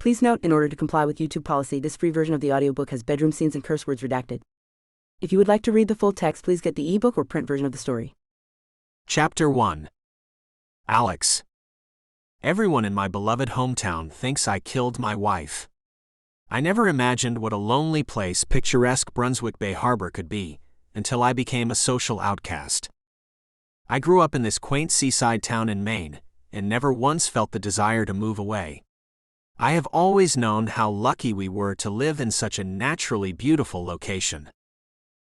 Please note, in order to comply with YouTube policy, this free version of the audiobook has bedroom scenes and curse words redacted. If you would like to read the full text, please get the ebook or print version of the story. Chapter 1. Alex. Everyone in my beloved hometown thinks I killed my wife. I never imagined what a lonely place picturesque Brunswick Bay Harbor could be, until I became a social outcast. I grew up in this quaint seaside town in Maine, and never once felt the desire to move away. I have always known how lucky we were to live in such a naturally beautiful location.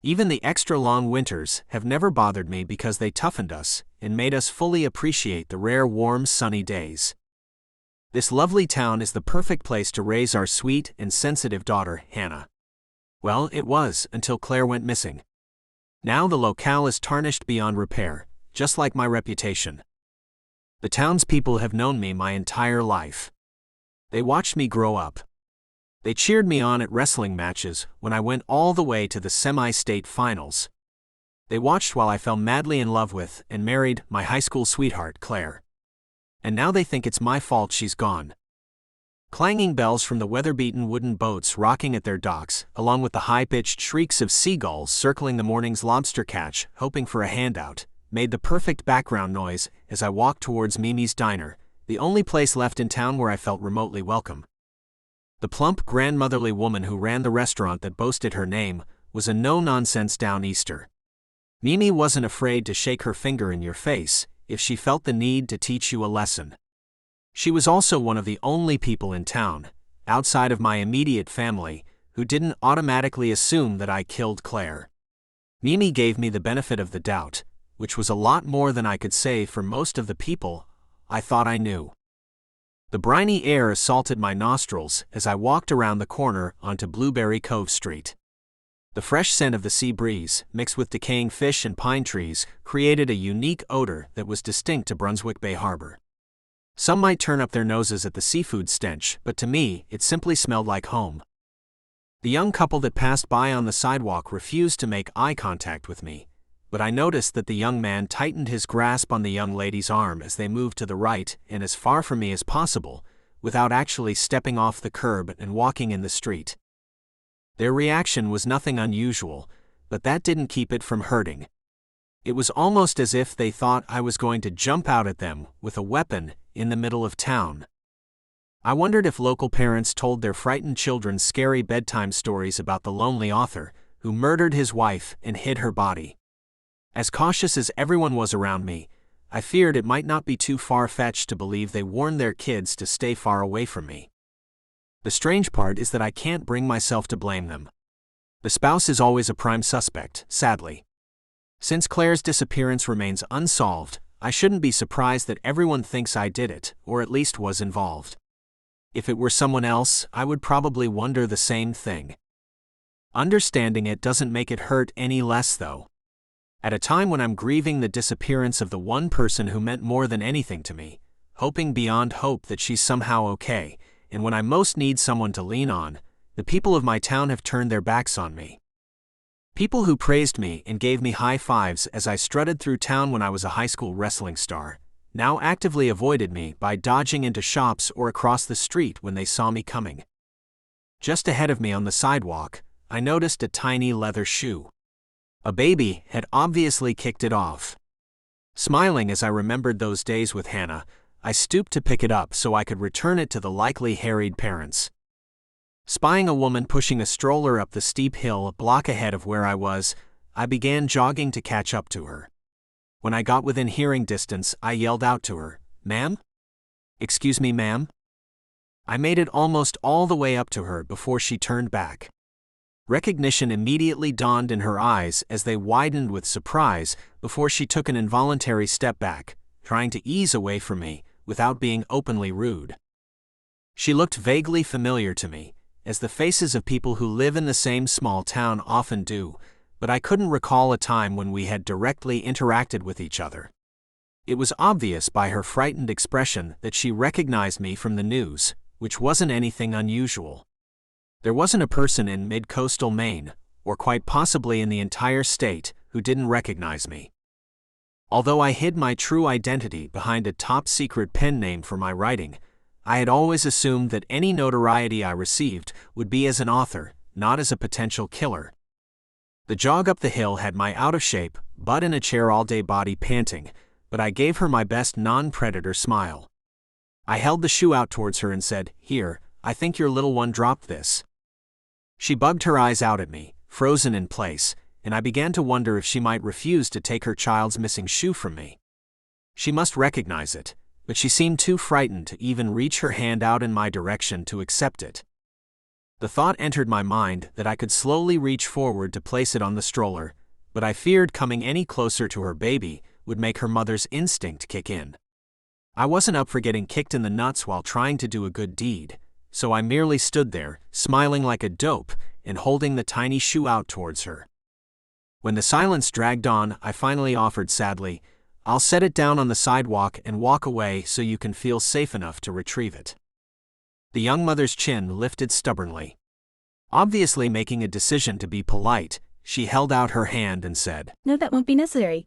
Even the extra long winters have never bothered me because they toughened us and made us fully appreciate the rare warm sunny days. This lovely town is the perfect place to raise our sweet and sensitive daughter, Hannah. Well, it was until Claire went missing. Now the locale is tarnished beyond repair, just like my reputation. The townspeople have known me my entire life. They watched me grow up. They cheered me on at wrestling matches when I went all the way to the semi-state finals. They watched while I fell madly in love with and married my high school sweetheart, Claire. And now they think it's my fault she's gone. Clanging bells from the weather-beaten wooden boats rocking at their docks, along with the high-pitched shrieks of seagulls circling the morning's lobster catch, hoping for a handout, made the perfect background noise as I walked towards Mimi's Diner, the only place left in town where I felt remotely welcome. The plump, grandmotherly woman who ran the restaurant that boasted her name was a no-nonsense downeaster. Mimi wasn't afraid to shake her finger in your face if she felt the need to teach you a lesson. She was also one of the only people in town, outside of my immediate family, who didn't automatically assume that I killed Claire. Mimi gave me the benefit of the doubt, which was a lot more than I could say for most of the people I thought I knew. The briny air assaulted my nostrils as I walked around the corner onto Blueberry Cove Street. The fresh scent of the sea breeze, mixed with decaying fish and pine trees, created a unique odor that was distinct to Brunswick Bay Harbor. Some might turn up their noses at the seafood stench, but to me, it simply smelled like home. The young couple that passed by on the sidewalk refused to make eye contact with me, but I noticed that the young man tightened his grasp on the young lady's arm as they moved to the right and as far from me as possible, without actually stepping off the curb and walking in the street. Their reaction was nothing unusual, but that didn't keep it from hurting. It was almost as if they thought I was going to jump out at them with a weapon in the middle of town. I wondered if local parents told their frightened children scary bedtime stories about the lonely author who murdered his wife and hid her body. As cautious as everyone was around me, I feared it might not be too far-fetched to believe they warned their kids to stay far away from me. The strange part is that I can't bring myself to blame them. The spouse is always a prime suspect, sadly. Since Claire's disappearance remains unsolved, I shouldn't be surprised that everyone thinks I did it, or at least was involved. If it were someone else, I would probably wonder the same thing. Understanding it doesn't make it hurt any less, though. At a time when I'm grieving the disappearance of the one person who meant more than anything to me, hoping beyond hope that she's somehow okay, and when I most need someone to lean on, the people of my town have turned their backs on me. People who praised me and gave me high fives as I strutted through town when I was a high school wrestling star, now actively avoided me by dodging into shops or across the street when they saw me coming. Just ahead of me on the sidewalk, I noticed a tiny leather shoe. A baby had obviously kicked it off. Smiling as I remembered those days with Hannah, I stooped to pick it up so I could return it to the likely harried parents. Spying a woman pushing a stroller up the steep hill a block ahead of where I was, I began jogging to catch up to her. When I got within hearing distance, I yelled out to her, "Ma'am? Excuse me, ma'am?" I made it almost all the way up to her before she turned back. Recognition immediately dawned in her eyes as they widened with surprise before she took an involuntary step back, trying to ease away from me without being openly rude. She looked vaguely familiar to me, as the faces of people who live in the same small town often do, but I couldn't recall a time when we had directly interacted with each other. It was obvious by her frightened expression that she recognized me from the news, which wasn't anything unusual. There wasn't a person in mid-coastal Maine, or quite possibly in the entire state, who didn't recognize me. Although I hid my true identity behind a top-secret pen name for my writing, I had always assumed that any notoriety I received would be as an author, not as a potential killer. The jog up the hill had my out-of-shape, butt-in-a-chair-all-day body panting, but I gave her my best non-predator smile. I held the shoe out towards her and said, "Here, I think your little one dropped this." She bugged her eyes out at me, frozen in place, and I began to wonder if she might refuse to take her child's missing shoe from me. She must recognize it, but she seemed too frightened to even reach her hand out in my direction to accept it. The thought entered my mind that I could slowly reach forward to place it on the stroller, but I feared coming any closer to her baby would make her mother's instinct kick in. I wasn't up for getting kicked in the nuts while trying to do a good deed, so I merely stood there, smiling like a dope, and holding the tiny shoe out towards her. When the silence dragged on, I finally offered sadly, "I'll set it down on the sidewalk and walk away so you can feel safe enough to retrieve it." The young mother's chin lifted stubbornly. Obviously making a decision to be polite, she held out her hand and said, "No, that won't be necessary."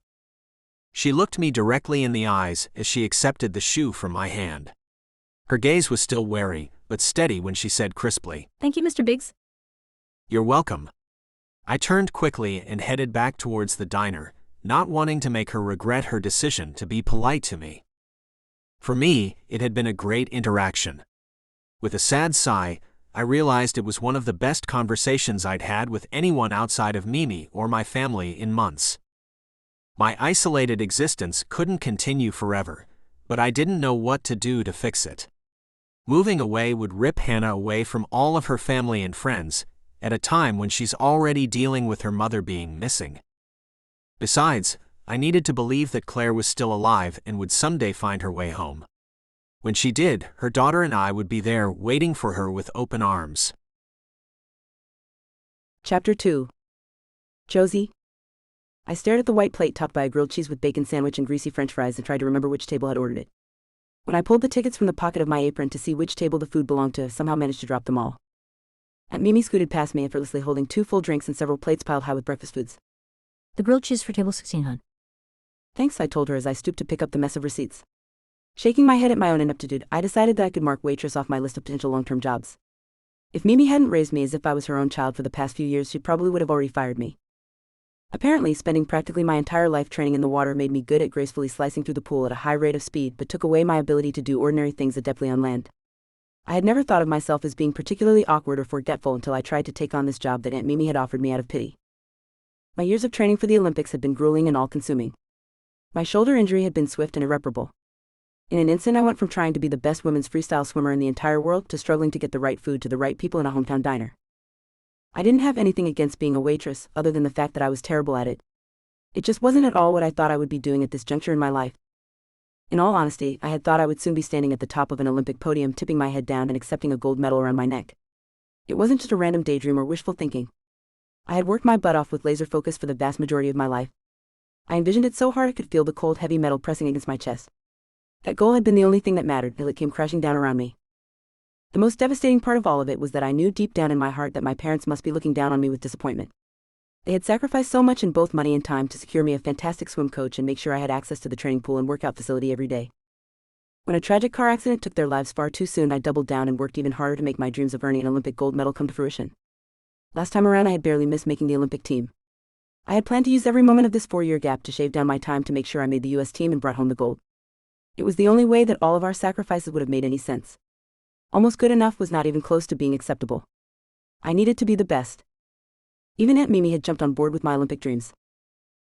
She looked me directly in the eyes as she accepted the shoe from my hand. Her gaze was still wary, but steady when she said crisply, "Thank you, Mr. Biggs." "You're welcome." I turned quickly and headed back towards the diner, not wanting to make her regret her decision to be polite to me. For me, it had been a great interaction. With a sad sigh, I realized it was one of the best conversations I'd had with anyone outside of Mimi or my family in months. My isolated existence couldn't continue forever, but I didn't know what to do to fix it. Moving away would rip Hannah away from all of her family and friends, at a time when she's already dealing with her mother being missing. Besides, I needed to believe that Claire was still alive and would someday find her way home. When she did, her daughter and I would be there waiting for her with open arms. Chapter 2. Josie. I stared at the white plate topped by a grilled cheese with bacon sandwich and greasy french fries and tried to remember which table had ordered it. When I pulled the tickets from the pocket of my apron to see which table the food belonged to, I somehow managed to drop them all. Aunt Mimi scooted past me effortlessly holding 2 full drinks and several plates piled high with breakfast foods. "The grilled cheese for table 16, hon." "Thanks," I told her as I stooped to pick up the mess of receipts. Shaking my head at my own ineptitude, I decided that I could mark waitress off my list of potential long-term jobs. If Mimi hadn't raised me as if I was her own child for the past few years, she probably would have already fired me. Apparently, spending practically my entire life training in the water made me good at gracefully slicing through the pool at a high rate of speed, but took away my ability to do ordinary things adeptly on land. I had never thought of myself as being particularly awkward or forgetful until I tried to take on this job that Aunt Mimi had offered me out of pity. My years of training for the Olympics had been grueling and all-consuming. My shoulder injury had been swift and irreparable. In an instant, I went from trying to be the best women's freestyle swimmer in the entire world to struggling to get the right food to the right people in a hometown diner. I didn't have anything against being a waitress, other than the fact that I was terrible at it. It just wasn't at all what I thought I would be doing at this juncture in my life. In all honesty, I had thought I would soon be standing at the top of an Olympic podium, tipping my head down and accepting a gold medal around my neck. It wasn't just a random daydream or wishful thinking. I had worked my butt off with laser focus for the vast majority of my life. I envisioned it so hard I could feel the cold, heavy metal pressing against my chest. That goal had been the only thing that mattered till it came crashing down around me. The most devastating part of all of it was that I knew deep down in my heart that my parents must be looking down on me with disappointment. They had sacrificed so much in both money and time to secure me a fantastic swim coach and make sure I had access to the training pool and workout facility every day. When a tragic car accident took their lives far too soon, I doubled down and worked even harder to make my dreams of earning an Olympic gold medal come to fruition. Last time around, I had barely missed making the Olympic team. I had planned to use every moment of this 4-year gap to shave down my time to make sure I made the U.S. team and brought home the gold. It was the only way that all of our sacrifices would have made any sense. Almost good enough was not even close to being acceptable. I needed to be the best. Even Aunt Mimi had jumped on board with my Olympic dreams.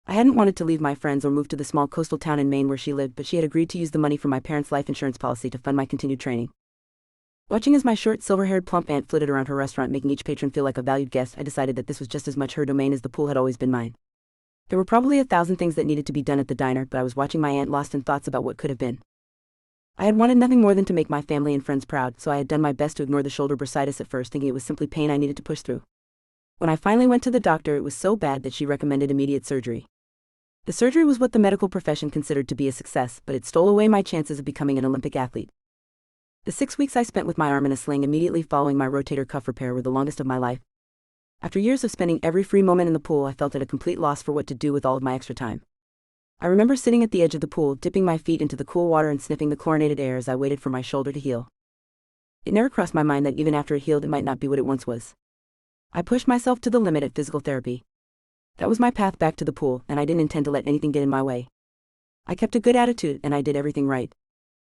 I hadn't wanted to leave my friends or move to the small coastal town in Maine where she lived, but she had agreed to use the money from my parents' life insurance policy to fund my continued training. Watching as my short, silver-haired plump aunt flitted around her restaurant making each patron feel like a valued guest, I decided that this was just as much her domain as the pool had always been mine. There were probably 1,000 things that needed to be done at the diner, but I was watching my aunt lost in thoughts about what could have been. I had wanted nothing more than to make my family and friends proud, so I had done my best to ignore the shoulder bursitis at first, thinking it was simply pain I needed to push through. When I finally went to the doctor, it was so bad that she recommended immediate surgery. The surgery was what the medical profession considered to be a success, but it stole away my chances of becoming an Olympic athlete. The 6 weeks I spent with my arm in a sling immediately following my rotator cuff repair were the longest of my life. After years of spending every free moment in the pool, I felt at a complete loss for what to do with all of my extra time. I remember sitting at the edge of the pool, dipping my feet into the cool water and sniffing the chlorinated air as I waited for my shoulder to heal. It never crossed my mind that even after it healed, it might not be what it once was. I pushed myself to the limit at physical therapy. That was my path back to the pool, and I didn't intend to let anything get in my way. I kept a good attitude, and I did everything right.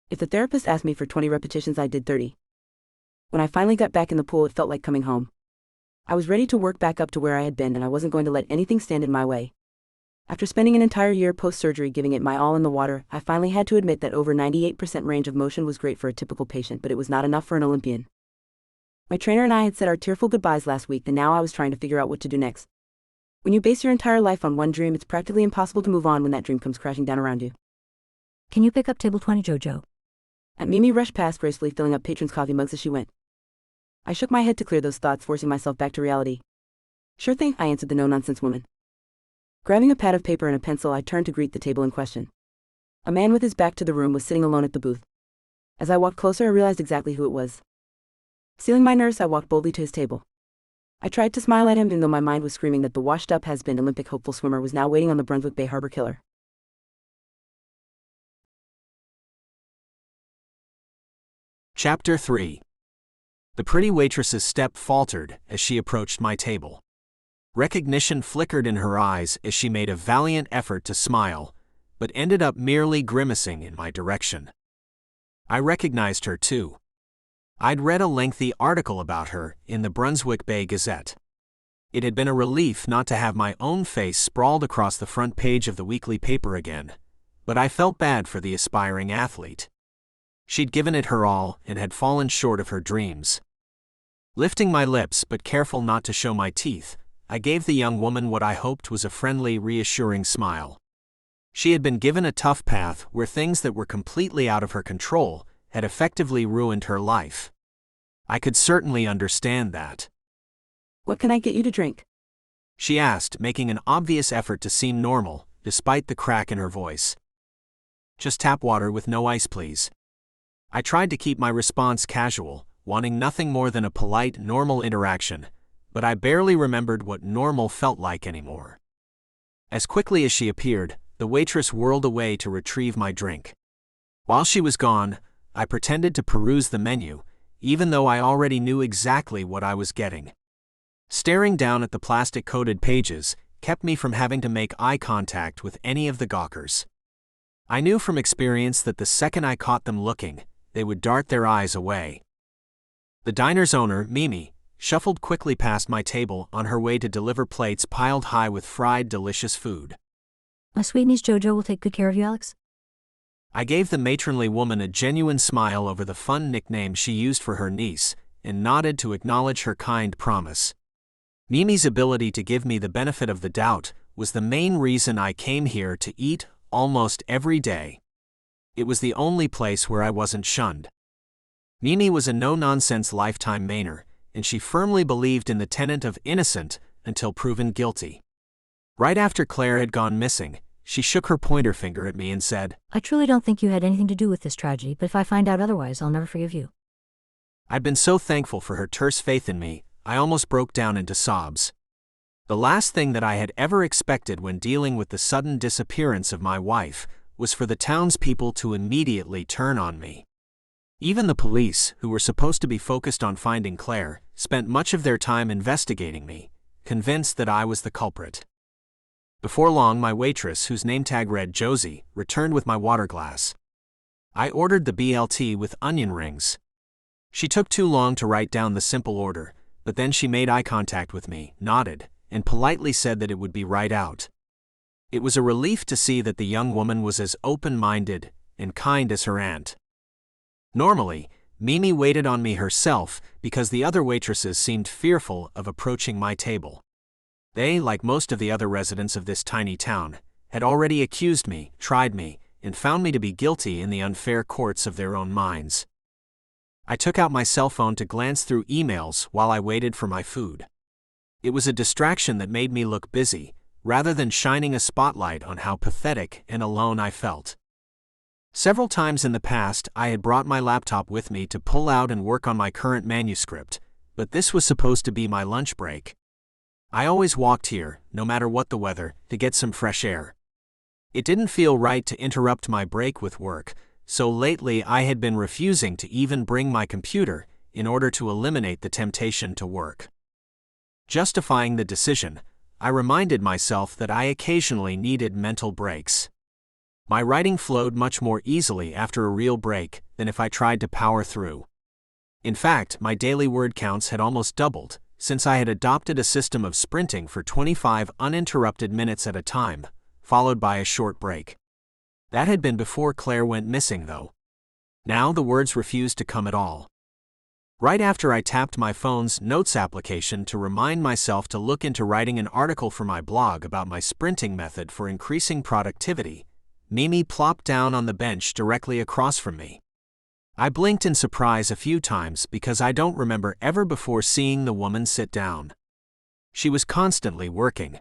If the therapist asked me for 20 repetitions, I did 30. When I finally got back in the pool, it felt like coming home. I was ready to work back up to where I had been, and I wasn't going to let anything stand in my way. After spending an entire year post-surgery giving it my all in the water, I finally had to admit that over 98% range of motion was great for a typical patient, but it was not enough for an Olympian. My trainer and I had said our tearful goodbyes last week, and now I was trying to figure out what to do next. When you base your entire life on one dream, it's practically impossible to move on when that dream comes crashing down around you. Can you pick up table 20, Jojo? Aunt Mimi rushed past, gracefully filling up patrons' coffee mugs as she went. I shook my head to clear those thoughts, forcing myself back to reality. Sure thing, I answered the no-nonsense woman. Grabbing a pad of paper and a pencil, I turned to greet the table in question. A man with his back to the room was sitting alone at the booth. As I walked closer, I realized exactly who it was. Sealing my nerves, I walked boldly to his table. I tried to smile at him, even though my mind was screaming that the washed-up has-been Olympic hopeful swimmer was now waiting on the Brunswick Bay Harbor killer. Chapter 3. The pretty waitress's step faltered as she approached my table. Recognition flickered in her eyes as she made a valiant effort to smile, but ended up merely grimacing in my direction. I recognized her too. I'd read a lengthy article about her in the Brunswick Bay Gazette. It had been a relief not to have my own face sprawled across the front page of the weekly paper again, but I felt bad for the aspiring athlete. She'd given it her all and had fallen short of her dreams. Lifting my lips but careful not to show my teeth, I gave the young woman what I hoped was a friendly, reassuring smile. She had been given a tough path where things that were completely out of her control had effectively ruined her life. I could certainly understand that. "What can I get you to drink?" she asked, making an obvious effort to seem normal, despite the crack in her voice. "Just tap water with no ice, please." I tried to keep my response casual, wanting nothing more than a polite, normal interaction, but I barely remembered what normal felt like anymore. As quickly as she appeared, the waitress whirled away to retrieve my drink. While she was gone, I pretended to peruse the menu, even though I already knew exactly what I was getting. Staring down at the plastic-coated pages kept me from having to make eye contact with any of the gawkers. I knew from experience that the second I caught them looking, they would dart their eyes away. The diner's owner, Mimi, shuffled quickly past my table on her way to deliver plates piled high with fried, delicious food. My sweet niece Jojo will take good care of you, Alex. I gave the matronly woman a genuine smile over the fun nickname she used for her niece, and nodded to acknowledge her kind promise. Mimi's ability to give me the benefit of the doubt was the main reason I came here to eat almost every day. It was the only place where I wasn't shunned. Mimi was a no-nonsense lifetime Mainer, and she firmly believed in the tenet of innocent until proven guilty. Right after Claire had gone missing, she shook her pointer finger at me and said, I truly don't think you had anything to do with this tragedy, but if I find out otherwise, I'll never forgive you. I'd been so thankful for her terse faith in me, I almost broke down into sobs. The last thing that I had ever expected when dealing with the sudden disappearance of my wife was for the townspeople to immediately turn on me. Even the police, who were supposed to be focused on finding Claire, spent much of their time investigating me, convinced that I was the culprit. Before long, my waitress, whose name tag read Josie, returned with my water glass. I ordered the BLT with onion rings. She took too long to write down the simple order, but then she made eye contact with me, nodded, and politely said that it would be right out. It was a relief to see that the young woman was as open-minded and kind as her aunt. Normally, Mimi waited on me herself because the other waitresses seemed fearful of approaching my table. They, like most of the other residents of this tiny town, had already accused me, tried me, and found me to be guilty in the unfair courts of their own minds. I took out my cell phone to glance through emails while I waited for my food. It was a distraction that made me look busy, rather than shining a spotlight on how pathetic and alone I felt. Several times in the past, I had brought my laptop with me to pull out and work on my current manuscript, but this was supposed to be my lunch break. I always walked here, no matter what the weather, to get some fresh air. It didn't feel right to interrupt my break with work, so lately I had been refusing to even bring my computer in order to eliminate the temptation to work. Justifying the decision, I reminded myself that I occasionally needed mental breaks. My writing flowed much more easily after a real break than if I tried to power through. In fact, my daily word counts had almost doubled, since I had adopted a system of sprinting for 25 uninterrupted minutes at a time, followed by a short break. That had been before Claire went missing, though. Now the words refused to come at all. Right after I tapped my phone's notes application to remind myself to look into writing an article for my blog about my sprinting method for increasing productivity, Mimi plopped down on the bench directly across from me. I blinked in surprise a few times because I don't remember ever before seeing the woman sit down. She was constantly working.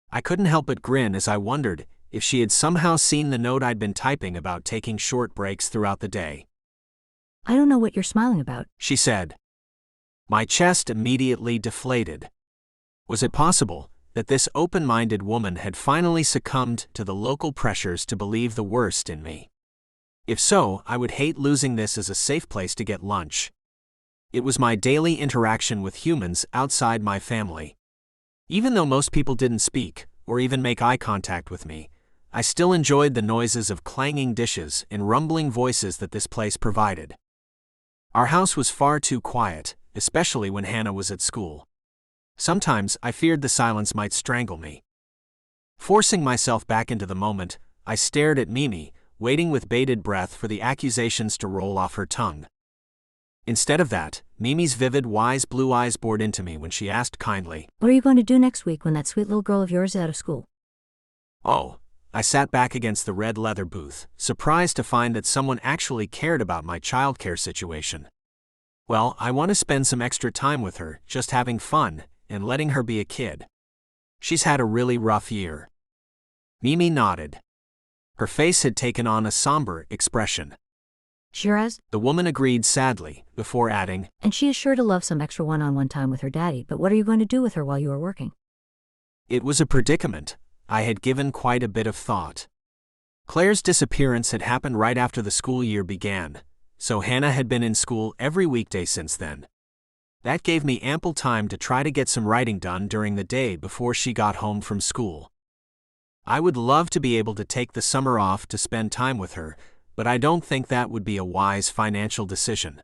I couldn't help but grin as I wondered if she had somehow seen the note I'd been typing about taking short breaks throughout the day. I don't know what you're smiling about, she said. My chest immediately deflated. Was it possible that this open-minded woman had finally succumbed to the local pressures to believe the worst in me? If so, I would hate losing this as a safe place to get lunch. It was my daily interaction with humans outside my family. Even though most people didn't speak, or even make eye contact with me, I still enjoyed the noises of clanging dishes and rumbling voices that this place provided. Our house was far too quiet, especially when Hannah was at school. Sometimes I feared the silence might strangle me. Forcing myself back into the moment, I stared at Mimi, waiting with bated breath for the accusations to roll off her tongue. Instead of that, Mimi's vivid, wise blue eyes bored into me when she asked kindly, "What are you going to do next week when that sweet little girl of yours is out of school?" "Oh." I sat back against the red leather booth, surprised to find that someone actually cared about my childcare situation. "Well, I want to spend some extra time with her, just having fun, and letting her be a kid. She's had a really rough year." Mimi nodded. Her face had taken on a somber expression. "Sure has." The woman agreed sadly, before adding, "And she is sure to love some extra one-on-one time with her daddy, but what are you going to do with her while you are working?" It was a predicament I had given quite a bit of thought. Claire's disappearance had happened right after the school year began, so Hannah had been in school every weekday since then. That gave me ample time to try to get some writing done during the day before she got home from school. I would love to be able to take the summer off to spend time with her, but I don't think that would be a wise financial decision.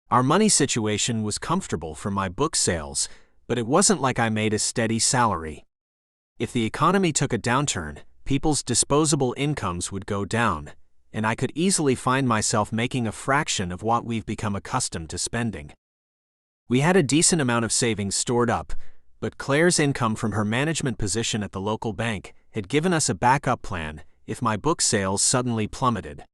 Our money situation was comfortable for my book sales, but it wasn't like I made a steady salary. If the economy took a downturn, people's disposable incomes would go down, and I could easily find myself making a fraction of what we've become accustomed to spending. We had a decent amount of savings stored up, but Claire's income from her management position at the local bank had given us a backup plan if my book sales suddenly plummeted.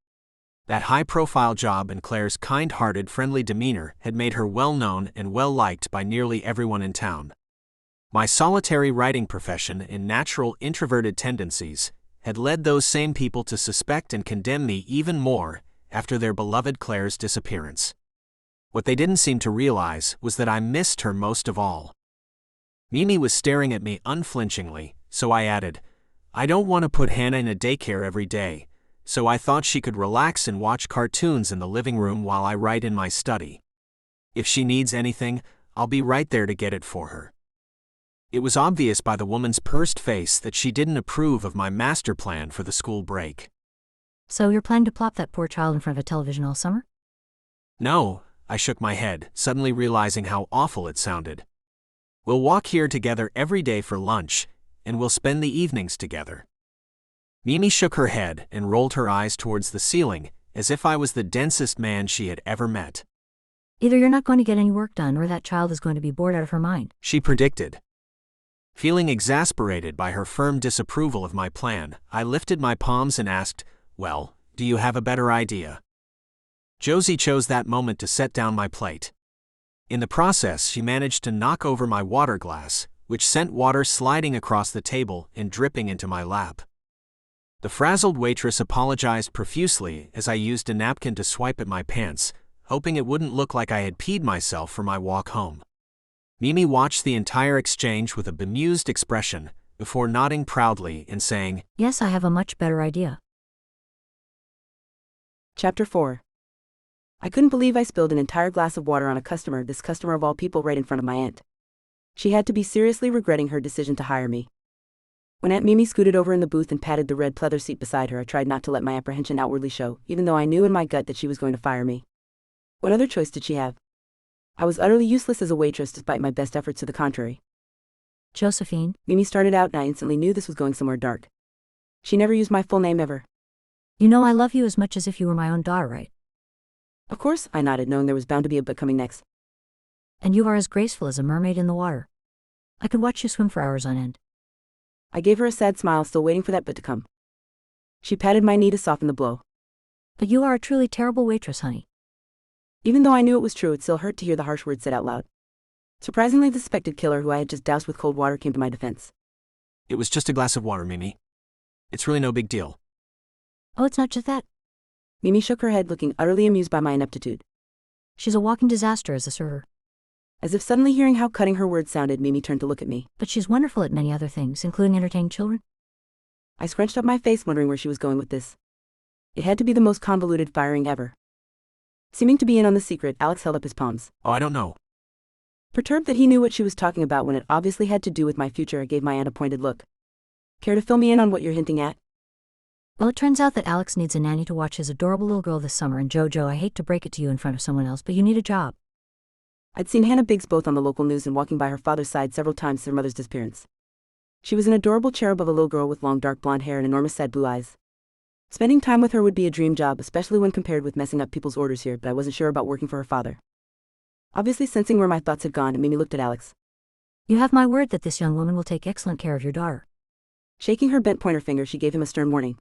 That high-profile job and Claire's kind-hearted, friendly demeanor had made her well-known and well-liked by nearly everyone in town. My solitary writing profession and natural introverted tendencies had led those same people to suspect and condemn me even more after their beloved Claire's disappearance. What they didn't seem to realize was that I missed her most of all. Mimi was staring at me unflinchingly, so I added, "I don't want to put Hannah in a daycare every day, so I thought she could relax and watch cartoons in the living room while I write in my study. If she needs anything, I'll be right there to get it for her." It was obvious by the woman's pursed face that she didn't approve of my master plan for the school break. "So you're planning to plop that poor child in front of a television all summer?" "No," I shook my head, suddenly realizing how awful it sounded. "We'll walk here together every day for lunch, and we'll spend the evenings together." Mimi shook her head and rolled her eyes towards the ceiling, as if I was the densest man she had ever met. "Either you're not going to get any work done, or that child is going to be bored out of her mind," she predicted. Feeling exasperated by her firm disapproval of my plan, I lifted my palms and asked, "Well, do you have a better idea?" Josie chose that moment to set down my plate. In the process, she managed to knock over my water glass, which sent water sliding across the table and dripping into my lap. The frazzled waitress apologized profusely as I used a napkin to swipe at my pants, hoping it wouldn't look like I had peed myself for my walk home. Mimi watched the entire exchange with a bemused expression, before nodding proudly and saying, "Yes, I have a much better idea." Chapter 4. I couldn't believe I spilled an entire glass of water on a customer, this customer of all people, right in front of my aunt. She had to be seriously regretting her decision to hire me. When Aunt Mimi scooted over in the booth and patted the red pleather seat beside her, I tried not to let my apprehension outwardly show, even though I knew in my gut that she was going to fire me. What other choice did she have? I was utterly useless as a waitress despite my best efforts to the contrary. Josephine? Mimi started out and I instantly knew this was going somewhere dark. She never used my full name ever. You know I love you as much as if you were my own daughter, right? Of course, I nodded, knowing there was bound to be a but coming next. And you are as graceful as a mermaid in the water. I could watch you swim for hours on end. I gave her a sad smile, still waiting for that but to come. She patted my knee to soften the blow. But you are a truly terrible waitress, honey. Even though I knew it was true, it still hurt to hear the harsh words said out loud. Surprisingly, the suspected killer who I had just doused with cold water came to my defense. It was just a glass of water, Mimi. It's really no big deal. Oh, it's not just that. Mimi shook her head, looking utterly amused by my ineptitude. She's a walking disaster as a server. As if suddenly hearing how cutting her words sounded, Mimi turned to look at me. But she's wonderful at many other things, including entertaining children. I scrunched up my face, wondering where she was going with this. It had to be the most convoluted firing ever. Seeming to be in on the secret, Alex held up his palms. Oh, I don't know. Perturbed that he knew what she was talking about when it obviously had to do with my future, I gave my aunt a pointed look. Care to fill me in on what you're hinting at? Well, it turns out that Alex needs a nanny to watch his adorable little girl this summer, and Jojo, I hate to break it to you in front of someone else, but you need a job. I'd seen Hannah Biggs both on the local news and walking by her father's side several times since her mother's disappearance. She was an adorable cherub of a little girl with long dark blonde hair and enormous sad blue eyes. Spending time with her would be a dream job, especially when compared with messing up people's orders here, but I wasn't sure about working for her father. Obviously sensing where my thoughts had gone, Mimi looked at Alex. You have my word that this young woman will take excellent care of your daughter. Shaking her bent pointer finger, she gave him a stern warning.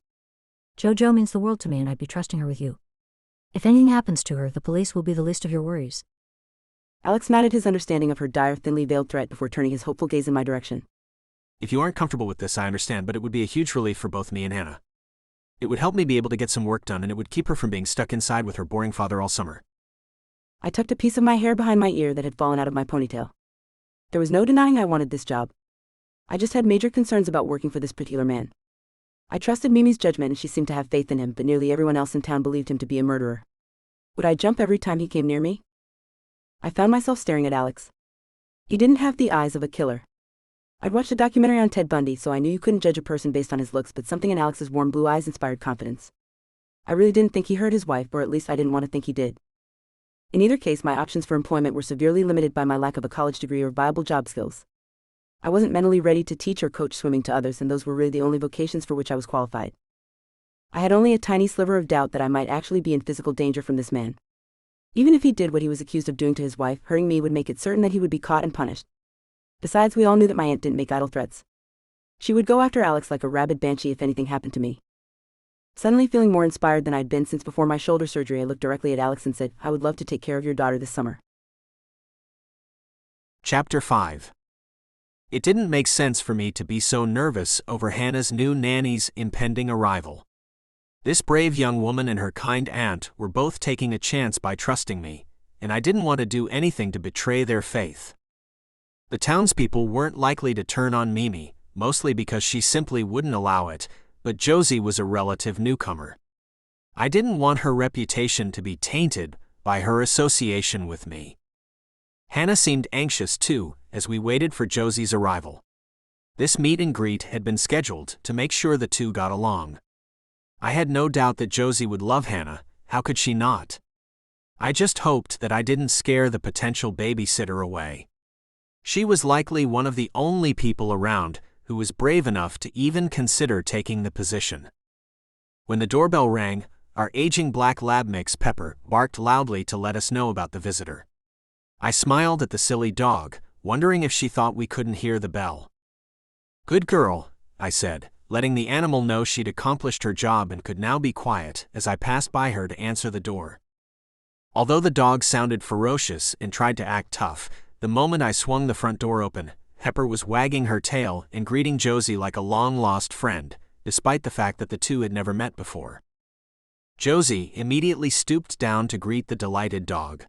Jojo means the world to me, and I'd be trusting her with you. If anything happens to her, the police will be the least of your worries. Alex nodded his understanding of her dire, thinly veiled threat before turning his hopeful gaze in my direction. If you aren't comfortable with this, I understand, but it would be a huge relief for both me and Hannah. It would help me be able to get some work done, and it would keep her from being stuck inside with her boring father all summer. I tucked a piece of my hair behind my ear that had fallen out of my ponytail. There was no denying I wanted this job. I just had major concerns about working for this particular man. I trusted Mimi's judgment and she seemed to have faith in him, but nearly everyone else in town believed him to be a murderer. Would I jump every time he came near me? I found myself staring at Alex. He didn't have the eyes of a killer. I'd watched a documentary on Ted Bundy, so I knew you couldn't judge a person based on his looks, but something in Alex's warm blue eyes inspired confidence. I really didn't think he hurt his wife, or at least I didn't want to think he did. In either case, my options for employment were severely limited by my lack of a college degree or viable job skills. I wasn't mentally ready to teach or coach swimming to others, and those were really the only vocations for which I was qualified. I had only a tiny sliver of doubt that I might actually be in physical danger from this man. Even if he did what he was accused of doing to his wife, hurting me would make it certain that he would be caught and punished. Besides, we all knew that my aunt didn't make idle threats. She would go after Alex like a rabid banshee if anything happened to me. Suddenly feeling more inspired than I'd been since before my shoulder surgery, I looked directly at Alex and said, I would love to take care of your daughter this summer. Chapter 5. It didn't make sense for me to be so nervous over Hannah's new nanny's impending arrival. This brave young woman and her kind aunt were both taking a chance by trusting me, and I didn't want to do anything to betray their faith. The townspeople weren't likely to turn on Mimi, mostly because she simply wouldn't allow it, but Josie was a relative newcomer. I didn't want her reputation to be tainted by her association with me. Hannah seemed anxious too, as we waited for Josie's arrival. This meet and greet had been scheduled to make sure the two got along. I had no doubt that Josie would love Hannah, how could she not? I just hoped that I didn't scare the potential babysitter away. She was likely one of the only people around who was brave enough to even consider taking the position. When the doorbell rang, our aging black lab mix Pepper barked loudly to let us know about the visitor. I smiled at the silly dog, wondering if she thought we couldn't hear the bell. Good girl, I said, letting the animal know she'd accomplished her job and could now be quiet as I passed by her to answer the door. Although the dog sounded ferocious and tried to act tough, the moment I swung the front door open, Pepper was wagging her tail and greeting Josie like a long-lost friend, despite the fact that the two had never met before. Josie immediately stooped down to greet the delighted dog.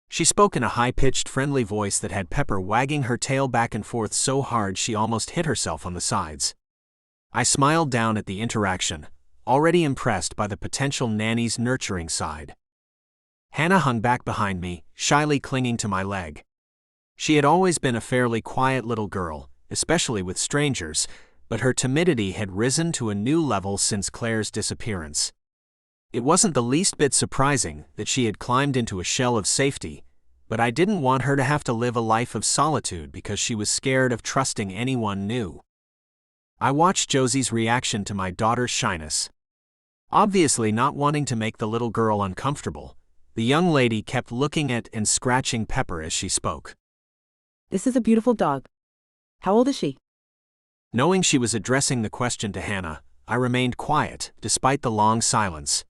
She spoke in a high-pitched, friendly voice that had Pepper wagging her tail back and forth so hard she almost hit herself on the sides. I smiled down at the interaction, already impressed by the potential nanny's nurturing side. Hannah hung back behind me, shyly clinging to my leg. She had always been a fairly quiet little girl, especially with strangers, but her timidity had risen to a new level since Claire's disappearance. It wasn't the least bit surprising that she had climbed into a shell of safety, but I didn't want her to have to live a life of solitude because she was scared of trusting anyone new. I watched Josie's reaction to my daughter's shyness. Obviously not wanting to make the little girl uncomfortable, the young lady kept looking at and scratching Pepper as she spoke. This is a beautiful dog. How old is she? Knowing she was addressing the question to Hannah, I remained quiet, despite the long silence.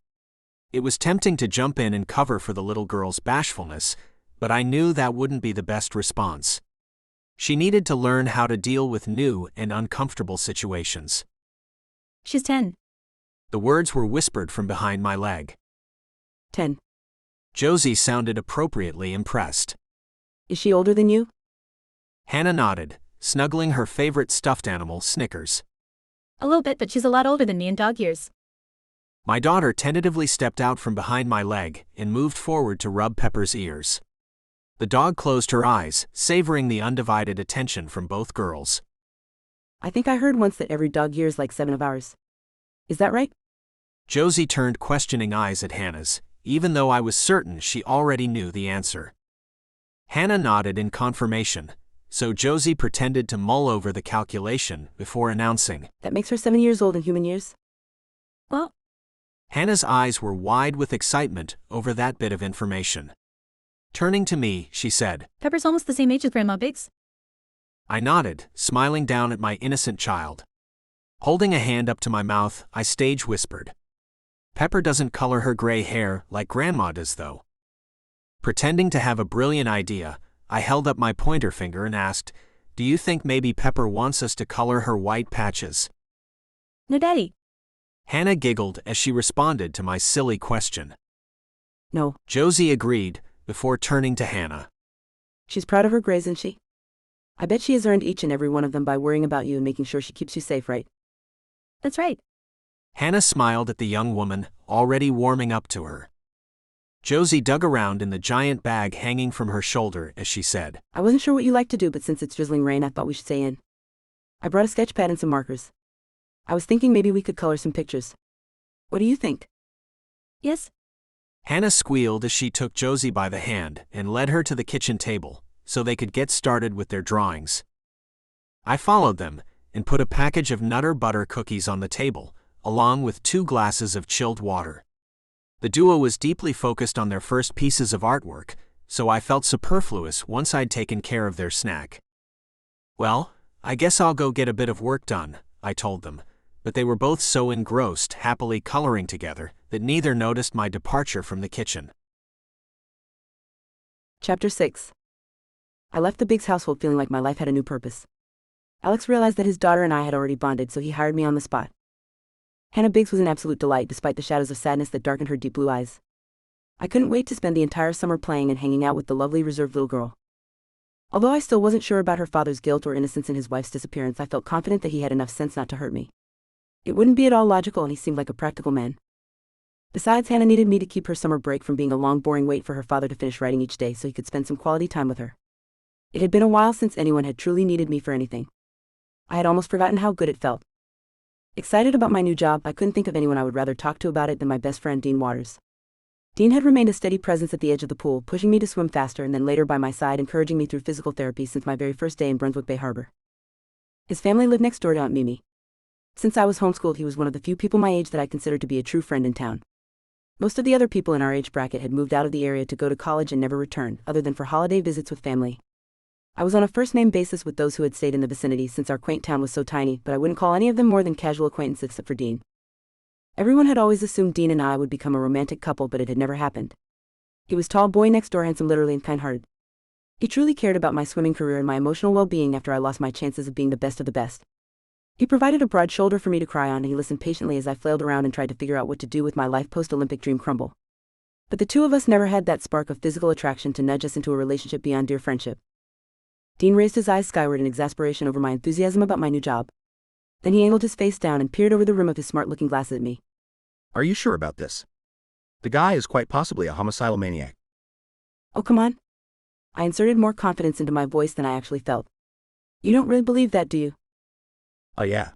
It was tempting to jump in and cover for the little girl's bashfulness, but I knew that wouldn't be the best response. She needed to learn how to deal with new and uncomfortable situations. She's 10. The words were whispered from behind my leg. 10. Josie sounded appropriately impressed. Is she older than you? Hannah nodded, snuggling her favorite stuffed animal, Snickers. A little bit, but she's a lot older than me in dog years. My daughter tentatively stepped out from behind my leg and moved forward to rub Pepper's ears. The dog closed her eyes, savoring the undivided attention from both girls. I think I heard once that every dog year is like 7 of ours. Is that right? Josie turned questioning eyes at Hannah's, even though I was certain she already knew the answer. Hannah nodded in confirmation, so Josie pretended to mull over the calculation before announcing, That makes her 7 years old in human years? Well, Hannah's eyes were wide with excitement over that bit of information. Turning to me, she said, Pepper's almost the same age as Grandma Biggs. I nodded, smiling down at my innocent child. Holding a hand up to my mouth, I stage whispered, Pepper doesn't color her gray hair like Grandma does, though. Pretending to have a brilliant idea, I held up my pointer finger and asked, Do you think maybe Pepper wants us to color her white patches? No, Daddy. Hannah giggled as she responded to my silly question. No. Josie agreed, before turning to Hannah. She's proud of her grays, isn't she? I bet she has earned each and every one of them by worrying about you and making sure she keeps you safe, right? That's right. Hannah smiled at the young woman, already warming up to her. Josie dug around in the giant bag hanging from her shoulder as she said, I wasn't sure what you like to do, but since it's drizzling rain, I thought we should stay in. I brought a sketch pad and some markers. I was thinking maybe we could color some pictures. What do you think? Yes? Hannah squealed as she took Josie by the hand and led her to the kitchen table so they could get started with their drawings. I followed them and put a package of Nutter Butter cookies on the table, along with 2 glasses of chilled water. The duo was deeply focused on their first pieces of artwork, so I felt superfluous once I'd taken care of their snack. Well, I guess I'll go get a bit of work done, I told them, but they were both so engrossed happily coloring together that neither noticed my departure from the kitchen. Chapter 6. I left the Biggs household feeling like my life had a new purpose. Alex realized that his daughter and I had already bonded, so he hired me on the spot. Hannah Biggs was an absolute delight despite the shadows of sadness that darkened her deep blue eyes. I couldn't wait to spend the entire summer playing and hanging out with the lovely, reserved little girl. Although I still wasn't sure about her father's guilt or innocence in his wife's disappearance, I felt confident that he had enough sense not to hurt me. It wouldn't be at all logical, and he seemed like a practical man. Besides, Hannah needed me to keep her summer break from being a long, boring wait for her father to finish writing each day so he could spend some quality time with her. It had been a while since anyone had truly needed me for anything. I had almost forgotten how good it felt. Excited about my new job, I couldn't think of anyone I would rather talk to about it than my best friend Dean Waters. Dean had remained a steady presence at the edge of the pool, pushing me to swim faster and then later by my side encouraging me through physical therapy since my very first day in Brunswick Bay Harbor. His family lived next door to Aunt Mimi. Since I was homeschooled, he was one of the few people my age that I considered to be a true friend in town. Most of the other people in our age bracket had moved out of the area to go to college and never returned, other than for holiday visits with family. I was on a first-name basis with those who had stayed in the vicinity since our quaint town was so tiny, but I wouldn't call any of them more than casual acquaintances except for Dean. Everyone had always assumed Dean and I would become a romantic couple, but it had never happened. He was tall boy next door, handsome literally, and kind-hearted. He truly cared about my swimming career and my emotional well-being after I lost my chances of being the best of the best. He provided a broad shoulder for me to cry on, and he listened patiently as I flailed around and tried to figure out what to do with my life post-Olympic dream crumble. But the two of us never had that spark of physical attraction to nudge us into a relationship beyond dear friendship. Dean raised his eyes skyward in exasperation over my enthusiasm about my new job. Then he angled his face down and peered over the rim of his smart-looking glasses at me. Are you sure about this? The guy is quite possibly a homicidal maniac. Oh, come on. I inserted more confidence into my voice than I actually felt. You don't really believe that, do you? Oh yeah.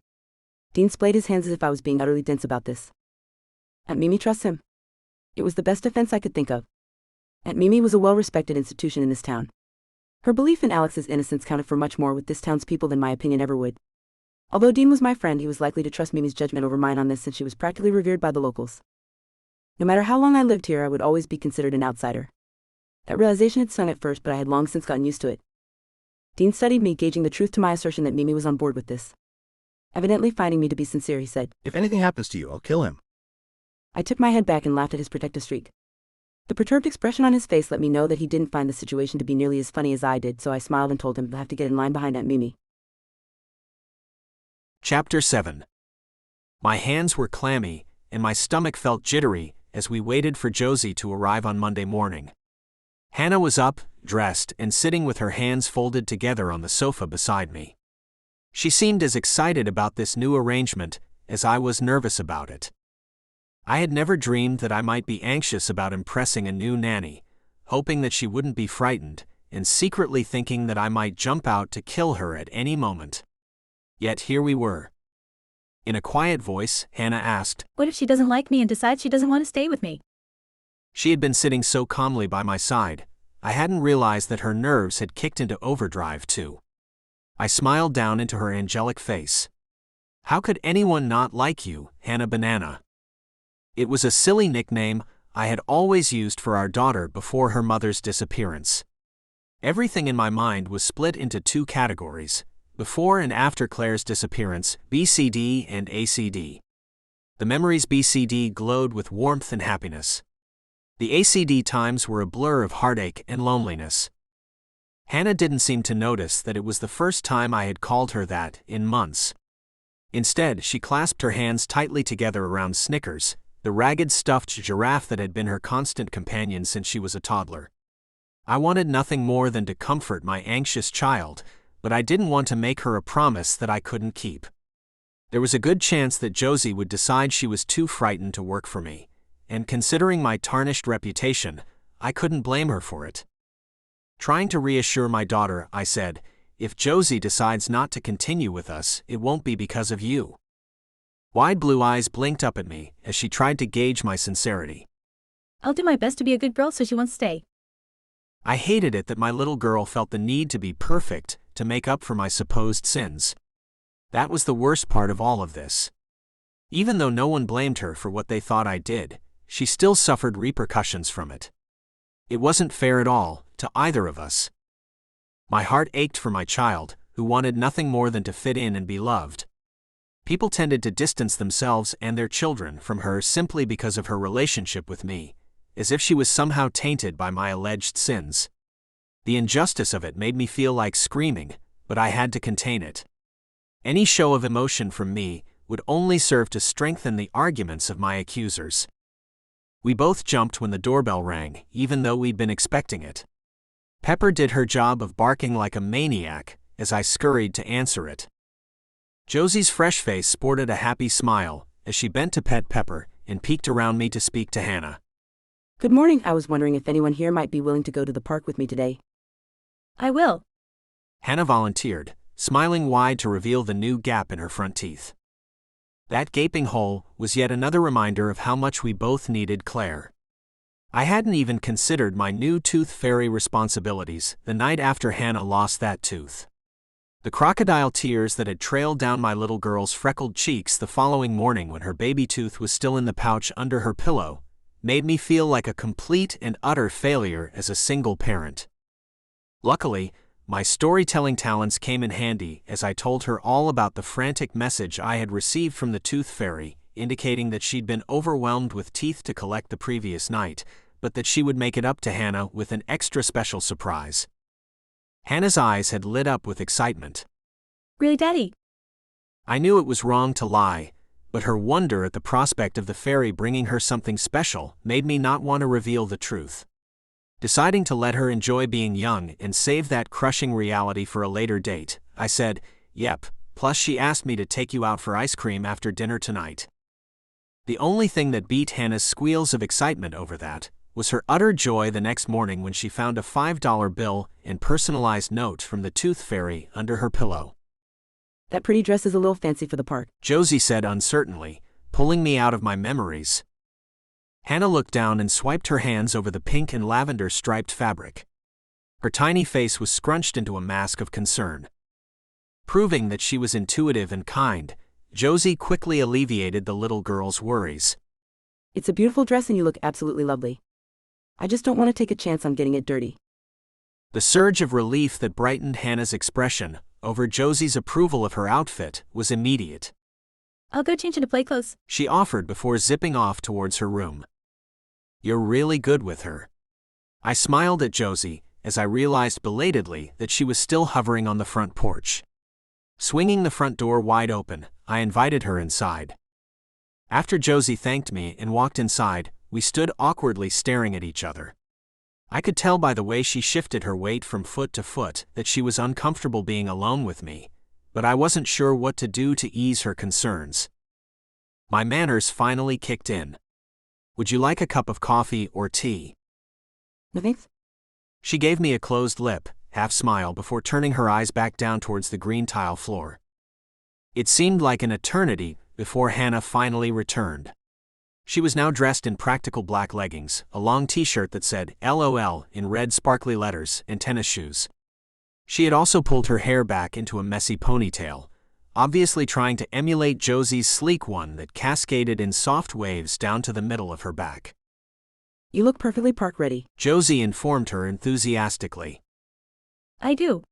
Dean splayed his hands as if I was being utterly dense about this. Aunt Mimi trusts him. It was the best defense I could think of. Aunt Mimi was a well-respected institution in this town. Her belief in Alex's innocence counted for much more with this town's people than my opinion ever would. Although Dean was my friend, he was likely to trust Mimi's judgment over mine on this since she was practically revered by the locals. No matter how long I lived here, I would always be considered an outsider. That realization had stung at first, but I had long since gotten used to it. Dean studied me, gauging the truth to my assertion that Mimi was on board with this. Evidently finding me to be sincere, he said, If anything happens to you, I'll kill him. I took my head back and laughed at his protective streak. The perturbed expression on his face let me know that he didn't find the situation to be nearly as funny as I did, so I smiled and told him he'll have to get in line behind Aunt Mimi. Chapter 7. My hands were clammy, and my stomach felt jittery as we waited for Josie to arrive on Monday morning. Hannah was up, dressed, and sitting with her hands folded together on the sofa beside me. She seemed as excited about this new arrangement as I was nervous about it. I had never dreamed that I might be anxious about impressing a new nanny, hoping that she wouldn't be frightened, and secretly thinking that I might jump out to kill her at any moment. Yet here we were. In a quiet voice, Hannah asked, What if she doesn't like me and decides she doesn't want to stay with me? She had been sitting so calmly by my side, I hadn't realized that her nerves had kicked into overdrive too. I smiled down into her angelic face. How could anyone not like you, Hannah Banana? It was a silly nickname I had always used for our daughter before her mother's disappearance. Everything in my mind was split into two categories: before and after Claire's disappearance, BCD and ACD. The memories BCD glowed with warmth and happiness. The ACD times were a blur of heartache and loneliness. Hannah didn't seem to notice that it was the first time I had called her that in months. Instead, she clasped her hands tightly together around Snickers, the ragged stuffed giraffe that had been her constant companion since she was a toddler. I wanted nothing more than to comfort my anxious child, but I didn't want to make her a promise that I couldn't keep. There was a good chance that Josie would decide she was too frightened to work for me, and considering my tarnished reputation, I couldn't blame her for it. Trying to reassure my daughter, I said, If Josie decides not to continue with us, it won't be because of you. Wide blue eyes blinked up at me as she tried to gauge my sincerity. I'll do my best to be a good girl so she won't stay. I hated it that my little girl felt the need to be perfect to make up for my supposed sins. That was the worst part of all of this. Even though no one blamed her for what they thought I did, she still suffered repercussions from it. It wasn't fair at all to either of us. My heart ached for my child, who wanted nothing more than to fit in and be loved. People tended to distance themselves and their children from her simply because of her relationship with me, as if she was somehow tainted by my alleged sins. The injustice of it made me feel like screaming, but I had to contain it. Any show of emotion from me would only serve to strengthen the arguments of my accusers. We both jumped when the doorbell rang, even though we'd been expecting it. Pepper did her job of barking like a maniac as I scurried to answer it. Josie's fresh face sported a happy smile as she bent to pet Pepper and peeked around me to speak to Hannah. Good morning. I was wondering if anyone here might be willing to go to the park with me today. I will. Hannah volunteered, smiling wide to reveal the new gap in her front teeth. That gaping hole was yet another reminder of how much we both needed Claire. I hadn't even considered my new tooth fairy responsibilities the night after Hannah lost that tooth. The crocodile tears that had trailed down my little girl's freckled cheeks the following morning when her baby tooth was still in the pouch under her pillow made me feel like a complete and utter failure as a single parent. Luckily, my storytelling talents came in handy as I told her all about the frantic message I had received from the tooth fairy, indicating that she'd been overwhelmed with teeth to collect the previous night, but that she would make it up to Hannah with an extra special surprise. Hannah's eyes had lit up with excitement. Really, Daddy? I knew it was wrong to lie, but her wonder at the prospect of the fairy bringing her something special made me not want to reveal the truth. Deciding to let her enjoy being young and save that crushing reality for a later date, I said, Yep, plus she asked me to take you out for ice cream after dinner tonight. The only thing that beat Hannah's squeals of excitement over that was her utter joy the next morning when she found a $5 bill and personalized note from the Tooth Fairy under her pillow. That pretty dress is a little fancy for the park, Josie said uncertainly, pulling me out of my memories. Hannah looked down and swiped her hands over the pink and lavender striped fabric. Her tiny face was scrunched into a mask of concern. Proving that she was intuitive and kind, Josie quickly alleviated the little girl's worries. It's a beautiful dress and you look absolutely lovely. I just don't want to take a chance on getting it dirty. The surge of relief that brightened Hannah's expression over Josie's approval of her outfit was immediate. I'll go change into play clothes. She offered before zipping off towards her room. You're really good with her. I smiled at Josie as I realized belatedly that she was still hovering on the front porch. Swinging the front door wide open, I invited her inside. After Josie thanked me and walked inside, we stood awkwardly staring at each other. I could tell by the way she shifted her weight from foot to foot that she was uncomfortable being alone with me, but I wasn't sure what to do to ease her concerns. My manners finally kicked in. Would you like a cup of coffee or tea? No thanks. She gave me a closed lip, half smile before turning her eyes back down towards the green tile floor. It seemed like an eternity before Hannah finally returned. She was now dressed in practical black leggings, a long t-shirt that said LOL in red sparkly letters, and tennis shoes. She had also pulled her hair back into a messy ponytail, obviously trying to emulate Josie's sleek one that cascaded in soft waves down to the middle of her back. You look perfectly park ready, Josie informed her enthusiastically. I do.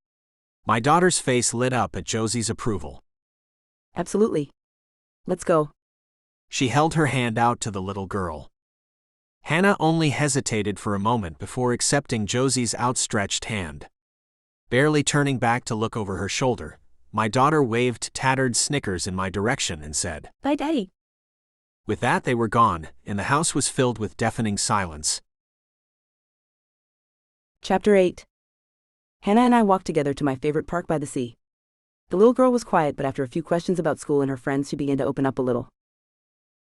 My daughter's face lit up at Josie's approval. Absolutely. Let's go. She held her hand out to the little girl. Hannah only hesitated for a moment before accepting Josie's outstretched hand. Barely turning back to look over her shoulder, my daughter waved tattered snickers in my direction and said, Bye, Daddy. With that they were gone, and the house was filled with deafening silence. Chapter 8. Hannah and I walked together to my favorite park by the sea. The little girl was quiet, but after a few questions about school and her friends, she began to open up a little.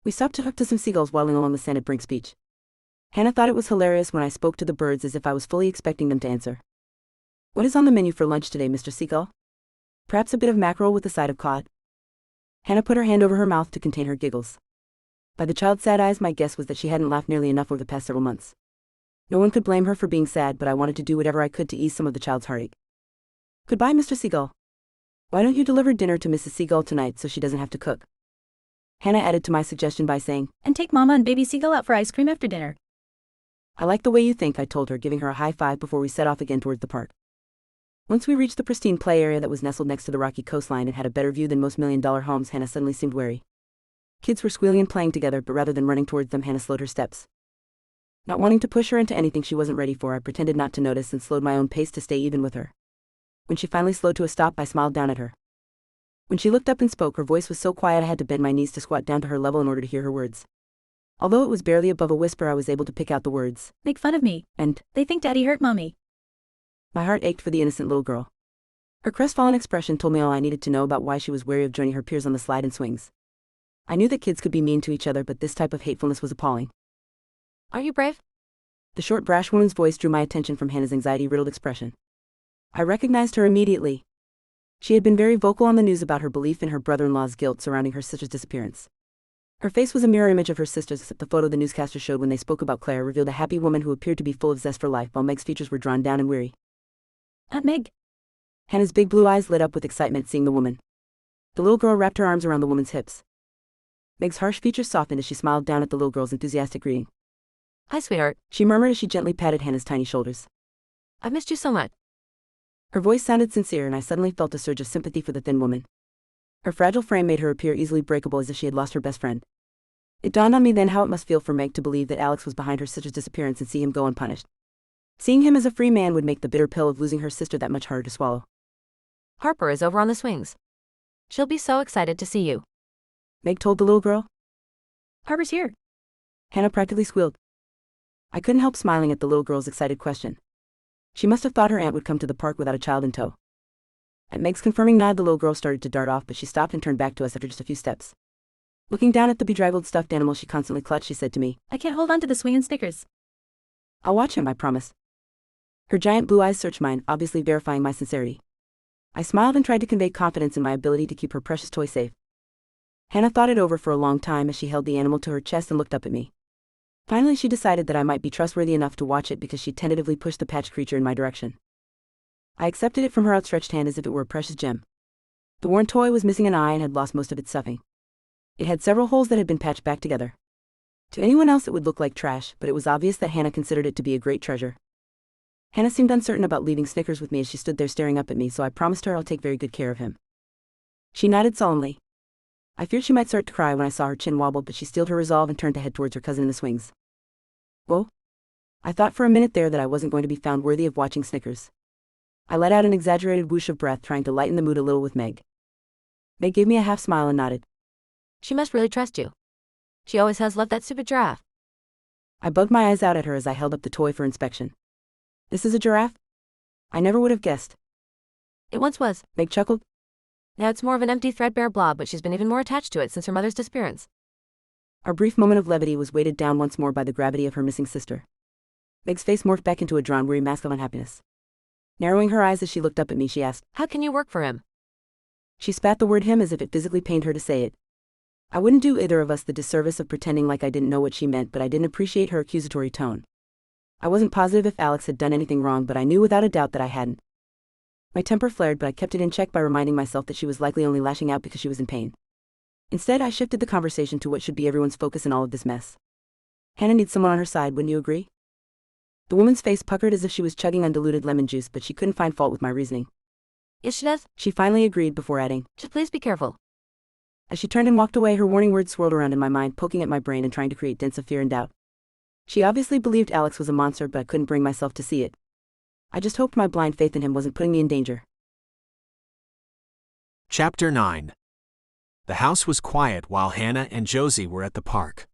We stopped to talk to some seagulls waddling along the sand at Brink's Beach. Hannah thought it was hilarious when I spoke to the birds as if I was fully expecting them to answer. What is on the menu for lunch today, Mr. Seagull? Perhaps a bit of mackerel with a side of cod? Hannah put her hand over her mouth to contain her giggles. By the child's sad eyes, my guess was that she hadn't laughed nearly enough over the past several months. No one could blame her for being sad, but I wanted to do whatever I could to ease some of the child's heartache. Goodbye, Mr. Seagull. Why don't you deliver dinner to Mrs. Seagull tonight so she doesn't have to cook? Hannah added to my suggestion by saying, And take Mama and baby Seagull out for ice cream after dinner. I like the way you think, I told her, giving her a high five before we set off again towards the park. Once we reached the pristine play area that was nestled next to the rocky coastline and had a better view than most million-dollar homes, Hannah suddenly seemed wary. Kids were squealing and playing together, but rather than running towards them, Hannah slowed her steps. Not wanting to push her into anything she wasn't ready for, I pretended not to notice and slowed my own pace to stay even with her. When she finally slowed to a stop, I smiled down at her. When she looked up and spoke, her voice was so quiet I had to bend my knees to squat down to her level in order to hear her words. Although it was barely above a whisper, I was able to pick out the words, Make fun of me. and They think Daddy hurt Mommy. my heart ached for the innocent little girl. Her crestfallen expression told me all I needed to know about why she was wary of joining her peers on the slide and swings. I knew that kids could be mean to each other, but this type of hatefulness was appalling. Are you brave? The short, brash woman's voice drew my attention from Hannah's anxiety-riddled expression. I recognized her immediately. She had been very vocal on the news about her belief in her brother-in-law's guilt surrounding her sister's disappearance. Her face was a mirror image of her sister's, except the photo the newscaster showed when they spoke about Claire revealed a happy woman who appeared to be full of zest for life, while Meg's features were drawn down and weary. Aunt Meg. Hannah's big blue eyes lit up with excitement seeing the woman. The little girl wrapped her arms around the woman's hips. Meg's harsh features softened as she smiled down at the little girl's enthusiastic greeting. Hi, sweetheart. She murmured as she gently patted Hannah's tiny shoulders. I've missed you so much. Her voice sounded sincere, and I suddenly felt a surge of sympathy for the thin woman. Her fragile frame made her appear easily breakable, as if she had lost her best friend. It dawned on me then how it must feel for Meg to believe that Alex was behind her sister's disappearance and see him go unpunished. Seeing him as a free man would make the bitter pill of losing her sister that much harder to swallow. Harper is over on the swings. She'll be so excited to see you. Meg told the little girl. Harper's here. Hannah practically squealed. I couldn't help smiling at the little girl's excited question. She must have thought her aunt would come to the park without a child in tow. At Meg's confirming nod, the little girl started to dart off, but she stopped and turned back to us after just a few steps. Looking down at the bedraggled stuffed animal she constantly clutched, she said to me, I can't hold on to the swinging Snickers. I'll watch him, I promise. Her giant blue eyes searched mine, obviously verifying my sincerity. I smiled and tried to convey confidence in my ability to keep her precious toy safe. Hannah thought it over for a long time as she held the animal to her chest and looked up at me. Finally, she decided that I might be trustworthy enough to watch it because she tentatively pushed the patched creature in my direction. I accepted it from her outstretched hand as if it were a precious gem. The worn toy was missing an eye and had lost most of its stuffing. It had several holes that had been patched back together. To anyone else it would look like trash, but it was obvious that Hannah considered it to be a great treasure. Hannah seemed uncertain about leaving Snickers with me as she stood there staring up at me, so I promised her I'll take very good care of him. She nodded solemnly. I feared she might start to cry when I saw her chin wobble, but she steeled her resolve and turned to head towards her cousin in the swings. Whoa. I thought for a minute there that I wasn't going to be found worthy of watching Snickers. I let out an exaggerated whoosh of breath, trying to lighten the mood a little with Meg. Meg gave me a half smile and nodded. She must really trust you. She always has loved that stupid giraffe. I bugged my eyes out at her as I held up the toy for inspection. This is a giraffe? I never would have guessed. It once was. Meg chuckled. Now it's more of an empty, threadbare blob, but she's been even more attached to it since her mother's disappearance. Our brief moment of levity was weighted down once more by the gravity of her missing sister. Meg's face morphed back into a drawn, weary mask of unhappiness. Narrowing her eyes as she looked up at me, she asked, How can you work for him? She spat the word him as if it physically pained her to say it. I wouldn't do either of us the disservice of pretending like I didn't know what she meant, but I didn't appreciate her accusatory tone. I wasn't positive if Alex had done anything wrong, but I knew without a doubt that I hadn't. My temper flared, but I kept it in check by reminding myself that she was likely only lashing out because she was in pain. Instead, I shifted the conversation to what should be everyone's focus in all of this mess. Hannah needs someone on her side, wouldn't you agree? The woman's face puckered as if she was chugging undiluted lemon juice, but she couldn't find fault with my reasoning. Yes, she does. She finally agreed before adding, Just please be careful. As she turned and walked away, her warning words swirled around in my mind, poking at my brain and trying to create dents of fear and doubt. She obviously believed Alex was a monster, but I couldn't bring myself to see it. I just hoped my blind faith in him wasn't putting me in danger. Chapter 9. The house was quiet while Hannah and Josie were at the park.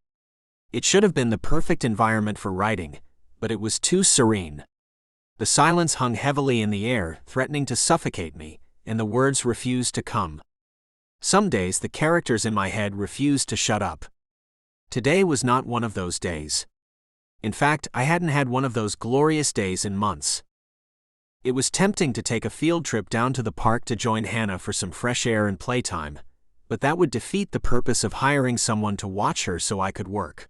It should have been the perfect environment for writing, but it was too serene. The silence hung heavily in the air, threatening to suffocate me, and the words refused to come. Some days the characters in my head refused to shut up. Today was not one of those days. In fact, I hadn't had one of those glorious days in months. It was tempting to take a field trip down to the park to join Hannah for some fresh air and playtime, but that would defeat the purpose of hiring someone to watch her so I could work.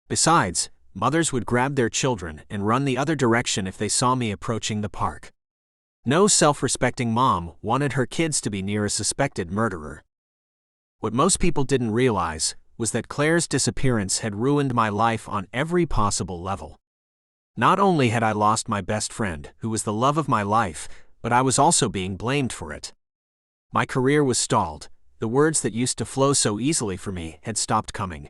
Besides, mothers would grab their children and run the other direction if they saw me approaching the park. No self-respecting mom wanted her kids to be near a suspected murderer. What most people didn't realize was that Claire's disappearance had ruined my life on every possible level. Not only had I lost my best friend, who was the love of my life, but I was also being blamed for it. My career was stalled. The words that used to flow so easily for me had stopped coming.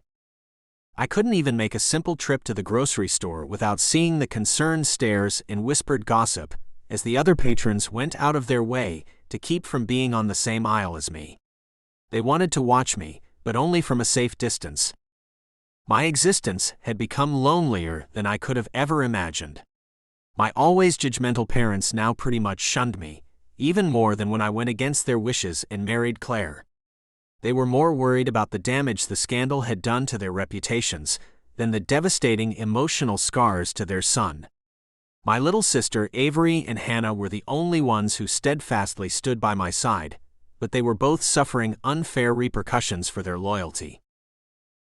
I couldn't even make a simple trip to the grocery store without seeing the concerned stares and whispered gossip as the other patrons went out of their way to keep from being on the same aisle as me. They wanted to watch me, but only from a safe distance. My existence had become lonelier than I could have ever imagined. My always judgmental parents now pretty much shunned me, even more than when I went against their wishes and married Claire. They were more worried about the damage the scandal had done to their reputations than the devastating emotional scars to their son. My little sister Avery and Hannah were the only ones who steadfastly stood by my side, but they were both suffering unfair repercussions for their loyalty.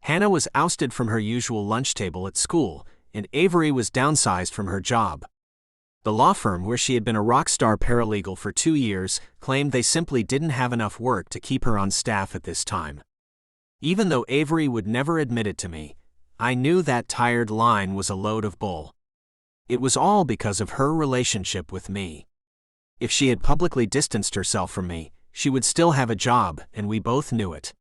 Hannah was ousted from her usual lunch table at school, and Avery was downsized from her job. The law firm where she had been a rock star paralegal for 2 years claimed they simply didn't have enough work to keep her on staff at this time. Even though Avery would never admit it to me, I knew that tired line was a load of bull. It was all because of her relationship with me. If she had publicly distanced herself from me, she would still have a job, and we both knew it.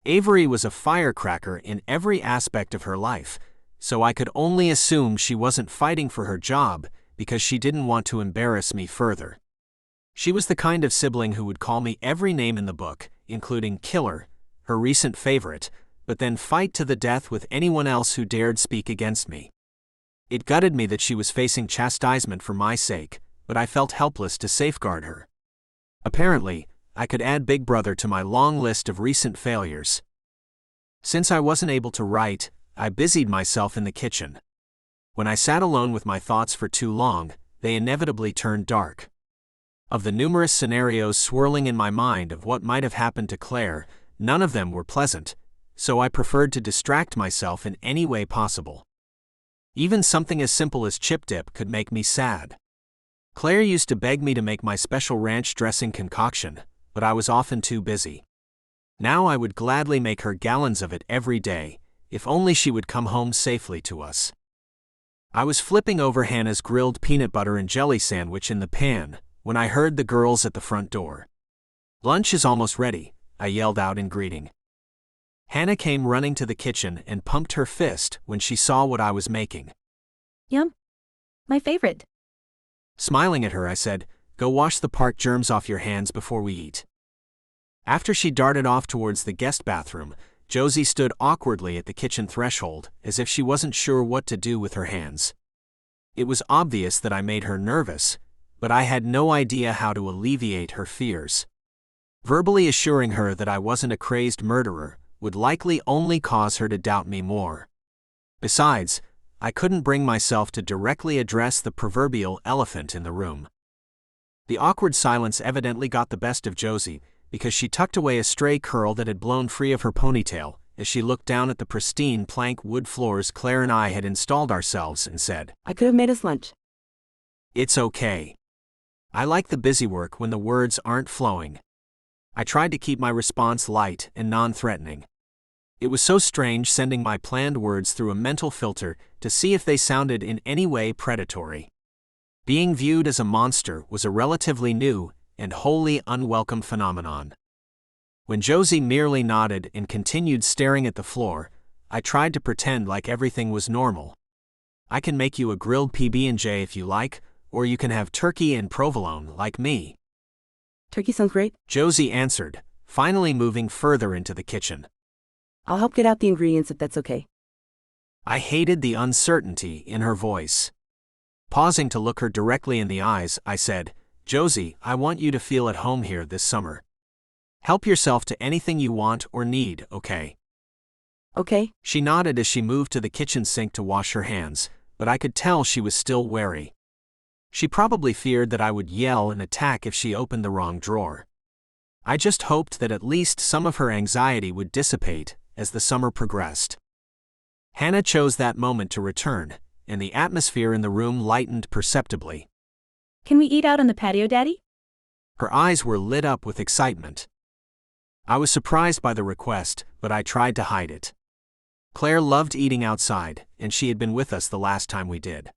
Avery was a firecracker in every aspect of her life, so I could only assume she wasn't fighting for her job because she didn't want to embarrass me further. She was the kind of sibling who would call me every name in the book, including killer, her recent favorite, but then fight to the death with anyone else who dared speak against me. It gutted me that she was facing chastisement for my sake, but I felt helpless to safeguard her. Apparently, I could add Big Brother to my long list of recent failures. Since I wasn't able to write, I busied myself in the kitchen. When I sat alone with my thoughts for too long, they inevitably turned dark. Of the numerous scenarios swirling in my mind of what might have happened to Claire, none of them were pleasant, so I preferred to distract myself in any way possible. Even something as simple as chip dip could make me sad. Claire used to beg me to make my special ranch dressing concoction, but I was often too busy. Now I would gladly make her gallons of it every day, if only she would come home safely to us. I was flipping over Hannah's grilled peanut butter and jelly sandwich in the pan when I heard the girls at the front door. "Lunch is almost ready," I yelled out in greeting. Hannah came running to the kitchen and pumped her fist when she saw what I was making. Yum. My favorite. Smiling at her, I said, "Go wash the park germs off your hands before we eat." After she darted off towards the guest bathroom, Josie stood awkwardly at the kitchen threshold, as if she wasn't sure what to do with her hands. It was obvious that I made her nervous, but I had no idea how to alleviate her fears. Verbally assuring her that I wasn't a crazed murderer would likely only cause her to doubt me more. Besides, I couldn't bring myself to directly address the proverbial elephant in the room. The awkward silence evidently got the best of Josie, because she tucked away a stray curl that had blown free of her ponytail as she looked down at the pristine plank wood floors Claire and I had installed ourselves and said, I could have made us lunch. "It's okay." I like the busy work when the words aren't flowing. I tried to keep my response light and non-threatening. It was so strange sending my planned words through a mental filter to see if they sounded in any way predatory. Being viewed as a monster was a relatively new and wholly unwelcome phenomenon. When Josie merely nodded and continued staring at the floor, I tried to pretend like everything was normal. "I can make you a grilled PB&J if you like, or you can have turkey and provolone like me." Turkey sounds great. Josie answered, finally moving further into the kitchen. I'll help get out the ingredients if that's okay. I hated the uncertainty in her voice. Pausing to look her directly in the eyes, I said, "Josie, I want you to feel at home here this summer. Help yourself to anything you want or need, okay?" Okay. She nodded as she moved to the kitchen sink to wash her hands, but I could tell she was still wary. She probably feared that I would yell and attack if she opened the wrong drawer. I just hoped that at least some of her anxiety would dissipate as the summer progressed. Hannah chose that moment to return, and the atmosphere in the room lightened perceptibly. Can we eat out on the patio, Daddy? Her eyes were lit up with excitement. I was surprised by the request, but I tried to hide it. Claire loved eating outside, and she had been with us the last time we did.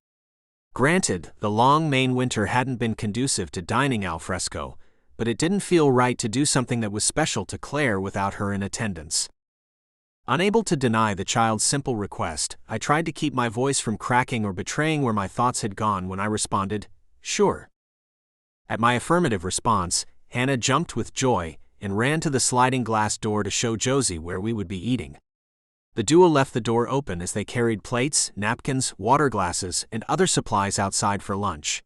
Granted, the long Maine winter hadn't been conducive to dining al fresco, but it didn't feel right to do something that was special to Claire without her in attendance. Unable to deny the child's simple request, I tried to keep my voice from cracking or betraying where my thoughts had gone when I responded, "Sure." At my affirmative response, Hannah jumped with joy and ran to the sliding glass door to show Josie where we would be eating. The duo left the door open as they carried plates, napkins, water glasses, and other supplies outside for lunch.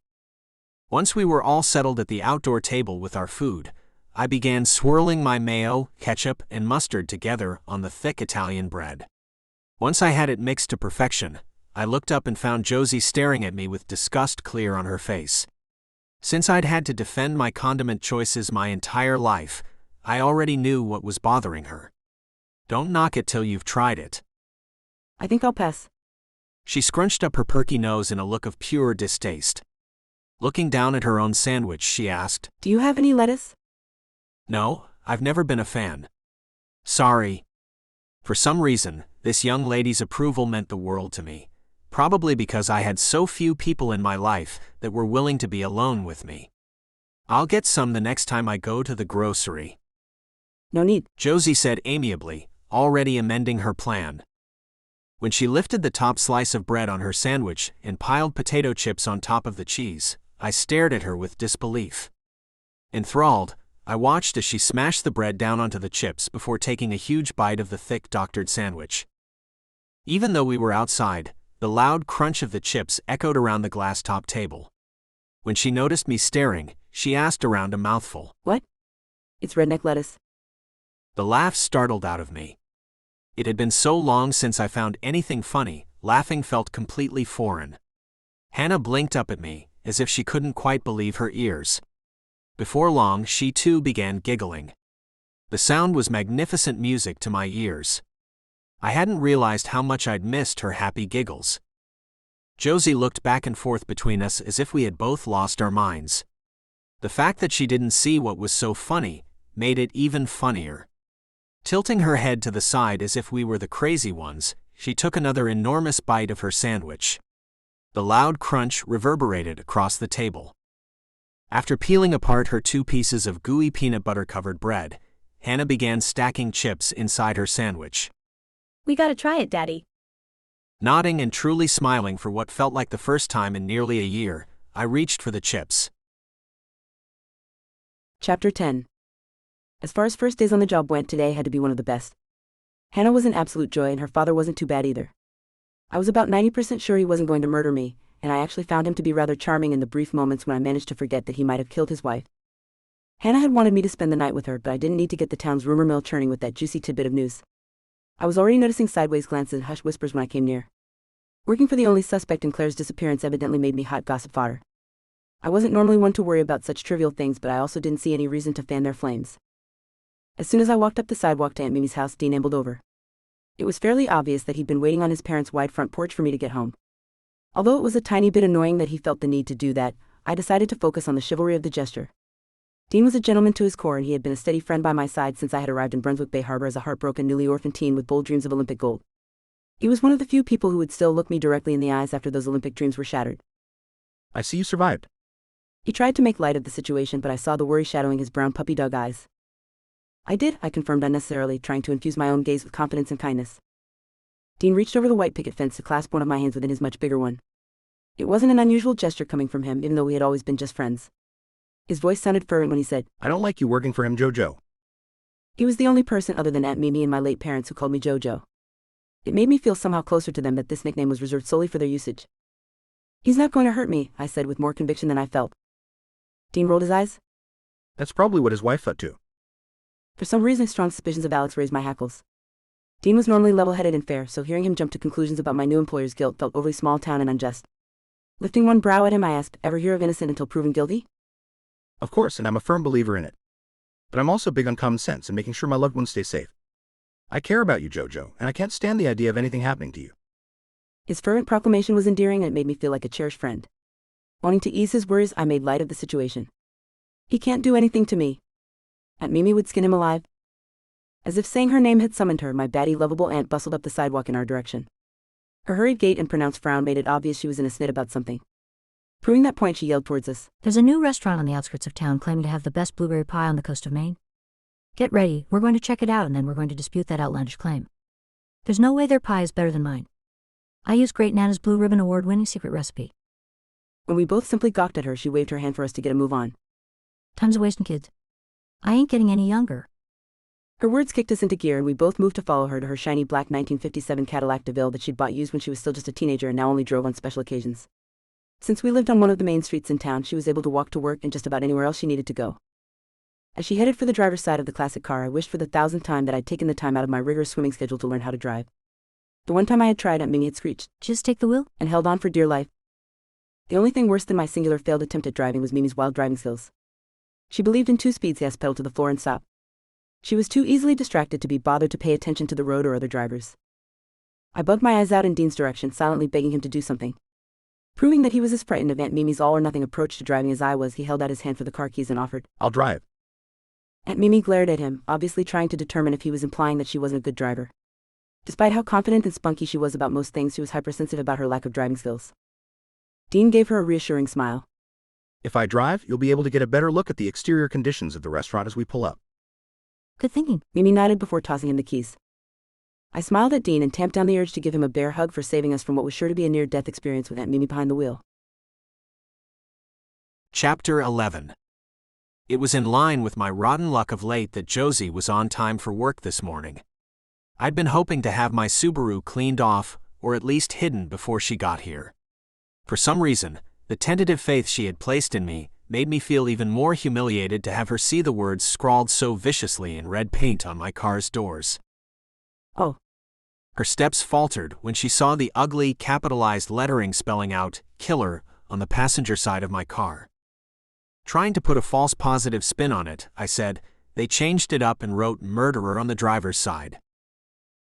Once we were all settled at the outdoor table with our food, I began swirling my mayo, ketchup, and mustard together on the thick Italian bread. Once I had it mixed to perfection, I looked up and found Josie staring at me with disgust clear on her face. Since I'd had to defend my condiment choices my entire life, I already knew what was bothering her. "Don't knock it till you've tried it." I think I'll pass. She scrunched up her perky nose in a look of pure distaste. Looking down at her own sandwich, she asked, Do you have any lettuce? "No, I've never been a fan." "Sorry." For some reason, this young lady's approval meant the world to me, probably because I had so few people in my life that were willing to be alone with me. "I'll get some the next time I go to the grocery." No need. Josie said amiably, already amending her plan. When she lifted the top slice of bread on her sandwich and piled potato chips on top of the cheese, I stared at her with disbelief. Enthralled, I watched as she smashed the bread down onto the chips before taking a huge bite of the thick doctored sandwich. Even though we were outside, the loud crunch of the chips echoed around the glass-top table. When she noticed me staring, she asked around a mouthful, What? It's redneck lettuce. The laugh startled out of me. It had been so long since I found anything funny, laughing felt completely foreign. Hannah blinked up at me, as if she couldn't quite believe her ears. Before long, she too began giggling. The sound was magnificent music to my ears. I hadn't realized how much I'd missed her happy giggles. Josie looked back and forth between us as if we had both lost our minds. The fact that she didn't see what was so funny made it even funnier. Tilting her head to the side as if we were the crazy ones, she took another enormous bite of her sandwich. The loud crunch reverberated across the table. After peeling apart her 2 pieces of gooey peanut butter-covered bread, Hannah began stacking chips inside her sandwich. We gotta try it, Daddy. Nodding and truly smiling for what felt like the first time in nearly a year, I reached for the chips. Chapter 10. As far as first days on the job went, today had to be one of the best. Hannah was an absolute joy and her father wasn't too bad either. I was about 90% sure he wasn't going to murder me, and I actually found him to be rather charming in the brief moments when I managed to forget that he might have killed his wife. Hannah had wanted me to spend the night with her, but I didn't need to get the town's rumor mill churning with that juicy tidbit of news. I was already noticing sideways glances and hushed whispers when I came near. Working for the only suspect in Claire's disappearance evidently made me hot gossip fodder. I wasn't normally one to worry about such trivial things, but I also didn't see any reason to fan their flames. As soon as I walked up the sidewalk to Aunt Mimi's house, Dean ambled over. It was fairly obvious that he'd been waiting on his parents' wide front porch for me to get home. Although it was a tiny bit annoying that he felt the need to do that, I decided to focus on the chivalry of the gesture. Dean was a gentleman to his core, and he had been a steady friend by my side since I had arrived in Brunswick Bay Harbor as a heartbroken, newly orphaned teen with bold dreams of Olympic gold. He was one of the few people who would still look me directly in the eyes after those Olympic dreams were shattered. I see you survived. He tried to make light of the situation, but I saw the worry shadowing his brown puppy dog eyes. I did, I confirmed unnecessarily, trying to infuse my own gaze with confidence and kindness. Dean reached over the white picket fence to clasp one of my hands within his much bigger one. It wasn't an unusual gesture coming from him, even though we had always been just friends. His voice sounded fervent when he said, I don't like you working for him, Jojo. He was the only person other than Aunt Mimi and my late parents who called me Jojo. It made me feel somehow closer to them that this nickname was reserved solely for their usage. He's not going to hurt me, I said with more conviction than I felt. Dean rolled his eyes. That's probably what his wife thought too. For some reason, strong suspicions of Alex raised my hackles. Dean was normally level-headed and fair, so hearing him jump to conclusions about my new employer's guilt felt overly small-town and unjust. Lifting one brow at him, I asked, ever hear of innocent until proven guilty? Of course, and I'm a firm believer in it. But I'm also big on common sense and making sure my loved ones stay safe. I care about you, Jojo, and I can't stand the idea of anything happening to you. His fervent proclamation was endearing, and it made me feel like a cherished friend. Wanting to ease his worries, I made light of the situation. He can't do anything to me. Aunt Mimi would skin him alive. As if saying her name had summoned her, my batty, lovable aunt bustled up the sidewalk in our direction. Her hurried gait and pronounced frown made it obvious she was in a snit about something. Proving that point, she yelled towards us. There's a new restaurant on the outskirts of town claiming to have the best blueberry pie on the coast of Maine. Get ready, we're going to check it out and then we're going to dispute that outlandish claim. There's no way their pie is better than mine. I use Great Nana's Blue Ribbon Award-winning secret recipe. When we both simply gawked at her, she waved her hand for us to get a move on. Time's a-wasting, kids. I ain't getting any younger. Her words kicked us into gear, and we both moved to follow her to her shiny black 1957 Cadillac DeVille that she'd bought used when she was still just a teenager and now only drove on special occasions. Since we lived on one of the main streets in town, she was able to walk to work and just about anywhere else she needed to go. As she headed for the driver's side of the classic car, I wished for the 1,000th time that I'd taken the time out of my rigorous swimming schedule to learn how to drive. The one time I had tried, Aunt Mimi had screeched, Just take the wheel? And held on for dear life. The only thing worse than my singular failed attempt at driving was Mimi's wild driving skills. She believed in 2 speeds, yes, pedal to the floor and stop. She was too easily distracted to be bothered to pay attention to the road or other drivers. I bugged my eyes out in Dean's direction, silently begging him to do something. Proving that he was as frightened of Aunt Mimi's all-or-nothing approach to driving as I was, he held out his hand for the car keys and offered, I'll drive. Aunt Mimi glared at him, obviously trying to determine if he was implying that she wasn't a good driver. Despite how confident and spunky she was about most things, she was hypersensitive about her lack of driving skills. Dean gave her a reassuring smile. If I drive, you'll be able to get a better look at the exterior conditions of the restaurant as we pull up. Good thinking. Mimi nodded before tossing him the keys. I smiled at Dean and tamped down the urge to give him a bear hug for saving us from what was sure to be a near-death experience with Aunt Mimi behind the wheel. Chapter 11. It was in line with my rotten luck of late that Josie was on time for work this morning. I'd been hoping to have my Subaru cleaned off, or at least hidden before she got here. For some reason, the tentative faith she had placed in me made me feel even more humiliated to have her see the words scrawled so viciously in red paint on my car's doors. Oh. Her steps faltered when she saw the ugly, capitalized lettering spelling out, "Killer," on the passenger side of my car. Trying to put a false positive spin on it, I said, "They changed it up and wrote murderer on the driver's side."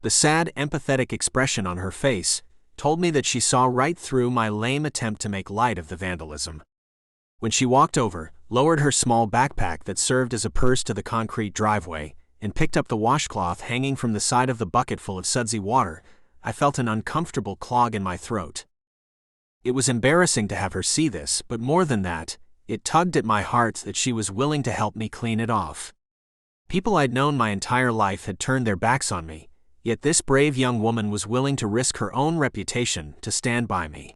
The sad, empathetic expression on her face told me that she saw right through my lame attempt to make light of the vandalism. When she walked over, lowered her small backpack that served as a purse to the concrete driveway, and picked up the washcloth hanging from the side of the bucket full of sudsy water, I felt an uncomfortable clog in my throat. It was embarrassing to have her see this, but more than that, it tugged at my heart that she was willing to help me clean it off. People I'd known my entire life had turned their backs on me, yet this brave young woman was willing to risk her own reputation to stand by me.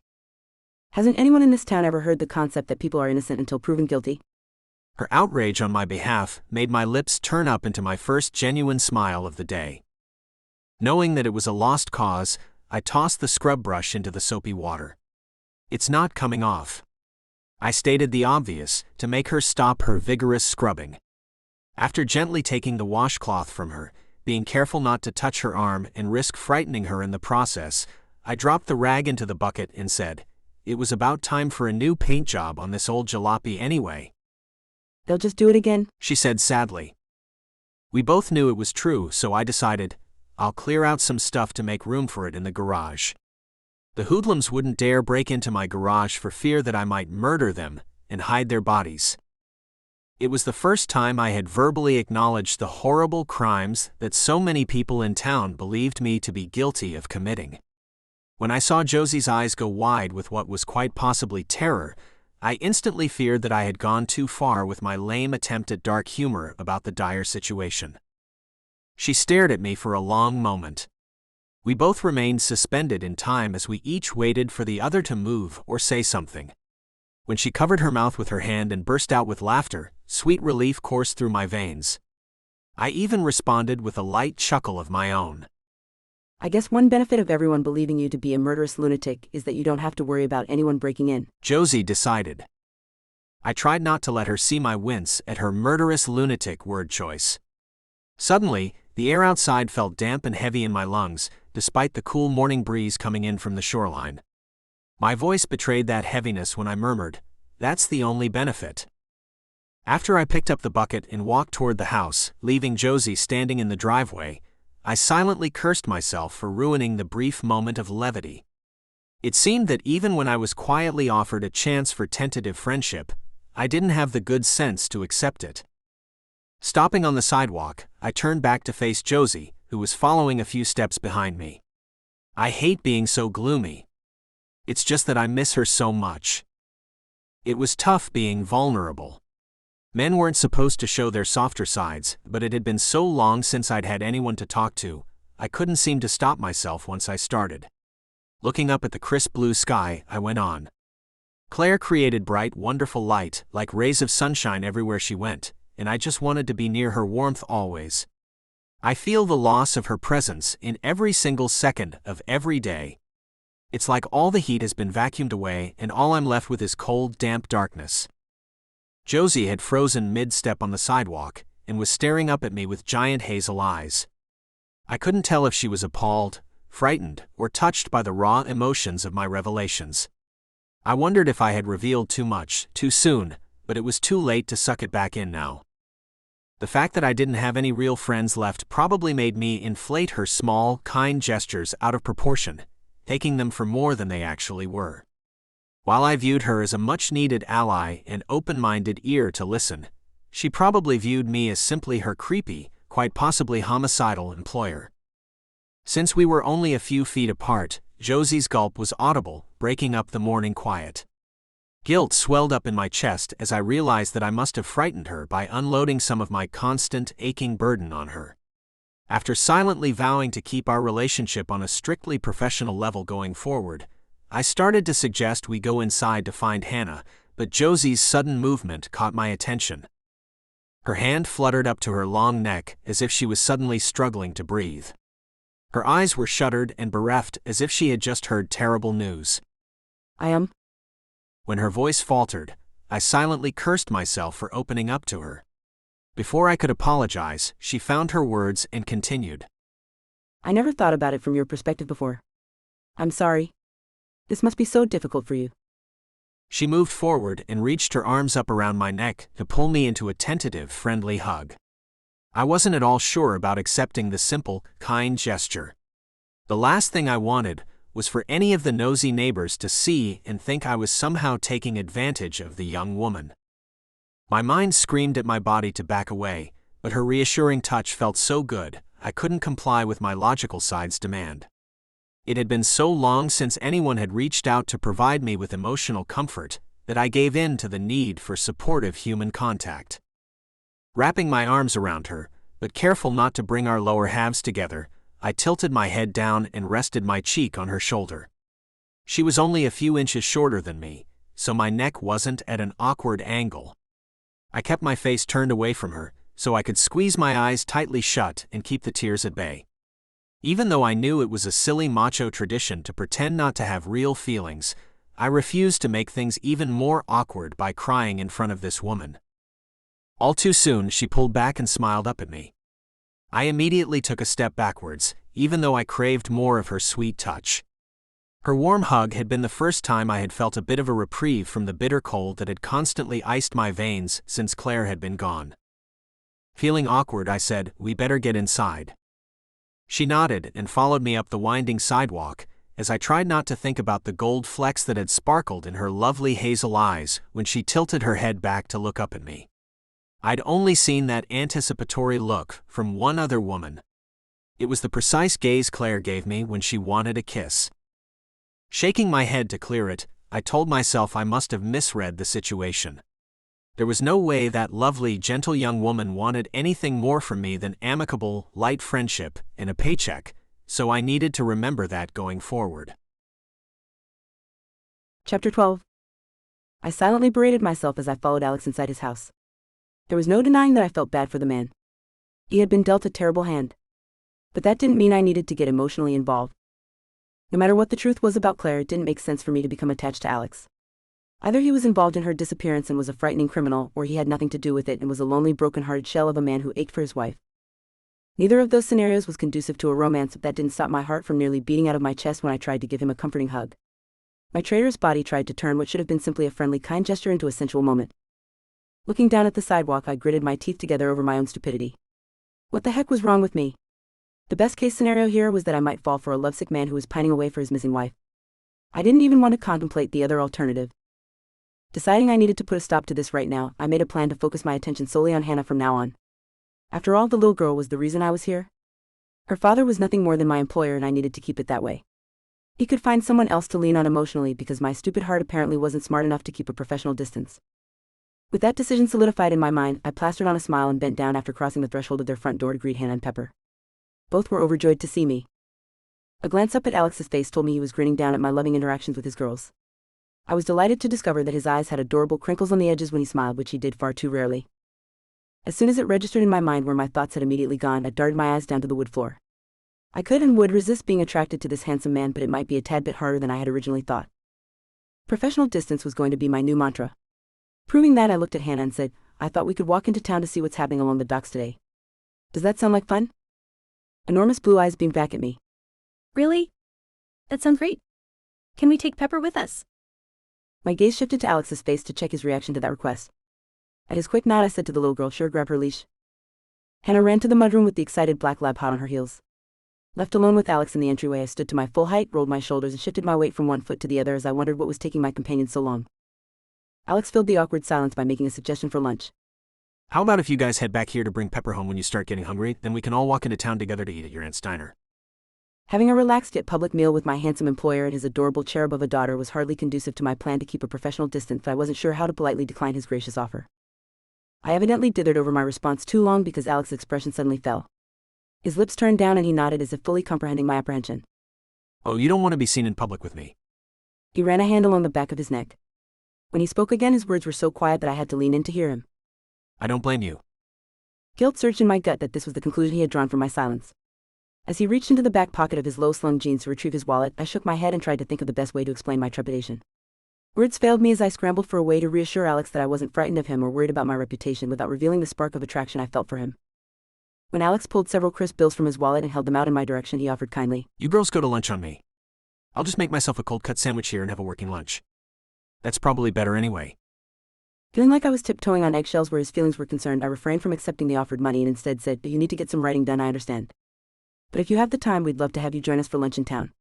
Hasn't anyone in this town ever heard the concept that people are innocent until proven guilty? Her outrage on my behalf made my lips turn up into my first genuine smile of the day. Knowing that it was a lost cause, I tossed the scrub brush into the soapy water. "It's not coming off." I stated the obvious, to make her stop her vigorous scrubbing. After gently taking the washcloth from her, being careful not to touch her arm and risk frightening her in the process, I dropped the rag into the bucket and said, "It was about time for a new paint job on this old jalopy anyway." They'll just do it again, she said sadly. We both knew it was true, so I decided, I'll clear out some stuff to make room for it in the garage. The hoodlums wouldn't dare break into my garage for fear that I might murder them and hide their bodies. It was the first time I had verbally acknowledged the horrible crimes that so many people in town believed me to be guilty of committing. When I saw Josie's eyes go wide with what was quite possibly terror, I instantly feared that I had gone too far with my lame attempt at dark humor about the dire situation. She stared at me for a long moment. We both remained suspended in time as we each waited for the other to move or say something. When she covered her mouth with her hand and burst out with laughter, sweet relief coursed through my veins. I even responded with a light chuckle of my own. I guess one benefit of everyone believing you to be a murderous lunatic is that you don't have to worry about anyone breaking in, Josie decided. I tried not to let her see my wince at her murderous lunatic word choice. Suddenly, the air outside felt damp and heavy in my lungs, despite the cool morning breeze coming in from the shoreline. My voice betrayed that heaviness when I murmured, "That's the only benefit." After I picked up the bucket and walked toward the house, leaving Josie standing in the driveway, I silently cursed myself for ruining the brief moment of levity. It seemed that even when I was quietly offered a chance for tentative friendship, I didn't have the good sense to accept it. Stopping on the sidewalk, I turned back to face Josie, who was following a few steps behind me. I hate being so gloomy. It's just that I miss her so much. It was tough being vulnerable. Men weren't supposed to show their softer sides, but it had been so long since I'd had anyone to talk to, I couldn't seem to stop myself once I started. Looking up at the crisp blue sky, I went on. Claire created bright, wonderful light, like rays of sunshine everywhere she went, and I just wanted to be near her warmth always. I feel the loss of her presence in every single second of every day. It's like all the heat has been vacuumed away and all I'm left with is cold, damp darkness. Josie had frozen mid-step on the sidewalk and was staring up at me with giant hazel eyes. I couldn't tell if she was appalled, frightened, or touched by the raw emotions of my revelations. I wondered if I had revealed too much, too soon, but it was too late to suck it back in now. The fact that I didn't have any real friends left probably made me inflate her small, kind gestures out of proportion, taking them for more than they actually were. While I viewed her as a much-needed ally and open-minded ear to listen, she probably viewed me as simply her creepy, quite possibly homicidal employer. Since we were only a few feet apart, Josie's gulp was audible, breaking up the morning quiet. Guilt swelled up in my chest as I realized that I must have frightened her by unloading some of my constant, aching burden on her. After silently vowing to keep our relationship on a strictly professional level going forward, I started to suggest we go inside to find Hannah, but Josie's sudden movement caught my attention. Her hand fluttered up to her long neck as if she was suddenly struggling to breathe. Her eyes were shuttered and bereft as if she had just heard terrible news. When her voice faltered, I silently cursed myself for opening up to her. Before I could apologize, she found her words and continued. I never thought about it from your perspective before. I'm sorry. This must be so difficult for you. She moved forward and reached her arms up around my neck to pull me into a tentative, friendly hug. I wasn't at all sure about accepting the simple, kind gesture. The last thing I wanted was for any of the nosy neighbors to see and think I was somehow taking advantage of the young woman. My mind screamed at my body to back away, but her reassuring touch felt so good, I couldn't comply with my logical side's demand. It had been so long since anyone had reached out to provide me with emotional comfort that I gave in to the need for supportive human contact. Wrapping my arms around her, but careful not to bring our lower halves together, I tilted my head down and rested my cheek on her shoulder. She was only a few inches shorter than me, so my neck wasn't at an awkward angle. I kept my face turned away from her, so I could squeeze my eyes tightly shut and keep the tears at bay. Even though I knew it was a silly macho tradition to pretend not to have real feelings, I refused to make things even more awkward by crying in front of this woman. All too soon, she pulled back and smiled up at me. I immediately took a step backwards, even though I craved more of her sweet touch. Her warm hug had been the first time I had felt a bit of a reprieve from the bitter cold that had constantly iced my veins since Claire had been gone. Feeling awkward, I said, "We better get inside." She nodded and followed me up the winding sidewalk, as I tried not to think about the gold flecks that had sparkled in her lovely hazel eyes when she tilted her head back to look up at me. I'd only seen that anticipatory look from one other woman. It was the precise gaze Claire gave me when she wanted a kiss. Shaking my head to clear it, I told myself I must have misread the situation. There was no way that lovely, gentle young woman wanted anything more from me than amicable, light friendship and a paycheck, so I needed to remember that going forward. Chapter 12. I silently berated myself as I followed Alex inside his house. There was no denying that I felt bad for the man. He had been dealt a terrible hand. But that didn't mean I needed to get emotionally involved. No matter what the truth was about Claire, it didn't make sense for me to become attached to Alex. Either he was involved in her disappearance and was a frightening criminal, or he had nothing to do with it and was a lonely, broken-hearted shell of a man who ached for his wife. Neither of those scenarios was conducive to a romance, but that didn't stop my heart from nearly beating out of my chest when I tried to give him a comforting hug. My traitorous body tried to turn what should have been simply a friendly, kind gesture into a sensual moment. Looking down at the sidewalk, I gritted my teeth together over my own stupidity. What the heck was wrong with me? The best-case scenario here was that I might fall for a lovesick man who was pining away for his missing wife. I didn't even want to contemplate the other alternative. Deciding I needed to put a stop to this right now, I made a plan to focus my attention solely on Hannah from now on. After all, the little girl was the reason I was here. Her father was nothing more than my employer, and I needed to keep it that way. He could find someone else to lean on emotionally because my stupid heart apparently wasn't smart enough to keep a professional distance. With that decision solidified in my mind, I plastered on a smile and bent down after crossing the threshold of their front door to greet Hannah and Pepper. Both were overjoyed to see me. A glance up at Alex's face told me he was grinning down at my loving interactions with his girls. I was delighted to discover that his eyes had adorable crinkles on the edges when he smiled, which he did far too rarely. As soon as it registered in my mind where my thoughts had immediately gone, I darted my eyes down to the wood floor. I could and would resist being attracted to this handsome man, but it might be a tad bit harder than I had originally thought. Professional distance was going to be my new mantra. Proving that, I looked at Hannah and said, "I thought we could walk into town to see what's happening along the docks today. Does that sound like fun?" Enormous blue eyes beamed back at me. Really? That sounds great. Can we take Pepper with us? My gaze shifted to Alex's face to check his reaction to that request. At his quick nod, I said to the little girl, "Sure, grab her leash." Hannah ran to the mudroom with the excited black lab hot on her heels. Left alone with Alex in the entryway, I stood to my full height, rolled my shoulders, and shifted my weight from one foot to the other as I wondered what was taking my companion so long. Alex filled the awkward silence by making a suggestion for lunch. How about if you guys head back here to bring Pepper home when you start getting hungry, then we can all walk into town together to eat at your aunt's diner. Having a relaxed yet public meal with my handsome employer and his adorable cherub of a daughter was hardly conducive to my plan to keep a professional distance, but I wasn't sure how to politely decline his gracious offer. I evidently dithered over my response too long because Alex's expression suddenly fell. His lips turned down and he nodded as if fully comprehending my apprehension. "Oh, you don't want to be seen in public with me." He ran a hand along the back of his neck. When he spoke again, his words were so quiet that I had to lean in to hear him. "I don't blame you." Guilt surged in my gut that this was the conclusion he had drawn from my silence. As he reached into the back pocket of his low-slung jeans to retrieve his wallet, I shook my head and tried to think of the best way to explain my trepidation. Words failed me as I scrambled for a way to reassure Alex that I wasn't frightened of him or worried about my reputation without revealing the spark of attraction I felt for him. When Alex pulled several crisp bills from his wallet and held them out in my direction, he offered kindly. You girls go to lunch on me. I'll just make myself a cold cut sandwich here and have a working lunch. That's probably better anyway. Feeling like I was tiptoeing on eggshells where his feelings were concerned, I refrained from accepting the offered money and instead said, "You need to get some writing done, I understand. But if you have the time, we'd love to have you join us for lunch in town."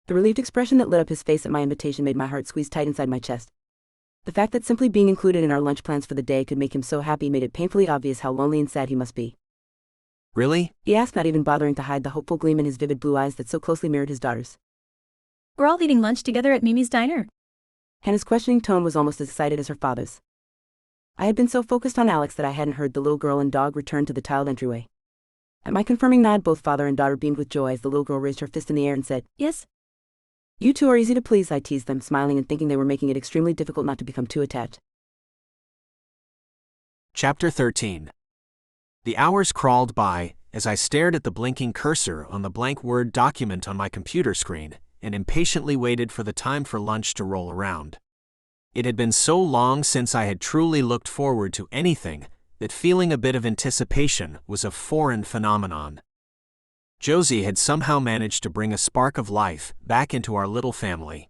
The relieved expression that lit up his face at my invitation made my heart squeeze tight inside my chest. The fact that simply being included in our lunch plans for the day could make him so happy made it painfully obvious how lonely and sad he must be. Really? He asked, not even bothering to hide the hopeful gleam in his vivid blue eyes that so closely mirrored his daughter's. We're all eating lunch together at Mimi's diner. Hannah's questioning tone was almost as excited as her father's. I had been so focused on Alex that I hadn't heard the little girl and dog return to the tiled entryway. At my confirming nod, both father and daughter beamed with joy as the little girl raised her fist in the air and said, Yes? "You two are easy to please," I teased them, smiling and thinking they were making it extremely difficult not to become too attached. Chapter 13. The hours crawled by as I stared at the blinking cursor on the blank Word document on my computer screen and impatiently waited for the time for lunch to roll around. It had been so long since I had truly looked forward to anything that feeling a bit of anticipation was a foreign phenomenon. Josie had somehow managed to bring a spark of life back into our little family.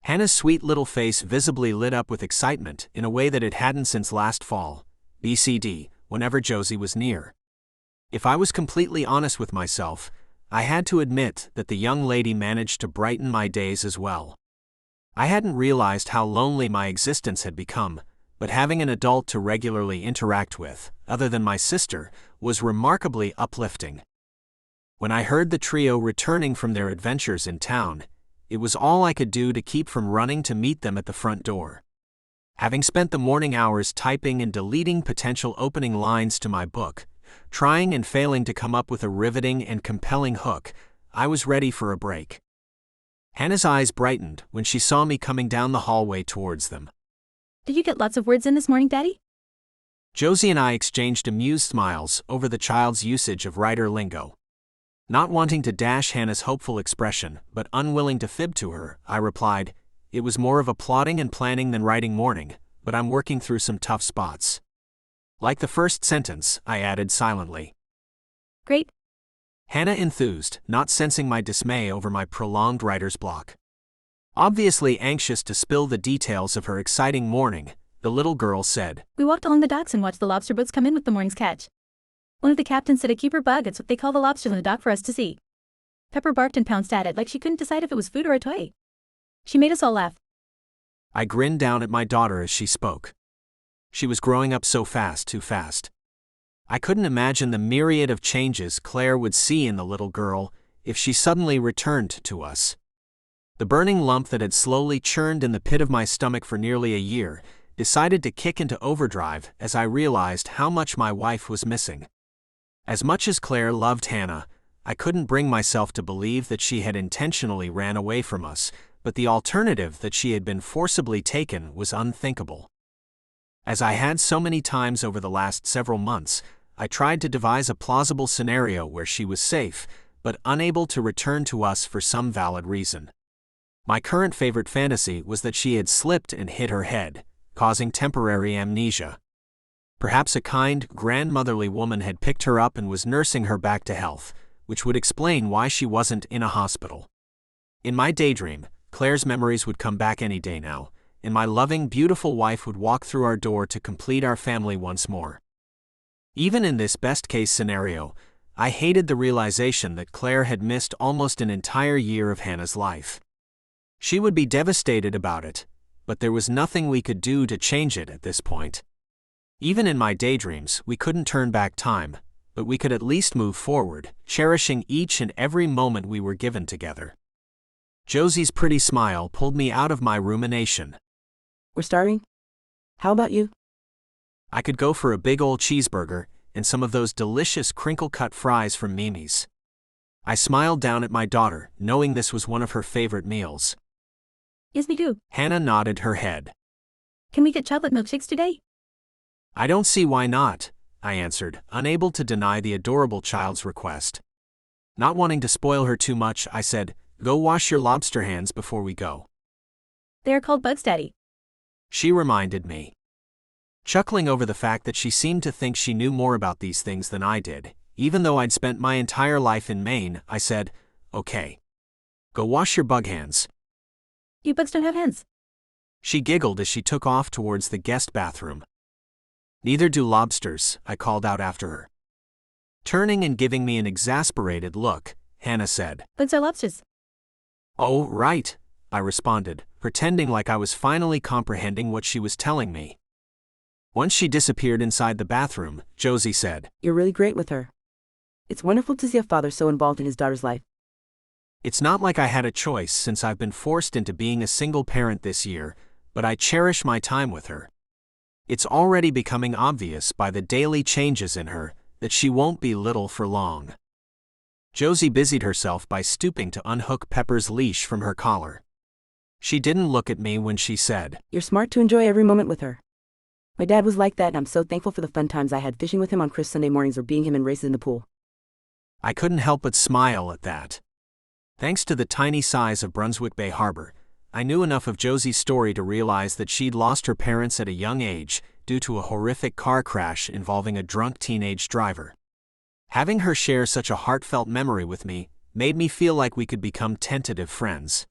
Hannah's sweet little face visibly lit up with excitement in a way that it hadn't since last fall, BCD, whenever Josie was near. If I was completely honest with myself, I had to admit that the young lady managed to brighten my days as well. I hadn't realized how lonely my existence had become, but having an adult to regularly interact with, other than my sister, was remarkably uplifting. When I heard the trio returning from their adventures in town, it was all I could do to keep from running to meet them at the front door. Having spent the morning hours typing and deleting potential opening lines to my book, trying and failing to come up with a riveting and compelling hook, I was ready for a break. Hannah's eyes brightened when she saw me coming down the hallway towards them. Did you get lots of words in this morning, Daddy? Josie and I exchanged amused smiles over the child's usage of writer lingo. Not wanting to dash Hannah's hopeful expression, but unwilling to fib to her, I replied, "It was more of a plotting and planning than writing morning, but I'm working through some tough spots." Like the first sentence, I added silently. Great. Hannah enthused, not sensing my dismay over my prolonged writer's block. Obviously anxious to spill the details of her exciting morning, the little girl said, We walked along the docks and watched the lobster boats come in with the morning's catch. One of the captains said a keeper bug, it's what they call the lobsters on the dock, for us to see. Pepper barked and pounced at it like she couldn't decide if it was food or a toy. She made us all laugh. I grinned down at my daughter as she spoke. She was growing up so fast, too fast. I couldn't imagine the myriad of changes Claire would see in the little girl if she suddenly returned to us. The burning lump that had slowly churned in the pit of my stomach for nearly a year decided to kick into overdrive as I realized how much my wife was missing. As much as Claire loved Hannah, I couldn't bring myself to believe that she had intentionally ran away from us, but the alternative that she had been forcibly taken was unthinkable. As I had so many times over the last several months, I tried to devise a plausible scenario where she was safe, but unable to return to us for some valid reason. My current favorite fantasy was that she had slipped and hit her head, causing temporary amnesia. Perhaps a kind, grandmotherly woman had picked her up and was nursing her back to health, which would explain why she wasn't in a hospital. In my daydream, Claire's memories would come back any day now, and my loving, beautiful wife would walk through our door to complete our family once more. Even in this best-case scenario, I hated the realization that Claire had missed almost an entire year of Hannah's life. She would be devastated about it, but there was nothing we could do to change it at this point. Even in my daydreams, we couldn't turn back time, but we could at least move forward, cherishing each and every moment we were given together. Josie's pretty smile pulled me out of my rumination. "We're starving? How about you?" I could go for a big old cheeseburger and some of those delicious crinkle-cut fries from Mimi's. I smiled down at my daughter, knowing this was one of her favorite meals. Yes, me too. Hannah nodded her head. Can we get chocolate milkshakes today? I don't see why not, I answered, unable to deny the adorable child's request. Not wanting to spoil her too much, I said, "Go wash your lobster hands before we go." They are called bugs, Daddy. She reminded me. Chuckling over the fact that she seemed to think she knew more about these things than I did, even though I'd spent my entire life in Maine, I said, "Okay. Go wash your bug hands." You bugs don't have hands. She giggled as she took off towards the guest bathroom. "Neither do lobsters," I called out after her. Turning and giving me an exasperated look, Hannah said, Bugs are lobsters. "Oh, right," I responded, pretending like I was finally comprehending what she was telling me. Once she disappeared inside the bathroom, Josie said, You're really great with her. It's wonderful to see a father so involved in his daughter's life. "It's not like I had a choice since I've been forced into being a single parent this year, but I cherish my time with her. It's already becoming obvious by the daily changes in her that she won't be little for long." Josie busied herself by stooping to unhook Pepper's leash from her collar. She didn't look at me when she said, You're smart to enjoy every moment with her. My dad was like that, and I'm so thankful for the fun times I had fishing with him on crisp Sunday mornings or being him in races in the pool. I couldn't help but smile at that. Thanks to the tiny size of Brunswick Bay Harbor, I knew enough of Josie's story to realize that she'd lost her parents at a young age due to a horrific car crash involving a drunk teenage driver. Having her share such a heartfelt memory with me made me feel like we could become tentative friends.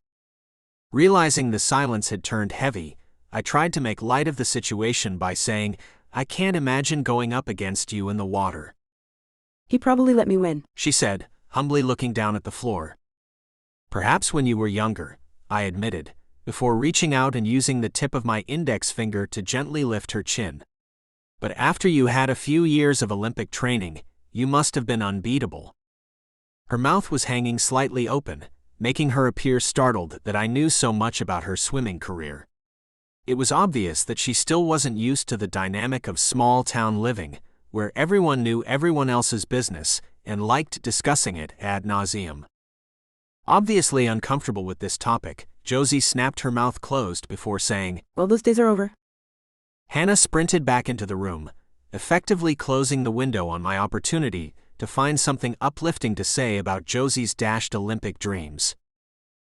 Realizing the silence had turned heavy, I tried to make light of the situation by saying, "I can't imagine going up against you in the water." He probably let me win, she said, humbly looking down at the floor. "Perhaps when you were younger," I admitted, before reaching out and using the tip of my index finger to gently lift her chin. "But after you had a few years of Olympic training, you must have been unbeatable." Her mouth was hanging slightly open, making her appear startled that I knew so much about her swimming career. It was obvious that she still wasn't used to the dynamic of small-town living, where everyone knew everyone else's business and liked discussing it ad nauseum. Obviously uncomfortable with this topic, Josie snapped her mouth closed before saying, Well, those days are over. Hannah sprinted back into the room, effectively closing the window on my opportunity to find something uplifting to say about Josie's dashed Olympic dreams.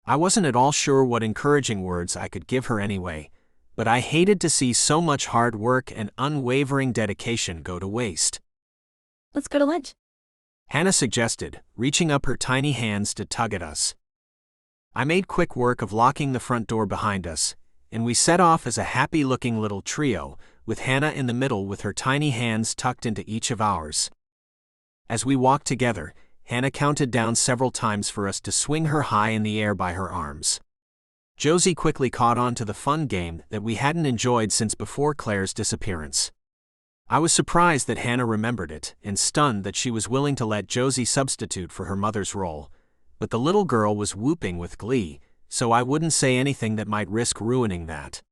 I wasn't at all sure what encouraging words I could give her anyway, but I hated to see so much hard work and unwavering dedication go to waste. Let's go to lunch. Hannah suggested, reaching up her tiny hands to tug at us. I made quick work of locking the front door behind us, and we set off as a happy-looking little trio, with Hannah in the middle with her tiny hands tucked into each of ours. As we walked together, Hannah counted down several times for us to swing her high in the air by her arms. Josie quickly caught on to the fun game that we hadn't enjoyed since before Claire's disappearance. I was surprised that Hannah remembered it, and stunned that she was willing to let Josie substitute for her mother's role, but the little girl was whooping with glee, so I wouldn't say anything that might risk ruining that.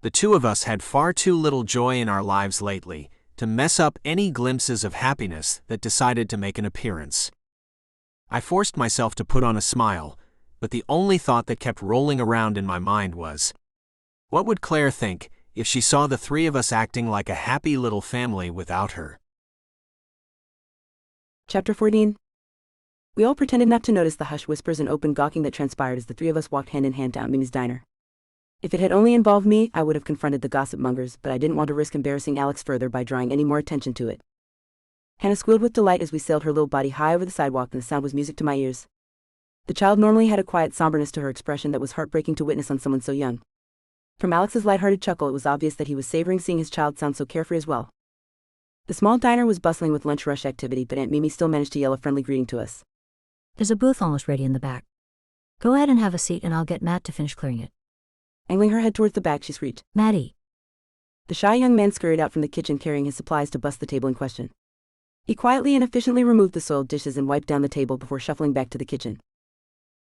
The two of us had far too little joy in our lives lately to mess up any glimpses of happiness that decided to make an appearance. I forced myself to put on a smile, but the only thought that kept rolling around in my mind was, what would Claire think if she saw the three of us acting like a happy little family without her? Chapter 14. We all pretended not to notice the hushed whispers and open gawking that transpired as the three of us walked hand in hand down Mimi's diner. If it had only involved me, I would have confronted the gossip mongers, but I didn't want to risk embarrassing Alex further by drawing any more attention to it. Hannah squealed with delight as we sailed her little body high over the sidewalk, and the sound was music to my ears. The child normally had a quiet somberness to her expression that was heartbreaking to witness on someone so young. From Alex's lighthearted chuckle, it was obvious that he was savoring seeing his child sound so carefree as well. The small diner was bustling with lunch rush activity, but Aunt Mimi still managed to yell a friendly greeting to us. There's a booth almost ready in the back. Go ahead and have a seat and I'll get Matt to finish clearing it. Angling her head towards the back, she screeched. Maddie. The shy young man scurried out from the kitchen carrying his supplies to bust the table in question. He quietly and efficiently removed the soiled dishes and wiped down the table before shuffling back to the kitchen.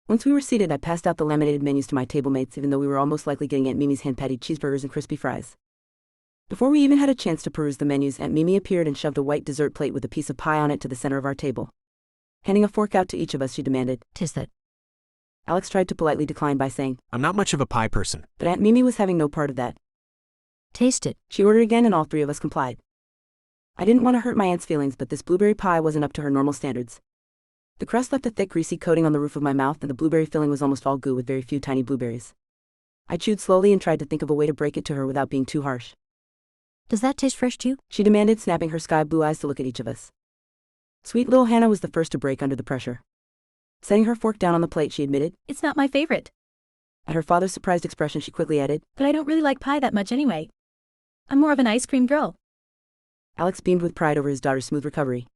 Once we were seated, I passed out the laminated menus to my table mates, even though we were all most likely getting Aunt Mimi's hand-patted cheeseburgers and crispy fries. Before we even had a chance to peruse the menus, Aunt Mimi appeared and shoved a white dessert plate with a piece of pie on it to the center of our table. Handing a fork out to each of us, she demanded, "'Tis that." Alex tried to politely decline by saying, I'm not much of a pie person. But Aunt Mimi was having no part of that. "Taste it." She ordered again, and all three of us complied. I didn't want to hurt my aunt's feelings, but this blueberry pie wasn't up to her normal standards. The crust left a thick, greasy coating on the roof of my mouth, and the blueberry filling was almost all goo with very few tiny blueberries. I chewed slowly and tried to think of a way to break it to her without being too harsh. Does that taste fresh to you? she demanded, snapping her sky blue eyes to look at each of us. Sweet little Hannah was the first to break under the pressure. Setting her fork down on the plate, she admitted. It's not my favorite. At her father's surprised expression, she quickly added, But I don't really like pie that much anyway. I'm more of an ice cream girl. Alex beamed with pride over his daughter's smooth recovery.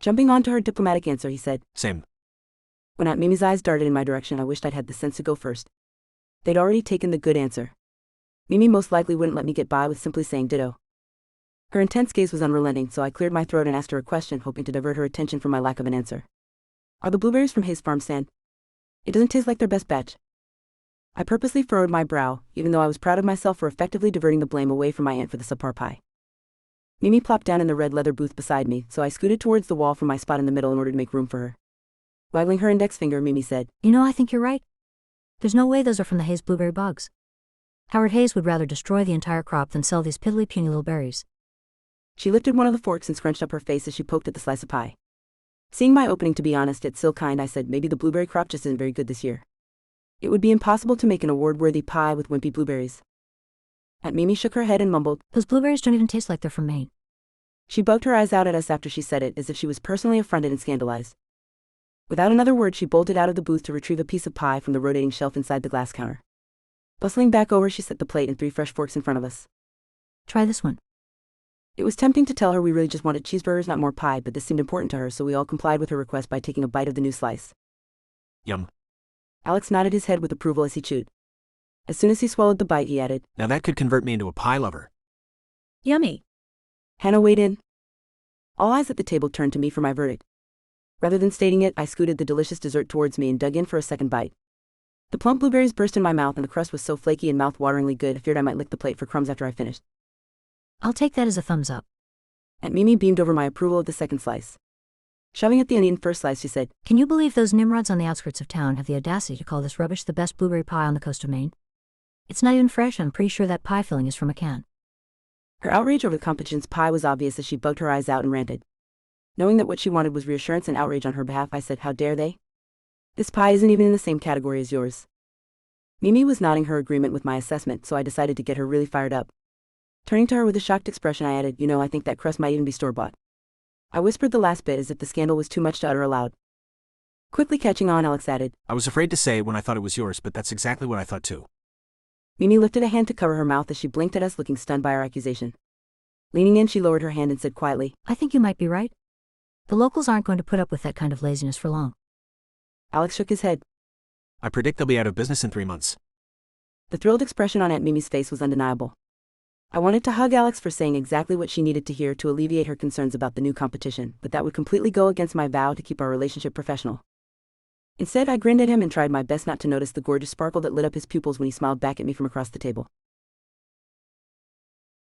Jumping onto her diplomatic answer, he said, Same. When Aunt Mimi's eyes darted in my direction, I wished I'd had the sense to go first. They'd already taken the good answer. Mimi most likely wouldn't let me get by with simply saying ditto. Her intense gaze was unrelenting, so I cleared my throat and asked her a question, hoping to divert her attention from my lack of an answer. Are the blueberries from Hayes Farm stand? It doesn't taste like their best batch. I purposely furrowed my brow, even though I was proud of myself for effectively diverting the blame away from my aunt for the subpar pie. Mimi plopped down in the red leather booth beside me, so I scooted towards the wall from my spot in the middle in order to make room for her. Waggling her index finger, Mimi said, You know, I think you're right. There's no way those are from the Hayes blueberry bugs. Howard Hayes would rather destroy the entire crop than sell these piddly puny little berries. She lifted one of the forks and scrunched up her face as she poked at the slice of pie. Seeing my opening to be honest yet still kind, I said maybe the blueberry crop just isn't very good this year. It would be impossible to make an award-worthy pie with wimpy blueberries. Aunt Mimi shook her head and mumbled, Those blueberries don't even taste like they're from Maine. She bugged her eyes out at us after she said it, as if she was personally affronted and scandalized. Without another word, she bolted out of the booth to retrieve a piece of pie from the rotating shelf inside the glass counter. Bustling back over, she set the plate and 3 fresh forks in front of us. Try this one. It was tempting to tell her we really just wanted cheeseburgers, not more pie, but this seemed important to her, so we all complied with her request by taking a bite of the new slice. Yum. Alex nodded his head with approval as he chewed. As soon as he swallowed the bite, he added, Now that could convert me into a pie lover. Yummy. Hannah weighed in. All eyes at the table turned to me for my verdict. Rather than stating it, I scooted the delicious dessert towards me and dug in for a second bite. The plump blueberries burst in my mouth, and the crust was so flaky and mouth-wateringly good I feared I might lick the plate for crumbs after I finished. I'll take that as a thumbs up. Aunt Mimi beamed over my approval of the second slice. Shoving at the uneaten first slice, she said, Can you believe those nimrods on the outskirts of town have the audacity to call this rubbish the best blueberry pie on the coast of Maine? It's not even fresh, and I'm pretty sure that pie filling is from a can. Her outrage over the competition's pie was obvious as she bugged her eyes out and ranted. Knowing that what she wanted was reassurance and outrage on her behalf, I said, How dare they? This pie isn't even in the same category as yours. Mimi was nodding her agreement with my assessment, so I decided to get her really fired up. Turning to her with a shocked expression, I added, You know, I think that crust might even be store-bought. I whispered the last bit as if the scandal was too much to utter aloud. Quickly catching on, Alex added, I was afraid to say it when I thought it was yours, but that's exactly what I thought too. Mimi lifted a hand to cover her mouth as she blinked at us, looking stunned by our accusation. Leaning in, she lowered her hand and said quietly, I think you might be right. The locals aren't going to put up with that kind of laziness for long. Alex shook his head. I predict they'll be out of business in 3 months. The thrilled expression on Aunt Mimi's face was undeniable. I wanted to hug Alex for saying exactly what she needed to hear to alleviate her concerns about the new competition, but that would completely go against my vow to keep our relationship professional. Instead, I grinned at him and tried my best not to notice the gorgeous sparkle that lit up his pupils when he smiled back at me from across the table.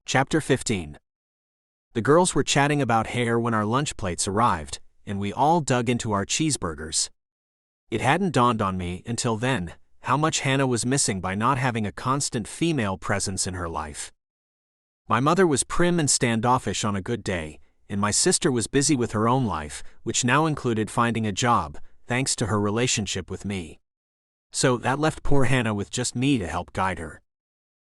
Chapter 15. The girls were chatting about hair when our lunch plates arrived, and we all dug into our cheeseburgers. It hadn't dawned on me until then how much Hannah was missing by not having a constant female presence in her life. My mother was prim and standoffish on a good day, and my sister was busy with her own life, which now included finding a job, thanks to her relationship with me. So that left poor Hannah with just me to help guide her.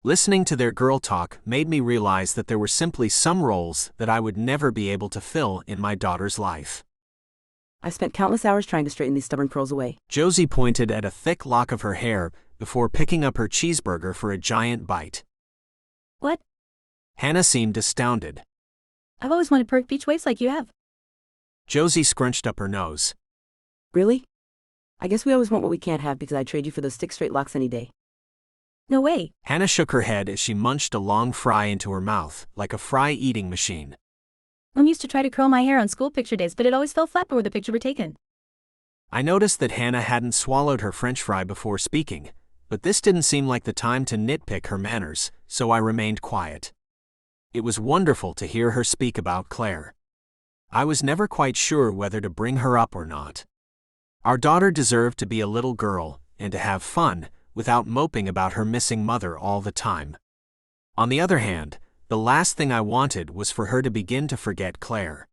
Listening to their girl talk made me realize that there were simply some roles that I would never be able to fill in my daughter's life. I spent countless hours trying to straighten these stubborn curls away. Josie pointed at a thick lock of her hair before picking up her cheeseburger for a giant bite. What? Hannah seemed astounded. I've always wanted perked beach waves like you have. Josie scrunched up her nose. Really? I guess we always want what we can't have because I'd trade you for those stick-straight locks any day. No way. Hannah shook her head as she munched a long fry into her mouth, like a fry-eating machine. Mom used to try to curl my hair on school picture days, but it always fell flat before the picture were taken. I noticed that Hannah hadn't swallowed her French fry before speaking, but this didn't seem like the time to nitpick her manners, so I remained quiet. It was wonderful to hear her speak about Claire. I was never quite sure whether to bring her up or not. Our daughter deserved to be a little girl and to have fun without moping about her missing mother all the time. On the other hand, the last thing I wanted was for her to begin to forget Claire.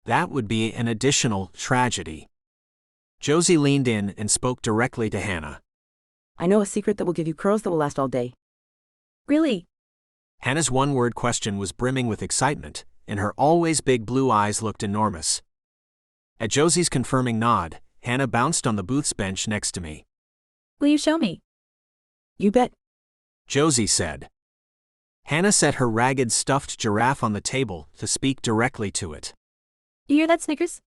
That would be an additional tragedy. Josie leaned in and spoke directly to Hannah. I know a secret that will give you curls that will last all day. Really? Hannah's one-word question was brimming with excitement, and her always big blue eyes looked enormous. At Josie's confirming nod, Hannah bounced on the booth's bench next to me. Will you show me? You bet. Josie said. Hannah set her ragged stuffed giraffe on the table to speak directly to it. You hear that, Snickers?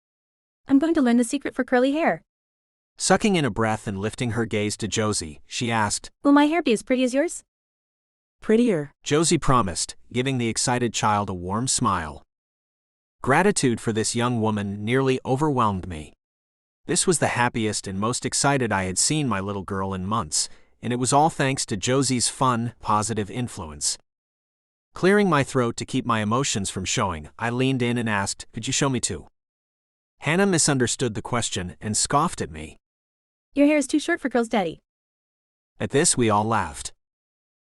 I'm going to learn the secret for curly hair. Sucking in a breath and lifting her gaze to Josie, she asked, Will my hair be as pretty as yours? Prettier. Josie promised, giving the excited child a warm smile. Gratitude for this young woman nearly overwhelmed me. This was the happiest and most excited I had seen my little girl in months, and it was all thanks to Josie's fun, positive influence. Clearing my throat to keep my emotions from showing, I leaned in and asked, Could you show me too? Hannah misunderstood the question and scoffed at me. Your hair is too short for curls, Daddy. At this we all laughed.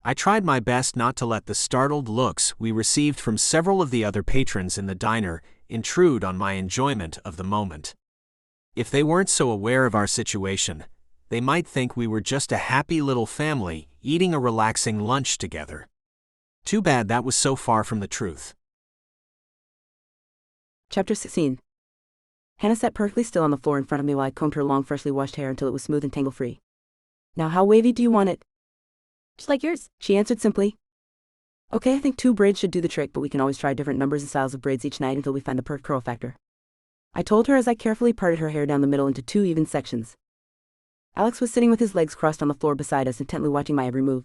I tried my best not to let the startled looks we received from several of the other patrons in the diner intrude on my enjoyment of the moment. If they weren't so aware of our situation, they might think we were just a happy little family eating a relaxing lunch together. Too bad that was so far from the truth. Chapter 16. Hannah sat perfectly still on the floor in front of me while I combed her long, freshly washed hair until it was smooth and tangle-free. Now how wavy do you want it? Just like yours. She answered simply. Okay, I think 2 braids should do the trick, but we can always try different numbers and styles of braids each night until we find the perfect curl factor. I told her as I carefully parted her hair down the middle into 2 even sections. Alex was sitting with his legs crossed on the floor beside us, intently watching my every move.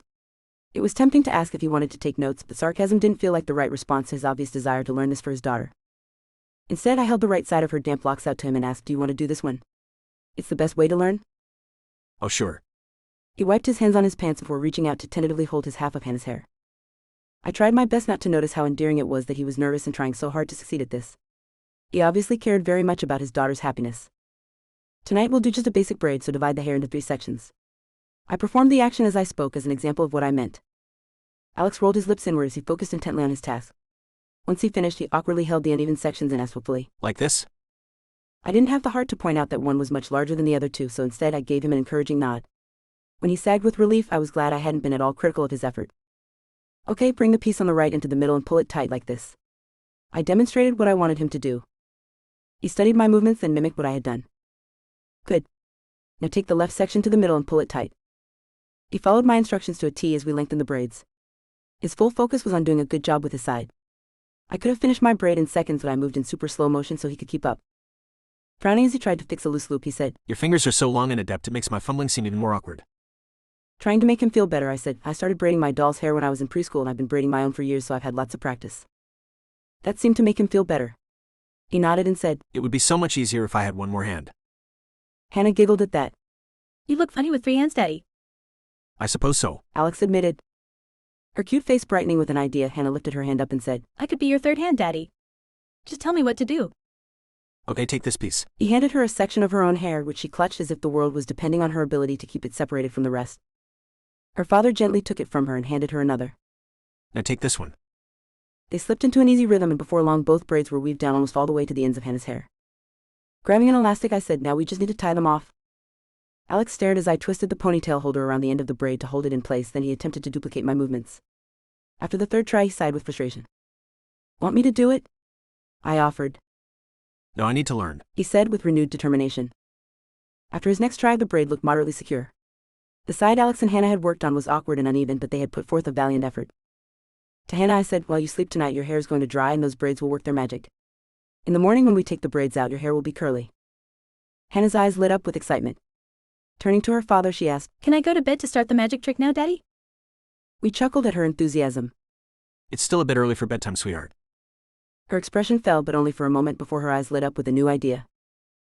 It was tempting to ask if he wanted to take notes, but sarcasm didn't feel like the right response to his obvious desire to learn this for his daughter. Instead, I held the right side of her damp locks out to him and asked, Do you want to do this one? It's the best way to learn? Oh, sure. He wiped his hands on his pants before reaching out to tentatively hold his half of Hannah's hair. I tried my best not to notice how endearing it was that he was nervous and trying so hard to succeed at this. He obviously cared very much about his daughter's happiness. Tonight we'll do just a basic braid, so divide the hair into 3 sections. I performed the action as I spoke as an example of what I meant. Alex rolled his lips inward as he focused intently on his task. Once he finished, he awkwardly held the uneven sections and asked hopefully, Like this? I didn't have the heart to point out that one was much larger than the other 2, so instead I gave him an encouraging nod. When he sagged with relief, I was glad I hadn't been at all critical of his effort. Okay, bring the piece on the right into the middle and pull it tight like this. I demonstrated what I wanted him to do. He studied my movements and mimicked what I had done. Good. Now take the left section to the middle and pull it tight. He followed my instructions to a T as we lengthened the braids. His full focus was on doing a good job with his side. I could have finished my braid in seconds, but I moved in super slow motion so he could keep up. Frowning as he tried to fix a loose loop, he said, Your fingers are so long and adept, it makes my fumbling seem even more awkward. Trying to make him feel better, I said, I started braiding my doll's hair when I was in preschool and I've been braiding my own for years, so I've had lots of practice. That seemed to make him feel better. He nodded and said, It would be so much easier if I had one more hand. Hannah giggled at that. You look funny with 3 hands, Daddy. I suppose so. Alex admitted. Her cute face brightening with an idea, Hannah lifted her hand up and said, I could be your 3rd hand, Daddy. Just tell me what to do. Okay, take this piece. He handed her a section of her own hair, which she clutched as if the world was depending on her ability to keep it separated from the rest. Her father gently took it from her and handed her another. Now take this one. They slipped into an easy rhythm, and before long both braids were weaved down almost all the way to the ends of Hannah's hair. Grabbing an elastic, I said, Now we just need to tie them off. Alex stared as I twisted the ponytail holder around the end of the braid to hold it in place, then he attempted to duplicate my movements. After the 3rd try, he sighed with frustration. Want me to do it? I offered. No, I need to learn. He said with renewed determination. After his next try, the braid looked moderately secure. The side Alex and Hannah had worked on was awkward and uneven, but they had put forth a valiant effort. To Hannah I said, While you sleep tonight, your hair is going to dry and those braids will work their magic. In the morning when we take the braids out, your hair will be curly. Hannah's eyes lit up with excitement. Turning to her father, she asked, Can I go to bed to start the magic trick now, Daddy? We chuckled at her enthusiasm. It's still a bit early for bedtime, sweetheart. Her expression fell, but only for a moment before her eyes lit up with a new idea.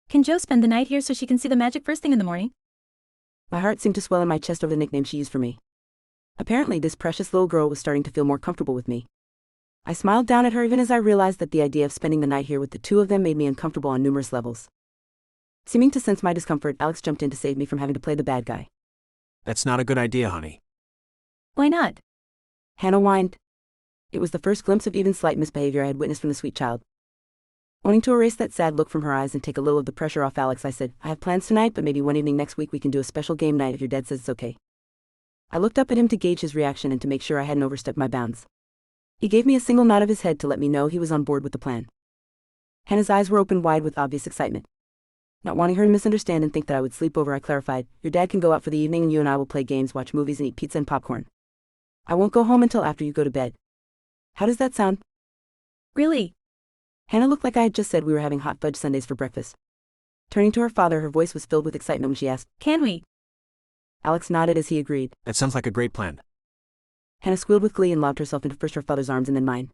Can Joe spend the night here so she can see the magic first thing in the morning? My heart seemed to swell in my chest over the nickname she used for me. Apparently, this precious little girl was starting to feel more comfortable with me. I smiled down at her even as I realized that the idea of spending the night here with the 2 of them made me uncomfortable on numerous levels. Seeming to sense my discomfort, Alex jumped in to save me from having to play the bad guy. That's not a good idea, honey. Why not? Hannah whined. It was the first glimpse of even slight misbehavior I had witnessed from the sweet child. Wanting to erase that sad look from her eyes and take a little of the pressure off Alex, I said, I have plans tonight, but maybe one evening next week we can do a special game night if your dad says it's okay. I looked up at him to gauge his reaction and to make sure I hadn't overstepped my bounds. He gave me a single nod of his head to let me know he was on board with the plan. Hannah's eyes were open wide with obvious excitement. Not wanting her to misunderstand and think that I would sleep over, I clarified, "Your dad can go out for the evening and you and I will play games, watch movies, and eat pizza and popcorn. I won't go home until after you go to bed. How does that sound?" Really? Hannah looked like I had just said we were having hot fudge sundaes for breakfast. Turning to her father, her voice was filled with excitement when she asked, Can we? Alex nodded as he agreed. That sounds like a great plan. Hannah squealed with glee and lobbed herself into first her father's arms and then mine.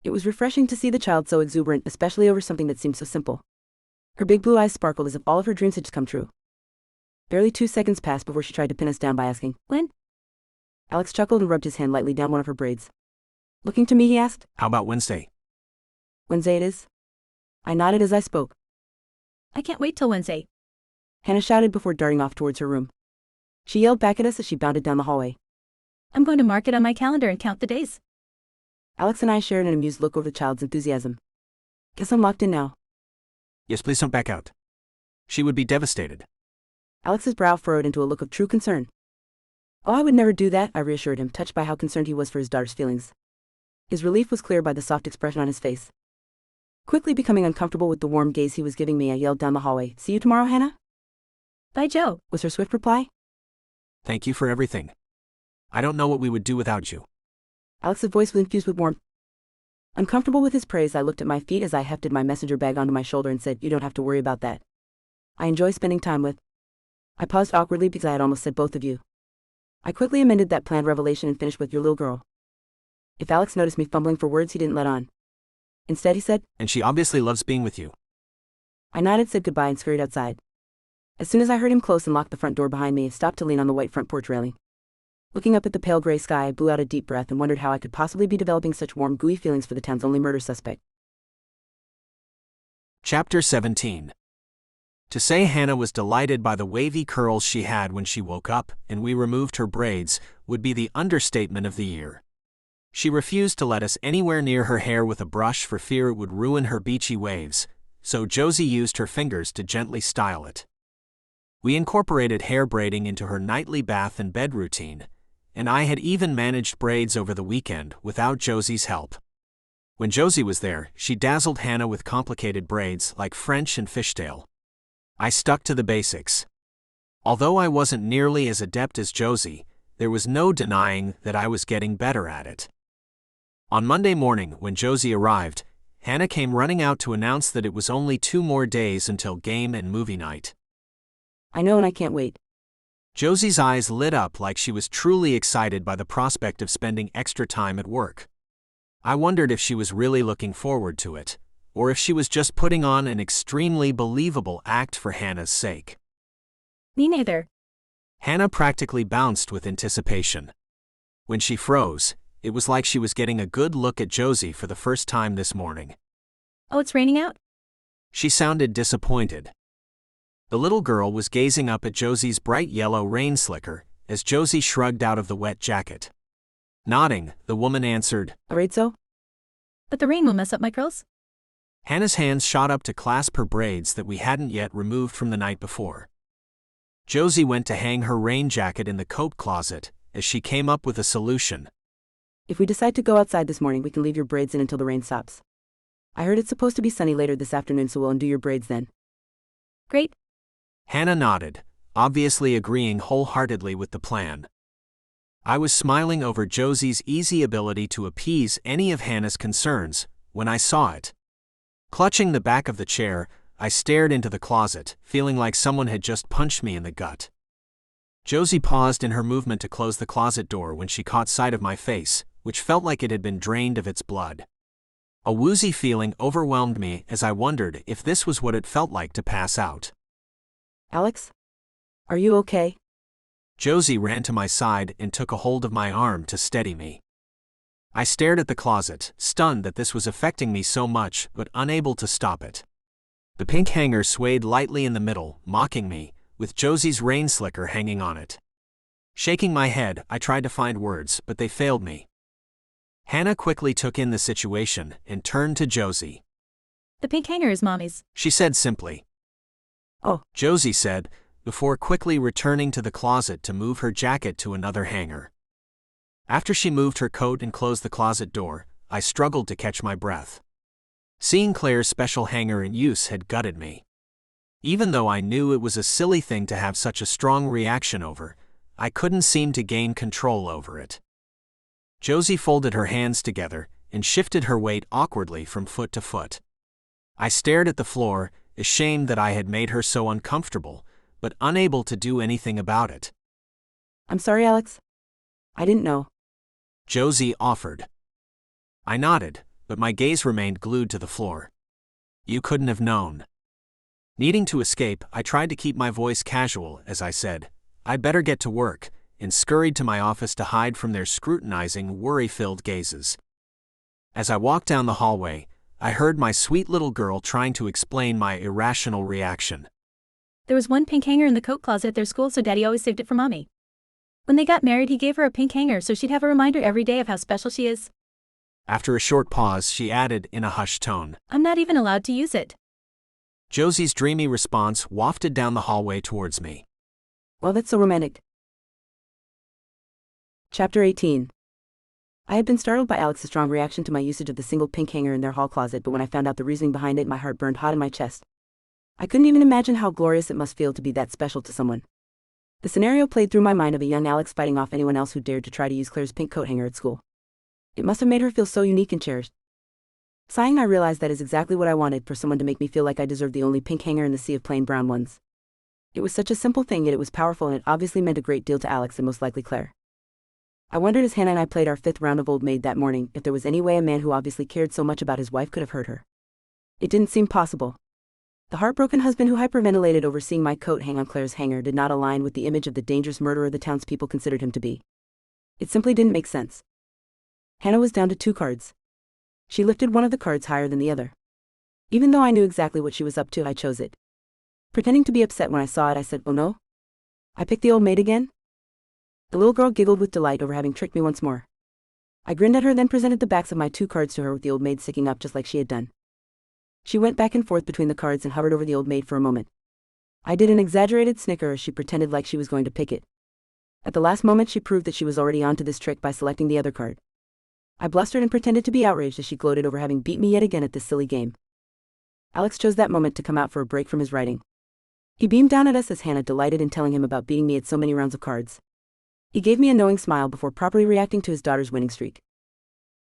It was refreshing to see the child so exuberant, especially over something that seemed so simple. Her big blue eyes sparkled as if all of her dreams had just come true. Barely 2 seconds passed before she tried to pin us down by asking, When? Alex chuckled and rubbed his hand lightly down one of her braids. Looking to me, he asked, How about Wednesday? Wednesday it is? I nodded as I spoke. I can't wait till Wednesday. Hannah shouted before darting off towards her room. She yelled back at us as she bounded down the hallway. I'm going to mark it on my calendar and count the days. Alex and I shared an amused look over the child's enthusiasm. Guess I'm locked in now. Yes, please don't back out. She would be devastated. Alex's brow furrowed into a look of true concern. Oh, I would never do that, I reassured him, touched by how concerned he was for his daughter's feelings. His relief was clear by the soft expression on his face. Quickly becoming uncomfortable with the warm gaze he was giving me, I yelled down the hallway, "See you tomorrow, Hannah?" Bye, Joe, was her swift reply. Thank you for everything. I don't know what we would do without you. Alex's voice was infused with warmth. Uncomfortable with his praise, I looked at my feet as I hefted my messenger bag onto my shoulder and said, "You don't have to worry about that. I enjoy spending time with..." I paused awkwardly because I had almost said both of you. I quickly amended that planned revelation and finished with "your little girl." If Alex noticed me fumbling for words, he didn't let on. Instead, he said, And she obviously loves being with you. I nodded, said goodbye, and scurried outside. As soon as I heard him close and lock the front door behind me, I stopped to lean on the white front porch railing. Looking up at the pale gray sky, I blew out a deep breath and wondered how I could possibly be developing such warm, gooey feelings for the town's only murder suspect. Chapter 17. To say Hannah was delighted by the wavy curls she had when she woke up and we removed her braids would be the understatement of the year. She refused to let us anywhere near her hair with a brush for fear it would ruin her beachy waves, so Josie used her fingers to gently style it. We incorporated hair braiding into her nightly bath and bed routine, and I had even managed braids over the weekend without Josie's help. When Josie was there, she dazzled Hannah with complicated braids like French and fishtail. I stuck to the basics. Although I wasn't nearly as adept as Josie, there was no denying that I was getting better at it. On Monday morning, when Josie arrived, Hannah came running out to announce that it was only 2 more days until game and movie night. I know, and I can't wait. Josie's eyes lit up like she was truly excited by the prospect of spending extra time at work. I wondered if she was really looking forward to it, or if she was just putting on an extremely believable act for Hannah's sake. Me neither. Hannah practically bounced with anticipation. When she froze, it was like she was getting a good look at Josie for the first time this morning. Oh, it's raining out? She sounded disappointed. The little girl was gazing up at Josie's bright yellow rain slicker as Josie shrugged out of the wet jacket. Nodding, the woman answered, Afraid so? But the rain will mess up my curls? Hannah's hands shot up to clasp her braids that we hadn't yet removed from the night before. Josie went to hang her rain jacket in the coat closet as she came up with a solution. If we decide to go outside this morning, we can leave your braids in until the rain stops. I heard it's supposed to be sunny later this afternoon, so we'll undo your braids then. Great. Hannah nodded, obviously agreeing wholeheartedly with the plan. I was smiling over Josie's easy ability to appease any of Hannah's concerns when I saw it. Clutching the back of the chair, I stared into the closet, feeling like someone had just punched me in the gut. Josie paused in her movement to close the closet door when she caught sight of my face, which felt like it had been drained of its blood. A woozy feeling overwhelmed me as I wondered if this was what it felt like to pass out. Alex? Are you okay? Josie ran to my side and took a hold of my arm to steady me. I stared at the closet, stunned that this was affecting me so much, but unable to stop it. The pink hanger swayed lightly in the middle, mocking me, with Josie's rain slicker hanging on it. Shaking my head, I tried to find words, but they failed me. Hannah quickly took in the situation and turned to Josie. The pink hanger is Mommy's, she said simply. Oh, Josie said, before quickly returning to the closet to move her jacket to another hanger. After she moved her coat and closed the closet door, I struggled to catch my breath. Seeing Claire's special hanger in use had gutted me. Even though I knew it was a silly thing to have such a strong reaction over, I couldn't seem to gain control over it. Josie folded her hands together and shifted her weight awkwardly from foot to foot. I stared at the floor, ashamed that I had made her so uncomfortable, but unable to do anything about it. I'm sorry, Alex. I didn't know. Josie offered. I nodded, but my gaze remained glued to the floor. You couldn't have known. Needing to escape, I tried to keep my voice casual as I said, I'd better get to work, and scurried to my office to hide from their scrutinizing, worry-filled gazes. As I walked down the hallway, I heard my sweet little girl trying to explain my irrational reaction. There was one pink hanger in the coat closet at their school, so Daddy always saved it for Mommy. When they got married, he gave her a pink hanger so she'd have a reminder every day of how special she is. After a short pause, she added in a hushed tone, I'm not even allowed to use it. Josie's dreamy response wafted down the hallway towards me. Well, that's so romantic. Chapter 18. I had been startled by Alex's strong reaction to my usage of the single pink hanger in their hall closet, but when I found out the reasoning behind it, my heart burned hot in my chest. I couldn't even imagine how glorious it must feel to be that special to someone. The scenario played through my mind of a young Alex fighting off anyone else who dared to try to use Claire's pink coat hanger at school. It must have made her feel so unique and cherished. Sighing, I realized that is exactly what I wanted, for someone to make me feel like I deserved the only pink hanger in the sea of plain brown ones. It was such a simple thing, yet it was powerful, and it obviously meant a great deal to Alex and most likely Claire. I wondered as Hannah and I played our 5th round of Old Maid that morning if there was any way a man who obviously cared so much about his wife could have hurt her. It didn't seem possible. The heartbroken husband who hyperventilated over seeing my coat hang on Claire's hanger did not align with the image of the dangerous murderer the townspeople considered him to be. It simply didn't make sense. Hannah was down to 2 cards. She lifted one of the cards higher than the other. Even though I knew exactly what she was up to, I chose it. Pretending to be upset when I saw it, I said, "Oh no? I picked the Old Maid again?" The little girl giggled with delight over having tricked me once more. I grinned at her, then presented the backs of my 2 cards to her with the Old Maid sticking up just like she had done. She went back and forth between the cards and hovered over the Old Maid for a moment. I did an exaggerated snicker as she pretended like she was going to pick it. At the last moment, she proved that she was already onto this trick by selecting the other card. I blustered and pretended to be outraged as she gloated over having beat me yet again at this silly game. Alex chose that moment to come out for a break from his writing. He beamed down at us as Hannah delighted in telling him about beating me at so many rounds of cards. He gave me a knowing smile before properly reacting to his daughter's winning streak.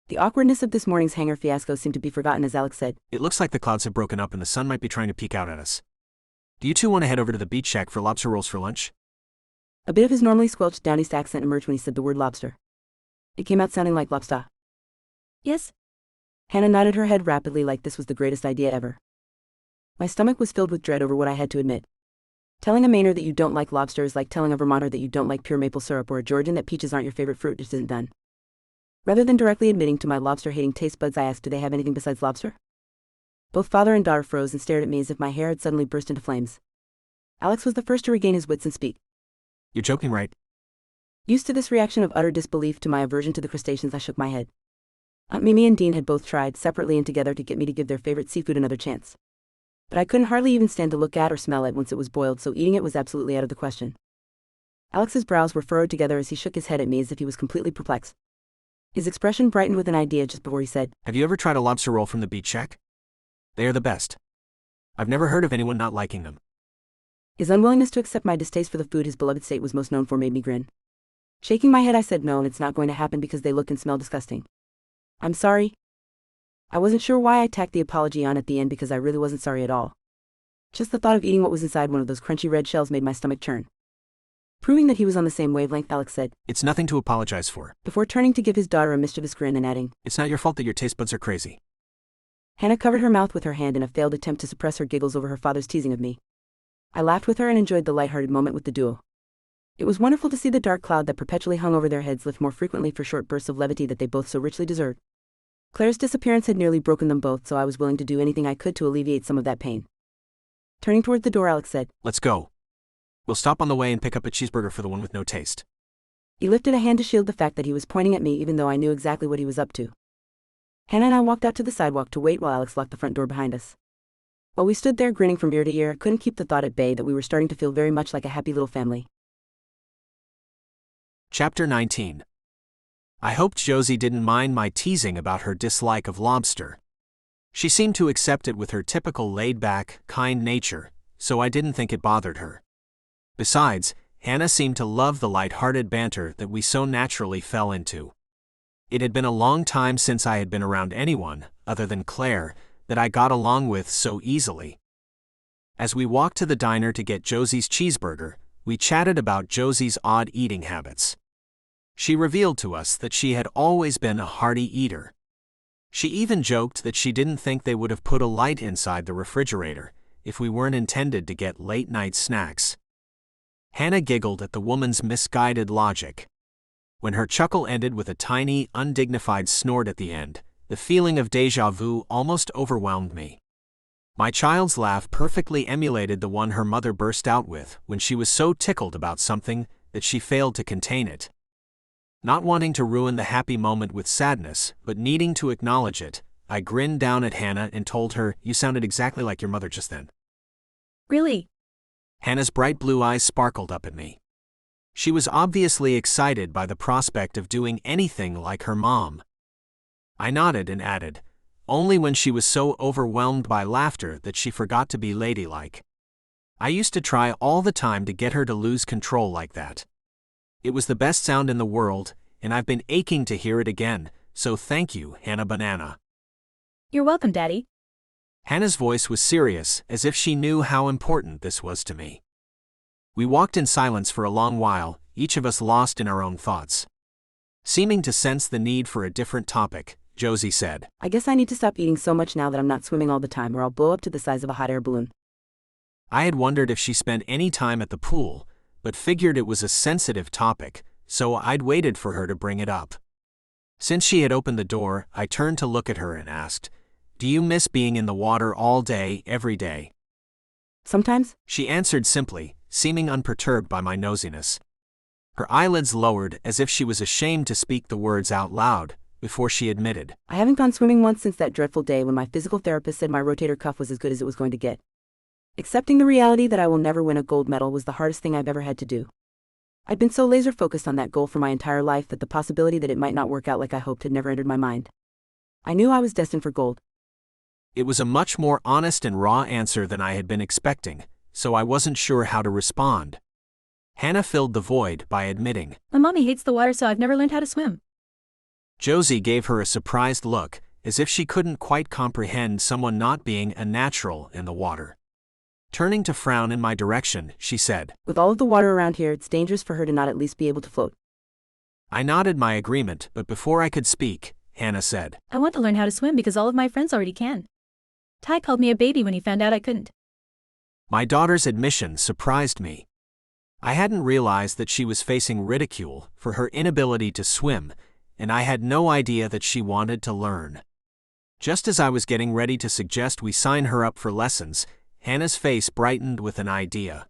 The awkwardness of this morning's hanger fiasco seemed to be forgotten as Alex said, It looks like the clouds have broken up and the sun might be trying to peek out at us. Do you two want to head over to the beach shack for lobster rolls for lunch? A bit of his normally squelched down east accent emerged when he said the word lobster. It came out sounding like lobster. Yes? Hannah nodded her head rapidly like this was the greatest idea ever. My stomach was filled with dread over what I had to admit. Telling a Mainer that you don't like lobster is like telling a Vermonter that you don't like pure maple syrup, or a Georgian that peaches aren't your favorite fruit just isn't done. Rather than directly admitting to my lobster-hating taste buds, I asked, do they have anything besides lobster? Both father and daughter froze and stared at me as if my hair had suddenly burst into flames. Alex was the first to regain his wits and speak. You're joking, right? Used to this reaction of utter disbelief to my aversion to the crustaceans, I shook my head. Aunt Mimi and Dean had both tried, separately and together, to get me to give their favorite seafood another chance. But I couldn't hardly even stand to look at or smell it once it was boiled, so eating it was absolutely out of the question. Alex's brows were furrowed together as he shook his head at me as if he was completely perplexed. His expression brightened with an idea just before he said, Have you ever tried a lobster roll from the beach shack? They are the best. I've never heard of anyone not liking them. His unwillingness to accept my distaste for the food his beloved state was most known for made me grin. Shaking my head, I said, no, and it's not going to happen because they look and smell disgusting. I'm sorry. I wasn't sure why I tacked the apology on at the end, because I really wasn't sorry at all. Just the thought of eating what was inside one of those crunchy red shells made my stomach churn. Proving that he was on the same wavelength, Alex said, It's nothing to apologize for. before turning to give his daughter a mischievous grin and adding, It's not your fault that your taste buds are crazy. Hannah covered her mouth with her hand in a failed attempt to suppress her giggles over her father's teasing of me. I laughed with her and enjoyed the lighthearted moment with the duo. It was wonderful to see the dark cloud that perpetually hung over their heads lift more frequently for short bursts of levity that they both so richly deserved. Claire's disappearance had nearly broken them both, so I was willing to do anything I could to alleviate some of that pain. Turning toward the door, Alex said, Let's go. We'll stop on the way and pick up a cheeseburger for the one with no taste. He lifted a hand to shield the fact that he was pointing at me, even though I knew exactly what he was up to. Hannah and I walked out to the sidewalk to wait while Alex locked the front door behind us. While we stood there grinning from ear to ear, I couldn't keep the thought at bay that we were starting to feel very much like a happy little family. Chapter 19. I hoped Josie didn't mind my teasing about her dislike of lobster. She seemed to accept it with her typical laid-back, kind nature, so I didn't think it bothered her. Besides, Hannah seemed to love the light-hearted banter that we so naturally fell into. It had been a long time since I had been around anyone, other than Claire, that I got along with so easily. As we walked to the diner to get Josie's cheeseburger, we chatted about Josie's odd eating habits. She revealed to us that she had always been a hearty eater. She even joked that she didn't think they would have put a light inside the refrigerator if we weren't intended to get late-night snacks. Hannah giggled at the woman's misguided logic. When her chuckle ended with a tiny, undignified snort at the end, the feeling of déjà vu almost overwhelmed me. My child's laugh perfectly emulated the one her mother burst out with when she was so tickled about something that she failed to contain it. Not wanting to ruin the happy moment with sadness, but needing to acknowledge it, I grinned down at Hannah and told her, "You sounded exactly like your mother just then." Really? Hannah's bright blue eyes sparkled up at me. She was obviously excited by the prospect of doing anything like her mom. I nodded and added, only when she was so overwhelmed by laughter that she forgot to be ladylike. I used to try all the time to get her to lose control like that. It was the best sound in the world, and I've been aching to hear it again, so thank you, Hannah Banana. You're welcome, Daddy. Hannah's voice was serious, as if she knew how important this was to me. We walked in silence for a long while, each of us lost in our own thoughts. Seeming to sense the need for a different topic, Josie said, I guess I need to stop eating so much now that I'm not swimming all the time or I'll blow up to the size of a hot air balloon. I had wondered if she spent any time at the pool, but figured it was a sensitive topic, so I'd waited for her to bring it up. Since she had opened the door, I turned to look at her and asked, "Do you miss being in the water all day, every day?" Sometimes? She answered simply, seeming unperturbed by my nosiness. Her eyelids lowered as if she was ashamed to speak the words out loud, before she admitted, I haven't gone swimming once since that dreadful day when my physical therapist said my rotator cuff was as good as it was going to get. Accepting the reality that I will never win a gold medal was the hardest thing I've ever had to do. I'd been so laser-focused on that goal for my entire life that the possibility that it might not work out like I hoped had never entered my mind. I knew I was destined for gold. It was a much more honest and raw answer than I had been expecting, so I wasn't sure how to respond. Hannah filled the void by admitting, My mommy hates the water, so I've never learned how to swim. Josie gave her a surprised look, as if she couldn't quite comprehend someone not being a natural in the water. Turning to frown in my direction, she said, With all of the water around here, it's dangerous for her to not at least be able to float. I nodded my agreement, but before I could speak, Hannah said, I want to learn how to swim because all of my friends already can. Ty called me a baby when he found out I couldn't. My daughter's admission surprised me. I hadn't realized that she was facing ridicule for her inability to swim, and I had no idea that she wanted to learn. Just as I was getting ready to suggest we sign her up for lessons, Hannah's face brightened with an idea.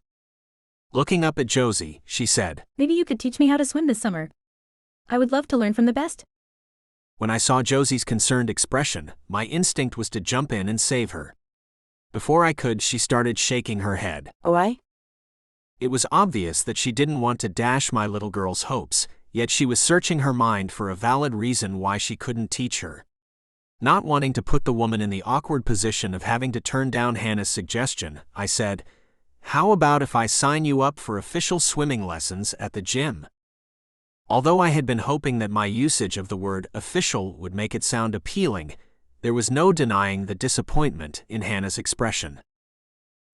Looking up at Josie, she said, Maybe you could teach me how to swim this summer. I would love to learn from the best. When I saw Josie's concerned expression, my instinct was to jump in and save her. Before I could, she started shaking her head. Oh, It was obvious that she didn't want to dash my little girl's hopes, yet she was searching her mind for a valid reason why she couldn't teach her. Not wanting to put the woman in the awkward position of having to turn down Hannah's suggestion, I said, How about if I sign you up for official swimming lessons at the gym? Although I had been hoping that my usage of the word official would make it sound appealing, there was no denying the disappointment in Hannah's expression.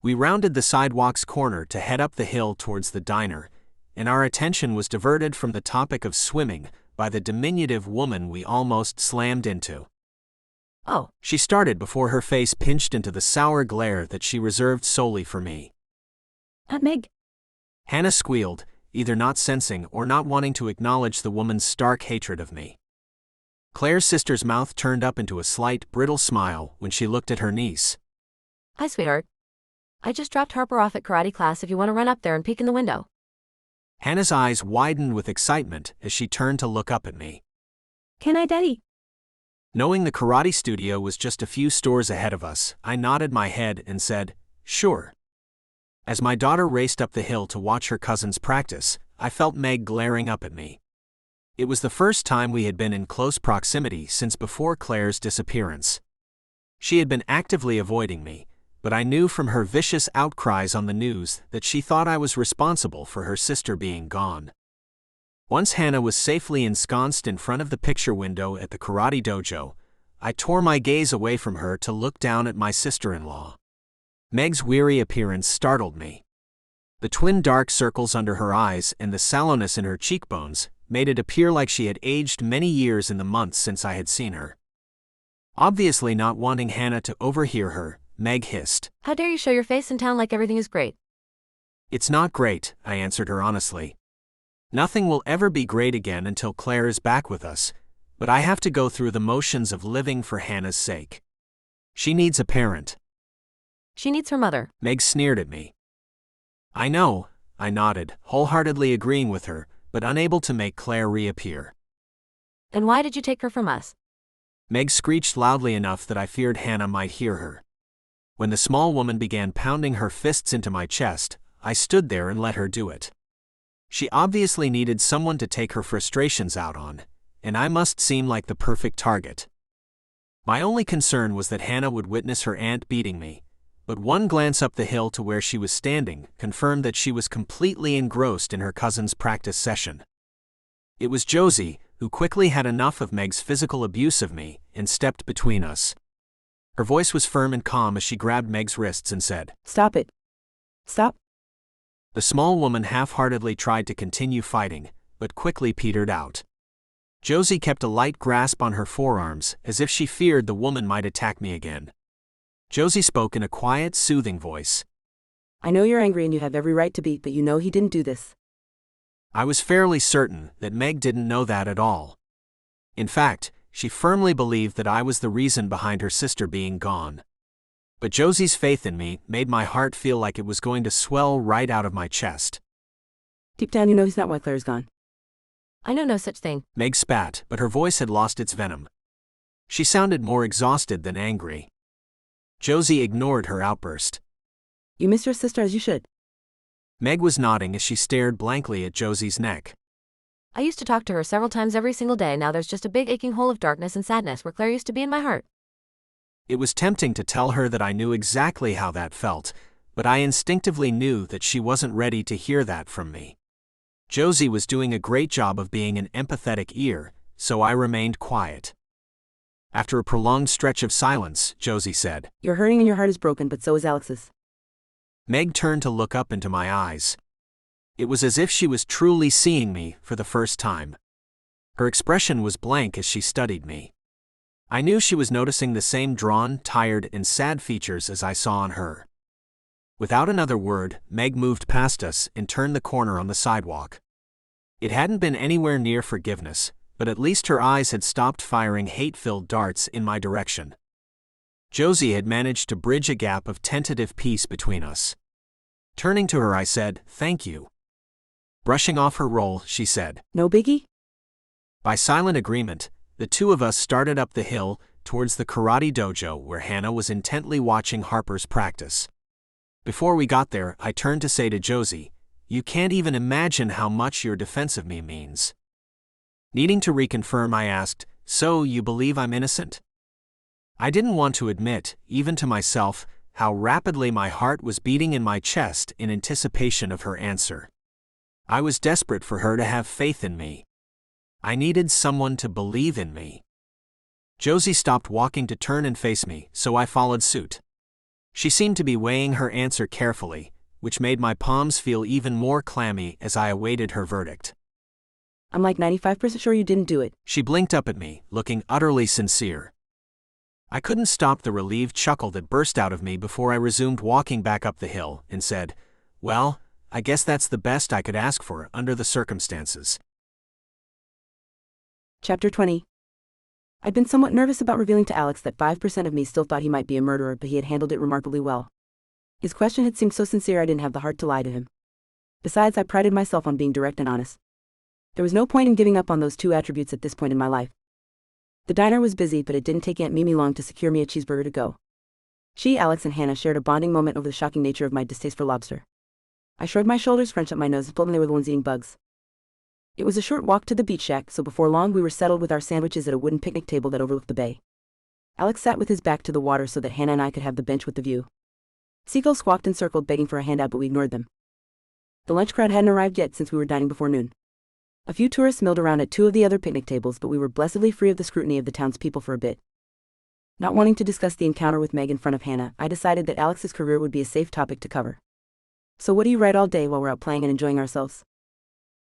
We rounded the sidewalk's corner to head up the hill towards the diner, and our attention was diverted from the topic of swimming by the diminutive woman we almost slammed into. Oh, She started before her face pinched into the sour glare that she reserved solely for me. Aunt Meg. Hannah squealed, either not sensing or not wanting to acknowledge the woman's stark hatred of me. Claire's sister's mouth turned up into a slight, brittle smile when she looked at her niece. hi, sweetheart. I just dropped Harper off at karate class if you want to run up there and peek in the window. Hannah's eyes widened with excitement as she turned to look up at me. Can I, Daddy? Knowing the karate studio was just a few stores ahead of us, I nodded my head and said, Sure. As my daughter raced up the hill to watch her cousins practice, I felt Meg glaring up at me. It was the first time we had been in close proximity since before Claire's disappearance. She had been actively avoiding me, but I knew from her vicious outcries on the news that she thought I was responsible for her sister being gone. Once Hannah was safely ensconced in front of the picture window at the karate dojo, I tore my gaze away from her to look down at my sister-in-law. Meg's weary appearance startled me. The twin dark circles under her eyes and the sallowness in her cheekbones made it appear like she had aged many years in the months since I had seen her. Obviously not wanting Hannah to overhear her, Meg hissed, How dare you show your face in town like everything is great? "It's not great," I answered her honestly. "Nothing will ever be great again until Claire is back with us, but I have to go through the motions of living for Hannah's sake. She needs a parent." She needs her mother. Meg sneered at me. "I know," I nodded, wholeheartedly agreeing with her, but unable to make Claire reappear. And why did you take her from us? Meg screeched loudly enough that I feared Hannah might hear her. When the small woman began pounding her fists into my chest, I stood there and let her do it. She obviously needed someone to take her frustrations out on, and I must seem like the perfect target. My only concern was that Hannah would witness her aunt beating me, but one glance up the hill to where she was standing confirmed that she was completely engrossed in her cousin's practice session. It was Josie, who quickly had enough of Meg's physical abuse of me and stepped between us. Her voice was firm and calm as she grabbed Meg's wrists and said, Stop it. Stop. The small woman half-heartedly tried to continue fighting, but quickly petered out. Josie kept a light grasp on her forearms, as if she feared the woman might attack me again. Josie spoke in a quiet, soothing voice. I know you're angry and you have every right to be, but you know he didn't do this. I was fairly certain that Meg didn't know that at all. In fact, she firmly believed that I was the reason behind her sister being gone. But Josie's faith in me made my heart feel like it was going to swell right out of my chest. Deep down you know he's not why Claire's gone. I know no such thing. Meg spat, but her voice had lost its venom. She sounded more exhausted than angry. Josie ignored her outburst. You miss your sister as you should. Meg was nodding as she stared blankly at Josie's neck. I used to talk to her several times every single day. Now there's just a big aching hole of darkness and sadness where Claire used to be in my heart. It was tempting to tell her that I knew exactly how that felt, but I instinctively knew that she wasn't ready to hear that from me. Josie was doing a great job of being an empathetic ear, so I remained quiet. After a prolonged stretch of silence, Josie said, You're hurting and your heart is broken, but so is Alex's. Meg turned to look up into my eyes. It was as if she was truly seeing me for the first time. Her expression was blank as she studied me. I knew she was noticing the same drawn, tired, and sad features as I saw on her. Without another word, Meg moved past us and turned the corner on the sidewalk. It hadn't been anywhere near forgiveness, but at least her eyes had stopped firing hate-filled darts in my direction. Josie had managed to bridge a gap of tentative peace between us. Turning to her, I said, "Thank you." Brushing off her roll, she said, No biggie? By silent agreement, the two of us started up the hill towards the karate dojo where Hannah was intently watching Harper's practice. Before we got there, I turned to say to Josie, "You can't even imagine how much your defense of me means." Needing to reconfirm, I asked, "So you believe I'm innocent?" I didn't want to admit, even to myself, how rapidly my heart was beating in my chest in anticipation of her answer. I was desperate for her to have faith in me. I needed someone to believe in me. Josie stopped walking to turn and face me, so I followed suit. She seemed to be weighing her answer carefully, which made my palms feel even more clammy as I awaited her verdict. I'm like 95% sure you didn't do it. She blinked up at me, looking utterly sincere. I couldn't stop the relieved chuckle that burst out of me before I resumed walking back up the hill and said, "Well, I guess that's the best I could ask for under the circumstances." Chapter 20. I'd been somewhat nervous about revealing to Alex that 5% of me still thought he might be a murderer, but he had handled it remarkably well. His question had seemed so sincere I didn't have the heart to lie to him. Besides, I prided myself on being direct and honest. There was no point in giving up on those two attributes at this point in my life. The diner was busy, but it didn't take Aunt Mimi long to secure me a cheeseburger to go. She, Alex, and Hannah shared a bonding moment over the shocking nature of my distaste for lobster. I shrugged my shoulders, Frenched up my nose, and told them they were the ones eating bugs. It was a short walk to the beach shack, so before long we were settled with our sandwiches at a wooden picnic table that overlooked the bay. Alex sat with his back to the water so that Hannah and I could have the bench with the view. Seagulls squawked and circled begging for a handout, but we ignored them. The lunch crowd hadn't arrived yet since we were dining before noon. A few tourists milled around at two of the other picnic tables, but we were blessedly free of the scrutiny of the townspeople for a bit. Not wanting to discuss the encounter with Meg in front of Hannah, I decided that Alex's career would be a safe topic to cover. "So what do you write all day while we're out playing and enjoying ourselves?"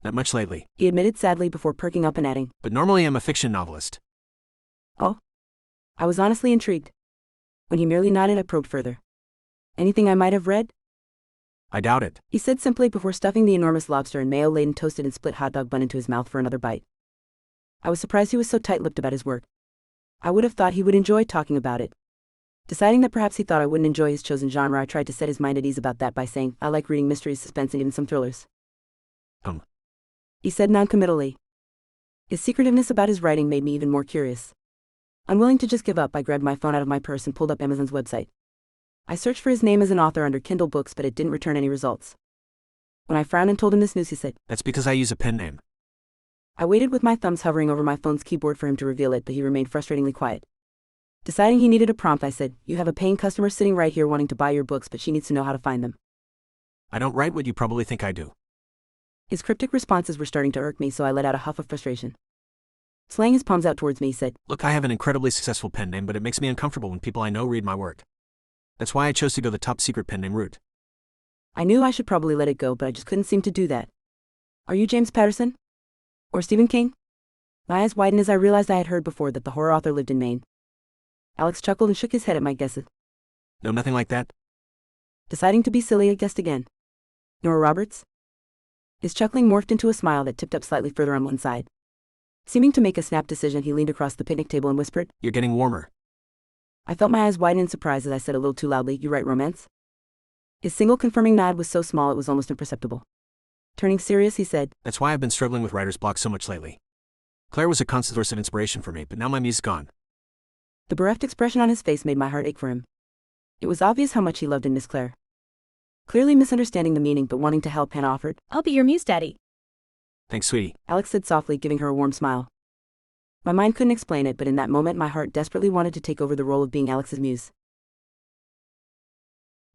Not much lately. He admitted sadly before perking up and adding, But normally I'm a fiction novelist. "Oh?" I was honestly intrigued. When he merely nodded, I probed further. "Anything I might have read?" I doubt it. He said simply before stuffing the enormous lobster and mayo-laden toasted and split hot dog bun into his mouth for another bite. I was surprised he was so tight-lipped about his work. I would have thought he would enjoy talking about it. Deciding that perhaps he thought I wouldn't enjoy his chosen genre, I tried to set his mind at ease about that by saying, "I like reading mysteries, suspense, and even some thrillers." He said noncommittally. His secretiveness about his writing made me even more curious. Unwilling to just give up, I grabbed my phone out of my purse and pulled up Amazon's website. I searched for his name as an author under Kindle Books, but it didn't return any results. When I frowned and told him this news, he said, That's because I use a pen name. I waited with my thumbs hovering over my phone's keyboard for him to reveal it, but he remained frustratingly quiet. Deciding he needed a prompt, I said, "You have a paying customer sitting right here wanting to buy your books, but she needs to know how to find them." I don't write what you probably think I do. His cryptic responses were starting to irk me, so I let out a huff of frustration. Slaying his palms out towards me, he said, Look, I have an incredibly successful pen name, but it makes me uncomfortable when people I know read my work. That's why I chose to go the top secret pen name route. I knew I should probably let it go, but I just couldn't seem to do that. "Are you James Patterson? Or Stephen King?" My eyes widened as I realized I had heard before that the horror author lived in Maine. Alex chuckled and shook his head at my guesses. No, nothing like that. Deciding to be silly, I guessed again. "Nora Roberts?" His chuckling morphed into a smile that tipped up slightly further on one side. Seeming to make a snap decision, he leaned across the picnic table and whispered, You're getting warmer. I felt my eyes widen in surprise as I said a little too loudly, "You write romance?" His single confirming nod was so small it was almost imperceptible. Turning serious, he said, That's why I've been struggling with writer's block so much lately. Claire was a constant source of inspiration for me, but now my muse's gone. The bereft expression on his face made my heart ache for him. It was obvious how much he loved and missed Claire. Clearly misunderstanding the meaning but wanting to help, Hannah offered, I'll be your muse, Daddy. Thanks, sweetie. Alex said softly, giving her a warm smile. My mind couldn't explain it, but in that moment my heart desperately wanted to take over the role of being Alex's muse.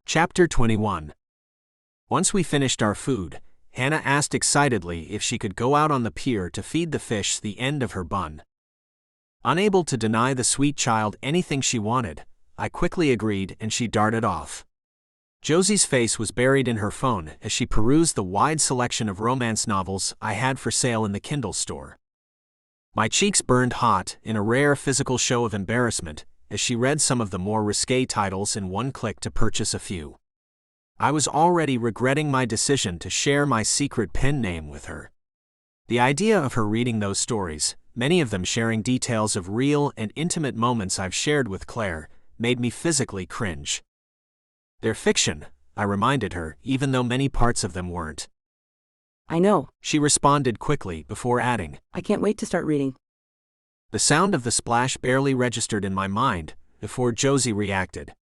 Chapter 21. Once we finished our food, Hannah asked excitedly if she could go out on the pier to feed the fish the end of her bun. Unable to deny the sweet child anything she wanted, I quickly agreed and she darted off. Josie's face was buried in her phone as she perused the wide selection of romance novels I had for sale in the Kindle store. My cheeks burned hot in a rare physical show of embarrassment as she read some of the more risque titles in one click to purchase a few. I was already regretting my decision to share my secret pen name with her. The idea of her reading those stories, many of them sharing details of real and intimate moments I've shared with Claire, made me physically cringe. They're fiction, I reminded her, even though many parts of them weren't. I know, She responded quickly before adding, I can't wait to start reading. The sound of the splash barely registered in my mind before Josie reacted.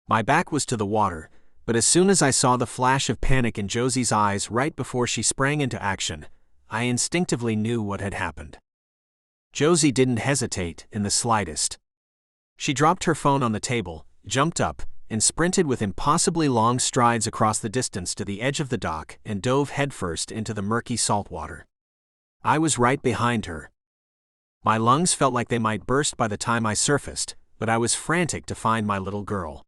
My back was to the water, but as soon as I saw the flash of panic in Josie's eyes right before she sprang into action, I instinctively knew what had happened. Josie didn't hesitate in the slightest. She dropped her phone on the table, jumped up, and sprinted with impossibly long strides across the distance to the edge of the dock and dove headfirst into the murky salt water. I was right behind her. My lungs felt like they might burst by the time I surfaced, but I was frantic to find my little girl.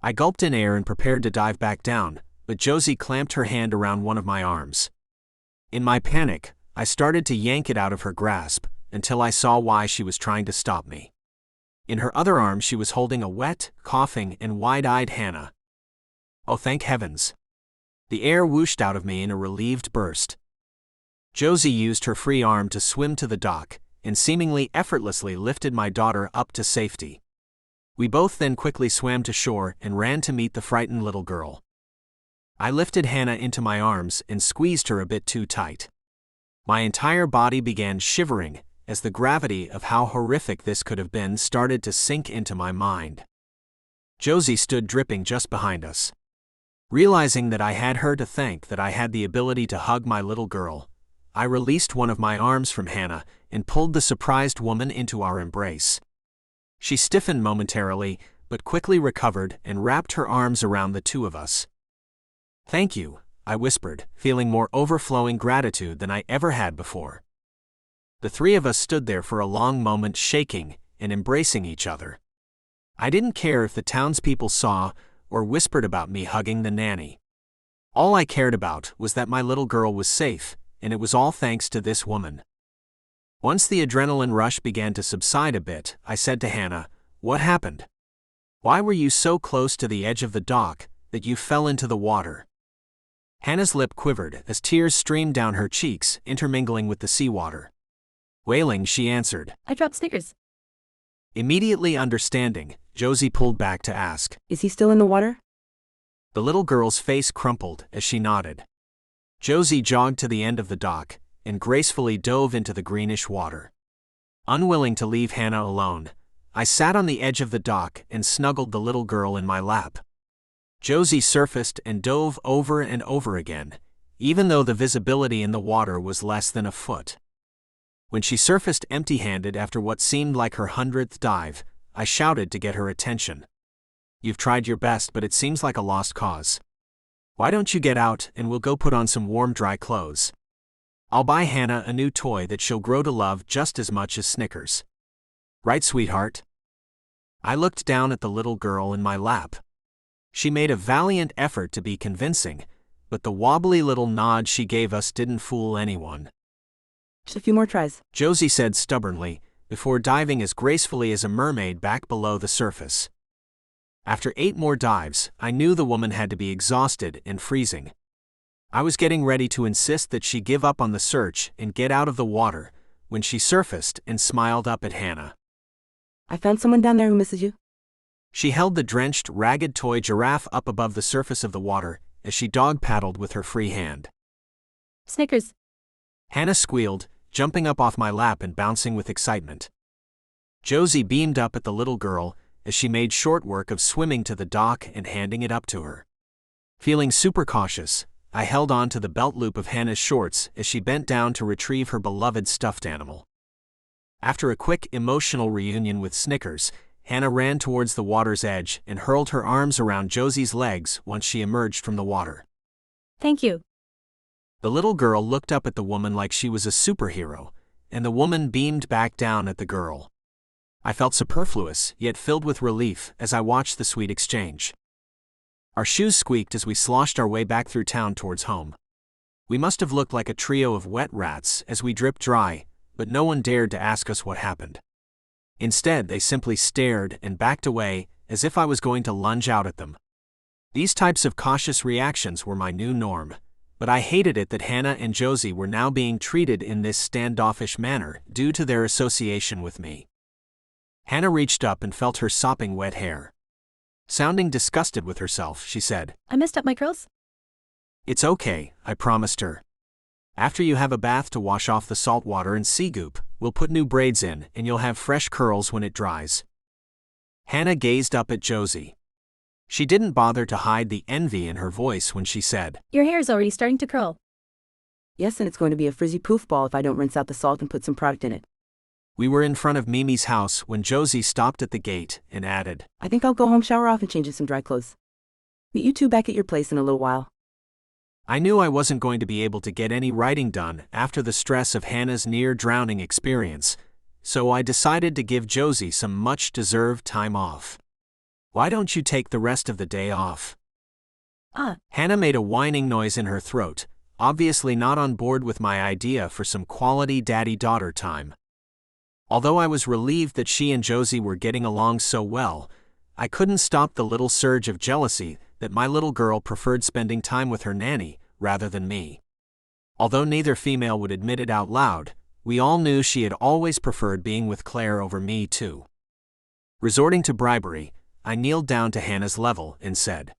I gulped in air and prepared to dive back down, but Josie clamped her hand around one of my arms. In my panic, I started to yank it out of her grasp, until I saw why she was trying to stop me. In her other arm she was holding a wet, coughing, and wide-eyed Hannah. Oh, thank heavens! The air whooshed out of me in a relieved burst. Josie used her free arm to swim to the dock, and seemingly effortlessly lifted my daughter up to safety. We both then quickly swam to shore and ran to meet the frightened little girl. I lifted Hannah into my arms and squeezed her a bit too tight. My entire body began shivering as the gravity of how horrific this could have been started to sink into my mind. Josie stood dripping just behind us. Realizing that I had her to thank that I had the ability to hug my little girl, I released one of my arms from Hannah and pulled the surprised woman into our embrace. She stiffened momentarily, but quickly recovered and wrapped her arms around the two of us. "Thank you," I whispered, feeling more overflowing gratitude than I ever had before. The three of us stood there for a long moment, shaking and embracing each other. I didn't care if the townspeople saw or whispered about me hugging the nanny. All I cared about was that my little girl was safe, and it was all thanks to this woman. Once the adrenaline rush began to subside a bit, I said to Hannah, "What happened? Why were you so close to the edge of the dock that you fell into the water?" Hannah's lip quivered as tears streamed down her cheeks, intermingling with the seawater. Wailing, she answered, I dropped Snickers. Immediately understanding, Josie pulled back to ask, Is he still in the water? The little girl's face crumpled as she nodded. Josie jogged to the end of the dock and gracefully dove into the greenish water. Unwilling to leave Hannah alone, I sat on the edge of the dock and snuggled the little girl in my lap. Josie surfaced and dove over and over again, even though the visibility in the water was less than a foot. When she surfaced empty-handed after what seemed like her 100th dive, I shouted to get her attention. You've tried your best, but it seems like a lost cause. Why don't you get out and we'll go put on some warm, dry clothes? I'll buy Hannah a new toy that she'll grow to love just as much as Snickers. Right, sweetheart? I looked down at the little girl in my lap. She made a valiant effort to be convincing, but the wobbly little nod she gave us didn't fool anyone. Just a few more tries, Josie said stubbornly, before diving as gracefully as a mermaid back below the surface. After 8 more dives, I knew the woman had to be exhausted and freezing. I was getting ready to insist that she give up on the search and get out of the water, when she surfaced and smiled up at Hannah. I found someone down there who misses you. She held the drenched, ragged toy giraffe up above the surface of the water as she dog-paddled with her free hand. Snickers. Hannah squealed, jumping up off my lap and bouncing with excitement. Josie beamed up at the little girl as she made short work of swimming to the dock and handing it up to her. Feeling super cautious, I held on to the belt loop of Hannah's shorts as she bent down to retrieve her beloved stuffed animal. After a quick, emotional reunion with Snickers, Hannah ran towards the water's edge and hurled her arms around Josie's legs once she emerged from the water. Thank you. The little girl looked up at the woman like she was a superhero, and the woman beamed back down at the girl. I felt superfluous, yet filled with relief as I watched the sweet exchange. Our shoes squeaked as we sloshed our way back through town towards home. We must have looked like a trio of wet rats as we dripped dry, but no one dared to ask us what happened. Instead, they simply stared and backed away as if I was going to lunge out at them. These types of cautious reactions were my new norm, but I hated it that Hannah and Josie were now being treated in this standoffish manner due to their association with me. Hannah reached up and felt her sopping wet hair. Sounding disgusted with herself, she said, I messed up my curls. It's okay, I promised her. After you have a bath to wash off the salt water and sea goop, we'll put new braids in and you'll have fresh curls when it dries. Hannah gazed up at Josie. She didn't bother to hide the envy in her voice when she said, Your hair is already starting to curl. Yes, and it's going to be a frizzy poof ball if I don't rinse out the salt and put some product in it. We were in front of Mimi's house when Josie stopped at the gate and added, I think I'll go home, shower off, and change in some dry clothes. Meet you two back at your place in a little while. I knew I wasn't going to be able to get any writing done after the stress of Hannah's near-drowning experience, so I decided to give Josie some much-deserved time off. Why don't you take the rest of the day off? Hannah made a whining noise in her throat, obviously not on board with my idea for some quality daddy-daughter time. Although I was relieved that she and Josie were getting along so well, I couldn't stop the little surge of jealousy that my little girl preferred spending time with her nanny rather than me. Although neither female would admit it out loud, we all knew she had always preferred being with Claire over me too. Resorting to bribery, I kneeled down to Hannah's level and said,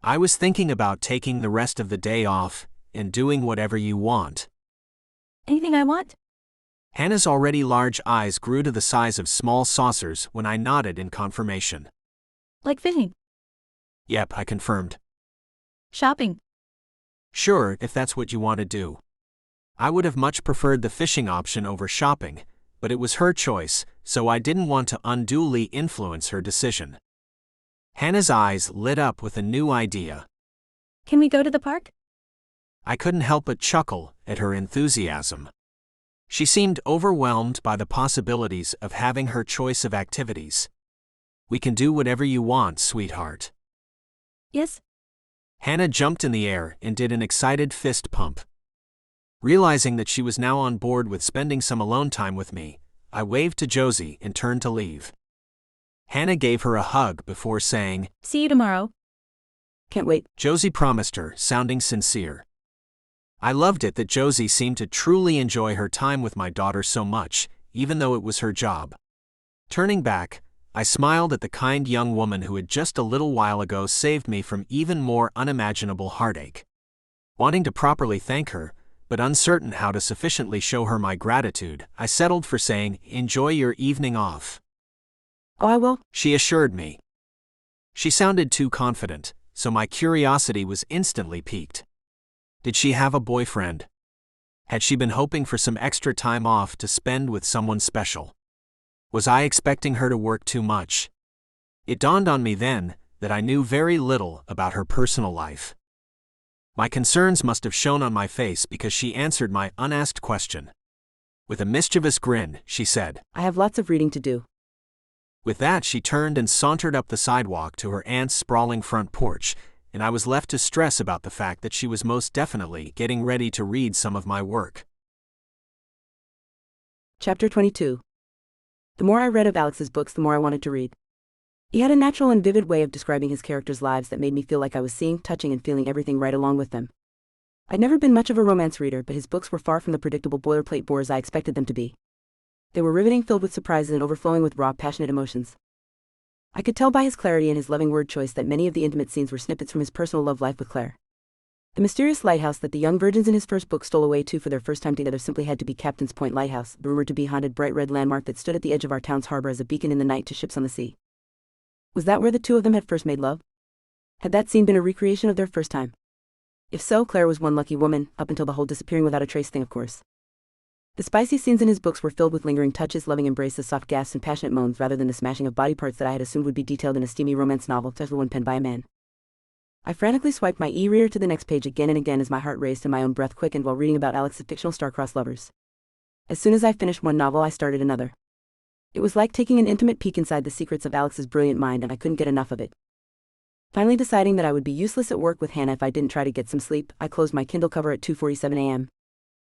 I was thinking about taking the rest of the day off and doing whatever you want. Anything I want? Hannah's already large eyes grew to the size of small saucers when I nodded in confirmation. Like fishing. Yep, I confirmed. Shopping. Sure, if that's what you want to do. I would have much preferred the fishing option over shopping, but it was her choice, so I didn't want to unduly influence her decision. Hannah's eyes lit up with a new idea. Can we go to the park? I couldn't help but chuckle at her enthusiasm. She seemed overwhelmed by the possibilities of having her choice of activities. We can do whatever you want, sweetheart. Yes. Hannah jumped in the air and did an excited fist pump. Realizing that she was now on board with spending some alone time with me, I waved to Josie and turned to leave. Hannah gave her a hug before saying, See you tomorrow. Can't wait. Josie promised her, sounding sincere. I loved it that Josie seemed to truly enjoy her time with my daughter so much, even though it was her job. Turning back, I smiled at the kind young woman who had just a little while ago saved me from even more unimaginable heartache. Wanting to properly thank her, but uncertain how to sufficiently show her my gratitude, I settled for saying, "Enjoy your evening off." Oh, I will, she assured me. She sounded too confident, so my curiosity was instantly piqued. Did she have a boyfriend? Had she been hoping for some extra time off to spend with someone special? Was I expecting her to work too much? It dawned on me then that I knew very little about her personal life. My concerns must have shown on my face because she answered my unasked question. With a mischievous grin, she said, I have lots of reading to do. With that, she turned and sauntered up the sidewalk to her aunt's sprawling front porch, and I was left to stress about the fact that she was most definitely getting ready to read some of my work. Chapter 22. The more I read of Alex's books, the more I wanted to read. He had a natural and vivid way of describing his characters' lives that made me feel like I was seeing, touching, and feeling everything right along with them. I'd never been much of a romance reader, but his books were far from the predictable boilerplate bores I expected them to be. They were riveting, filled with surprises, and overflowing with raw, passionate emotions. I could tell by his clarity and his loving word choice that many of the intimate scenes were snippets from his personal love life with Claire. The mysterious lighthouse that the young virgins in his first book stole away to for their first time together simply had to be Captain's Point Lighthouse, the rumored to be haunted bright red landmark that stood at the edge of our town's harbor as a beacon in the night to ships on the sea. Was that where the two of them had first made love? Had that scene been a recreation of their first time? If so, Claire was one lucky woman, up until the whole disappearing without a trace thing, of course. The spicy scenes in his books were filled with lingering touches, loving embraces, soft gasps, and passionate moans rather than the smashing of body parts that I had assumed would be detailed in a steamy romance novel, especially one penned by a man. I frantically swiped my e-reader to the next page again and again as my heart raced and my own breath quickened while reading about Alex's fictional star-crossed lovers. As soon as I finished one novel, I started another. It was like taking an intimate peek inside the secrets of Alex's brilliant mind, and I couldn't get enough of it. Finally deciding that I would be useless at work with Hannah if I didn't try to get some sleep, I closed my Kindle cover at 2:47 a.m.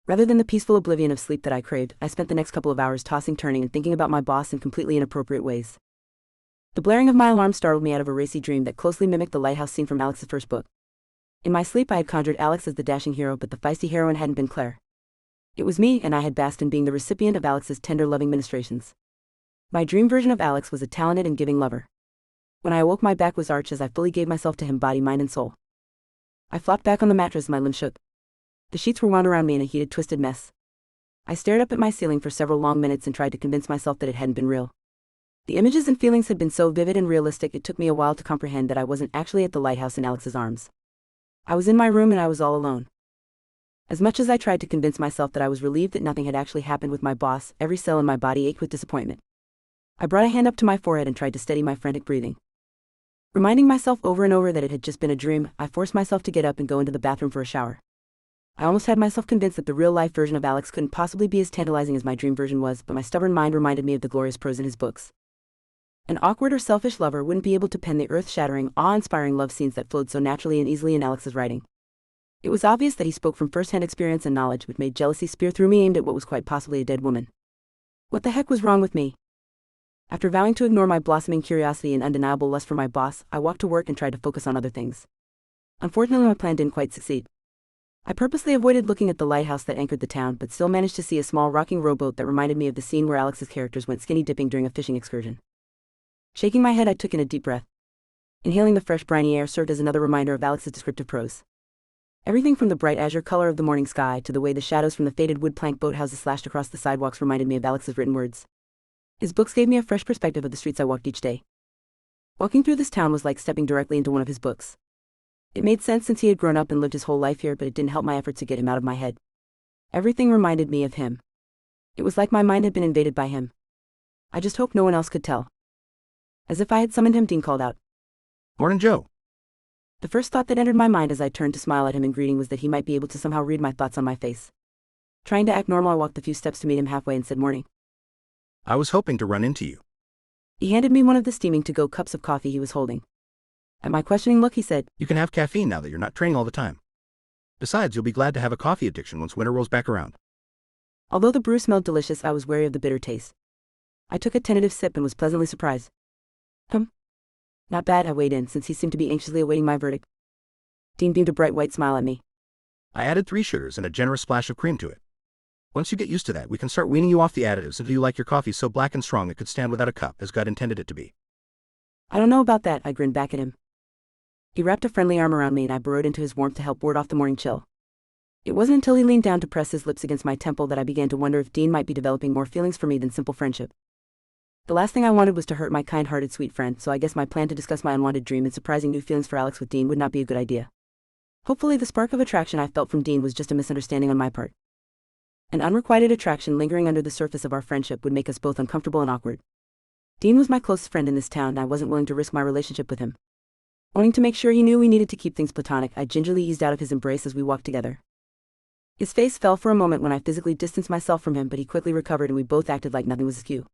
Rather than the peaceful oblivion of sleep that I craved, I spent the next couple of hours tossing, turning, and thinking about my boss in completely inappropriate ways. The blaring of my alarm startled me out of a racy dream that closely mimicked the lighthouse scene from Alex's first book. In my sleep, I had conjured Alex as the dashing hero, but the feisty heroine hadn't been Claire. It was me, and I had basked in being the recipient of Alex's tender, loving ministrations. My dream version of Alex was a talented and giving lover. When I awoke, my back was arched as I fully gave myself to him, body, mind, and soul. I flopped back on the mattress, my limbs shook. The sheets were wound around me in a heated, twisted mess. I stared up at my ceiling for several long minutes and tried to convince myself that it hadn't been real. The images and feelings had been so vivid and realistic it took me a while to comprehend that I wasn't actually at the lighthouse in Alex's arms. I was in my room and I was all alone. As much as I tried to convince myself that I was relieved that nothing had actually happened with my boss, every cell in my body ached with disappointment. I brought a hand up to my forehead and tried to steady my frantic breathing. Reminding myself over and over that it had just been a dream, I forced myself to get up and go into the bathroom for a shower. I almost had myself convinced that the real-life version of Alex couldn't possibly be as tantalizing as my dream version was, but my stubborn mind reminded me of the glorious prose in his books. An awkward or selfish lover wouldn't be able to pen the earth-shattering, awe-inspiring love scenes that flowed so naturally and easily in Alex's writing. It was obvious that he spoke from first-hand experience and knowledge, which made jealousy spear through me, aimed at what was quite possibly a dead woman. What the heck was wrong with me? After vowing to ignore my blossoming curiosity and undeniable lust for my boss, I walked to work and tried to focus on other things. Unfortunately, my plan didn't quite succeed. I purposely avoided looking at the lighthouse that anchored the town, but still managed to see a small rocking rowboat that reminded me of the scene where Alex's characters went skinny dipping during a fishing excursion. Shaking my head, I took in a deep breath. Inhaling the fresh, briny air served as another reminder of Alex's descriptive prose. Everything from the bright azure color of the morning sky to the way the shadows from the faded wood plank boathouses slashed across the sidewalks reminded me of Alex's written words. His books gave me a fresh perspective of the streets I walked each day. Walking through this town was like stepping directly into one of his books. It made sense since he had grown up and lived his whole life here, but it didn't help my efforts to get him out of my head. Everything reminded me of him. It was like my mind had been invaded by him. I just hoped no one else could tell. As if I had summoned him, Dean called out, "Morning, Joe." The first thought that entered my mind as I turned to smile at him in greeting was that he might be able to somehow read my thoughts on my face. Trying to act normal, I walked the few steps to meet him halfway and said, "Morning." I was hoping to run into you. He handed me one of the steaming to-go cups of coffee he was holding. At my questioning look, he said, You can have caffeine now that you're not training all the time. Besides, you'll be glad to have a coffee addiction once winter rolls back around. Although the brew smelled delicious, I was wary of the bitter taste. I took a tentative sip and was pleasantly surprised. Not bad, I weighed in, since he seemed to be anxiously awaiting my verdict. Dean beamed a bright white smile at me. I added 3 sugars and a generous splash of cream to it. Once you get used to that, we can start weaning you off the additives until you like your coffee so black and strong it could stand without a cup, as God intended it to be. I don't know about that, I grinned back at him. He wrapped a friendly arm around me and I burrowed into his warmth to help ward off the morning chill. It wasn't until he leaned down to press his lips against my temple that I began to wonder if Dean might be developing more feelings for me than simple friendship. The last thing I wanted was to hurt my kind-hearted sweet friend, so I guess my plan to discuss my unwanted dream and surprising new feelings for Alex with Dean would not be a good idea. Hopefully the spark of attraction I felt from Dean was just a misunderstanding on my part. An unrequited attraction lingering under the surface of our friendship would make us both uncomfortable and awkward. Dean was my closest friend in this town and I wasn't willing to risk my relationship with him. Wanting to make sure he knew we needed to keep things platonic, I gingerly eased out of his embrace as we walked together. His face fell for a moment when I physically distanced myself from him, but he quickly recovered and we both acted like nothing was askew.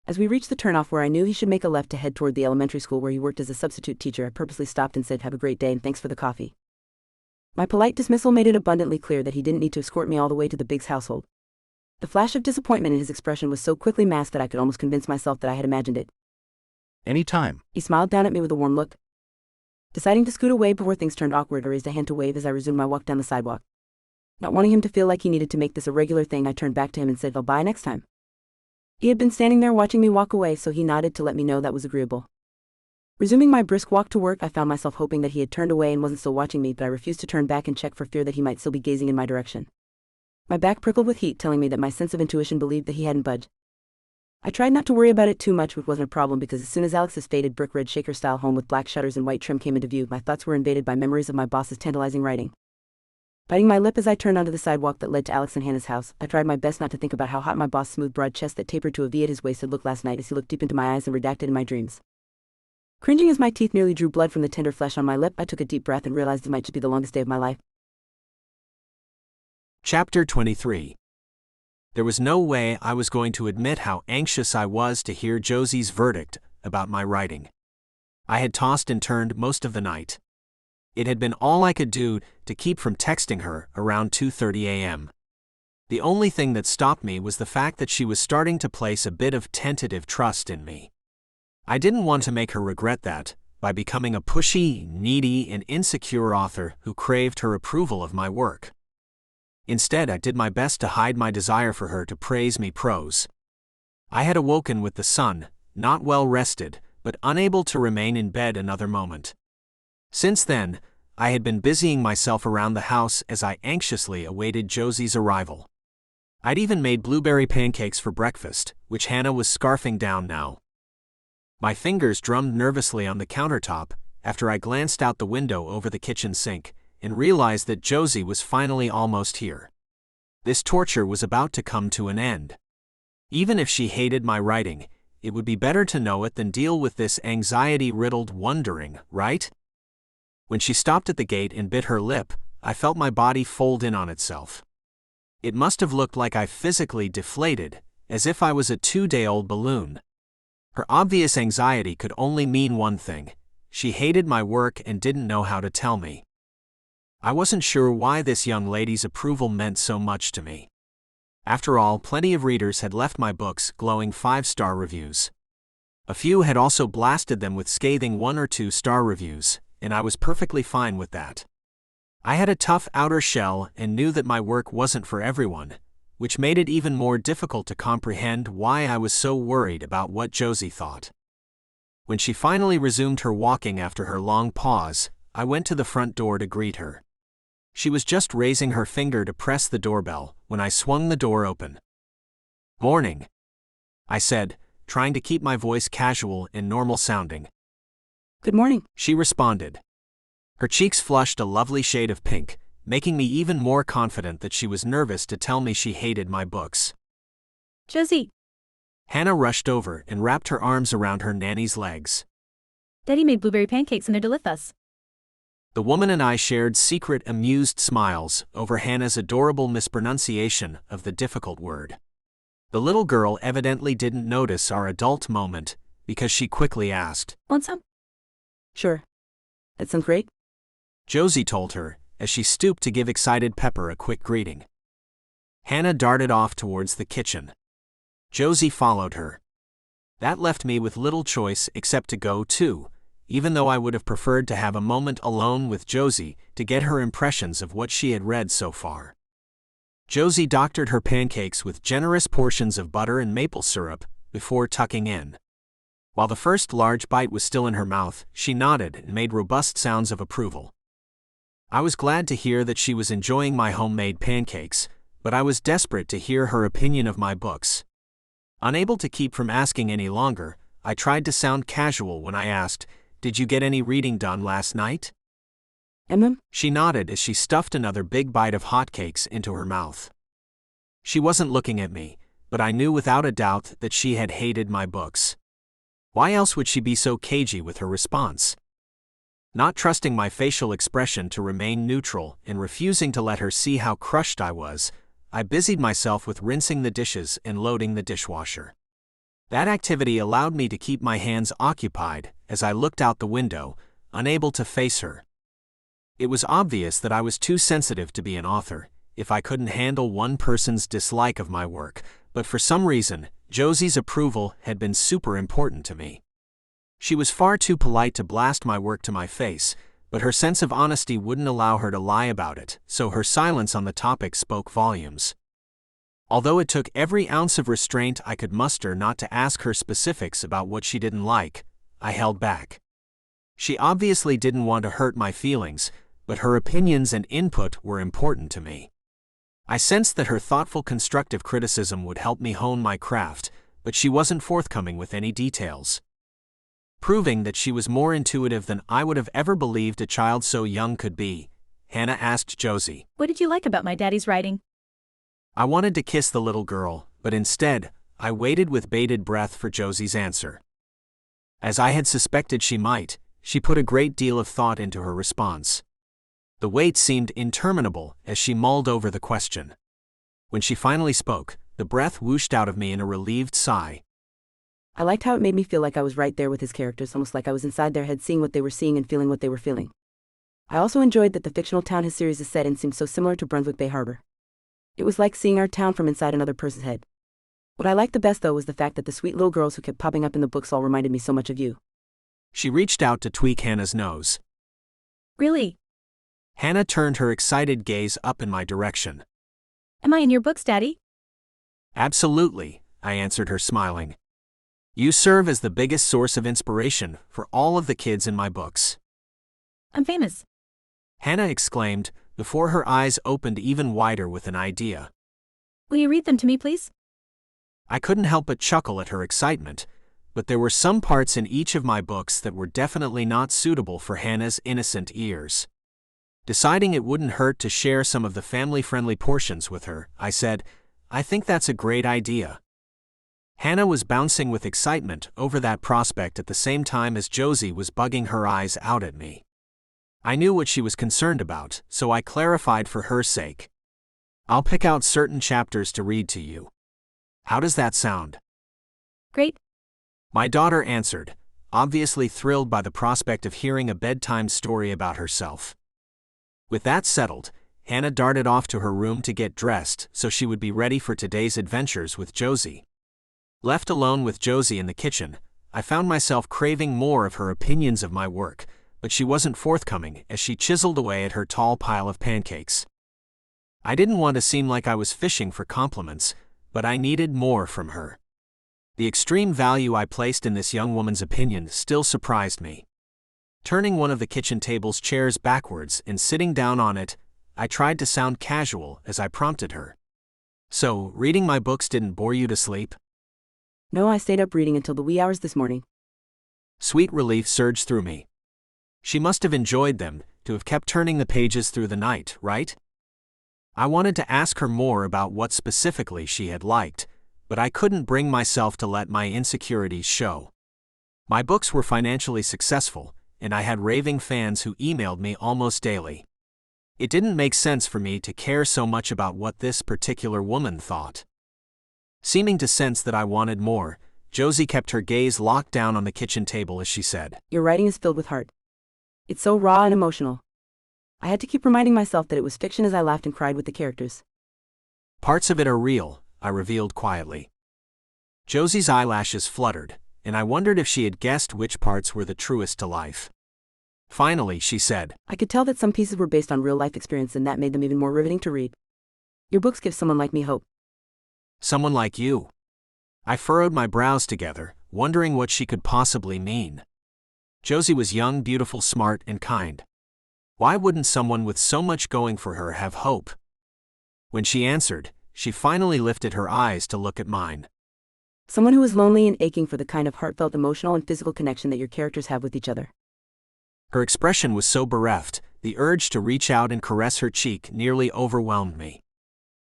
As we reached the turnoff where I knew he should make a left to head toward the elementary school where he worked as a substitute teacher, I purposely stopped and said, "Have a great day and thanks for the coffee." My polite dismissal made it abundantly clear that he didn't need to escort me all the way to the Biggs household. The flash of disappointment in his expression was so quickly masked that I could almost convince myself that I had imagined it. Any time. He smiled down at me with a warm look. Deciding to scoot away before things turned awkward, I raised a hand to wave as I resumed my walk down the sidewalk. Not wanting him to feel like he needed to make this a regular thing, I turned back to him and said, "I'll buy next time." He had been standing there watching me walk away, so he nodded to let me know that was agreeable. Resuming my brisk walk to work, I found myself hoping that he had turned away and wasn't still watching me, but I refused to turn back and check for fear that he might still be gazing in my direction. My back prickled with heat, telling me that my sense of intuition believed that he hadn't budged. I tried not to worry about it too much, which wasn't a problem because as soon as Alex's faded brick red shaker-style home with black shutters and white trim came into view, my thoughts were invaded by memories of my boss's tantalizing writing. Biting my lip as I turned onto the sidewalk that led to Alex and Hannah's house, I tried my best not to think about how hot my boss's smooth broad chest that tapered to a V at his waist had looked last night as he looked deep into my eyes and redacted in my dreams. Cringing as my teeth nearly drew blood from the tender flesh on my lip, I took a deep breath and realized it might just be the longest day of my life. Chapter 23. There was no way I was going to admit how anxious I was to hear Josie's verdict about my writing. I had tossed and turned most of the night. It had been all I could do to keep from texting her around 2:30 a.m. The only thing that stopped me was the fact that she was starting to place a bit of tentative trust in me. I didn't want to make her regret that by becoming a pushy, needy, and insecure author who craved her approval of my work. Instead, I did my best to hide my desire for her to praise me prose. I had awoken with the sun, not well rested, but unable to remain in bed another moment. Since then, I had been busying myself around the house as I anxiously awaited Josie's arrival. I'd even made blueberry pancakes for breakfast, which Hannah was scarfing down now. My fingers drummed nervously on the countertop after I glanced out the window over the kitchen sink and realized that Josie was finally almost here. This torture was about to come to an end. Even if she hated my writing, it would be better to know it than deal with this anxiety-riddled wondering, right? When she stopped at the gate and bit her lip, I felt my body fold in on itself. It must have looked like I physically deflated, as if I was a 2-day-old balloon. Her obvious anxiety could only mean one thing: she hated my work and didn't know how to tell me. I wasn't sure why this young lady's approval meant so much to me. After all, plenty of readers had left my books glowing 5-star reviews. A few had also blasted them with scathing 1 or 2-star reviews, and I was perfectly fine with that. I had a tough outer shell and knew that my work wasn't for everyone, which made it even more difficult to comprehend why I was so worried about what Josie thought. When she finally resumed her walking after her long pause, I went to the front door to greet her. She was just raising her finger to press the doorbell when I swung the door open. "Morning," I said, trying to keep my voice casual and normal sounding. "Good morning," she responded. Her cheeks flushed a lovely shade of pink, making me even more confident that she was nervous to tell me she hated my books. Josie, Hannah rushed over and wrapped her arms around her nanny's legs. Daddy made blueberry pancakes and they're delicious. The woman and I shared secret, amused smiles over Hannah's adorable mispronunciation of the difficult word. The little girl evidently didn't notice our adult moment because she quickly asked, Want some? Sure. That sounds great. Josie told her as she stooped to give excited Pepper a quick greeting. Hannah darted off towards the kitchen. Josie followed her. That left me with little choice except to go too, even though I would have preferred to have a moment alone with Josie to get her impressions of what she had read so far. Josie doctored her pancakes with generous portions of butter and maple syrup before tucking in. While the first large bite was still in her mouth, she nodded and made robust sounds of approval. I was glad to hear that she was enjoying my homemade pancakes, but I was desperate to hear her opinion of my books. Unable to keep from asking any longer, I tried to sound casual when I asked, Did you get any reading done last night? She nodded as she stuffed another big bite of hotcakes into her mouth. She wasn't looking at me, but I knew without a doubt that she had hated my books. Why else would she be so cagey with her response? Not trusting my facial expression to remain neutral and refusing to let her see how crushed I was, I busied myself with rinsing the dishes and loading the dishwasher. That activity allowed me to keep my hands occupied as I looked out the window, unable to face her. It was obvious that I was too sensitive to be an author if I couldn't handle one person's dislike of my work, but for some reason, Josie's approval had been super important to me. She was far too polite to blast my work to my face, but her sense of honesty wouldn't allow her to lie about it, so her silence on the topic spoke volumes. Although it took every ounce of restraint I could muster not to ask her specifics about what she didn't like, I held back. She obviously didn't want to hurt my feelings, but her opinions and input were important to me. I sensed that her thoughtful, constructive criticism would help me hone my craft, but she wasn't forthcoming with any details. Proving that she was more intuitive than I would have ever believed a child so young could be, Hannah asked Josie, What did you like about my daddy's writing? I wanted to kiss the little girl, but instead, I waited with bated breath for Josie's answer. As I had suspected she might, she put a great deal of thought into her response. The wait seemed interminable as she mulled over the question. When she finally spoke, the breath whooshed out of me in a relieved sigh. I liked how it made me feel like I was right there with his characters, almost like I was inside their head seeing what they were seeing and feeling what they were feeling. I also enjoyed that the fictional town his series is set in seemed so similar to Brunswick Bay Harbor. It was like seeing our town from inside another person's head. What I liked the best, though, was the fact that the sweet little girls who kept popping up in the books all reminded me so much of you. She reached out to tweak Hannah's nose. Really? Hannah turned her excited gaze up in my direction. Am I in your books, Daddy? Absolutely, I answered her, smiling. You serve as the biggest source of inspiration for all of the kids in my books. I'm famous. Hannah exclaimed, before her eyes opened even wider with an idea. Will you read them to me, please? I couldn't help but chuckle at her excitement, but there were some parts in each of my books that were definitely not suitable for Hannah's innocent ears. Deciding it wouldn't hurt to share some of the family-friendly portions with her, I said, I think that's a great idea. Hannah was bouncing with excitement over that prospect at the same time as Josie was bugging her eyes out at me. I knew what she was concerned about, so I clarified for her sake. I'll pick out certain chapters to read to you. How does that sound? Great. My daughter answered, obviously thrilled by the prospect of hearing a bedtime story about herself. With that settled, Hannah darted off to her room to get dressed so she would be ready for today's adventures with Josie. Left alone with Josie in the kitchen, I found myself craving more of her opinions of my work, but she wasn't forthcoming as she chiseled away at her tall pile of pancakes. I didn't want to seem like I was fishing for compliments, but I needed more from her. The extreme value I placed in this young woman's opinion still surprised me. Turning one of the kitchen table's chairs backwards and sitting down on it, I tried to sound casual as I prompted her. So, reading my books didn't bore you to sleep? No, I stayed up reading until the wee hours this morning. Sweet relief surged through me. She must have enjoyed them, to have kept turning the pages through the night, right? I wanted to ask her more about what specifically she had liked, but I couldn't bring myself to let my insecurities show. My books were financially successful, and I had raving fans who emailed me almost daily. It didn't make sense for me to care so much about what this particular woman thought. Seeming to sense that I wanted more, Josie kept her gaze locked down on the kitchen table as she said, Your writing is filled with heart. It's so raw and emotional. I had to keep reminding myself that it was fiction as I laughed and cried with the characters. Parts of it are real, I revealed quietly. Josie's eyelashes fluttered, and I wondered if she had guessed which parts were the truest to life. Finally, she said, I could tell that some pieces were based on real-life experience, and that made them even more riveting to read. Your books give someone like me hope. Someone like you. I furrowed my brows together, wondering what she could possibly mean. Josie was young, beautiful, smart, and kind. Why wouldn't someone with so much going for her have hope? When she answered, she finally lifted her eyes to look at mine. Someone who is lonely and aching for the kind of heartfelt emotional and physical connection that your characters have with each other. Her expression was so bereft, the urge to reach out and caress her cheek nearly overwhelmed me.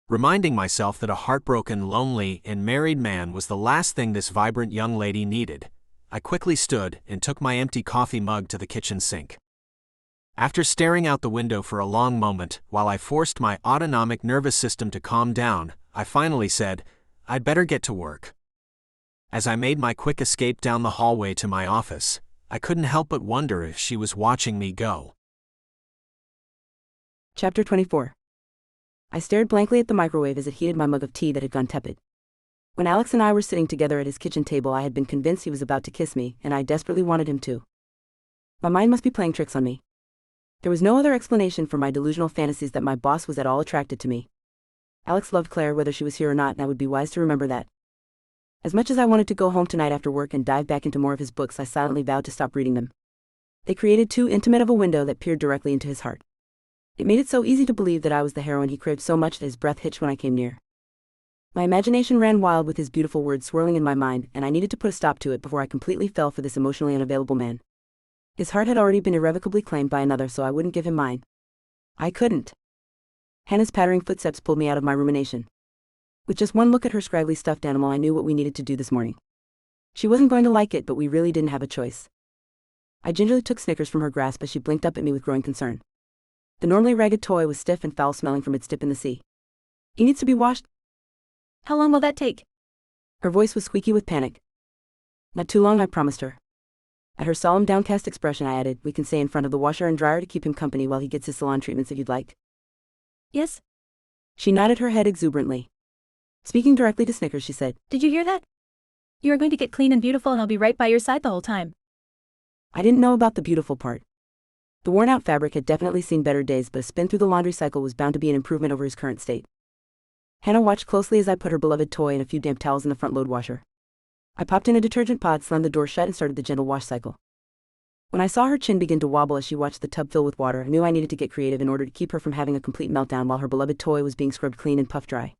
Reminding myself that a heartbroken, lonely, and married man was the last thing this vibrant young lady needed, I quickly stood and took my empty coffee mug to the kitchen sink. After staring out the window for a long moment while I forced my autonomic nervous system to calm down, I finally said, I'd better get to work. As I made my quick escape down the hallway to my office, I couldn't help but wonder if she was watching me go. Chapter 24. I stared blankly at the microwave as it heated my mug of tea that had gone tepid. When Alex and I were sitting together at his kitchen table, I had been convinced he was about to kiss me, and I desperately wanted him to. My mind must be playing tricks on me. There was no other explanation for my delusional fantasies that my boss was at all attracted to me. Alex loved Claire whether she was here or not, and I would be wise to remember that. As much as I wanted to go home tonight after work and dive back into more of his books, I silently vowed to stop reading them. They created too intimate of a window that peered directly into his heart. It made it so easy to believe that I was the heroine he craved so much that his breath hitched when I came near. My imagination ran wild with his beautiful words swirling in my mind, and I needed to put a stop to it before I completely fell for this emotionally unavailable man. His heart had already been irrevocably claimed by another, so I wouldn't give him mine. I couldn't. Hannah's pattering footsteps pulled me out of my rumination. With just one look at her scraggly stuffed animal, I knew what we needed to do this morning. She wasn't going to like it, but we really didn't have a choice. I gingerly took Snickers from her grasp as she blinked up at me with growing concern. The normally ragged toy was stiff and foul-smelling from its dip in the sea. He needs to be washed. How long will that take? Her voice was squeaky with panic. Not too long, I promised her. At her solemn, downcast expression, I added, we can stay in front of the washer and dryer to keep him company while he gets his salon treatments if you'd like. Yes? She nodded her head exuberantly. Speaking directly to Snickers, she said, Did you hear that? You are going to get clean and beautiful, and I'll be right by your side the whole time. I didn't know about the beautiful part. The worn-out fabric had definitely seen better days, but a spin through the laundry cycle was bound to be an improvement over his current state. Hannah watched closely as I put her beloved toy and a few damp towels in the front-load washer. I popped in a detergent pod, slammed the door shut, and started the gentle wash cycle. When I saw her chin begin to wobble as she watched the tub fill with water, I knew I needed to get creative in order to keep her from having a complete meltdown while her beloved toy was being scrubbed clean and puffed dry.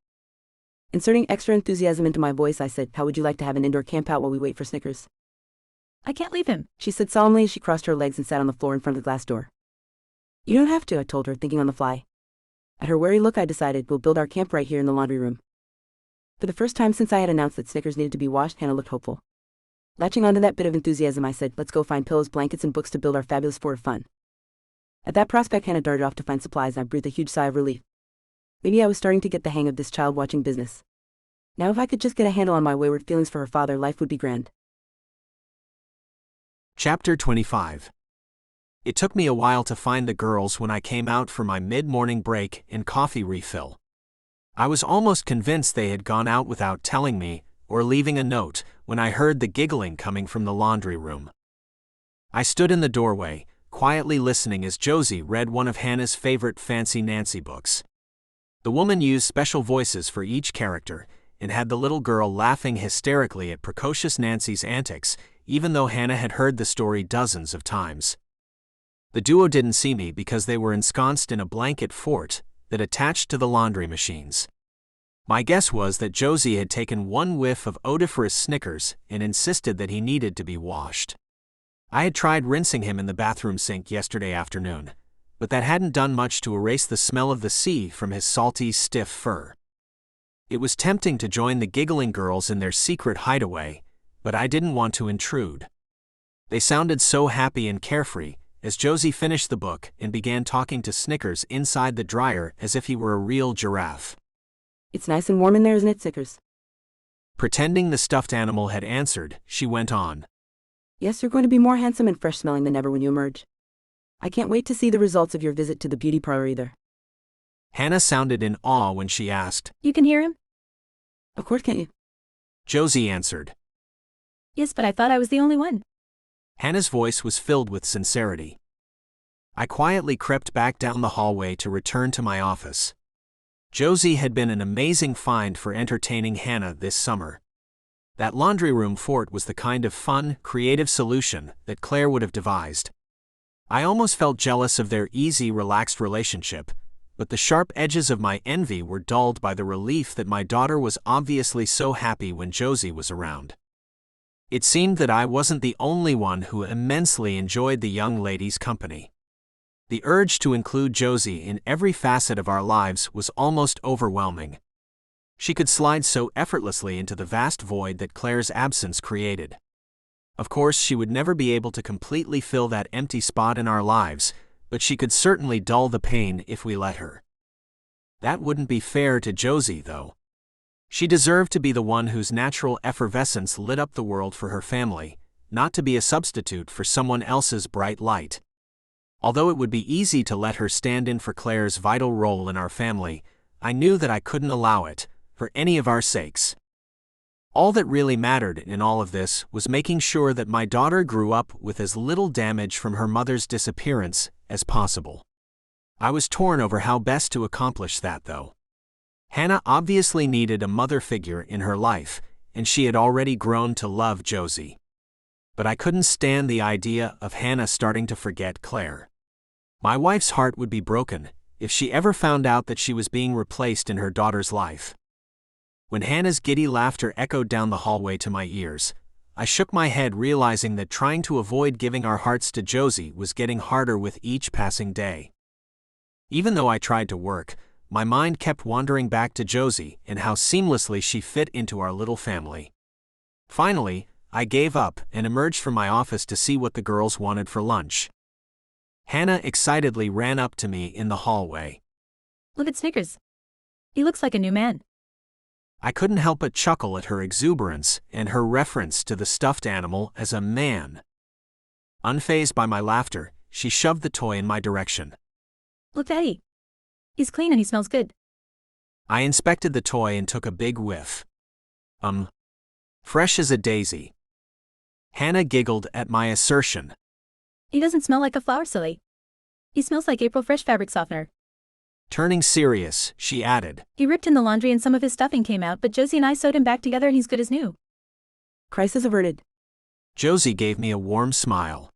Inserting extra enthusiasm into my voice, I said, how would you like to have an indoor campout while we wait for Snickers? I can't leave him, she said solemnly as she crossed her legs and sat on the floor in front of the glass door. You don't have to, I told her, thinking on the fly. At her wary look, I decided, we'll build our camp right here in the laundry room. For the first time since I had announced that Snickers needed to be washed, Hannah looked hopeful. Latching onto that bit of enthusiasm, I said, let's go find pillows, blankets, and books to build our fabulous fort of fun. At that prospect, Hannah darted off to find supplies, and I breathed a huge sigh of relief. Maybe I was starting to get the hang of this child-watching business. Now if I could just get a handle on my wayward feelings for her father, life would be grand. Chapter 25. It took me a while to find the girls when I came out for my mid-morning break and coffee refill. I was almost convinced they had gone out without telling me or leaving a note when I heard the giggling coming from the laundry room. I stood in the doorway, quietly listening as Josie read one of Hannah's favorite Fancy Nancy books. The woman used special voices for each character and had the little girl laughing hysterically at precocious Nancy's antics, even though Hannah had heard the story dozens of times. The duo didn't see me because they were ensconced in a blanket fort that attached to the laundry machines. My guess was that Josie had taken one whiff of odoriferous Snickers and insisted that he needed to be washed. I had tried rinsing him in the bathroom sink yesterday afternoon, but that hadn't done much to erase the smell of the sea from his salty, stiff fur. It was tempting to join the giggling girls in their secret hideaway, but I didn't want to intrude. They sounded so happy and carefree as Josie finished the book and began talking to Snickers inside the dryer as if he were a real giraffe. It's nice and warm in there, isn't it, Snickers? Pretending the stuffed animal had answered, she went on. Yes, you're going to be more handsome and fresh-smelling than ever when you emerge. I can't wait to see the results of your visit to the beauty parlor either. Hannah sounded in awe when she asked. You can hear him? Of course, can't you? Josie answered. Yes, but I thought I was the only one. Hannah's voice was filled with sincerity. I quietly crept back down the hallway to return to my office. Josie had been an amazing find for entertaining Hannah this summer. That laundry room fort was the kind of fun, creative solution that Claire would have devised. I almost felt jealous of their easy, relaxed relationship, but the sharp edges of my envy were dulled by the relief that my daughter was obviously so happy when Josie was around. It seemed that I wasn't the only one who immensely enjoyed the young lady's company. The urge to include Josie in every facet of our lives was almost overwhelming. She could slide so effortlessly into the vast void that Claire's absence created. Of course, she would never be able to completely fill that empty spot in our lives, but she could certainly dull the pain if we let her. That wouldn't be fair to Josie, though. She deserved to be the one whose natural effervescence lit up the world for her family, not to be a substitute for someone else's bright light. Although it would be easy to let her stand in for Claire's vital role in our family, I knew that I couldn't allow it, for any of our sakes. All that really mattered in all of this was making sure that my daughter grew up with as little damage from her mother's disappearance as possible. I was torn over how best to accomplish that, though. Hannah obviously needed a mother figure in her life, and she had already grown to love Josie. But I couldn't stand the idea of Hannah starting to forget Claire. My wife's heart would be broken if she ever found out that she was being replaced in her daughter's life. When Hannah's giddy laughter echoed down the hallway to my ears, I shook my head, realizing that trying to avoid giving our hearts to Josie was getting harder with each passing day. Even though I tried to work, my mind kept wandering back to Josie and how seamlessly she fit into our little family. Finally, I gave up and emerged from my office to see what the girls wanted for lunch. Hannah excitedly ran up to me in the hallway. Look at Snickers. He looks like a new man. I couldn't help but chuckle at her exuberance and her reference to the stuffed animal as a man. Unfazed by my laughter, she shoved the toy in my direction. Look, Daddy. He's clean and he smells good. I inspected the toy and took a big whiff. Fresh as a daisy. Hannah giggled at my assertion. He doesn't smell like a flower, silly. He smells like April Fresh fabric softener. Turning serious, she added. He ripped in the laundry and some of his stuffing came out, but Josie and I sewed him back together and he's good as new. Crisis averted. Josie gave me a warm smile.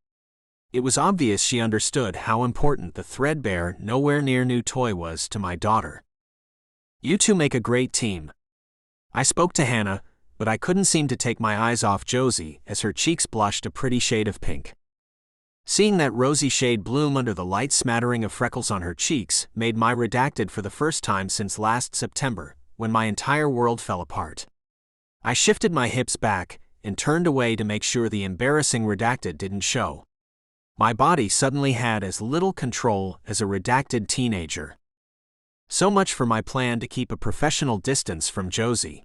It was obvious she understood how important the threadbare, nowhere near new toy was to my daughter. You two make a great team. I spoke to Hannah, but I couldn't seem to take my eyes off Josie as her cheeks blushed a pretty shade of pink. Seeing that rosy shade bloom under the light smattering of freckles on her cheeks made my redacted for the first time since last September, when my entire world fell apart. I shifted my hips back and turned away to make sure the embarrassing redacted didn't show. My body suddenly had as little control as a redacted teenager. So much for my plan to keep a professional distance from Josie.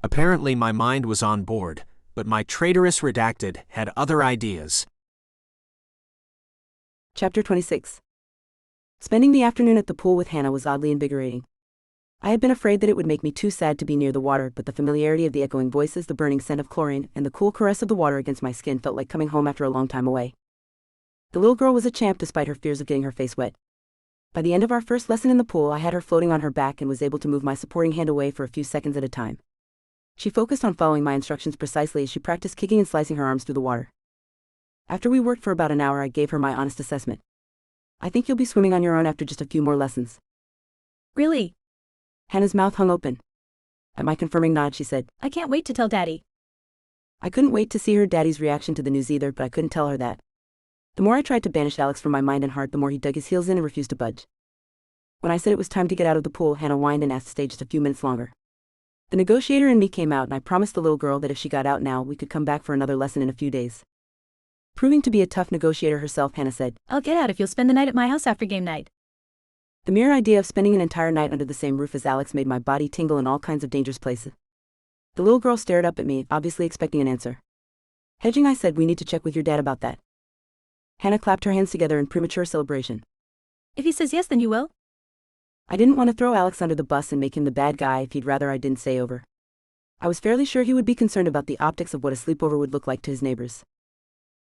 Apparently my mind was on board, but my traitorous redacted had other ideas. Chapter 26. Spending the afternoon at the pool with Hannah was oddly invigorating. I had been afraid that it would make me too sad to be near the water, but the familiarity of the echoing voices, the burning scent of chlorine, and the cool caress of the water against my skin felt like coming home after a long time away. The little girl was a champ despite her fears of getting her face wet. By the end of our first lesson in the pool, I had her floating on her back and was able to move my supporting hand away for a few seconds at a time. She focused on following my instructions precisely as she practiced kicking and slicing her arms through the water. After we worked for about an hour, I gave her my honest assessment. I think you'll be swimming on your own after just a few more lessons. Really? Hannah's mouth hung open. At my confirming nod, she said, I can't wait to tell Daddy. I couldn't wait to see her daddy's reaction to the news either, but I couldn't tell her that. The more I tried to banish Alex from my mind and heart, the more he dug his heels in and refused to budge. When I said it was time to get out of the pool, Hannah whined and asked to stay just a few minutes longer. The negotiator in me came out, and I promised the little girl that if she got out now, we could come back for another lesson in a few days. Proving to be a tough negotiator herself, Hannah said, I'll get out if you'll spend the night at my house after game night. The mere idea of spending an entire night under the same roof as Alex made my body tingle in all kinds of dangerous places. The little girl stared up at me, obviously expecting an answer. Hedging, I said, we need to check with your dad about that. Hannah clapped her hands together in premature celebration. If he says yes, then you will? I didn't want to throw Alex under the bus and make him the bad guy if he'd rather I didn't stay over. I was fairly sure he would be concerned about the optics of what a sleepover would look like to his neighbors.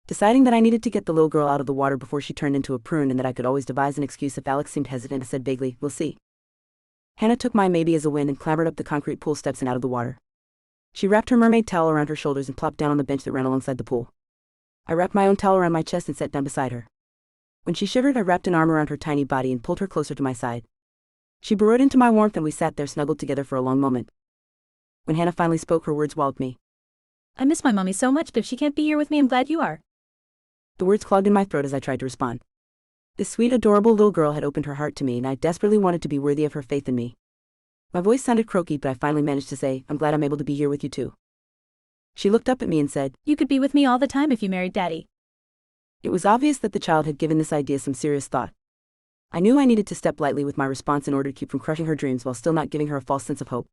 Deciding that I needed to get the little girl out of the water before she turned into a prune and that I could always devise an excuse if Alex seemed hesitant, I said vaguely, we'll see. Hannah took my maybe as a win and clambered up the concrete pool steps and out of the water. She wrapped her mermaid towel around her shoulders and plopped down on the bench that ran alongside the pool. I wrapped my own towel around my chest and sat down beside her. When she shivered, I wrapped an arm around her tiny body and pulled her closer to my side. She burrowed into my warmth and we sat there snuggled together for a long moment. When Hannah finally spoke, her words walloped me. I miss my mommy so much, but if she can't be here with me, I'm glad you are. The words clogged in my throat as I tried to respond. This sweet, adorable little girl had opened her heart to me, and I desperately wanted to be worthy of her faith in me. My voice sounded croaky, but I finally managed to say, I'm glad I'm able to be here with you too. She looked up at me and said, You could be with me all the time if you married Daddy. It was obvious that the child had given this idea some serious thought. I knew I needed to step lightly with my response in order to keep from crushing her dreams while still not giving her a false sense of hope.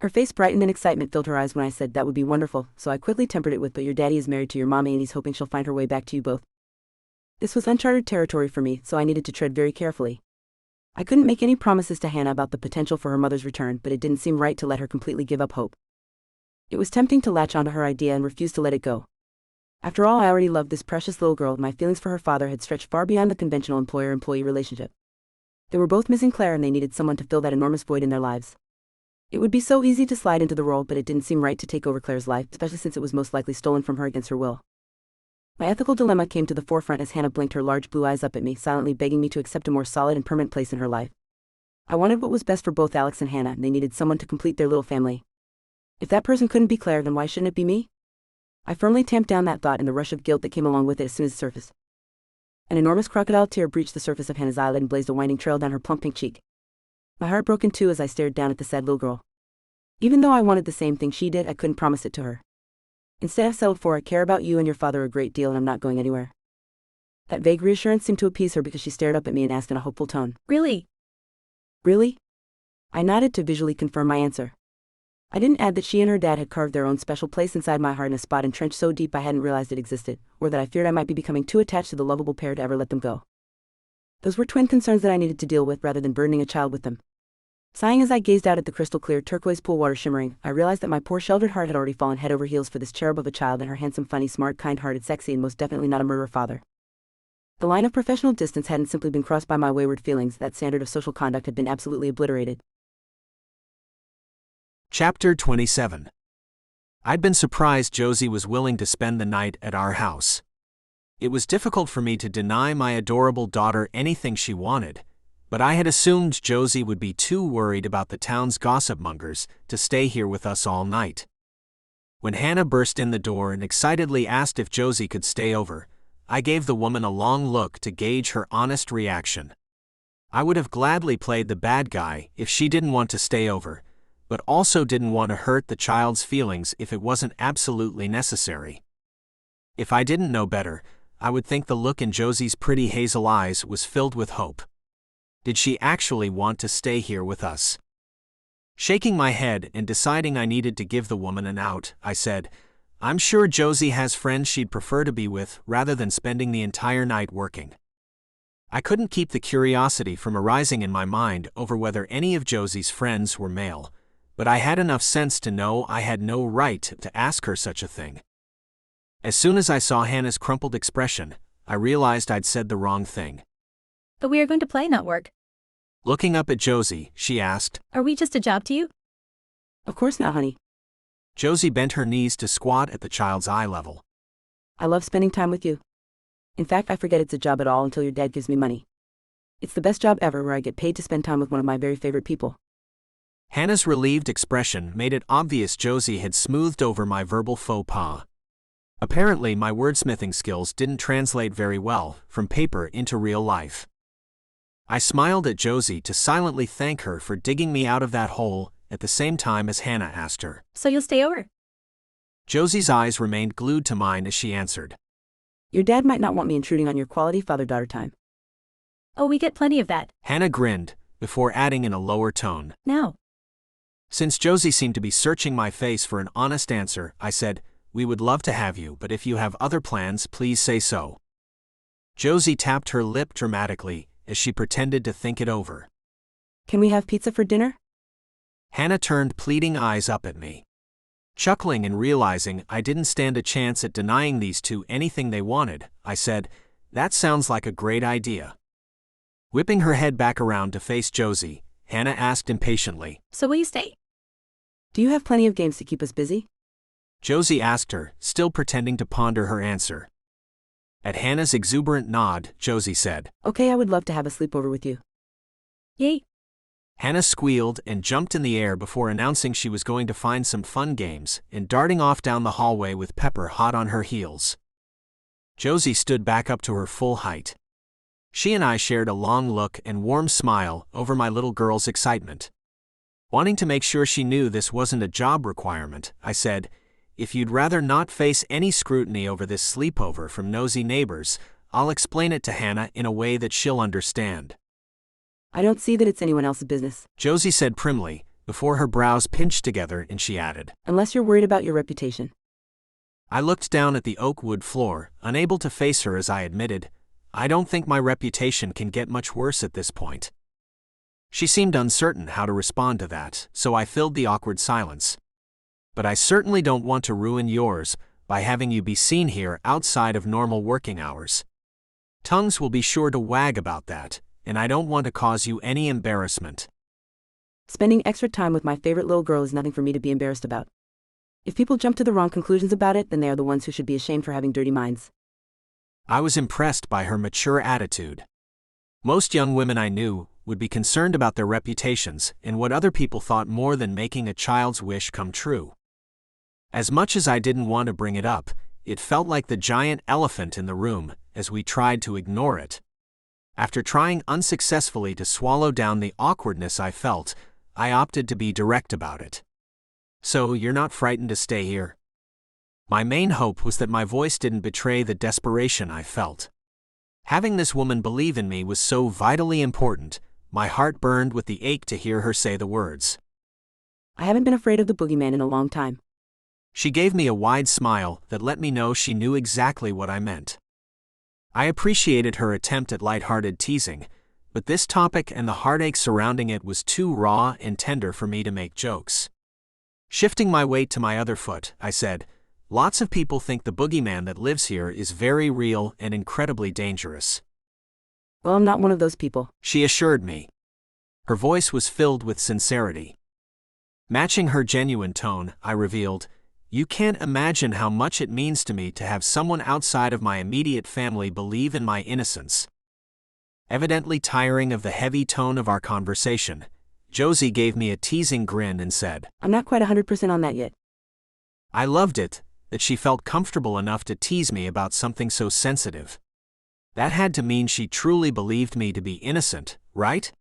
Her face brightened and excitement filled her eyes when I said that would be wonderful, so I quickly tempered it with, but your daddy is married to your mommy and he's hoping she'll find her way back to you both. This was uncharted territory for me, so I needed to tread very carefully. I couldn't make any promises to Hannah about the potential for her mother's return, but it didn't seem right to let her completely give up hope. It was tempting to latch onto her idea and refuse to let it go. After all, I already loved this precious little girl, and my feelings for her father had stretched far beyond the conventional employer-employee relationship. They were both missing Claire, and they needed someone to fill that enormous void in their lives. It would be so easy to slide into the role, but it didn't seem right to take over Claire's life, especially since it was most likely stolen from her against her will. My ethical dilemma came to the forefront as Hannah blinked her large blue eyes up at me, silently begging me to accept a more solid and permanent place in her life. I wanted what was best for both Alex and Hannah, and they needed someone to complete their little family. If that person couldn't be Claire, then why shouldn't it be me? I firmly tamped down that thought and the rush of guilt that came along with it as soon as it surfaced. An enormous crocodile tear breached the surface of Hannah's eyelid and blazed a winding trail down her plump pink cheek. My heart broke in two as I stared down at the sad little girl. Even though I wanted the same thing she did, I couldn't promise it to her. Instead, I settled for, I care about you and your father a great deal and I'm not going anywhere. That vague reassurance seemed to appease her because she stared up at me and asked in a hopeful tone. Really? Really? I nodded to visually confirm my answer. I didn't add that she and her dad had carved their own special place inside my heart in a spot entrenched so deep I hadn't realized it existed, or that I feared I might be becoming too attached to the lovable pair to ever let them go. Those were twin concerns that I needed to deal with rather than burdening a child with them. Sighing as I gazed out at the crystal-clear turquoise pool water shimmering, I realized that my poor sheltered heart had already fallen head over heels for this cherub of a child and her handsome, funny, smart, kind-hearted, sexy, and most definitely not a murderer father. The line of professional distance hadn't simply been crossed by my wayward feelings, that standard of social conduct had been absolutely obliterated. Chapter 27. I'd been surprised Josie was willing to spend the night at our house. It was difficult for me to deny my adorable daughter anything she wanted, but I had assumed Josie would be too worried about the town's gossip mongers to stay here with us all night. When Hannah burst in the door and excitedly asked if Josie could stay over, I gave the woman a long look to gauge her honest reaction. I would have gladly played the bad guy if she didn't want to stay over, but also didn't want to hurt the child's feelings if it wasn't absolutely necessary. If I didn't know better, I would think the look in Josie's pretty hazel eyes was filled with hope. Did she actually want to stay here with us? Shaking my head and deciding I needed to give the woman an out, I said, I'm sure Josie has friends she'd prefer to be with rather than spending the entire night working. I couldn't keep the curiosity from arising in my mind over whether any of Josie's friends were male, but I had enough sense to know I had no right to ask her such a thing. As soon as I saw Hannah's crumpled expression, I realized I'd said the wrong thing. But we are going to play, not work. Looking up at Josie, she asked, Are we just a job to you? Of course not, honey. Josie bent her knees to squat at the child's eye level. I love spending time with you. In fact, I forget it's a job at all until your dad gives me money. It's the best job ever, where I get paid to spend time with one of my very favorite people. Hannah's relieved expression made it obvious Josie had smoothed over my verbal faux pas. Apparently, my wordsmithing skills didn't translate very well from paper into real life. I smiled at Josie to silently thank her for digging me out of that hole at the same time as Hannah asked her. So you'll stay over? Josie's eyes remained glued to mine as she answered. Your dad might not want me intruding on your quality father-daughter time. Oh, we get plenty of that. Hannah grinned, before adding in a lower tone. Now. Since Josie seemed to be searching my face for an honest answer, I said, "We would love to have you, but if you have other plans, please say so." Josie tapped her lip dramatically as she pretended to think it over. Can we have pizza for dinner? Hannah turned pleading eyes up at me. Chuckling and realizing I didn't stand a chance at denying these two anything they wanted, I said, "That sounds like a great idea." Whipping her head back around to face Josie, Hannah asked impatiently, So will you stay? Do you have plenty of games to keep us busy? Josie asked her, still pretending to ponder her answer. At Hannah's exuberant nod, Josie said, Okay, I would love to have a sleepover with you. Yay. Hannah squealed and jumped in the air before announcing she was going to find some fun games and darting off down the hallway with Pepper hot on her heels. Josie stood back up to her full height. She and I shared a long look and warm smile over my little girl's excitement. Wanting to make sure she knew this wasn't a job requirement, I said, "If you'd rather not face any scrutiny over this sleepover from nosy neighbors, I'll explain it to Hannah in a way that she'll understand." I don't see that it's anyone else's business. Josie said primly, before her brows pinched together, and she added, Unless you're worried about your reputation. I looked down at the oak wood floor, unable to face her as I admitted, I don't think my reputation can get much worse at this point. She seemed uncertain how to respond to that, so I filled the awkward silence. But I certainly don't want to ruin yours by having you be seen here outside of normal working hours. Tongues will be sure to wag about that, and I don't want to cause you any embarrassment. Spending extra time with my favorite little girl is nothing for me to be embarrassed about. If people jump to the wrong conclusions about it, then they are the ones who should be ashamed for having dirty minds. I was impressed by her mature attitude. Most young women I knew would be concerned about their reputations and what other people thought more than making a child's wish come true. As much as I didn't want to bring it up, it felt like the giant elephant in the room as we tried to ignore it. After trying unsuccessfully to swallow down the awkwardness I felt, I opted to be direct about it. So you're not frightened to stay here? My main hope was that my voice didn't betray the desperation I felt. Having this woman believe in me was so vitally important, my heart burned with the ache to hear her say the words. I haven't been afraid of the boogeyman in a long time. She gave me a wide smile that let me know she knew exactly what I meant. I appreciated her attempt at lighthearted teasing, but this topic and the heartache surrounding it was too raw and tender for me to make jokes. Shifting my weight to my other foot, I said, Lots of people think the boogeyman that lives here is very real and incredibly dangerous. Well, I'm not one of those people, she assured me. Her voice was filled with sincerity. Matching her genuine tone, I revealed, You can't imagine how much it means to me to have someone outside of my immediate family believe in my innocence. Evidently tiring of the heavy tone of our conversation, Josie gave me a teasing grin and said, I'm not quite 100% on that yet. I loved it, that she felt comfortable enough to tease me about something so sensitive. That had to mean she truly believed me to be innocent, right?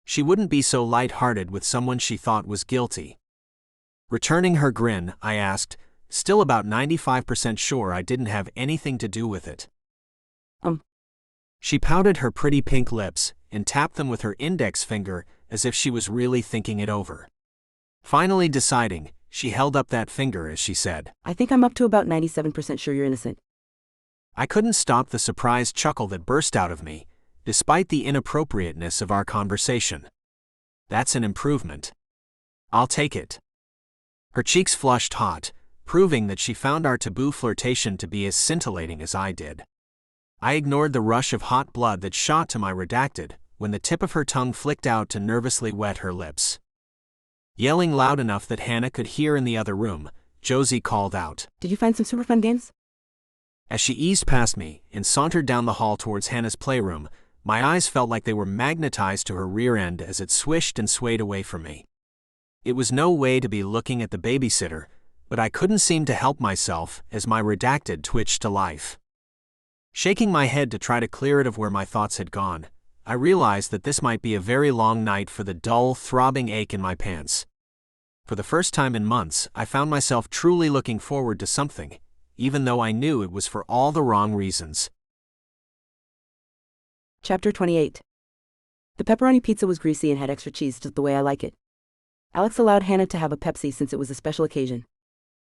She wouldn't be so light-hearted with someone she thought was guilty. Returning her grin, I asked, still about 95% sure I didn't have anything to do with it. She pouted her pretty pink lips and tapped them with her index finger as if she was really thinking it over. Finally deciding, she held up that finger as she said, I think I'm up to about 97% sure you're innocent. I couldn't stop the surprised chuckle that burst out of me, despite the inappropriateness of our conversation. That's an improvement. I'll take it. Her cheeks flushed hot, proving that she found our taboo flirtation to be as scintillating as I did. I ignored the rush of hot blood that shot to my redacted when the tip of her tongue flicked out to nervously wet her lips. Yelling loud enough that Hannah could hear in the other room, Josie called out, Did you find some super fun games? As she eased past me and sauntered down the hall towards Hannah's playroom, my eyes felt like they were magnetized to her rear end as it swished and swayed away from me. It was no way to be looking at the babysitter, but I couldn't seem to help myself as my redacted twitched to life. Shaking my head to try to clear it of where my thoughts had gone, I realized that this might be a very long night for the dull, throbbing ache in my pants. For the first time in months, I found myself truly looking forward to something, even though I knew it was for all the wrong reasons. Chapter 28. The pepperoni pizza was greasy and had extra cheese just the way I like it. Alex allowed Hannah to have a Pepsi since it was a special occasion.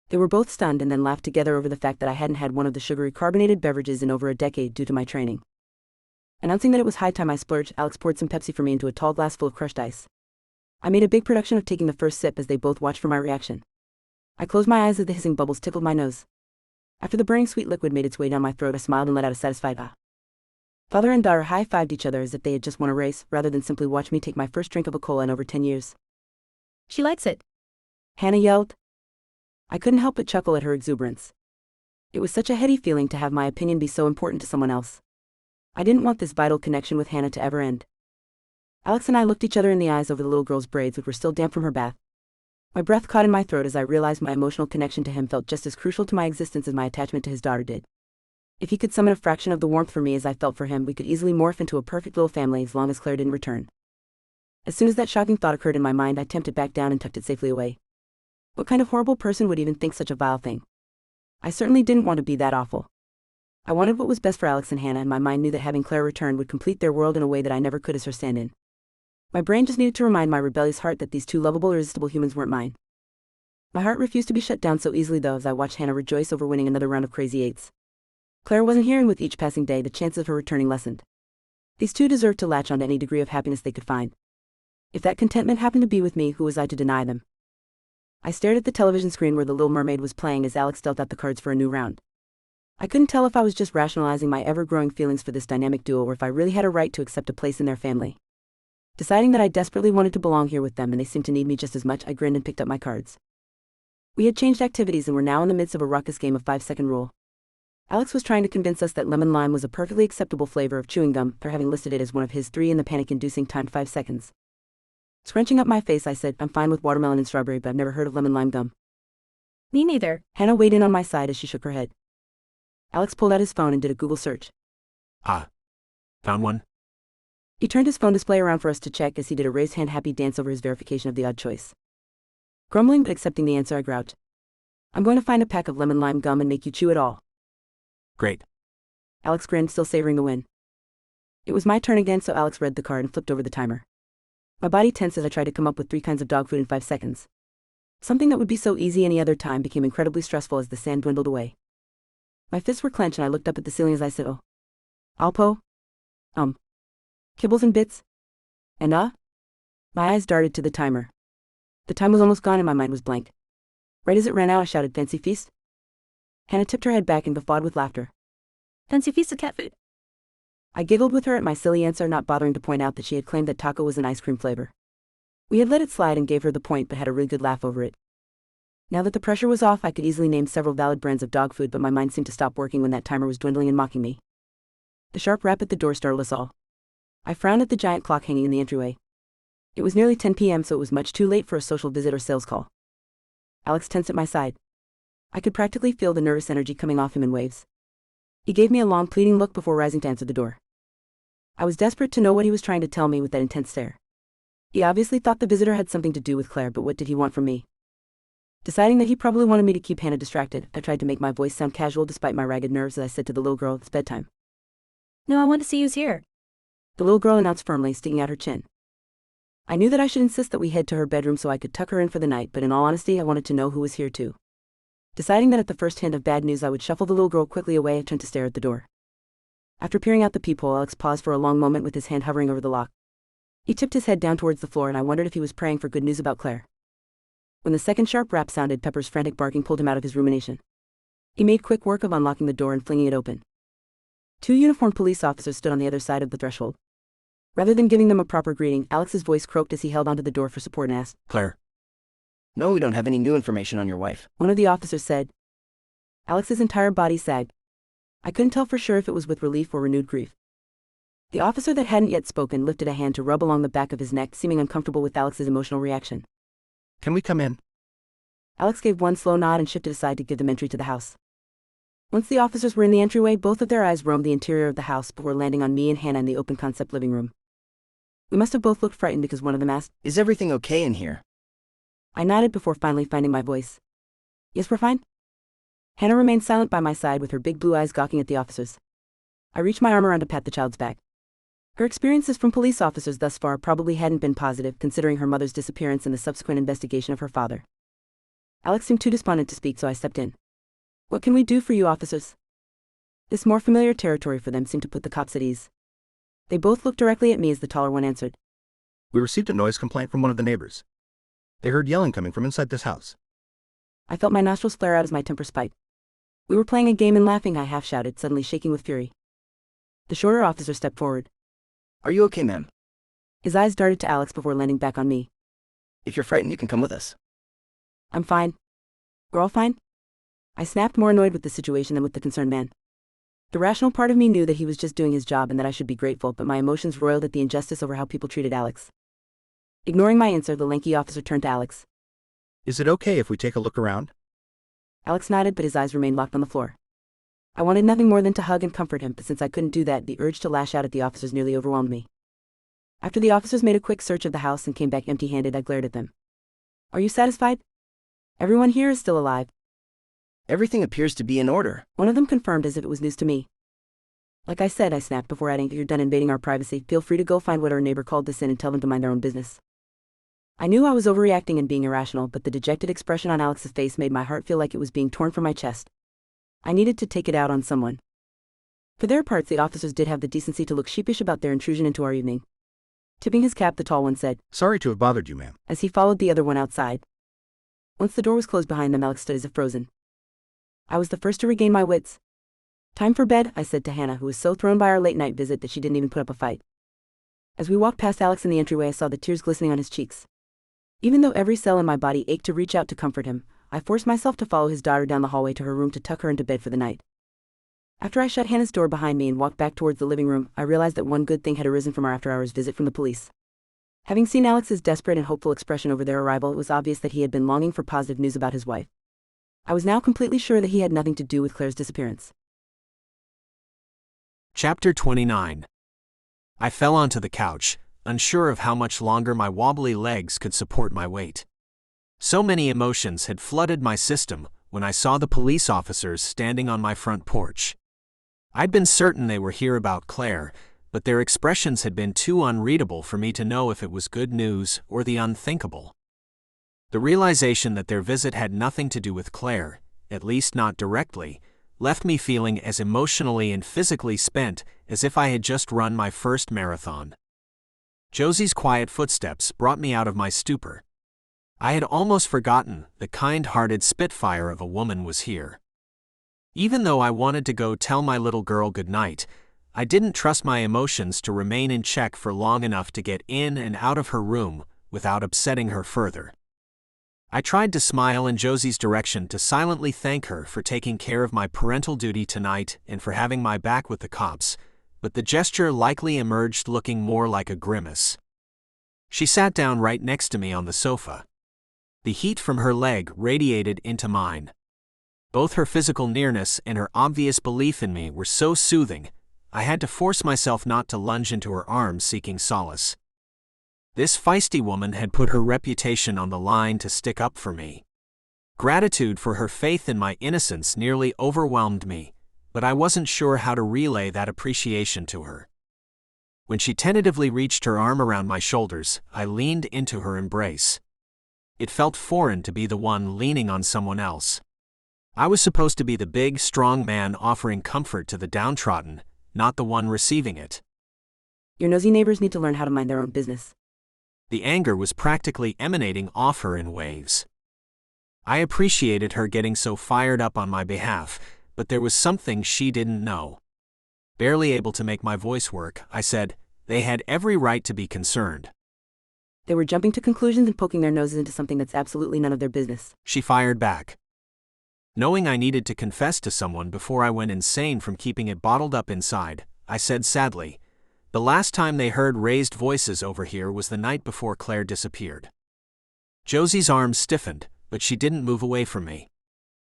They were both stunned and then laughed together over the fact that I hadn't had one of the sugary carbonated beverages in over a decade due to my training. Announcing that it was high time I splurged, Alex poured some Pepsi for me into a tall glass full of crushed ice. I made a big production of taking the first sip as they both watched for my reaction. I closed my eyes as the hissing bubbles tickled my nose. After the burning sweet liquid made its way down my throat, I smiled and let out a satisfied ah. Father and daughter high-fived each other as if they had just won a race, rather than simply watch me take my first drink of a cola in over 10 years. She likes it, Hannah yelled. I couldn't help but chuckle at her exuberance. It was such a heady feeling to have my opinion be so important to someone else. I didn't want this vital connection with Hannah to ever end. Alex and I looked each other in the eyes over the little girl's braids, which were still damp from her bath. My breath caught in my throat as I realized my emotional connection to him felt just as crucial to my existence as my attachment to his daughter did. If he could summon a fraction of the warmth for me as I felt for him, we could easily morph into a perfect little family as long as Claire didn't return. As soon as that shocking thought occurred in my mind, I temped it back down and tucked it safely away. What kind of horrible person would even think such a vile thing? I certainly didn't want to be that awful. I wanted what was best for Alex and Hannah, and my mind knew that having Claire return would complete their world in a way that I never could as her stand-in. My brain just needed to remind my rebellious heart that these two lovable, irresistible humans weren't mine. My heart refused to be shut down so easily, though, as I watched Hannah rejoice over winning another round of Crazy Eights. Claire wasn't here, and with each passing day, the chances of her returning lessened. These two deserved to latch on to any degree of happiness they could find. If that contentment happened to be with me, who was I to deny them? I stared at the television screen where The Little Mermaid was playing as Alex dealt out the cards for a new round. I couldn't tell if I was just rationalizing my ever-growing feelings for this dynamic duo or if I really had a right to accept a place in their family. Deciding that I desperately wanted to belong here with them and they seemed to need me just as much, I grinned and picked up my cards. We had changed activities and were now in the midst of a raucous game of 5-second rule. Alex was trying to convince us that lemon lime was a perfectly acceptable flavor of chewing gum, for having listed it as one of his 3 in the panic-inducing timed 5 seconds. Scrunching up my face, I said, I'm fine with watermelon and strawberry, but I've never heard of lemon lime gum. Me neither. Hannah weighed in on my side as she shook her head. Alex pulled out his phone and did a Google search. Ah. Found one? He turned his phone display around for us to check as he did a raised hand happy dance over his verification of the odd choice. Grumbling but accepting the answer, I growled. I'm going to find a pack of lemon lime gum and make you chew it all. Great. Alex grinned, still savoring the win. It was my turn again, so Alex read the card and flipped over the timer. My body tensed as I tried to come up with 3 kinds of dog food in 5 seconds. Something that would be so easy any other time became incredibly stressful as the sand dwindled away. My fists were clenched and I looked up at the ceiling as I said, oh. Alpo? Kibbles and bits? And My eyes darted to the timer. The time was almost gone and my mind was blank. Right as it ran out, I shouted, Fancy feast? Hannah tipped her head back and guffawed with laughter. Fancy feast of cat food. I giggled with her at my silly answer, not bothering to point out that she had claimed that taco was an ice cream flavor. We had let it slide and gave her the point, but had a really good laugh over it. Now that the pressure was off, I could easily name several valid brands of dog food, but my mind seemed to stop working when that timer was dwindling and mocking me. The sharp rap at the door startled us all. I frowned at the giant clock hanging in the entryway. It was nearly 10 p.m., so it was much too late for a social visit or sales call. Alex tensed at my side. I could practically feel the nervous energy coming off him in waves. He gave me a long, pleading look before rising to answer the door. I was desperate to know what he was trying to tell me with that intense stare. He obviously thought the visitor had something to do with Claire, but what did he want from me? Deciding that he probably wanted me to keep Hannah distracted, I tried to make my voice sound casual despite my ragged nerves as I said to the little girl, it's bedtime. No, I want to see who's here. The little girl announced firmly, sticking out her chin. I knew that I should insist that we head to her bedroom so I could tuck her in for the night, but in all honesty, I wanted to know who was here too. Deciding that at the first hint of bad news I would shuffle the little girl quickly away, I turned to stare at the door. After peering out the peephole, Alex paused for a long moment with his hand hovering over the lock. He tipped his head down towards the floor and I wondered if he was praying for good news about Claire. When the second sharp rap sounded, Pepper's frantic barking pulled him out of his rumination. He made quick work of unlocking the door and flinging it open. 2 uniformed police officers stood on the other side of the threshold. Rather than giving them a proper greeting, Alex's voice croaked as he held onto the door for support and asked, Claire. No, we don't have any new information on your wife. One of the officers said. Alex's entire body sagged. I couldn't tell for sure if it was with relief or renewed grief. The officer that hadn't yet spoken lifted a hand to rub along the back of his neck, seeming uncomfortable with Alex's emotional reaction. Can we come in? Alex gave one slow nod and shifted aside to give them entry to the house. Once the officers were in the entryway, both of their eyes roamed the interior of the house before landing on me and Hannah in the open-concept living room. We must have both looked frightened because one of them asked, Is everything okay in here? I nodded before finally finding my voice. Yes, we're fine. Hannah remained silent by my side with her big blue eyes gawking at the officers. I reached my arm around to pat the child's back. Her experiences from police officers thus far probably hadn't been positive, considering her mother's disappearance and the subsequent investigation of her father. Alex seemed too despondent to speak, so I stepped in. What can we do for you, officers? This more familiar territory for them seemed to put the cops at ease. They both looked directly at me as the taller one answered. We received a noise complaint from one of the neighbors. They heard yelling coming from inside this house. I felt my nostrils flare out as my temper spiked. We were playing a game and laughing, I half-shouted, suddenly shaking with fury. The shorter officer stepped forward. Are you okay, ma'am? His eyes darted to Alex before landing back on me. If you're frightened, you can come with us. I'm fine. We're all fine? I snapped, more annoyed with the situation than with the concerned man. The rational part of me knew that he was just doing his job and that I should be grateful, but my emotions roiled at the injustice over how people treated Alex. Ignoring my answer, the lanky officer turned to Alex. Is it okay if we take a look around? Alex nodded, but his eyes remained locked on the floor. I wanted nothing more than to hug and comfort him, but since I couldn't do that, the urge to lash out at the officers nearly overwhelmed me. After the officers made a quick search of the house and came back empty-handed, I glared at them. Are you satisfied? Everyone here is still alive. Everything appears to be in order. One of them confirmed as if it was news to me. Like I said, I snapped before adding, if you're done invading our privacy, feel free to go find what our neighbor called this in and tell them to mind their own business. I knew I was overreacting and being irrational, but the dejected expression on Alex's face made my heart feel like it was being torn from my chest. I needed to take it out on someone. For their parts, the officers did have the decency to look sheepish about their intrusion into our evening. Tipping his cap, the tall one said, Sorry to have bothered you, ma'am. as he followed the other one outside. Once the door was closed behind them, Alex stood as if frozen. I was the first to regain my wits. Time for bed, I said to Hannah, who was so thrown by our late-night visit that she didn't even put up a fight. As we walked past Alex in the entryway, I saw the tears glistening on his cheeks. Even though every cell in my body ached to reach out to comfort him, I forced myself to follow his daughter down the hallway to her room to tuck her into bed for the night. After I shut Hannah's door behind me and walked back towards the living room, I realized that one good thing had arisen from our after-hours visit from the police. Having seen Alex's desperate and hopeful expression over their arrival, it was obvious that he had been longing for positive news about his wife. I was now completely sure that he had nothing to do with Claire's disappearance. Chapter 29. I fell onto the couch, unsure of how much longer my wobbly legs could support my weight. So many emotions had flooded my system when I saw the police officers standing on my front porch. I'd been certain they were here about Claire, but their expressions had been too unreadable for me to know if it was good news or the unthinkable. The realization that their visit had nothing to do with Claire, at least not directly, left me feeling as emotionally and physically spent as if I had just run my first marathon. Josie's quiet footsteps brought me out of my stupor. I had almost forgotten the kind-hearted spitfire of a woman was here. Even though I wanted to go tell my little girl goodnight, I didn't trust my emotions to remain in check for long enough to get in and out of her room without upsetting her further. I tried to smile in Josie's direction to silently thank her for taking care of my parental duty tonight and for having my back with the cops, but the gesture likely emerged looking more like a grimace. She sat down right next to me on the sofa. The heat from her leg radiated into mine. Both her physical nearness and her obvious belief in me were so soothing, I had to force myself not to lunge into her arms seeking solace. This feisty woman had put her reputation on the line to stick up for me. Gratitude for her faith in my innocence nearly overwhelmed me, but I wasn't sure how to relay that appreciation to her. When she tentatively reached her arm around my shoulders, I leaned into her embrace. It felt foreign to be the one leaning on someone else. I was supposed to be the big, strong man offering comfort to the downtrodden, not the one receiving it. Your nosy neighbors need to learn how to mind their own business. The anger was practically emanating off her in waves. I appreciated her getting so fired up on my behalf, but there was something she didn't know. Barely able to make my voice work, I said, they had every right to be concerned. They were jumping to conclusions and poking their noses into something that's absolutely none of their business. She fired back. Knowing I needed to confess to someone before I went insane from keeping it bottled up inside, I said sadly, the last time they heard raised voices over here was the night before Claire disappeared. Josie's arms stiffened, but she didn't move away from me.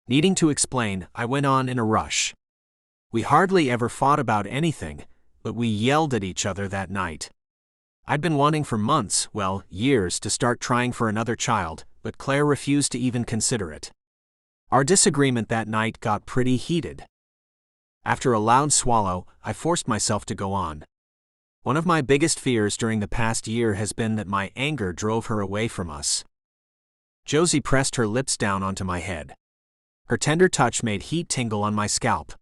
Needing to explain, I went on in a rush. We hardly ever fought about anything, but we yelled at each other that night. I'd been wanting for months, well, years, to start trying for another child, but Claire refused to even consider it. Our disagreement that night got pretty heated. After a loud swallow, I forced myself to go on. One of my biggest fears during the past year has been that my anger drove her away from us. Josie pressed her lips down onto my head. Her tender touch made heat tingle on my scalp.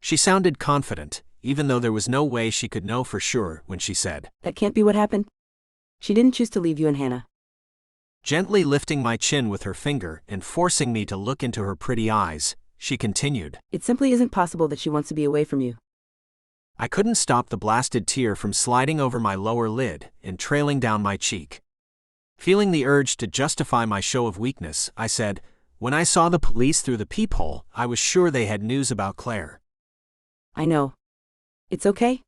She sounded confident, even though there was no way she could know for sure when she said, That can't be what happened. She didn't choose to leave you and Hannah. Gently lifting my chin with her finger and forcing me to look into her pretty eyes, she continued, It simply isn't possible that she wants to be away from you. I couldn't stop the blasted tear from sliding over my lower lid and trailing down my cheek. Feeling the urge to justify my show of weakness, I said, When I saw the police through the peephole, I was sure they had news about Claire. I know. It's okay?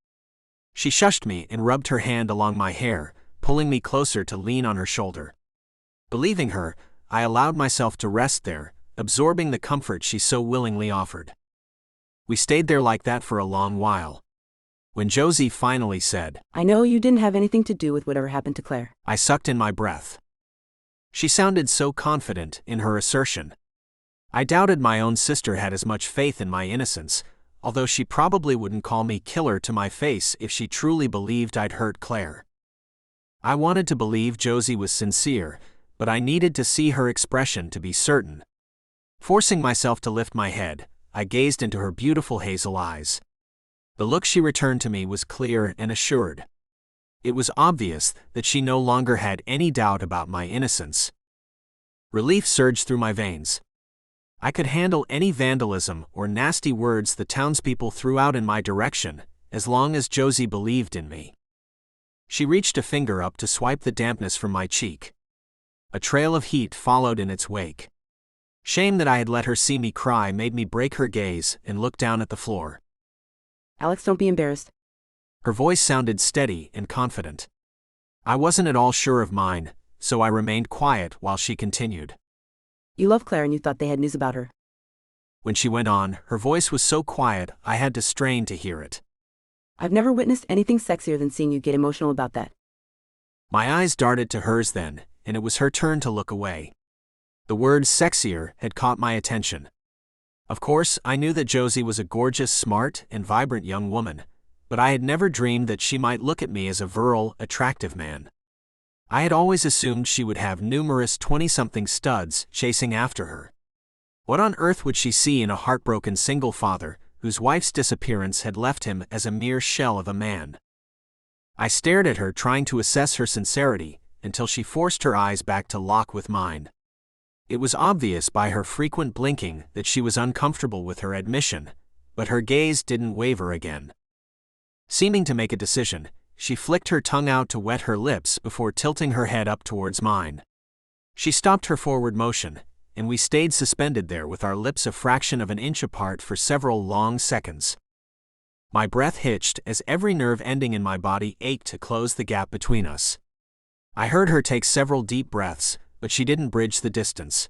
She shushed me and rubbed her hand along my hair, pulling me closer to lean on her shoulder. Believing her, I allowed myself to rest there, absorbing the comfort she so willingly offered. We stayed there like that for a long while. When Josie finally said, I know you didn't have anything to do with whatever happened to Claire. I sucked in my breath. She sounded so confident in her assertion. I doubted my own sister had as much faith in my innocence, although she probably wouldn't call me killer to my face if she truly believed I'd hurt Claire. I wanted to believe Josie was sincere, but I needed to see her expression to be certain. Forcing myself to lift my head, I gazed into her beautiful hazel eyes. The look she returned to me was clear and assured. It was obvious that she no longer had any doubt about my innocence. Relief surged through my veins. I could handle any vandalism or nasty words the townspeople threw out in my direction, as long as Josie believed in me. She reached a finger up to swipe the dampness from my cheek. A trail of heat followed in its wake. Shame that I had let her see me cry made me break her gaze and look down at the floor. Alex, don't be embarrassed. Her voice sounded steady and confident. I wasn't at all sure of mine, so I remained quiet while she continued. You love Claire and you thought they had news about her. When she went on, her voice was so quiet I had to strain to hear it. I've never witnessed anything sexier than seeing you get emotional about that. My eyes darted to hers then, and it was her turn to look away. The word sexier had caught my attention. Of course, I knew that Josie was a gorgeous, smart, and vibrant young woman, but I had never dreamed that she might look at me as a virile, attractive man. I had always assumed she would have numerous 20-something studs chasing after her. What on earth would she see in a heartbroken single father whose wife's disappearance had left him as a mere shell of a man? I stared at her, trying to assess her sincerity, until she forced her eyes back to lock with mine. It was obvious by her frequent blinking that she was uncomfortable with her admission, but her gaze didn't waver again. Seeming to make a decision, she flicked her tongue out to wet her lips before tilting her head up towards mine. She stopped her forward motion, and we stayed suspended there with our lips a fraction of an inch apart for several long seconds. My breath hitched as every nerve ending in my body ached to close the gap between us. I heard her take several deep breaths, but she didn't bridge the distance.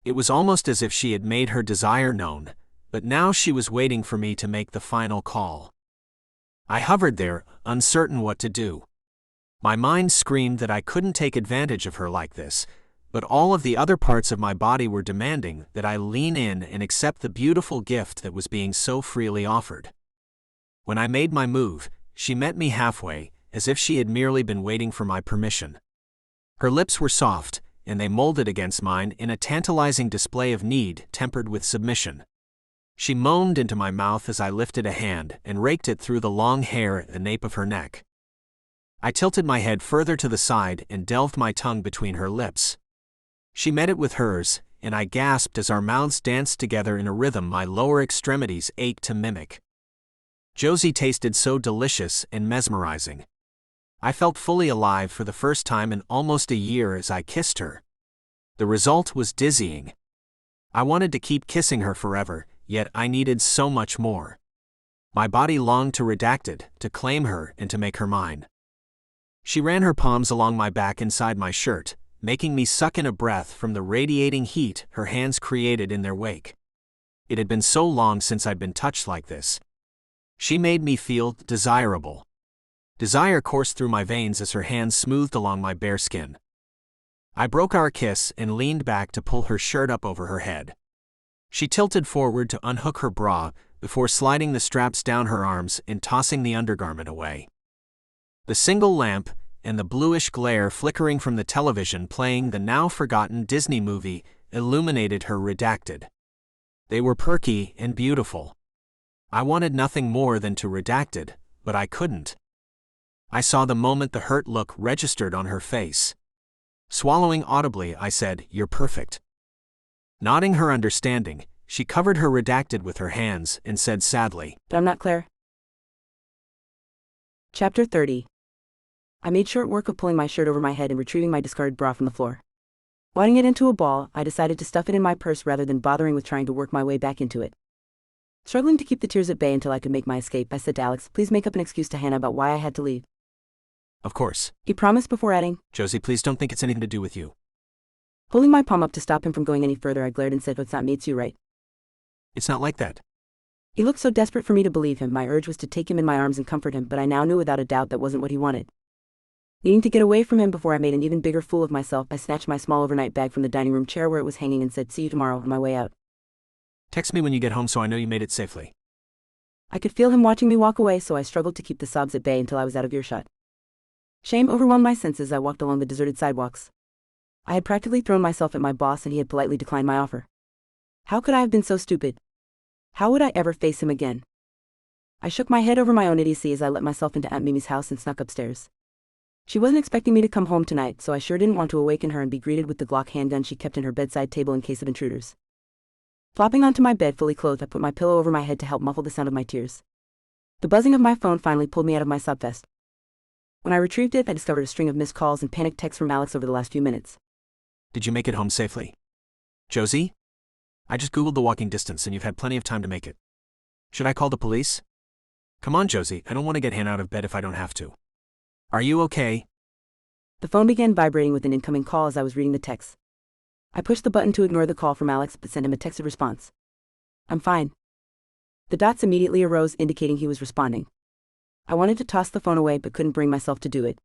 It was almost as if she had made her desire known, but now she was waiting for me to make the final call. I hovered there, uncertain what to do. My mind screamed that I couldn't take advantage of her like this, but all of the other parts of my body were demanding that I lean in and accept the beautiful gift that was being so freely offered. When I made my move, she met me halfway, as if she had merely been waiting for my permission. Her lips were soft, and they molded against mine in a tantalizing display of need tempered with submission. She moaned into my mouth as I lifted a hand and raked it through the long hair at the nape of her neck. I tilted my head further to the side and delved my tongue between her lips. She met it with hers, and I gasped as our mouths danced together in a rhythm my lower extremities ached to mimic. Josie tasted so delicious and mesmerizing. I felt fully alive for the first time in almost a year as I kissed her. The result was dizzying. I wanted to keep kissing her forever, yet I needed so much more. My body longed to redact it, to claim her and to make her mine. She ran her palms along my back inside my shirt, making me suck in a breath from the radiating heat her hands created in their wake. It had been so long since I'd been touched like this. She made me feel desirable. Desire coursed through my veins as her hands smoothed along my bare skin. I broke our kiss and leaned back to pull her shirt up over her head. She tilted forward to unhook her bra before sliding the straps down her arms and tossing the undergarment away. The single lamp and the bluish glare flickering from the television playing the now-forgotten Disney movie illuminated her redacted. They were perky and beautiful. I wanted nothing more than to redacted, but I couldn't. I saw the moment the hurt look registered on her face. Swallowing audibly, I said, "You're perfect." Nodding her understanding, she covered her redacted with her hands and said sadly, But I'm not Claire. Chapter 30. I made short work of pulling my shirt over my head and retrieving my discarded bra from the floor. Wadding it into a ball, I decided to stuff it in my purse rather than bothering with trying to work my way back into it. Struggling to keep the tears at bay until I could make my escape, I said to Alex, "Please make up an excuse to Hannah about why I had to leave." "Of course." He promised before adding, "Josie, please don't think it's anything to do with you." Holding my palm up to stop him from going any further, I glared and said, "It's not me, it's you, right?" "It's not like that." He looked so desperate for me to believe him. My urge was to take him in my arms and comfort him, but I now knew without a doubt that wasn't what he wanted. Needing to get away from him before I made an even bigger fool of myself, I snatched my small overnight bag from the dining room chair where it was hanging and said, "See you tomorrow," on my way out. "Text me when you get home so I know you made it safely." I could feel him watching me walk away, so I struggled to keep the sobs at bay until I was out of earshot. Shame overwhelmed my senses. I walked along the deserted sidewalks. I had practically thrown myself at my boss and he had politely declined my offer. How could I have been so stupid? How would I ever face him again? I shook my head over my own idiocy as I let myself into Aunt Mimi's house and snuck upstairs. She wasn't expecting me to come home tonight, so I sure didn't want to awaken her and be greeted with the Glock handgun she kept in her bedside table in case of intruders. Flopping onto my bed fully clothed, I put my pillow over my head to help muffle the sound of my tears. The buzzing of my phone finally pulled me out of my sob fest. When I retrieved it, I discovered a string of missed calls and panicked texts from Alex over the last few minutes. "Did you make it home safely? Josie? I just Googled the walking distance and you've had plenty of time to make it. Should I call the police? Come on, Josie, I don't want to get Hannah out of bed if I don't have to. Are you okay?" The phone began vibrating with an incoming call as I was reading the text. I pushed the button to ignore the call from Alex but sent him a texted response. "I'm fine." The dots immediately arose, indicating he was responding. I wanted to toss the phone away but couldn't bring myself to do it.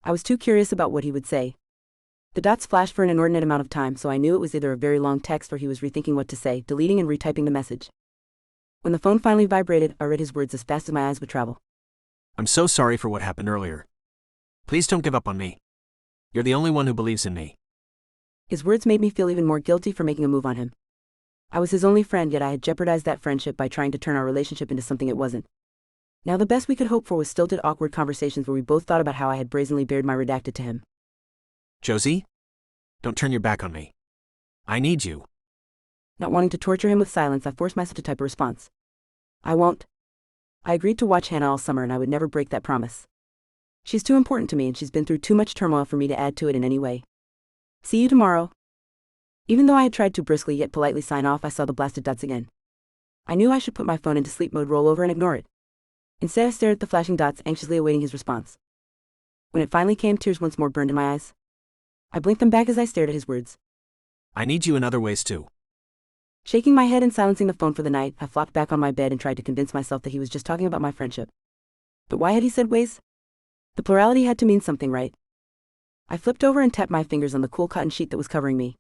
I was too curious about what he would say. The dots flashed for an inordinate amount of time, so I knew it was either a very long text or he was rethinking what to say, deleting and retyping the message. When the phone finally vibrated, I read his words as fast as my eyes would travel. "I'm so sorry for what happened earlier. Please don't give up on me. You're the only one who believes in me." His words made me feel even more guilty for making a move on him. I was his only friend, yet I had jeopardized that friendship by trying to turn our relationship into something it wasn't. Now the best we could hope for was stilted, awkward conversations where we both thought about how I had brazenly bared my redacted to him. "Josie? Don't turn your back on me. I need you." Not wanting to torture him with silence, I forced myself to type a response. "I won't." I agreed to watch Hannah all summer and I would never break that promise. She's too important to me and she's been through too much turmoil for me to add to it in any way. "See you tomorrow." Even though I had tried to briskly yet politely sign off, I saw the blasted dots again. I knew I should put my phone into sleep mode, roll over and ignore it. Instead, I stared at the flashing dots, anxiously awaiting his response. When it finally came, tears once more burned in my eyes. I blinked them back as I stared at his words. "I need you in other ways too." Shaking my head and silencing the phone for the night, I flopped back on my bed and tried to convince myself that he was just talking about my friendship. But why had he said ways? The plurality had to mean something, right? I flipped over and tapped my fingers on the cool cotton sheet that was covering me.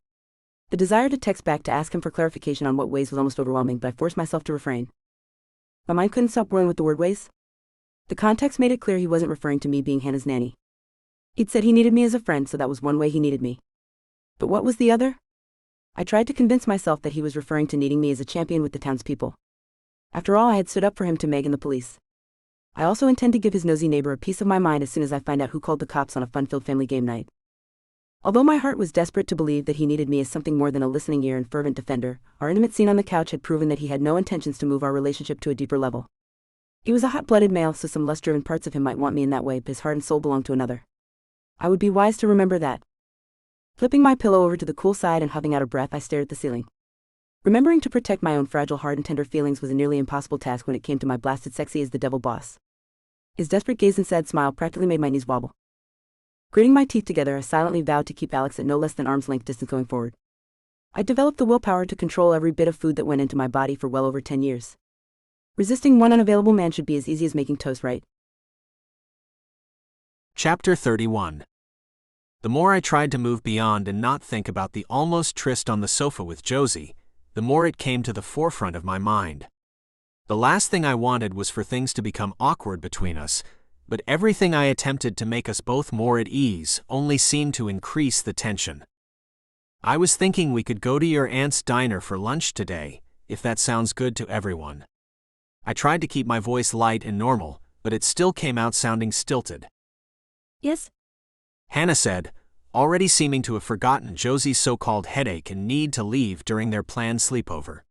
The desire to text back to ask him for clarification on what ways was almost overwhelming, but I forced myself to refrain. My mind couldn't stop whirling with the word ways. The context made it clear he wasn't referring to me being Hannah's nanny. He'd said he needed me as a friend, so that was one way he needed me. But what was the other? I tried to convince myself that he was referring to needing me as a champion with the townspeople. After all, I had stood up for him to Meg and the police. I also intend to give his nosy neighbor a piece of my mind as soon as I find out who called the cops on a fun-filled family game night. Although my heart was desperate to believe that he needed me as something more than a listening ear and fervent defender, our intimate scene on the couch had proven that he had no intentions to move our relationship to a deeper level. He was a hot-blooded male, so some lust-driven parts of him might want me in that way, but his heart and soul belonged to another. I would be wise to remember that. Flipping my pillow over to the cool side and huffing out a breath, I stared at the ceiling. Remembering to protect my own fragile heart and tender feelings was a nearly impossible task when it came to my blasted sexy as the devil boss. His desperate gaze and sad smile practically made my knees wobble. Gritting my teeth together, I silently vowed to keep Alex at no less than arm's length distance going forward. I developed the willpower to control every bit of food that went into my body for well over 10 years. Resisting one unavailable man should be as easy as making toast, right? Chapter 31. The more I tried to move beyond and not think about the almost tryst on the sofa with Josie, the more it came to the forefront of my mind. The last thing I wanted was for things to become awkward between us, but everything I attempted to make us both more at ease only seemed to increase the tension. I was thinking we could go to your aunt's diner for lunch today, if that sounds good to everyone. I tried to keep my voice light and normal, but it still came out sounding stilted. Yes? Hannah said, already seeming to have forgotten Josie's so-called headache and need to leave during their planned sleepover.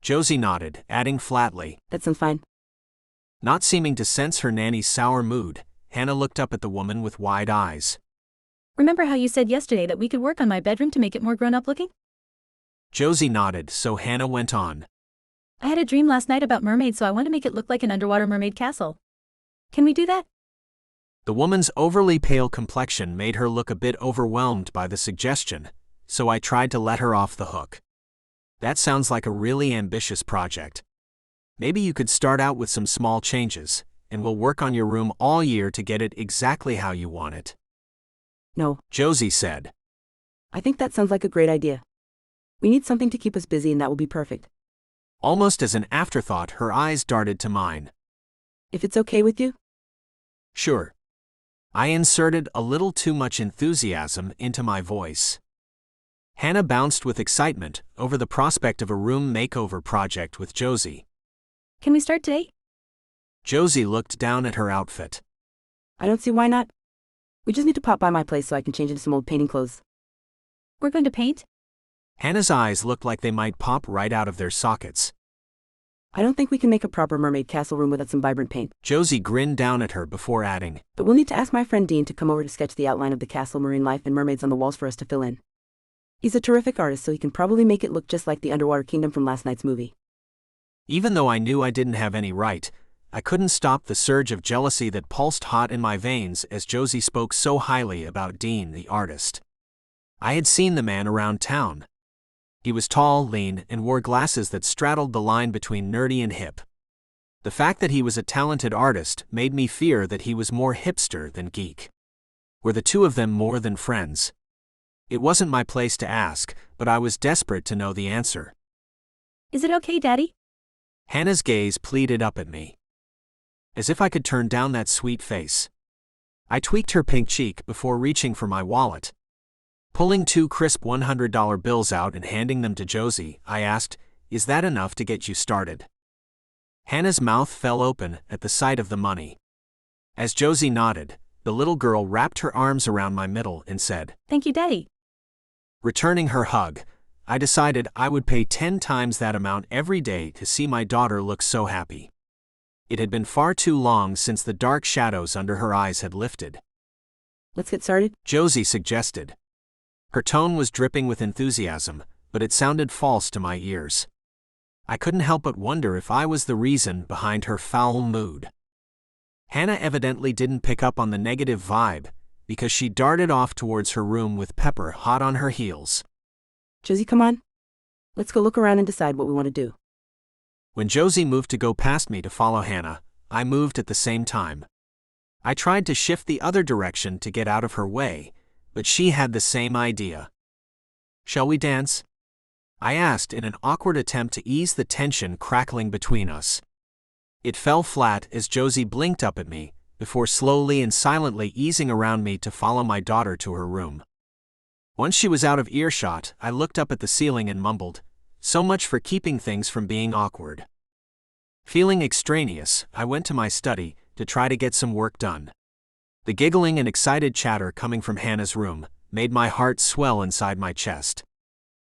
Josie nodded, adding flatly, That sounds fine. Not seeming to sense her nanny's sour mood, Hannah looked up at the woman with wide eyes. Remember how you said yesterday that we could work on my bedroom to make it more grown-up looking? Josie nodded, so Hannah went on. I had a dream last night about mermaids, so I want to make it look like an underwater mermaid castle. Can we do that? The woman's overly pale complexion made her look a bit overwhelmed by the suggestion, so I tried to let her off the hook. That sounds like a really ambitious project. Maybe you could start out with some small changes, and we'll work on your room all year to get it exactly how you want it. No, Josie said. I think that sounds like a great idea. We need something to keep us busy, and that will be perfect. Almost as an afterthought, her eyes darted to mine. If it's okay with you? Sure. I inserted a little too much enthusiasm into my voice. Hannah bounced with excitement over the prospect of a room makeover project with Josie. Can we start today? Josie looked down at her outfit. I don't see why not. We just need to pop by my place so I can change into some old painting clothes. We're going to paint? Hannah's eyes looked like they might pop right out of their sockets. I don't think we can make a proper mermaid castle room without some vibrant paint. Josie grinned down at her before adding, But we'll need to ask my friend Dean to come over to sketch the outline of the castle, marine life, and mermaids on the walls for us to fill in. He's a terrific artist, so he can probably make it look just like the underwater kingdom from last night's movie. Even though I knew I didn't have any right, I couldn't stop the surge of jealousy that pulsed hot in my veins as Josie spoke so highly about Dean, the artist. I had seen the man around town. He was tall, lean, and wore glasses that straddled the line between nerdy and hip. The fact that he was a talented artist made me fear that he was more hipster than geek. Were the two of them more than friends? It wasn't my place to ask, but I was desperate to know the answer. Is it okay, Daddy? Hannah's gaze pleaded up at me. As if I could turn down that sweet face. I tweaked her pink cheek before reaching for my wallet. Pulling 2 crisp $100 bills out and handing them to Josie, I asked, Is that enough to get you started? Hannah's mouth fell open at the sight of the money. As Josie nodded, the little girl wrapped her arms around my middle and said, Thank you, Daddy. Returning her hug, I decided I would pay 10 times that amount every day to see my daughter look so happy. It had been far too long since the dark shadows under her eyes had lifted. Let's get started? Josie suggested. Her tone was dripping with enthusiasm, but it sounded false to my ears. I couldn't help but wonder if I was the reason behind her foul mood. Hannah evidently didn't pick up on the negative vibe, because she darted off towards her room with Pepper hot on her heels. Josie, come on. Let's go look around and decide what we want to do. When Josie moved to go past me to follow Hannah, I moved at the same time. I tried to shift the other direction to get out of her way, but she had the same idea. Shall we dance? I asked in an awkward attempt to ease the tension crackling between us. It fell flat as Josie blinked up at me, before slowly and silently easing around me to follow my daughter to her room. Once she was out of earshot, I looked up at the ceiling and mumbled, So much for keeping things from being awkward. Feeling extraneous, I went to my study to try to get some work done. The giggling and excited chatter coming from Hannah's room made my heart swell inside my chest.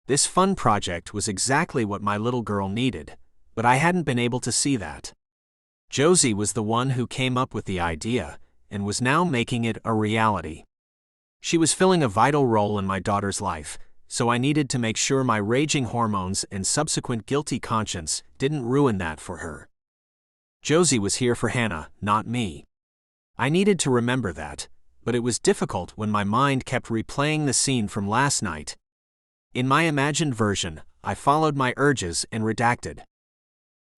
This fun project was exactly what my little girl needed, but I hadn't been able to see that. Josie was the one who came up with the idea and was now making it a reality. She was filling a vital role in my daughter's life, so I needed to make sure my raging hormones and subsequent guilty conscience didn't ruin that for her. Josie was here for Hannah, not me. I needed to remember that, but it was difficult when my mind kept replaying the scene from last night. In my imagined version, I followed my urges and redacted.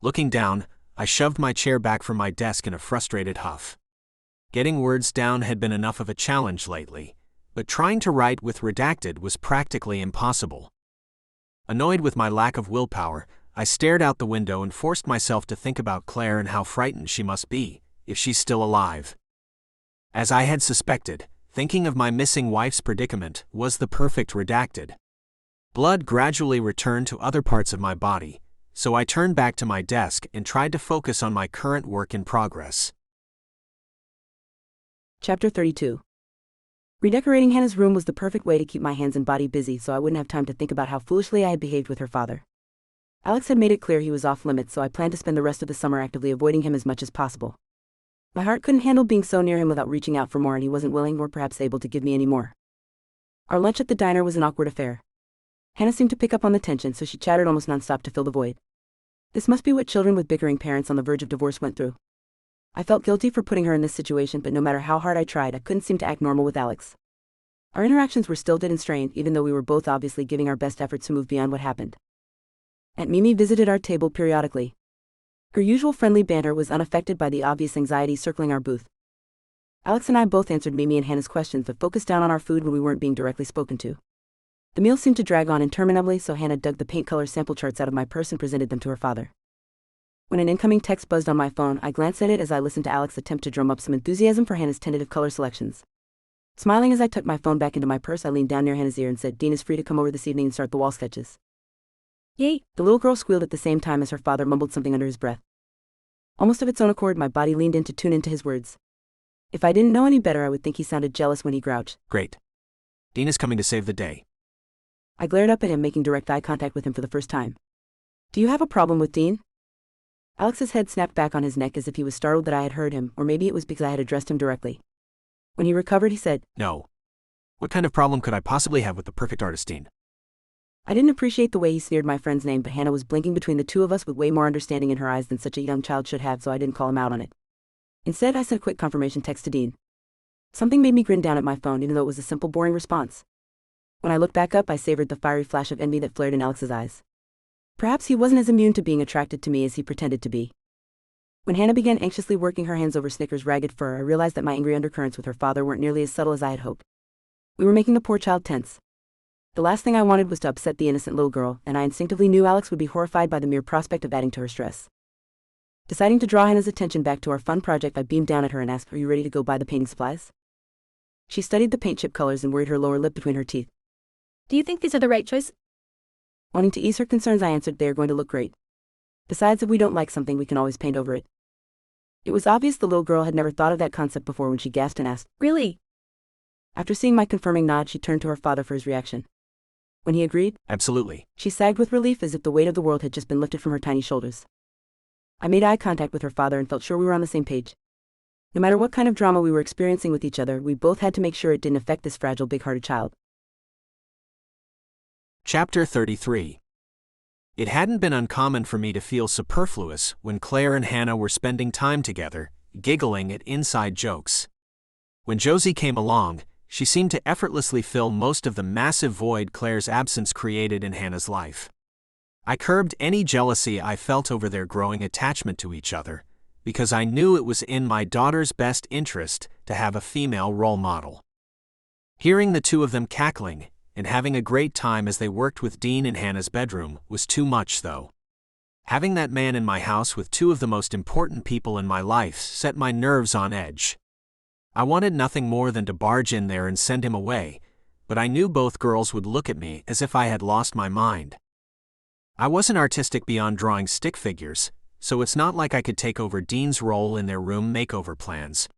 Looking down, I shoved my chair back from my desk in a frustrated huff. Getting words down had been enough of a challenge lately, but trying to write with redacted was practically impossible. Annoyed with my lack of willpower, I stared out the window and forced myself to think about Claire and how frightened she must be, if she's still alive. As I had suspected, thinking of my missing wife's predicament was the perfect redacted. Blood gradually returned to other parts of my body, so I turned back to my desk and tried to focus on my current work in progress. Chapter 32. Redecorating Hannah's room was the perfect way to keep my hands and body busy so I wouldn't have time to think about how foolishly I had behaved with her father. Alex had made it clear he was off limits, so I planned to spend the rest of the summer actively avoiding him as much as possible. My heart couldn't handle being so near him without reaching out for more, and he wasn't willing or perhaps able to give me any more. Our lunch at the diner was an awkward affair. Hannah seemed to pick up on the tension, so she chattered almost nonstop to fill the void. This must be what children with bickering parents on the verge of divorce went through. I felt guilty for putting her in this situation, but no matter how hard I tried, I couldn't seem to act normal with Alex. Our interactions were stilted and strained, even though we were both obviously giving our best efforts to move beyond what happened. Aunt Mimi visited our table periodically. Her usual friendly banter was unaffected by the obvious anxiety circling our booth. Alex and I both answered Mimi and Hannah's questions but focused down on our food when we weren't being directly spoken to. The meal seemed to drag on interminably, so Hannah dug the paint color sample charts out of my purse and presented them to her father. When an incoming text buzzed on my phone, I glanced at it as I listened to Alex attempt to drum up some enthusiasm for Hannah's tentative color selections. Smiling as I tucked my phone back into my purse, I leaned down near Hannah's ear and said, "Dean is free to come over this evening and start the wall sketches." Yay! The little girl squealed at the same time as her father mumbled something under his breath. Almost of its own accord, my body leaned in to tune into his words. If I didn't know any better, I would think he sounded jealous when he grouched. Great. Dean is coming to save the day. I glared up at him, making direct eye contact with him for the first time. Do you have a problem with Dean? Alex's head snapped back on his neck as if he was startled that I had heard him, or maybe it was because I had addressed him directly. When he recovered, he said, No. What kind of problem could I possibly have with the perfect artist, Dean? I didn't appreciate the way he sneered my friend's name, but Hannah was blinking between the two of us with way more understanding in her eyes than such a young child should have, so I didn't call him out on it. Instead, I sent a quick confirmation text to Dean. Something made me grin down at my phone, even though it was a simple, boring response. When I looked back up, I savored the fiery flash of envy that flared in Alex's eyes. Perhaps he wasn't as immune to being attracted to me as he pretended to be. When Hannah began anxiously working her hands over Snicker's ragged fur, I realized that my angry undercurrents with her father weren't nearly as subtle as I had hoped. We were making the poor child tense. The last thing I wanted was to upset the innocent little girl, and I instinctively knew Alex would be horrified by the mere prospect of adding to her stress. Deciding to draw Hannah's attention back to our fun project, I beamed down at her and asked, "Are you ready to go buy the painting supplies?" She studied the paint chip colors and worried her lower lip between her teeth. Do you think these are the right choice? Wanting to ease her concerns, I answered, "They are going to look great. Besides, if we don't like something, we can always paint over it." It was obvious the little girl had never thought of that concept before when she gasped and asked, Really? After seeing my confirming nod, she turned to her father for his reaction. When he agreed, Absolutely. she sagged with relief as if the weight of the world had just been lifted from her tiny shoulders. I made eye contact with her father and felt sure we were on the same page. No matter what kind of drama we were experiencing with each other, we both had to make sure it didn't affect this fragile, big-hearted child. Chapter 33. It hadn't been uncommon for me to feel superfluous when Claire and Hannah were spending time together, giggling at inside jokes. When Josie came along, she seemed to effortlessly fill most of the massive void Claire's absence created in Hannah's life. I curbed any jealousy I felt over their growing attachment to each other, because I knew it was in my daughter's best interest to have a female role model. Hearing the two of them cackling and having a great time as they worked with Dean in Hannah's bedroom was too much, though. Having that man in my house with two of the most important people in my life set my nerves on edge. I wanted nothing more than to barge in there and send him away, but I knew both girls would look at me as if I had lost my mind. I wasn't artistic beyond drawing stick figures, so it's not like I could take over Dean's role in their room makeover plans.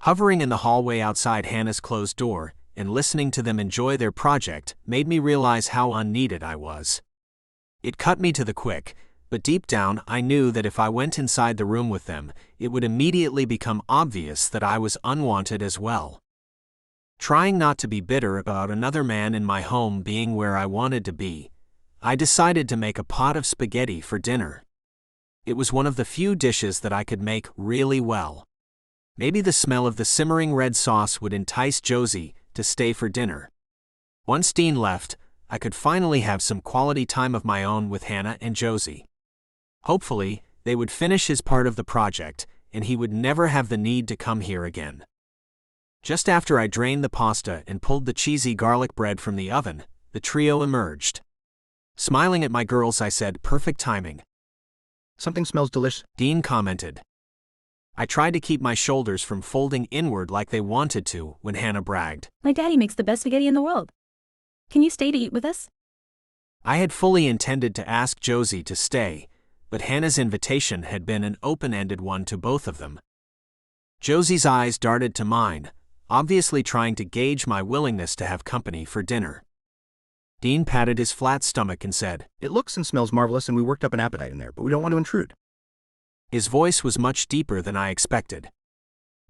Hovering in the hallway outside Hannah's closed door and listening to them enjoy their project made me realize how unneeded I was. It cut me to the quick, but deep down I knew that if I went inside the room with them, it would immediately become obvious that I was unwanted as well. Trying not to be bitter about another man in my home being where I wanted to be, I decided to make a pot of spaghetti for dinner. It was one of the few dishes that I could make really well. Maybe the smell of the simmering red sauce would entice Josie to stay for dinner. Once Dean left, I could finally have some quality time of my own with Hannah and Josie. Hopefully, they would finish his part of the project, and he would never have the need to come here again. Just after I drained the pasta and pulled the cheesy garlic bread from the oven, the trio emerged. Smiling at my girls, I said, "Perfect timing." Something smells delicious. Dean commented. I tried to keep my shoulders from folding inward like they wanted to when Hannah bragged. My daddy makes the best spaghetti in the world. Can you stay to eat with us? I had fully intended to ask Josie to stay, but Hannah's invitation had been an open-ended one to both of them. Josie's eyes darted to mine, obviously trying to gauge my willingness to have company for dinner. Dean patted his flat stomach and said, "It looks and smells marvelous, and we worked up an appetite in there, but we don't want to intrude." His voice was much deeper than I expected.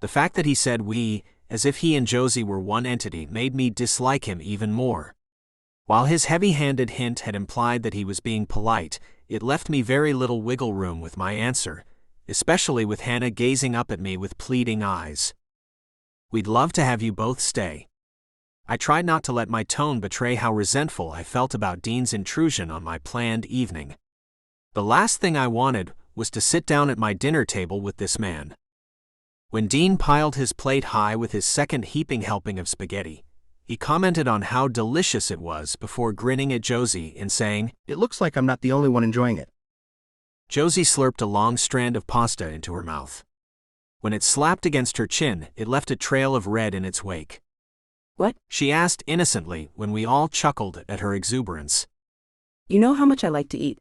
The fact that he said we, as if he and Josie were one entity, made me dislike him even more. While his heavy-handed hint had implied that he was being polite, it left me very little wiggle room with my answer, especially with Hannah gazing up at me with pleading eyes. "We'd love to have you both stay." I tried not to let my tone betray how resentful I felt about Dean's intrusion on my planned evening. The last thing I wanted was to sit down at my dinner table with this man. When Dean piled his plate high with his second heaping helping of spaghetti, he commented on how delicious it was before grinning at Josie and saying, "It looks like I'm not the only one enjoying it." Josie slurped a long strand of pasta into her mouth. When it slapped against her chin, it left a trail of red in its wake. What? She asked innocently when we all chuckled at her exuberance. You know how much I like to eat.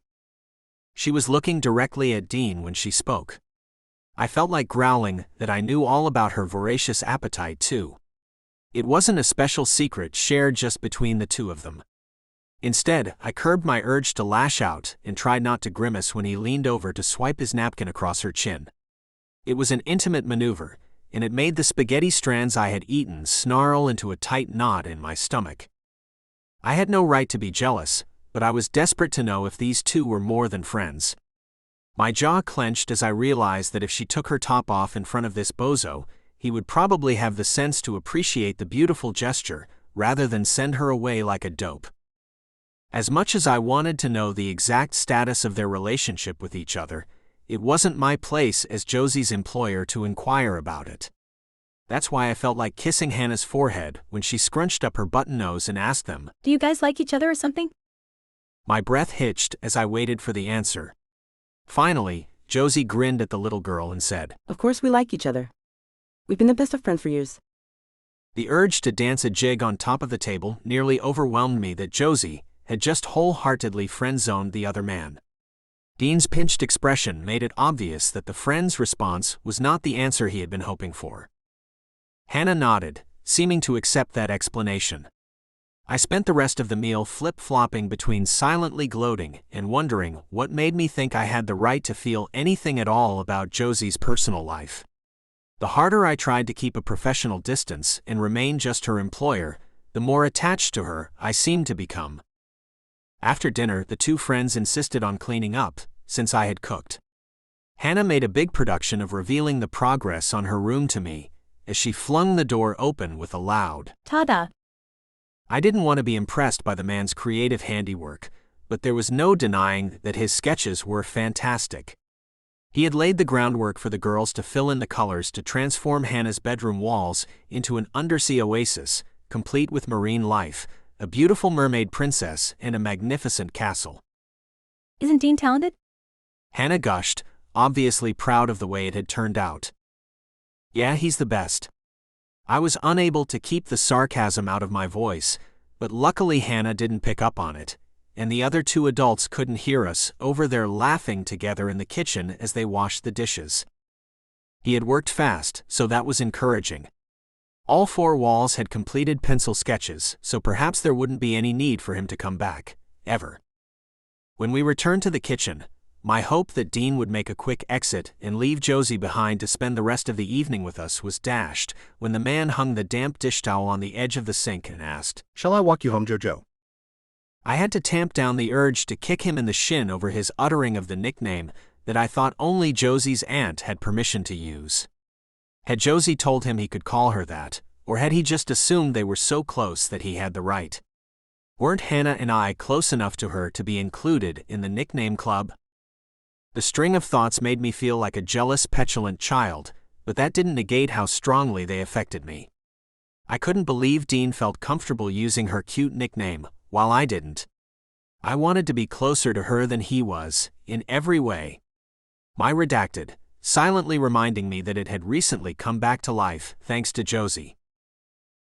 She was looking directly at Dean when she spoke. I felt like growling that I knew all about her voracious appetite too. It wasn't a special secret shared just between the two of them. Instead, I curbed my urge to lash out and tried not to grimace when he leaned over to swipe his napkin across her chin. It was an intimate maneuver, and it made the spaghetti strands I had eaten snarl into a tight knot in my stomach. I had no right to be jealous, but I was desperate to know if these two were more than friends. My jaw clenched as I realized that if she took her top off in front of this bozo, he would probably have the sense to appreciate the beautiful gesture rather than send her away like a dope. As much as I wanted to know the exact status of their relationship with each other, it wasn't my place as Josie's employer to inquire about it. That's why I felt like kissing Hannah's forehead when she scrunched up her button nose and asked them, Do you guys like each other or something? My breath hitched as I waited for the answer. Finally, Josie grinned at the little girl and said, Of course we like each other. We've been the best of friends for years. The urge to dance a jig on top of the table nearly overwhelmed me that Josie had just wholeheartedly friend-zoned the other man. Dean's pinched expression made it obvious that the friend's response was not the answer he had been hoping for. Hannah nodded, seeming to accept that explanation. I spent the rest of the meal flip-flopping between silently gloating and wondering what made me think I had the right to feel anything at all about Josie's personal life. The harder I tried to keep a professional distance and remain just her employer, the more attached to her I seemed to become. After dinner, the two friends insisted on cleaning up, since I had cooked. Hannah made a big production of revealing the progress on her room to me, as she flung the door open with a loud Ta-da! I didn't want to be impressed by the man's creative handiwork, but there was no denying that his sketches were fantastic. He had laid the groundwork for the girls to fill in the colors to transform Hannah's bedroom walls into an undersea oasis, complete with marine life, a beautiful mermaid princess, and a magnificent castle. Isn't Dean talented? Hannah gushed, obviously proud of the way it had turned out. Yeah, he's the best. I was unable to keep the sarcasm out of my voice, but luckily Hannah didn't pick up on it, and the other two adults couldn't hear us over there laughing together in the kitchen as they washed the dishes. He had worked fast, so that was encouraging. All four walls had completed pencil sketches, so perhaps there wouldn't be any need for him to come back, ever. When we returned to the kitchen, my hope that Dean would make a quick exit and leave Josie behind to spend the rest of the evening with us was dashed when the man hung the damp dish towel on the edge of the sink and asked, "Shall I walk you home, Jojo?" I had to tamp down the urge to kick him in the shin over his uttering of the nickname that I thought only Josie's aunt had permission to use. Had Josie told him he could call her that, or had he just assumed they were so close that he had the right? Weren't Hannah and I close enough to her to be included in the nickname club? The string of thoughts made me feel like a jealous, petulant child, but that didn't negate how strongly they affected me. I couldn't believe Dean felt comfortable using her cute nickname, while I didn't. I wanted to be closer to her than he was, in every way. My redacted, silently reminding me that it had recently come back to life, thanks to Josie.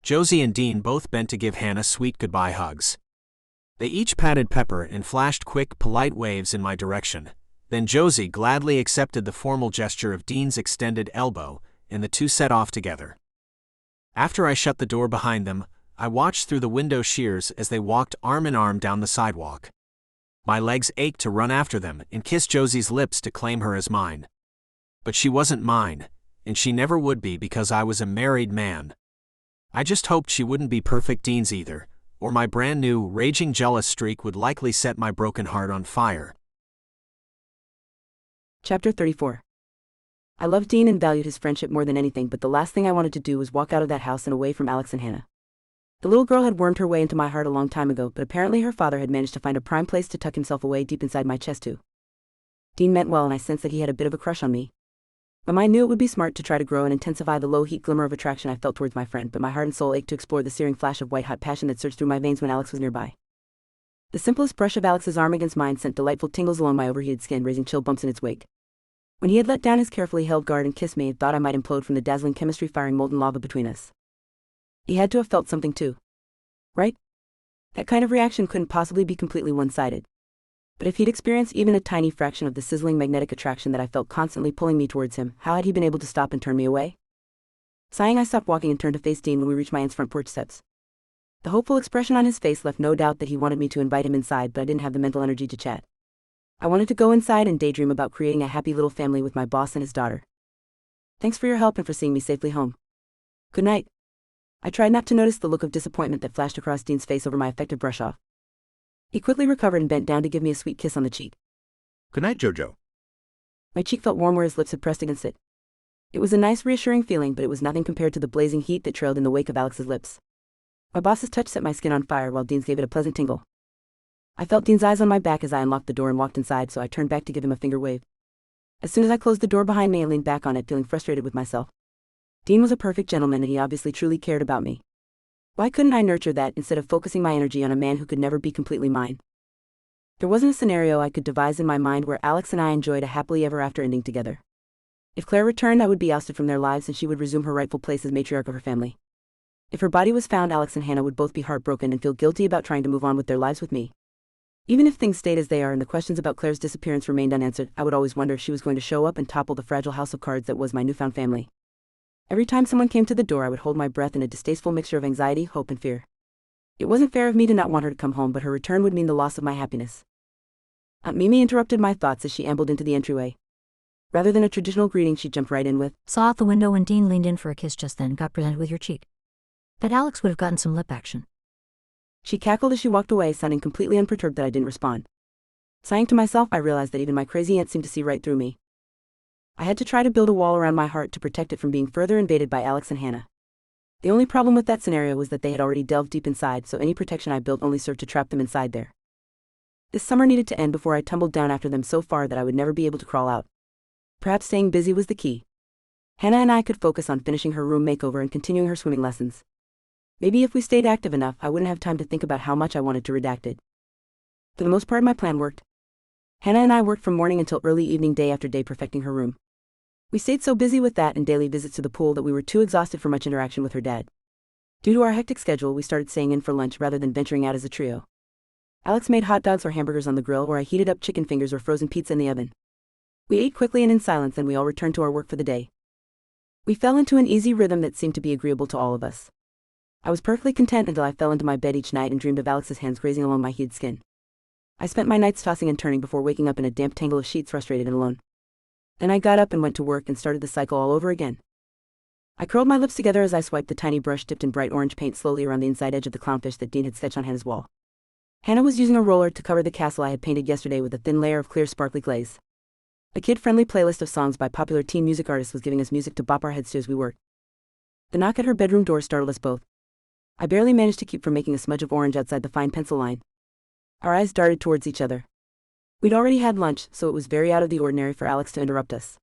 Josie and Dean both bent to give Hannah sweet goodbye hugs. They each patted Pepper and flashed quick, polite waves in my direction. Then Josie gladly accepted the formal gesture of Dean's extended elbow, and the two set off together. After I shut the door behind them, I watched through the window shears as they walked arm in arm down the sidewalk. My legs ached to run after them and kiss Josie's lips to claim her as mine. But she wasn't mine, and she never would be because I was a married man. I just hoped she wouldn't be perfect Dean's either, or my brand new, raging jealous streak would likely set my broken heart on fire. Chapter 34. I loved Dean and valued his friendship more than anything, but the last thing I wanted to do was walk out of that house and away from Alex and Hannah. The little girl had wormed her way into my heart a long time ago, but apparently her father had managed to find a prime place to tuck himself away deep inside my chest too. Dean meant well, and I sensed that he had a bit of a crush on me. My mind knew it would be smart to try to grow and intensify the low-heat glimmer of attraction I felt towards my friend, but my heart and soul ached to explore the searing flash of white-hot passion that surged through my veins when Alex was nearby. The simplest brush of Alex's arm against mine sent delightful tingles along my overheated skin, raising chill bumps in its wake. When he had let down his carefully held guard and kissed me, I thought I might implode from the dazzling chemistry firing molten lava between us. He had to have felt something too. Right? That kind of reaction couldn't possibly be completely one-sided. But if he'd experienced even a tiny fraction of the sizzling magnetic attraction that I felt constantly pulling me towards him, how had he been able to stop and turn me away? Sighing, I stopped walking and turned to face Dean when we reached my aunt's front porch steps. The hopeful expression on his face left no doubt that he wanted me to invite him inside, but I didn't have the mental energy to chat. I wanted to go inside and daydream about creating a happy little family with my boss and his daughter. Thanks for your help and for seeing me safely home. Good night. I tried not to notice the look of disappointment that flashed across Dean's face over my effective brush-off. He quickly recovered and bent down to give me a sweet kiss on the cheek. Good night, Jojo. My cheek felt warm where his lips had pressed against it. It was a nice, reassuring feeling, but it was nothing compared to the blazing heat that trailed in the wake of Alex's lips. My boss's touch set my skin on fire, while Dean's gave it a pleasant tingle. I felt Dean's eyes on my back as I unlocked the door and walked inside, so I turned back to give him a finger wave. As soon as I closed the door behind me, I leaned back on it, feeling frustrated with myself. Dean was a perfect gentleman, and he obviously truly cared about me. Why couldn't I nurture that instead of focusing my energy on a man who could never be completely mine? There wasn't a scenario I could devise in my mind where Alex and I enjoyed a happily ever after ending together. If Claire returned, I would be ousted from their lives and she would resume her rightful place as matriarch of her family. If her body was found, Alex and Hannah would both be heartbroken and feel guilty about trying to move on with their lives with me. Even if things stayed as they are and the questions about Claire's disappearance remained unanswered, I would always wonder if she was going to show up and topple the fragile house of cards that was my newfound family. Every time someone came to the door, I would hold my breath in a distasteful mixture of anxiety, hope, and fear. It wasn't fair of me to not want her to come home, but her return would mean the loss of my happiness. Aunt Mimi interrupted my thoughts as she ambled into the entryway. Rather than a traditional greeting, she jumped right in with, Saw out the window when Dean leaned in for a kiss just then and got presented with your cheek. Bet Alex would have gotten some lip action. She cackled as she walked away, sounding completely unperturbed that I didn't respond. Sighing to myself, I realized that even my crazy aunt seemed to see right through me. I had to try to build a wall around my heart to protect it from being further invaded by Alex and Hannah. The only problem with that scenario was that they had already delved deep inside, so any protection I built only served to trap them inside there. This summer needed to end before I tumbled down after them so far that I would never be able to crawl out. Perhaps staying busy was the key. Hannah and I could focus on finishing her room makeover and continuing her swimming lessons. Maybe if we stayed active enough, I wouldn't have time to think about how much I wanted to redact it. For the most part, my plan worked. Hannah and I worked from morning until early evening, day after day, perfecting her room. We stayed so busy with that and daily visits to the pool that we were too exhausted for much interaction with her dad. Due to our hectic schedule, we started staying in for lunch rather than venturing out as a trio. Alex made hot dogs or hamburgers on the grill, or I heated up chicken fingers or frozen pizza in the oven. We ate quickly and in silence, and we all returned to our work for the day. We fell into an easy rhythm that seemed to be agreeable to all of us. I was perfectly content until I fell into my bed each night and dreamed of Alex's hands grazing along my heated skin. I spent my nights tossing and turning before waking up in a damp tangle of sheets, frustrated and alone. Then I got up and went to work and started the cycle all over again. I curled my lips together as I swiped the tiny brush dipped in bright orange paint slowly around the inside edge of the clownfish that Dean had sketched on Hannah's wall. Hannah was using a roller to cover the castle I had painted yesterday with a thin layer of clear sparkly glaze. A kid-friendly playlist of songs by popular teen music artists was giving us music to bop our heads to as we worked. The knock at her bedroom door startled us both. I barely managed to keep from making a smudge of orange outside the fine pencil line. Our eyes darted towards each other. We'd already had lunch, so it was very out of the ordinary for Alex to interrupt us.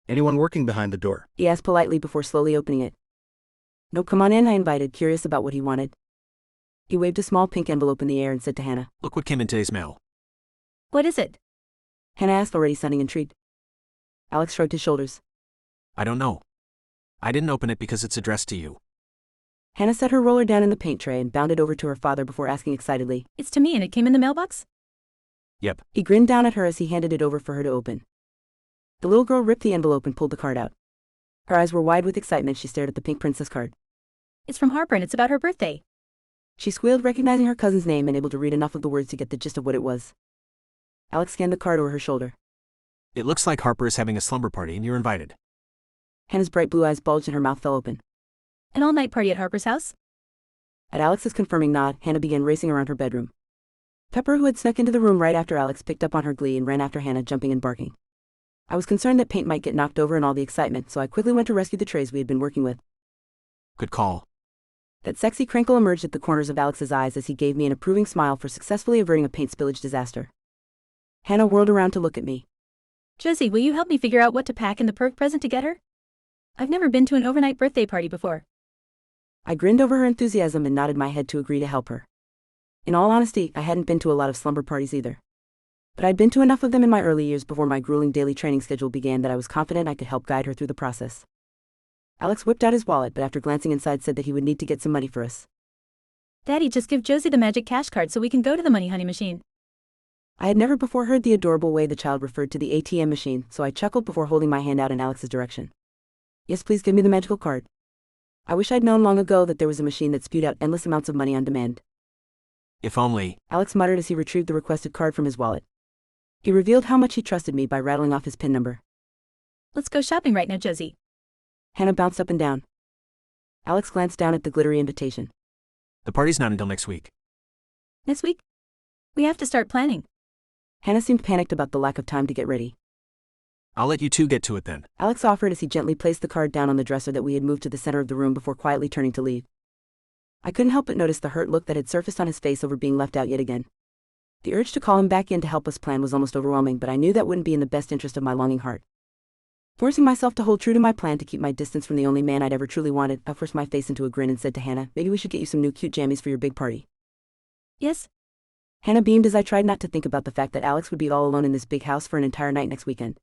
Anyone working behind the door? He asked politely before slowly opening it. "No, come on in," I invited, curious about what he wanted. He waved a small pink envelope in the air and said to Hannah, Look what came in today's mail. What is it? Hannah asked, already sounding intrigued. Alex shrugged his shoulders. I don't know. I didn't open it because it's addressed to you. Hannah set her roller down in the paint tray and bounded over to her father before asking excitedly, It's to me and it came in the mailbox? Yep. He grinned down at her as he handed it over for her to open. The little girl ripped the envelope and pulled the card out. Her eyes were wide with excitement. She stared at the pink princess card. It's from Harper and it's about her birthday. She squealed, recognizing her cousin's name and able to read enough of the words to get the gist of what it was. Alex scanned the card over her shoulder. It looks like Harper is having a slumber party and you're invited. Hannah's bright blue eyes bulged and her mouth fell open. An all-night party at Harper's house? At Alex's confirming nod, Hannah began racing around her bedroom. Pepper, who had snuck into the room right after Alex, picked up on her glee and ran after Hannah, jumping and barking. I was concerned that paint might get knocked over in all the excitement, so I quickly went to rescue the trays we had been working with. Good call. That sexy crinkle emerged at the corners of Alex's eyes as he gave me an approving smile for successfully averting a paint spillage disaster. Hannah whirled around to look at me. Josie, will you help me figure out what to pack in the perk present to get her? I've never been to an overnight birthday party before. I grinned over her enthusiasm and nodded my head to agree to help her. In all honesty, I hadn't been to a lot of slumber parties either. But I'd been to enough of them in my early years before my grueling daily training schedule began that I was confident I could help guide her through the process. Alex whipped out his wallet, but after glancing inside said that he would need to get some money for us. Daddy, just give Josie the magic cash card so we can go to the money honey machine. I had never before heard the adorable way the child referred to the ATM machine, so I chuckled before holding my hand out in Alex's direction. Yes, please give me the magical card. I wish I'd known long ago that there was a machine that spewed out endless amounts of money on demand. If only. Alex muttered as he retrieved the requested card from his wallet. He revealed how much he trusted me by rattling off his PIN number. Let's go shopping right now, Josie. Hannah bounced up and down. Alex glanced down at the glittery invitation. The party's not until next week. Next week? We have to start planning. Hannah seemed panicked about the lack of time to get ready. I'll let you two get to it then. Alex offered as he gently placed the card down on the dresser that we had moved to the center of the room before quietly turning to leave. I couldn't help but notice the hurt look that had surfaced on his face over being left out yet again. The urge to call him back in to help us plan was almost overwhelming, but I knew that wouldn't be in the best interest of my longing heart. Forcing myself to hold true to my plan to keep my distance from the only man I'd ever truly wanted, I forced my face into a grin and said to Hannah, maybe we should get you some new cute jammies for your big party. Yes? Hannah beamed as I tried not to think about the fact that Alex would be all alone in this big house for an entire night next weekend.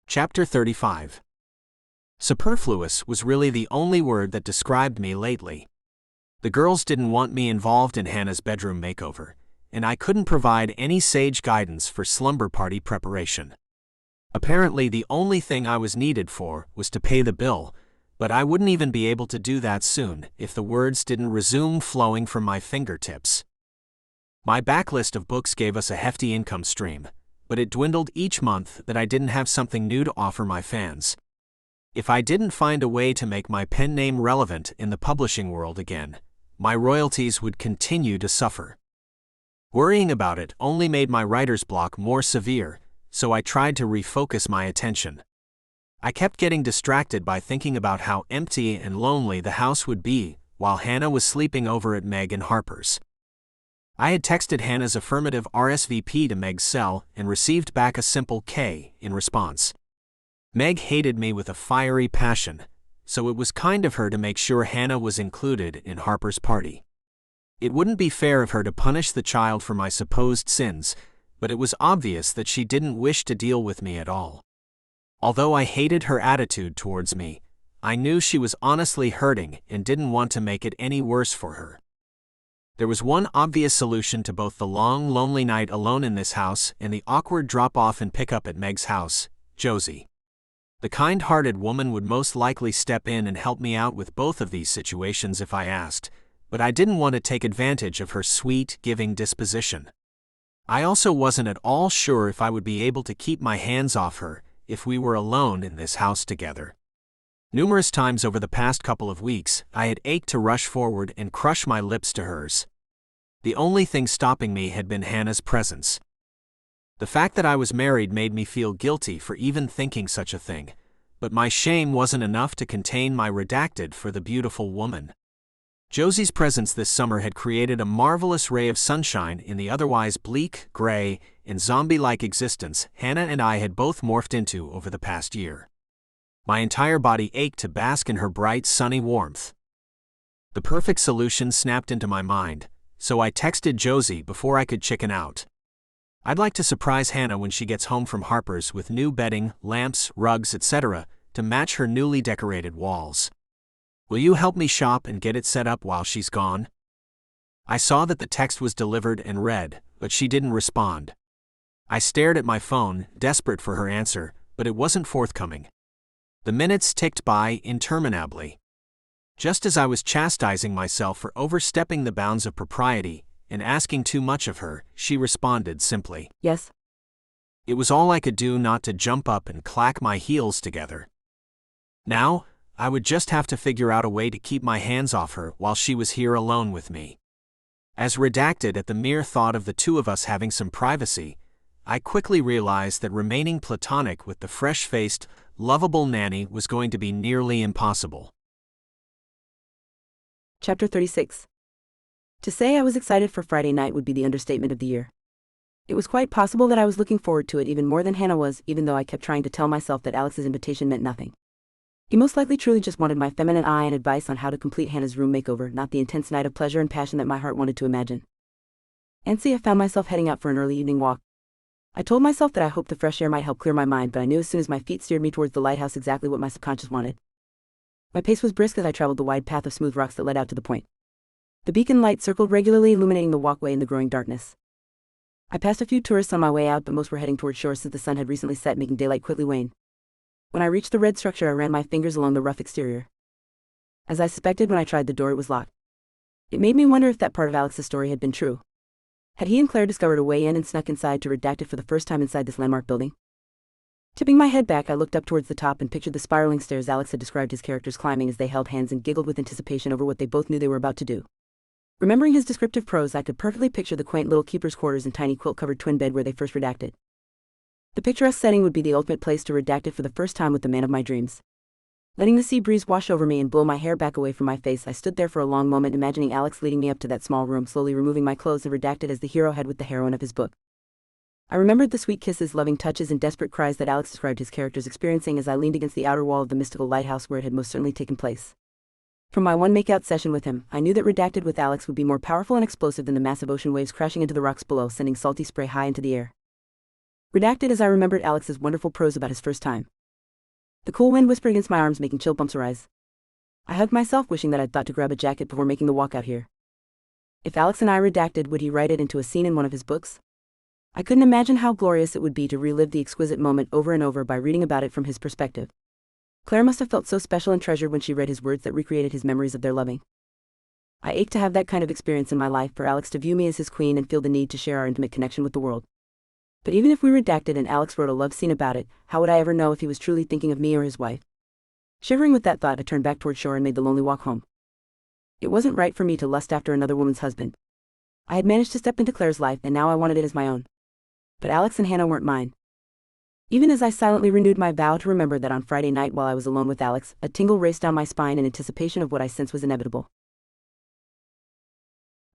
Chapter 35. Superfluous was really the only word that described me lately. The girls didn't want me involved in Hannah's bedroom makeover, and I couldn't provide any sage guidance for slumber party preparation. Apparently, the only thing I was needed for was to pay the bill, but I wouldn't even be able to do that soon if the words didn't resume flowing from my fingertips. My backlist of books gave us a hefty income stream, but it dwindled each month that I didn't have something new to offer my fans. If I didn't find a way to make my pen name relevant in the publishing world again, my royalties would continue to suffer. Worrying about it only made my writer's block more severe, so I tried to refocus my attention. I kept getting distracted by thinking about how empty and lonely the house would be while Hannah was sleeping over at Meg and Harper's. I had texted Hannah's affirmative RSVP to Meg's cell and received back a simple K in response. Meg hated me with a fiery passion, so it was kind of her to make sure Hannah was included in Harper's party. It wouldn't be fair of her to punish the child for my supposed sins, but it was obvious that she didn't wish to deal with me at all. Although I hated her attitude towards me, I knew she was honestly hurting and didn't want to make it any worse for her. There was one obvious solution to both the long, lonely night alone in this house and the awkward drop-off and pick-up at Meg's house: Josie. The kind-hearted woman would most likely step in and help me out with both of these situations if I asked, but I didn't want to take advantage of her sweet, giving disposition. I also wasn't at all sure if I would be able to keep my hands off her if we were alone in this house together. Numerous times over the past couple of weeks, I had ached to rush forward and crush my lips to hers. The only thing stopping me had been Hannah's presence. The fact that I was married made me feel guilty for even thinking such a thing, but my shame wasn't enough to contain my redacted for the beautiful woman. Josie's presence this summer had created a marvelous ray of sunshine in the otherwise bleak, gray, and zombie-like existence Hannah and I had both morphed into over the past year. My entire body ached to bask in her bright, sunny warmth. The perfect solution snapped into my mind, so I texted Josie before I could chicken out. I'd like to surprise Hannah when she gets home from Harper's with new bedding, lamps, rugs, etc. to match her newly decorated walls. Will you help me shop and get it set up while she's gone? I saw that the text was delivered and read, but she didn't respond. I stared at my phone, desperate for her answer, but it wasn't forthcoming. The minutes ticked by interminably. Just as I was chastising myself for overstepping the bounds of propriety and asking too much of her, she responded simply. Yes. It was all I could do not to jump up and clack my heels together. Now, I would just have to figure out a way to keep my hands off her while she was here alone with me. As redacted at the mere thought of the two of us having some privacy, I quickly realized that remaining platonic with the fresh-faced, lovable Nanny was going to be nearly impossible. Chapter 36. To say I was excited for Friday night would be the understatement of the year. It was quite possible that I was looking forward to it even more than Hannah was, even though I kept trying to tell myself that Alex's invitation meant nothing. He most likely truly just wanted my feminine eye and advice on how to complete Hannah's room makeover, not the intense night of pleasure and passion that my heart wanted to imagine. Antsy, I found myself heading out for an early evening walk. I told myself that I hoped the fresh air might help clear my mind, but I knew as soon as my feet steered me towards the lighthouse exactly what my subconscious wanted. My pace was brisk as I traveled the wide path of smooth rocks that led out to the point. The beacon light circled regularly, illuminating the walkway in the growing darkness. I passed a few tourists on my way out, but most were heading toward shore since the sun had recently set, making daylight quickly wane. When I reached the red structure, I ran my fingers along the rough exterior. As I suspected when I tried the door, it was locked. It made me wonder if that part of Alex's story had been true. Had he and Claire discovered a way in and snuck inside to redact it for the first time inside this landmark building? Tipping my head back, I looked up towards the top and pictured the spiraling stairs Alex had described his characters climbing as they held hands and giggled with anticipation over what they both knew they were about to do. Remembering his descriptive prose, I could perfectly picture the quaint little keeper's quarters and tiny quilt-covered twin bed where they first redacted. The picturesque setting would be the ultimate place to redact it for the first time with the man of my dreams. Letting the sea breeze wash over me and blow my hair back away from my face, I stood there for a long moment, imagining Alex leading me up to that small room, slowly removing my clothes and redacted as the hero had with the heroine of his book. I remembered the sweet kisses, loving touches, and desperate cries that Alex described his characters experiencing as I leaned against the outer wall of the mystical lighthouse where it had most certainly taken place. From my one makeout session with him, I knew that redacted with Alex would be more powerful and explosive than the massive ocean waves crashing into the rocks below, sending salty spray high into the air. Redacted as I remembered Alex's wonderful prose about his first time. The cool wind whispered against my arms, making chill bumps arise. I hugged myself, wishing that I'd thought to grab a jacket before making the walk out here. If Alex and I redacted, would he write it into a scene in one of his books? I couldn't imagine how glorious it would be to relive the exquisite moment over and over by reading about it from his perspective. Claire must have felt so special and treasured when she read his words that recreated his memories of their loving. I ached to have that kind of experience in my life, for Alex to view me as his queen and feel the need to share our intimate connection with the world. But even if we redacted and Alex wrote a love scene about it, how would I ever know if he was truly thinking of me or his wife? Shivering with that thought, I turned back toward shore and made the lonely walk home. It wasn't right for me to lust after another woman's husband. I had managed to step into Claire's life, and now I wanted it as my own. But Alex and Hannah weren't mine. Even as I silently renewed my vow to remember that on Friday night while I was alone with Alex, a tingle raced down my spine in anticipation of what I sensed was inevitable.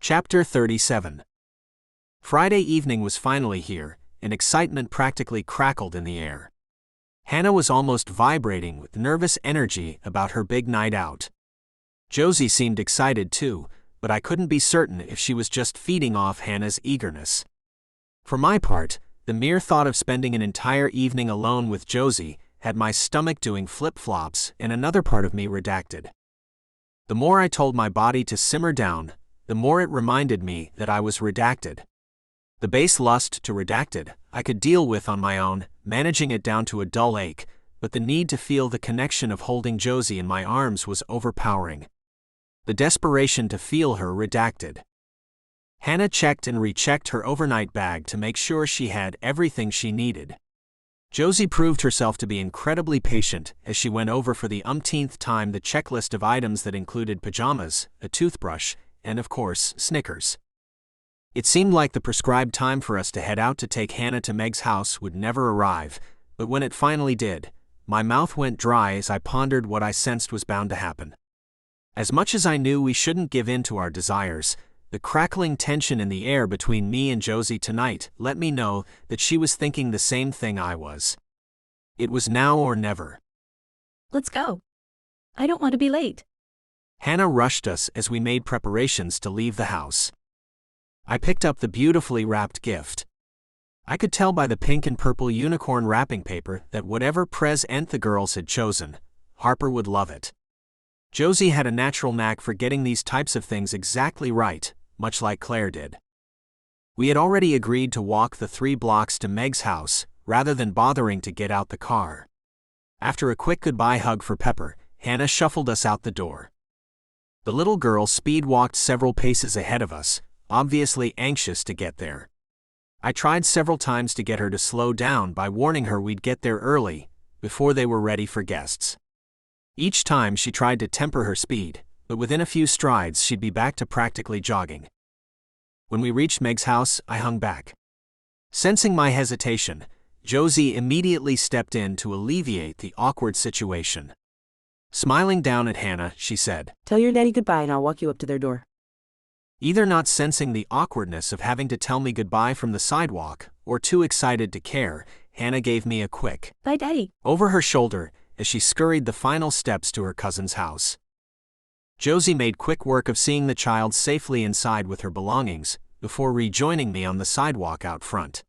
Chapter 37. Friday evening was finally here, and excitement practically crackled in the air. Hannah was almost vibrating with nervous energy about her big night out. Josie seemed excited too, but I couldn't be certain if she was just feeding off Hannah's eagerness. For my part, the mere thought of spending an entire evening alone with Josie had my stomach doing flip-flops and another part of me redacted. The more I told my body to simmer down, the more it reminded me that I was redacted. The base lust to redacted I could deal with on my own, managing it down to a dull ache, but the need to feel the connection of holding Josie in my arms was overpowering. The desperation to feel her redacted. Hannah checked and rechecked her overnight bag to make sure she had everything she needed. Josie proved herself to be incredibly patient as she went over for the umpteenth time the checklist of items that included pajamas, a toothbrush, and of course, Snickers. It seemed like the prescribed time for us to head out to take Hannah to Meg's house would never arrive, but when it finally did, my mouth went dry as I pondered what I sensed was bound to happen. As much as I knew we shouldn't give in to our desires, the crackling tension in the air between me and Josie tonight let me know that she was thinking the same thing I was. It was now or never. Let's go. I don't want to be late. Hannah rushed us as we made preparations to leave the house. I picked up the beautifully wrapped gift. I could tell by the pink and purple unicorn wrapping paper that whatever present the girls had chosen, Harper would love it. Josie had a natural knack for getting these types of things exactly right, much like Claire did. We had already agreed to walk the 3 blocks to Meg's house, rather than bothering to get out the car. After a quick goodbye hug for Pepper, Hannah shuffled us out the door. The little girl speed-walked several paces ahead of us, obviously anxious to get there. I tried several times to get her to slow down by warning her we'd get there early, before they were ready for guests. Each time she tried to temper her speed, but within a few strides she'd be back to practically jogging. When we reached Meg's house, I hung back. Sensing my hesitation, Josie immediately stepped in to alleviate the awkward situation. Smiling down at Hannah, she said, "Tell your daddy goodbye and I'll walk you up to their door." Either not sensing the awkwardness of having to tell me goodbye from the sidewalk, or too excited to care, Hannah gave me a quick Bye, Daddy. over her shoulder as she scurried the final steps to her cousin's house. Josie made quick work of seeing the child safely inside with her belongings, before rejoining me on the sidewalk out front.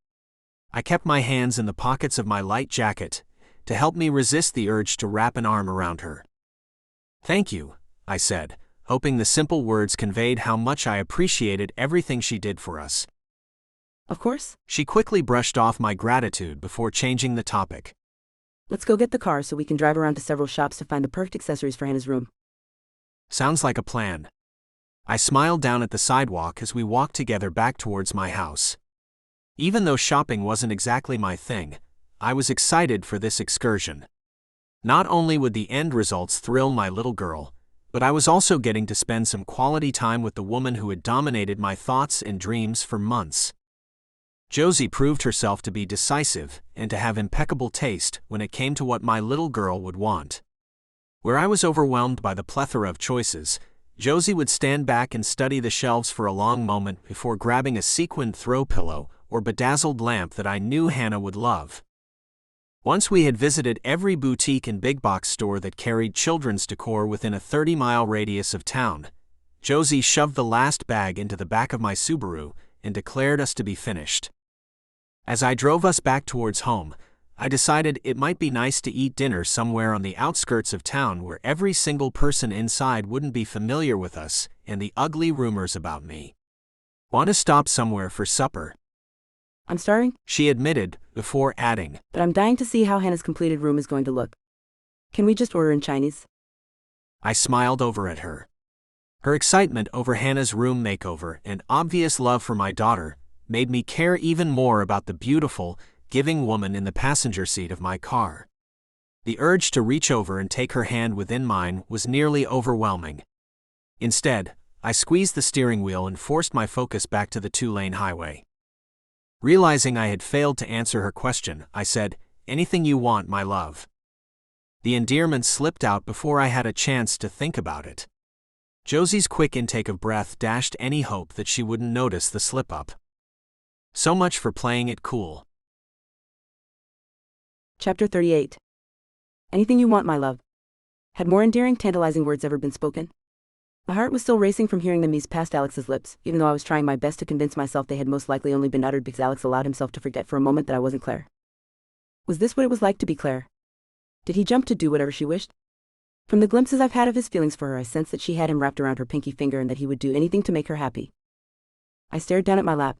I kept my hands in the pockets of my light jacket, to help me resist the urge to wrap an arm around her. "Thank you," I said, hoping the simple words conveyed how much I appreciated everything she did for us. "Of course. She quickly brushed off my gratitude before changing the topic. Let's go get the car so we can drive around to several shops to find the perfect accessories for Hannah's room." Sounds like a plan. I smiled down at the sidewalk as we walked together back towards my house. Even though shopping wasn't exactly my thing, I was excited for this excursion. Not only would the end results thrill my little girl, but I was also getting to spend some quality time with the woman who had dominated my thoughts and dreams for months. Josie proved herself to be decisive and to have impeccable taste when it came to what my little girl would want. Where I was overwhelmed by the plethora of choices, Josie would stand back and study the shelves for a long moment before grabbing a sequined throw pillow or bedazzled lamp that I knew Hannah would love. Once we had visited every boutique and big box store that carried children's decor within a 30-mile radius of town, Josie shoved the last bag into the back of my Subaru and declared us to be finished. As I drove us back towards home, I decided it might be nice to eat dinner somewhere on the outskirts of town where every single person inside wouldn't be familiar with us and the ugly rumors about me. "Want to stop somewhere for supper?" "I'm starving," she admitted, before adding, "but I'm dying to see how Hannah's completed room is going to look. Can we just order in Chinese?" I smiled over at her. Her excitement over Hannah's room makeover and obvious love for my daughter made me care even more about the beautiful, giving woman in the passenger seat of my car. The urge to reach over and take her hand within mine was nearly overwhelming. Instead, I squeezed the steering wheel and forced my focus back to the 2-lane highway. Realizing I had failed to answer her question, I said, "Anything you want, my love." The endearment slipped out before I had a chance to think about it. Josie's quick intake of breath dashed any hope that she wouldn't notice the slip-up. So much for playing it cool. Chapter 38. Anything you want, my love. Had more endearing, tantalizing words ever been spoken? My heart was still racing from hearing them ease past Alex's lips, even though I was trying my best to convince myself they had most likely only been uttered because Alex allowed himself to forget for a moment that I wasn't Claire. Was this what it was like to be Claire? Did he jump to do whatever she wished? From the glimpses I've had of his feelings for her, I sensed that she had him wrapped around her pinky finger and that he would do anything to make her happy. I stared down at my lap.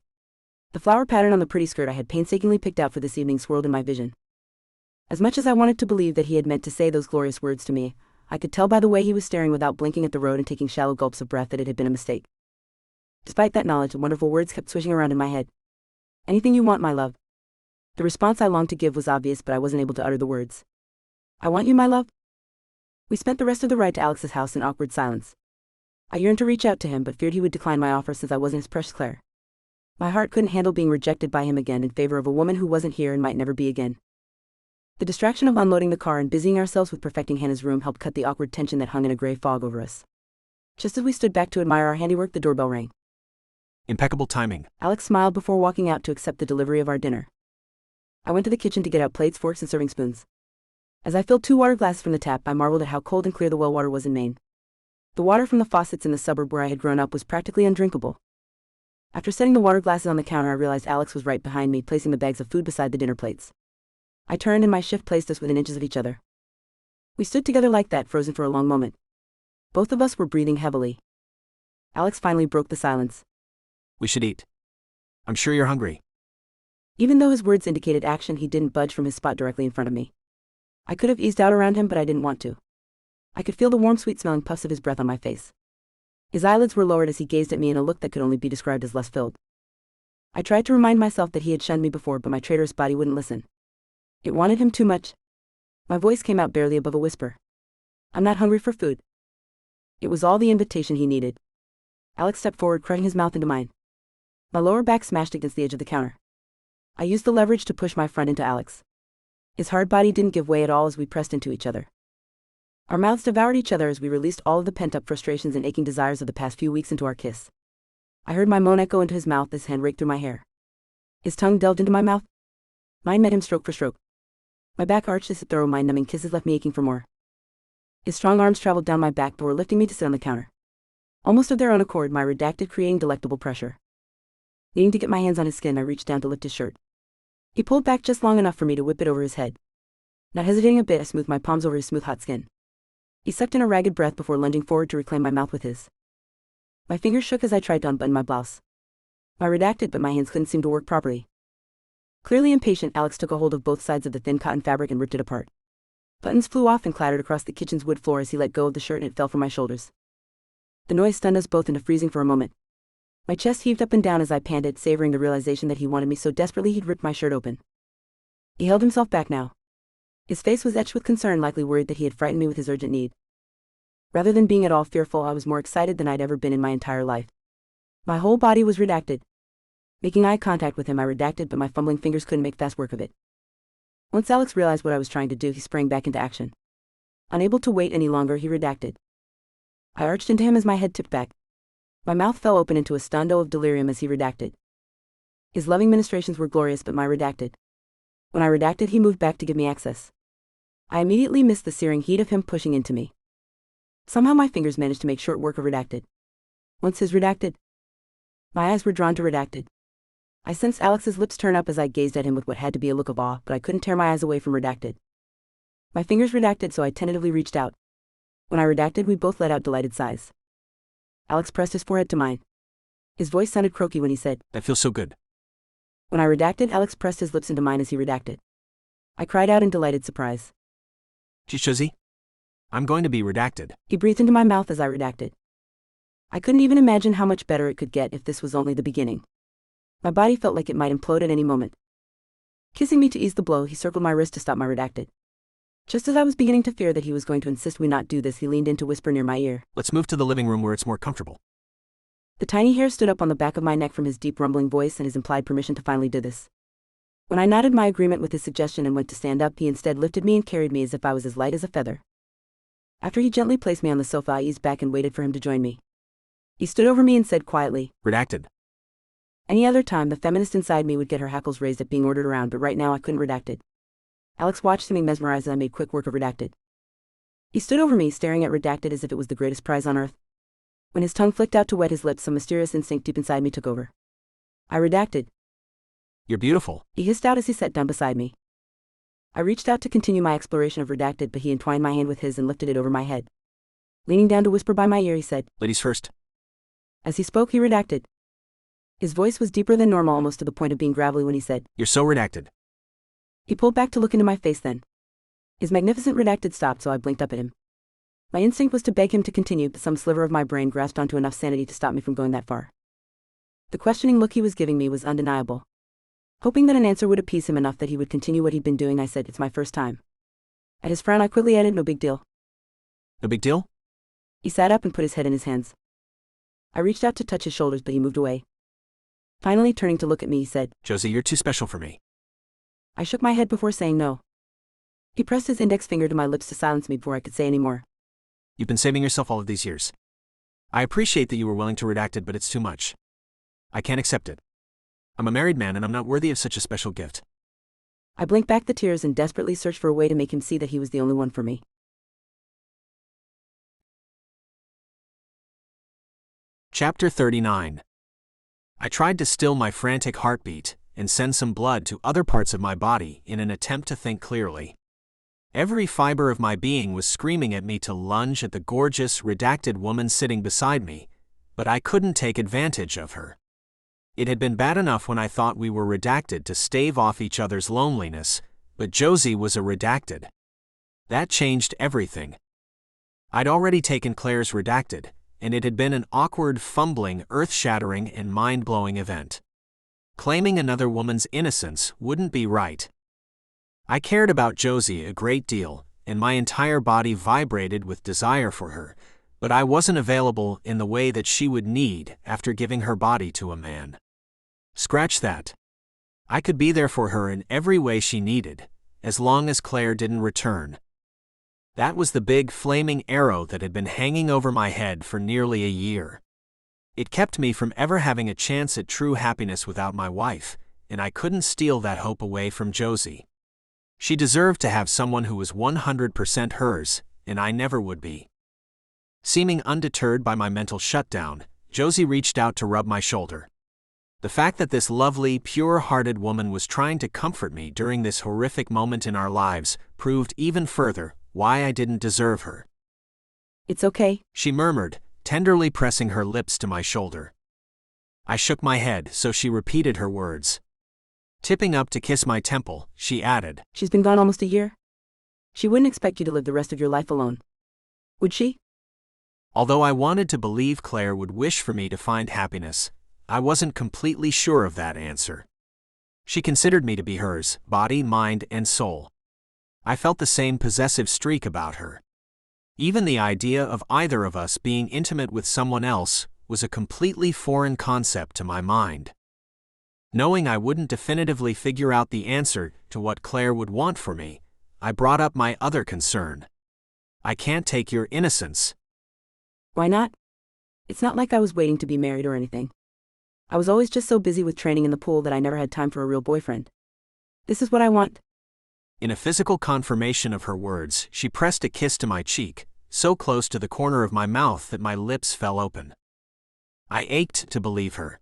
The flower pattern on the pretty skirt I had painstakingly picked out for this evening swirled in my vision. As much as I wanted to believe that he had meant to say those glorious words to me, I could tell by the way he was staring without blinking at the road and taking shallow gulps of breath that it had been a mistake. Despite that knowledge, the wonderful words kept swishing around in my head. "Anything you want, my love." The response I longed to give was obvious, but I wasn't able to utter the words. "I want you, my love." We spent the rest of the ride to Alex's house in awkward silence. I yearned to reach out to him, but feared he would decline my offer since I wasn't his precious Claire. My heart couldn't handle being rejected by him again in favor of a woman who wasn't here and might never be again. The distraction of unloading the car and busying ourselves with perfecting Hannah's room helped cut the awkward tension that hung in a gray fog over us. Just as we stood back to admire our handiwork, the doorbell rang. Impeccable timing. Alex smiled before walking out to accept the delivery of our dinner. I went to the kitchen to get out plates, forks, and serving spoons. As I filled 2 water glasses from the tap, I marveled at how cold and clear the well water was in Maine. The water from the faucets in the suburb where I had grown up was practically undrinkable. After setting the water glasses on the counter, I realized Alex was right behind me, placing the bags of food beside the dinner plates. I turned and my shift placed us within inches of each other. We stood together like that, frozen for a long moment. Both of us were breathing heavily. Alex finally broke the silence. We should eat. I'm sure you're hungry. Even though his words indicated action, he didn't budge from his spot directly in front of me. I could have eased out around him, but I didn't want to. I could feel the warm, sweet-smelling puffs of his breath on my face. His eyelids were lowered as he gazed at me in a look that could only be described as lust-filled. I tried to remind myself that he had shunned me before, but my traitorous body wouldn't listen. It wanted him too much. My voice came out barely above a whisper. I'm not hungry for food. It was all the invitation he needed. Alex stepped forward, crushing his mouth into mine. My lower back smashed against the edge of the counter. I used the leverage to push my front into Alex. His hard body didn't give way at all as we pressed into each other. Our mouths devoured each other as we released all of the pent-up frustrations and aching desires of the past few weeks into our kiss. I heard my moan echo into his mouth as his hand raked through my hair. His tongue delved into my mouth. Mine met him stroke for stroke. My back arched as his thorough, mind-numbing kisses left me aching for more. His strong arms traveled down my back before lifting me to sit on the counter. Almost of their own accord, my redacted creating delectable pressure. Needing to get my hands on his skin, I reached down to lift his shirt. He pulled back just long enough for me to whip it over his head. Not hesitating a bit, I smoothed my palms over his smooth, hot skin. He sucked in a ragged breath before lunging forward to reclaim my mouth with his. My fingers shook as I tried to unbutton my blouse. I redacted, but my hands couldn't seem to work properly. Clearly impatient, Alex took a hold of both sides of the thin cotton fabric and ripped it apart. Buttons flew off and clattered across the kitchen's wood floor as he let go of the shirt and it fell from my shoulders. The noise stunned us both into freezing for a moment. My chest heaved up and down as I panted, savoring the realization that he wanted me so desperately he'd ripped my shirt open. He held himself back now. His face was etched with concern, likely worried that he had frightened me with his urgent need. Rather than being at all fearful, I was more excited than I'd ever been in my entire life. My whole body was redacted. Making eye contact with him, I redacted, but my fumbling fingers couldn't make fast work of it. Once Alex realized what I was trying to do, he sprang back into action. Unable to wait any longer, he redacted. I arched into him as my head tipped back. My mouth fell open into a stunned O of delirium as he redacted. His loving ministrations were glorious, but my redacted. When I redacted, he moved back to give me access. I immediately missed the searing heat of him pushing into me. Somehow my fingers managed to make short work of redacted. Once his redacted, my eyes were drawn to redacted. I sensed Alex's lips turn up as I gazed at him with what had to be a look of awe, but I couldn't tear my eyes away from redacted. My fingers redacted, so I tentatively reached out. When I redacted, we both let out delighted sighs. Alex pressed his forehead to mine. His voice sounded croaky when he said, That feels so good. When I redacted, Alex pressed his lips into mine as he redacted. I cried out in delighted surprise. Geez, Josie, I'm going to be redacted. He breathed into my mouth as I redacted. I couldn't even imagine how much better it could get if this was only the beginning. My body felt like it might implode at any moment. Kissing me to ease the blow, he circled my wrist to stop my redacted. Just as I was beginning to fear that he was going to insist we not do this, he leaned in to whisper near my ear. Let's move to the living room where it's more comfortable. The tiny hair stood up on the back of my neck from his deep rumbling voice and his implied permission to finally do this. When I nodded my agreement with his suggestion and went to stand up, he instead lifted me and carried me as if I was as light as a feather. After he gently placed me on the sofa, I eased back and waited for him to join me. He stood over me and said quietly, Redacted. Any other time, the feminist inside me would get her hackles raised at being ordered around, but right now I couldn't redacted. Alex watched me mesmerized as I made quick work of redacted. He stood over me, staring at redacted as if it was the greatest prize on earth. When his tongue flicked out to wet his lips, some mysterious instinct deep inside me took over. I redacted. You're beautiful. He hissed out as he sat down beside me. I reached out to continue my exploration of redacted, but he entwined my hand with his and lifted it over my head. Leaning down to whisper by my ear, he said, Ladies first. As he spoke, he redacted. His voice was deeper than normal, almost to the point of being gravelly when he said, You're so redacted. He pulled back to look into my face then. His magnificent redacted stopped, so I blinked up at him. My instinct was to beg him to continue, but some sliver of my brain grasped onto enough sanity to stop me from going that far. The questioning look he was giving me was undeniable. Hoping that an answer would appease him enough that he would continue what he'd been doing, I said, It's my first time. At his frown, I quickly added, No big deal. No big deal? He sat up and put his head in his hands. I reached out to touch his shoulders, but he moved away. Finally turning to look at me, he said, Josie, you're too special for me. I shook my head before saying no. He pressed his index finger to my lips to silence me before I could say any more. You've been saving yourself all of these years. I appreciate that you were willing to redact it, but it's too much. I can't accept it. I'm a married man and I'm not worthy of such a special gift. I blinked back the tears and desperately searched for a way to make him see that he was the only one for me. Chapter 39. I tried to still my frantic heartbeat and send some blood to other parts of my body in an attempt to think clearly. Every fiber of my being was screaming at me to lunge at the gorgeous, redacted woman sitting beside me, but I couldn't take advantage of her. It had been bad enough when I thought we were redacted to stave off each other's loneliness, but Josie was a redacted. That changed everything. I'd already taken Claire's redacted, and it had been an awkward, fumbling, earth-shattering, and mind-blowing event. Claiming another woman's innocence wouldn't be right. I cared about Josie a great deal, and my entire body vibrated with desire for her, but I wasn't available in the way that she would need after giving her body to a man. Scratch that. I could be there for her in every way she needed, as long as Claire didn't return. That was the big flaming arrow that had been hanging over my head for nearly a year. It kept me from ever having a chance at true happiness without my wife, and I couldn't steal that hope away from Josie. She deserved to have someone who was 100% hers, and I never would be. Seeming undeterred by my mental shutdown, Josie reached out to rub my shoulder. The fact that this lovely, pure-hearted woman was trying to comfort me during this horrific moment in our lives proved even further why I didn't deserve her. It's okay, She murmured, tenderly pressing her lips to my shoulder. I shook my head, so she repeated her words. Tipping up to kiss my temple, she added, She's been gone almost a year. She wouldn't expect you to live the rest of your life alone. Would she? Although I wanted to believe Claire would wish for me to find happiness, I wasn't completely sure of that answer. She considered me to be hers, body, mind, and soul. I felt the same possessive streak about her. Even the idea of either of us being intimate with someone else was a completely foreign concept to my mind. Knowing I wouldn't definitively figure out the answer to what Claire would want for me, I brought up my other concern. I can't take your innocence. Why not? It's not like I was waiting to be married or anything. I was always just so busy with training in the pool that I never had time for a real boyfriend. This is what I want. In a physical confirmation of her words, she pressed a kiss to my cheek, so close to the corner of my mouth that my lips fell open. I ached to believe her.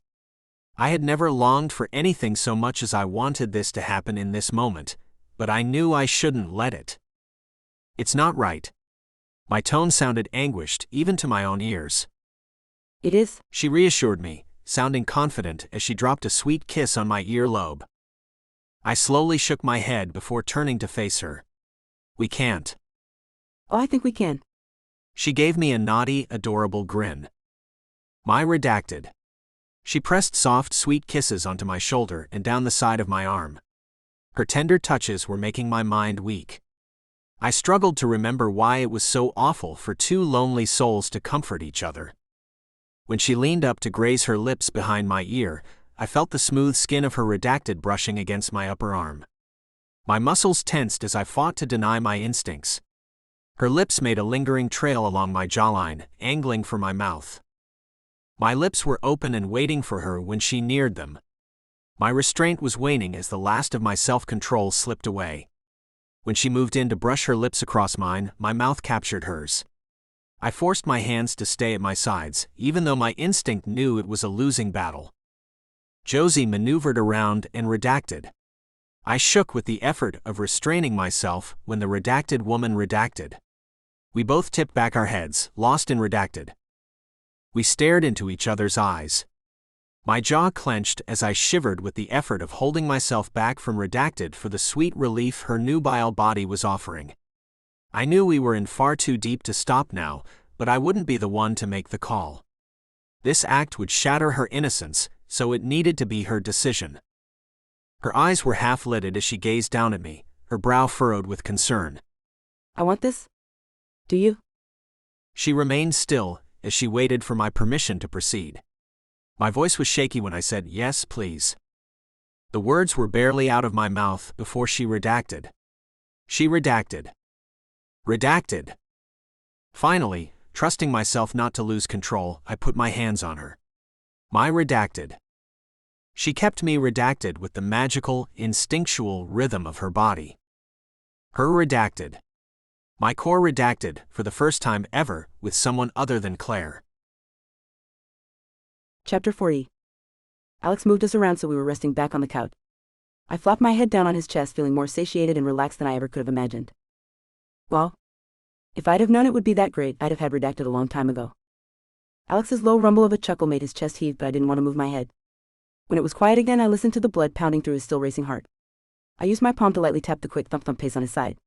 I had never longed for anything so much as I wanted this to happen in this moment, but I knew I shouldn't let it. It's not right. My tone sounded anguished, even to my own ears. It is. She reassured me, sounding confident as she dropped a sweet kiss on my earlobe. I slowly shook my head before turning to face her. We can't. Oh, I think we can. She gave me a naughty, adorable grin. My redacted. She pressed soft, sweet kisses onto my shoulder and down the side of my arm. Her tender touches were making my mind weak. I struggled to remember why it was so awful for two lonely souls to comfort each other. When she leaned up to graze her lips behind my ear, I felt the smooth skin of her redacted brushing against my upper arm. My muscles tensed as I fought to deny my instincts. Her lips made a lingering trail along my jawline, angling for my mouth. My lips were open and waiting for her when she neared them. My restraint was waning as the last of my self-control slipped away. When she moved in to brush her lips across mine, my mouth captured hers. I forced my hands to stay at my sides, even though my instinct knew it was a losing battle. Josie maneuvered around and redacted. I shook with the effort of restraining myself when the redacted woman redacted. We both tipped back our heads, lost in redacted. We stared into each other's eyes. My jaw clenched as I shivered with the effort of holding myself back from redacted for the sweet relief her nubile body was offering. I knew we were in far too deep to stop now, but I wouldn't be the one to make the call. This act would shatter her innocence, so it needed to be her decision. Her eyes were half-lidded as she gazed down at me, her brow furrowed with concern. I want this? Do you? She remained still as she waited for my permission to proceed. My voice was shaky when I said, "Yes, please." The words were barely out of my mouth before she redacted. She redacted. Redacted. Finally, trusting myself not to lose control, I put my hands on her. My redacted. She kept me redacted with the magical, instinctual rhythm of her body. Her redacted. My core redacted for the first time ever with someone other than Claire. Chapter 40. Alex moved us around so we were resting back on the couch. I flopped my head down on his chest, feeling more satiated and relaxed than I ever could have imagined. Well, if I'd have known it would be that great, I'd have had redacted a long time ago. Alex's low rumble of a chuckle made his chest heave, but I didn't want to move my head. When it was quiet again, I listened to the blood pounding through his still racing heart. I used my palm to lightly tap the quick thump-thump pace on his side.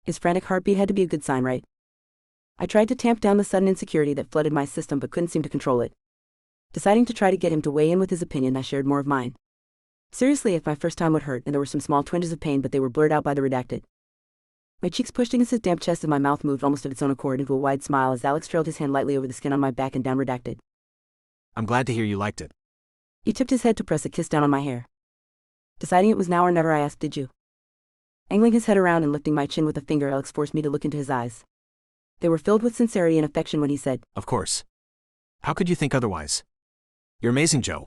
His frantic heartbeat had to be a good sign, right? I tried to tamp down the sudden insecurity that flooded my system but couldn't seem to control it. Deciding to try to get him to weigh in with his opinion, I shared more of mine. Seriously, if my first time would hurt, and there were some small twinges of pain, but they were blurred out by the redacted. My cheeks pushed against his damp chest and my mouth moved almost of its own accord into a wide smile as Alex trailed his hand lightly over the skin on my back and down redacted. I'm glad to hear you liked it. He tipped his head to press a kiss down on my hair. Deciding it was now or never, I asked, "Did you?" Angling his head around and lifting my chin with a finger, Alex forced me to look into his eyes. They were filled with sincerity and affection when he said, "Of course. How could you think otherwise? You're amazing, Joe."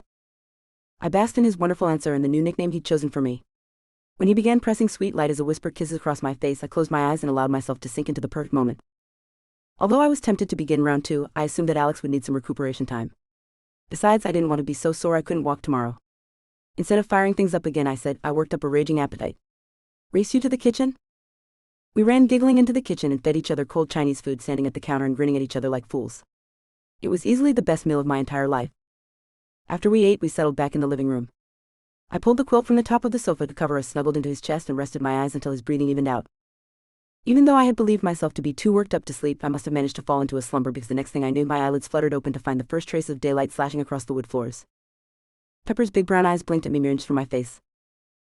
I basked in his wonderful answer and the new nickname he'd chosen for me. When he began pressing sweet light as a whisper kisses across my face, I closed my eyes and allowed myself to sink into the perfect moment. Although I was tempted to begin round 2, I assumed that Alex would need some recuperation time. Besides, I didn't want to be so sore I couldn't walk tomorrow. Instead of firing things up again, I said, "I worked up a raging appetite. Race you to the kitchen?" We ran giggling into the kitchen and fed each other cold Chinese food, standing at the counter and grinning at each other like fools. It was easily the best meal of my entire life. After we ate, we settled back in the living room. I pulled the quilt from the top of the sofa to cover us, snuggled into his chest, and rested my eyes until his breathing evened out. Even though I had believed myself to be too worked up to sleep, I must have managed to fall into a slumber because the next thing I knew, my eyelids fluttered open to find the first trace of daylight slashing across the wood floors. Pepper's big brown eyes blinked at me mere inches from my face.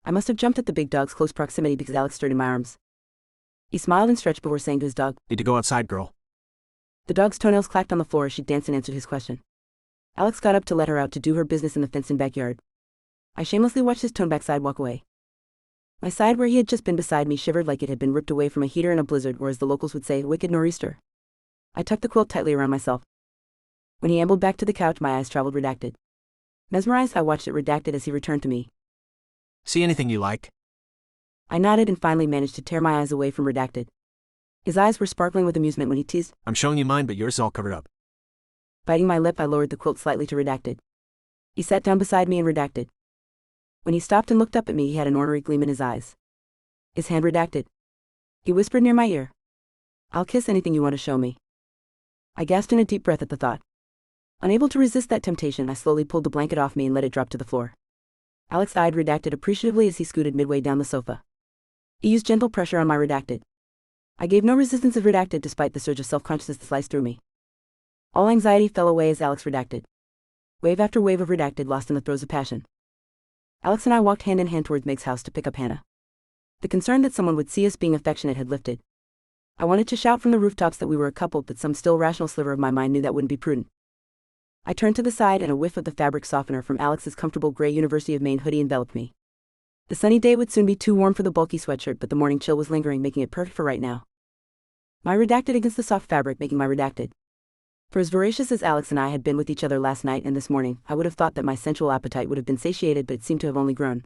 I must have jumped at the big dog's close proximity because Alex stirred in my arms. He smiled and stretched before saying to his dog, "Need to go outside, girl." The dog's toenails clacked on the floor as she danced and answered his question. Alex got up to let her out to do her business in the fenced-in backyard. I shamelessly watched his toned-back side walk away. My side, where he had just been beside me, shivered like it had been ripped away from a heater in a blizzard, or as the locals would say, a wicked nor'easter. I tucked the quilt tightly around myself. When he ambled back to the couch, my eyes traveled redacted. Mesmerized, I watched it redacted as he returned to me. "See anything you like?" I nodded and finally managed to tear my eyes away from redacted. His eyes were sparkling with amusement when he teased, "I'm showing you mine, but yours is all covered up." Biting my lip, I lowered the quilt slightly to redacted. He sat down beside me and redacted. When he stopped and looked up at me, he had an ornery gleam in his eyes. His hand redacted. He whispered near my ear, "I'll kiss anything you want to show me." I gasped in a deep breath at the thought. Unable to resist that temptation, I slowly pulled the blanket off me and let it drop to the floor. Alex eyed redacted appreciatively as he scooted midway down the sofa. He used gentle pressure on my redacted. I gave no resistance of redacted despite the surge of self-consciousness that sliced through me. All anxiety fell away as Alex redacted. Wave after wave of redacted lost in the throes of passion. Alex and I walked hand in hand towards Meg's house to pick up Hannah. The concern that someone would see us being affectionate had lifted. I wanted to shout from the rooftops that we were a couple, but some still rational sliver of my mind knew that wouldn't be prudent. I turned to the side and a whiff of the fabric softener from Alex's comfortable gray University of Maine hoodie enveloped me. The sunny day would soon be too warm for the bulky sweatshirt, but the morning chill was lingering, making it perfect for right now. My redacted against the soft fabric, making my redacted. For as voracious as Alex and I had been with each other last night and this morning, I would have thought that my sensual appetite would have been satiated, but it seemed to have only grown.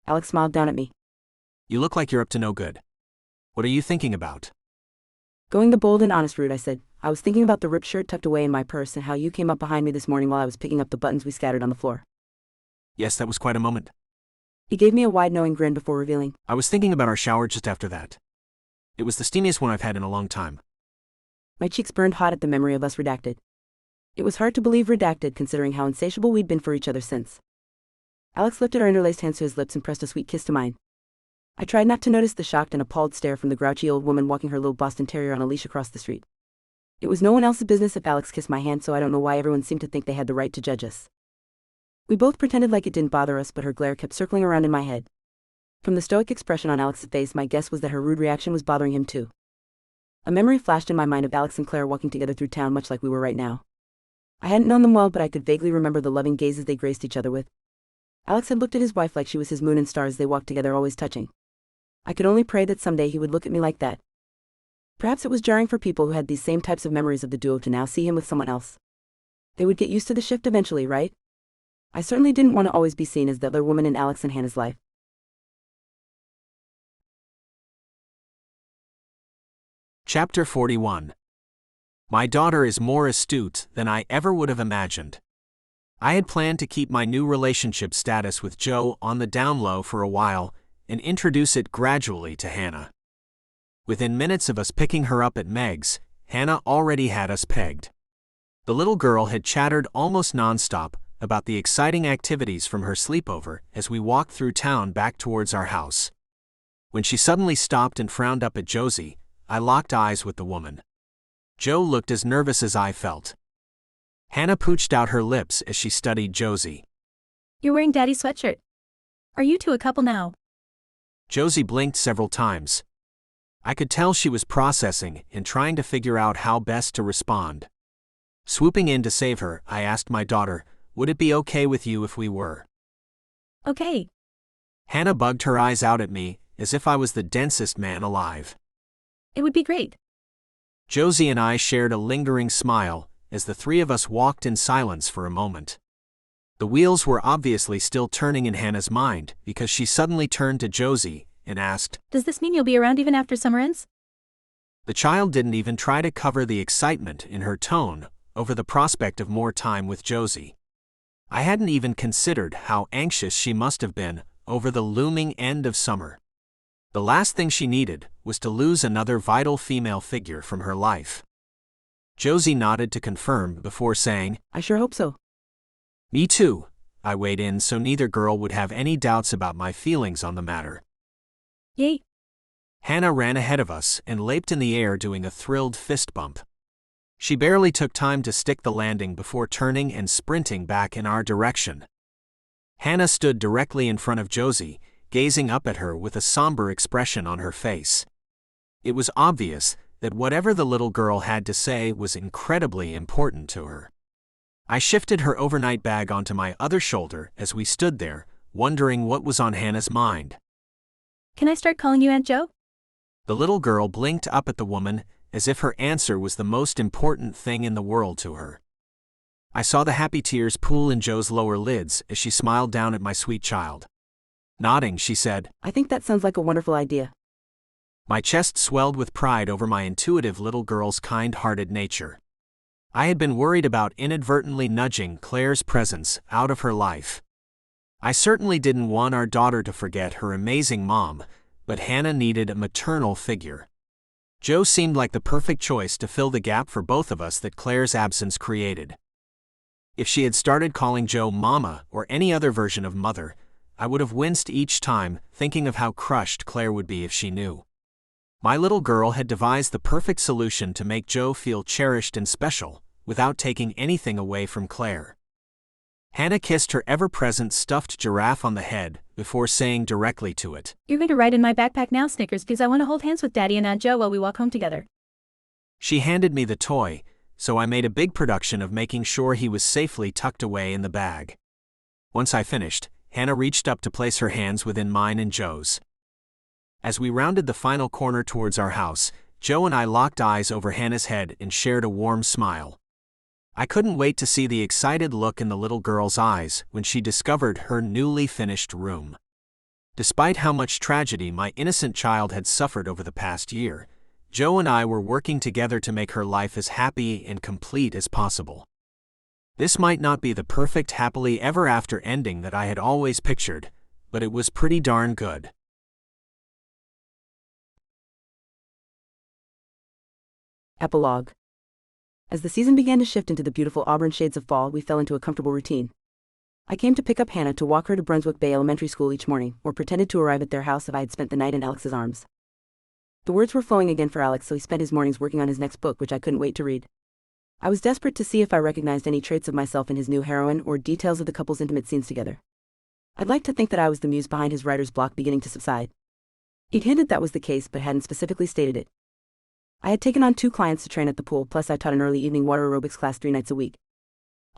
Alex smiled down at me. "You look like you're up to no good. What are you thinking about?" Going the bold and honest route, I said, "I was thinking about the ripped shirt tucked away in my purse and how you came up behind me this morning while I was picking up the buttons we scattered on the floor." "Yes, that was quite a moment." He gave me a wide knowing grin before revealing, "I was thinking about our shower just after that. It was the steamiest one I've had in a long time." My cheeks burned hot at the memory of us redacted. It was hard to believe redacted, considering how insatiable we'd been for each other since. Alex lifted our interlaced hands to his lips and pressed a sweet kiss to mine. I tried not to notice the shocked and appalled stare from the grouchy old woman walking her little Boston Terrier on a leash across the street. It was no one else's business if Alex kissed my hand, so I don't know why everyone seemed to think they had the right to judge us. We both pretended like it didn't bother us, but her glare kept circling around in my head. From the stoic expression on Alex's face, my guess was that her rude reaction was bothering him too. A memory flashed in my mind of Alex and Claire walking together through town, much like we were right now. I hadn't known them well, but I could vaguely remember the loving gazes they graced each other with. Alex had looked at his wife like she was his moon and stars as they walked together, always touching. I could only pray that someday he would look at me like that. Perhaps it was jarring for people who had these same types of memories of the duo to now see him with someone else. They would get used to the shift eventually, right? I certainly didn't want to always be seen as the other woman in Alex and Hannah's life. Chapter 41. My daughter is more astute than I ever would have imagined. I had planned to keep my new relationship status with Joe on the down low for a while and introduce it gradually to Hannah. Within minutes of us picking her up at Meg's, Hannah already had us pegged. The little girl had chattered almost nonstop about the exciting activities from her sleepover as we walked through town back towards our house. When she suddenly stopped and frowned up at Josie, I locked eyes with the woman. Joe looked as nervous as I felt. Hannah pooched out her lips as she studied Josie. You're wearing Daddy's sweatshirt. Are you two a couple now? Josie blinked several times. I could tell she was processing and trying to figure out how best to respond. Swooping in to save her, I asked my daughter, would it be okay with you if we were? Okay. Hannah bugged her eyes out at me as if I was the densest man alive. It would be great. Josie and I shared a lingering smile as the three of us walked in silence for a moment. The wheels were obviously still turning in Hannah's mind because she suddenly turned to Josie and asked, Does this mean you'll be around even after summer ends? The child didn't even try to cover the excitement in her tone over the prospect of more time with Josie. I hadn't even considered how anxious she must have been over the looming end of summer. The last thing she needed was to lose another vital female figure from her life. Josie nodded to confirm before saying, I sure hope so. Me too. I weighed in so neither girl would have any doubts about my feelings on the matter. Yay. Hannah ran ahead of us and leaped in the air doing a thrilled fist bump. She barely took time to stick the landing before turning and sprinting back in our direction. Hannah stood directly in front of Josie, gazing up at her with a somber expression on her face. It was obvious that whatever the little girl had to say was incredibly important to her. I shifted her overnight bag onto my other shoulder as we stood there, wondering what was on Hannah's mind. Can I start calling you Aunt Jo? The little girl blinked up at the woman as if her answer was the most important thing in the world to her. I saw the happy tears pool in Jo's lower lids as she smiled down at my sweet child. Nodding, she said, I think that sounds like a wonderful idea. My chest swelled with pride over my intuitive little girl's kind-hearted nature. I had been worried about inadvertently nudging Claire's presence out of her life. I certainly didn't want our daughter to forget her amazing mom, but Hannah needed a maternal figure. Jo seemed like the perfect choice to fill the gap for both of us that Claire's absence created. If she had started calling Jo Mama or any other version of mother, I would have winced each time, thinking of how crushed Claire would be if she knew. My little girl had devised the perfect solution to make Jo feel cherished and special, without taking anything away from Claire. Hannah kissed her ever-present stuffed giraffe on the head before saying directly to it, You're going to ride in my backpack now, Snickers, because I want to hold hands with Daddy and Aunt Jo while we walk home together. She handed me the toy, so I made a big production of making sure he was safely tucked away in the bag. Once I finished, Hannah reached up to place her hands within mine and Jo's. As we rounded the final corner towards our house, Jo and I locked eyes over Hannah's head and shared a warm smile. I couldn't wait to see the excited look in the little girl's eyes when she discovered her newly finished room. Despite how much tragedy my innocent child had suffered over the past year, Jo and I were working together to make her life as happy and complete as possible. This might not be the perfect happily ever after ending that I had always pictured, but it was pretty darn good. Epilogue. As the season began to shift into the beautiful auburn shades of fall, we fell into a comfortable routine. I came to pick up Hannah to walk her to Brunswick Bay Elementary School each morning, or pretended to arrive at their house if I had spent the night in Alex's arms. The words were flowing again for Alex, so he spent his mornings working on his next book, which I couldn't wait to read. I was desperate to see if I recognized any traits of myself in his new heroine or details of the couple's intimate scenes together. I'd like to think that I was the muse behind his writer's block beginning to subside. He'd hinted that was the case but hadn't specifically stated it. I had taken on 2 clients to train at the pool, plus I taught an early evening water aerobics class 3 nights a week.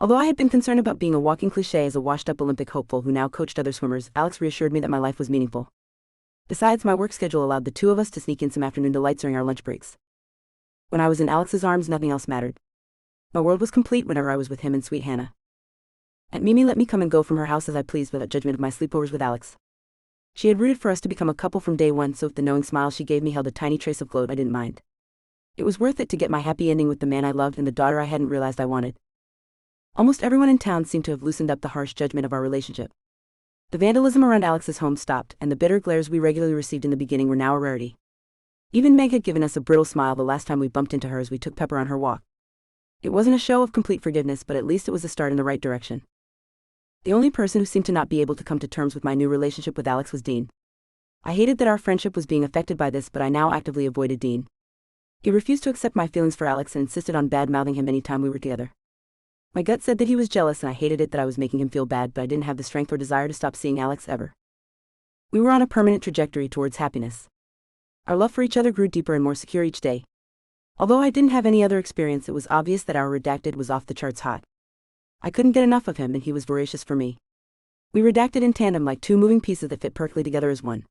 Although I had been concerned about being a walking cliché as a washed-up Olympic hopeful who now coached other swimmers, Alex reassured me that my life was meaningful. Besides, my work schedule allowed the two of us to sneak in some afternoon delights during our lunch breaks. When I was in Alex's arms, nothing else mattered. My world was complete whenever I was with him and sweet Hannah. Aunt Mimi let me come and go from her house as I pleased without judgment of my sleepovers with Alex. She had rooted for us to become a couple from day one, so if the knowing smile she gave me held a tiny trace of glow, I didn't mind. It was worth it to get my happy ending with the man I loved and the daughter I hadn't realized I wanted. Almost everyone in town seemed to have loosened up the harsh judgment of our relationship. The vandalism around Alex's home stopped, and the bitter glares we regularly received in the beginning were now a rarity. Even Meg had given us a brittle smile the last time we bumped into her as we took Pepper on her walk. It wasn't a show of complete forgiveness, but at least it was a start in the right direction. The only person who seemed to not be able to come to terms with my new relationship with Alex was Dean. I hated that our friendship was being affected by this, but I now actively avoided Dean. He refused to accept my feelings for Alex and insisted on bad-mouthing him any time we were together. My gut said that he was jealous, and I hated it that I was making him feel bad, but I didn't have the strength or desire to stop seeing Alex ever. We were on a permanent trajectory towards happiness. Our love for each other grew deeper and more secure each day. Although I didn't have any other experience, it was obvious that our redacted was off the charts hot. I couldn't get enough of him, and he was voracious for me. We redacted in tandem like two moving pieces that fit perfectly together as one.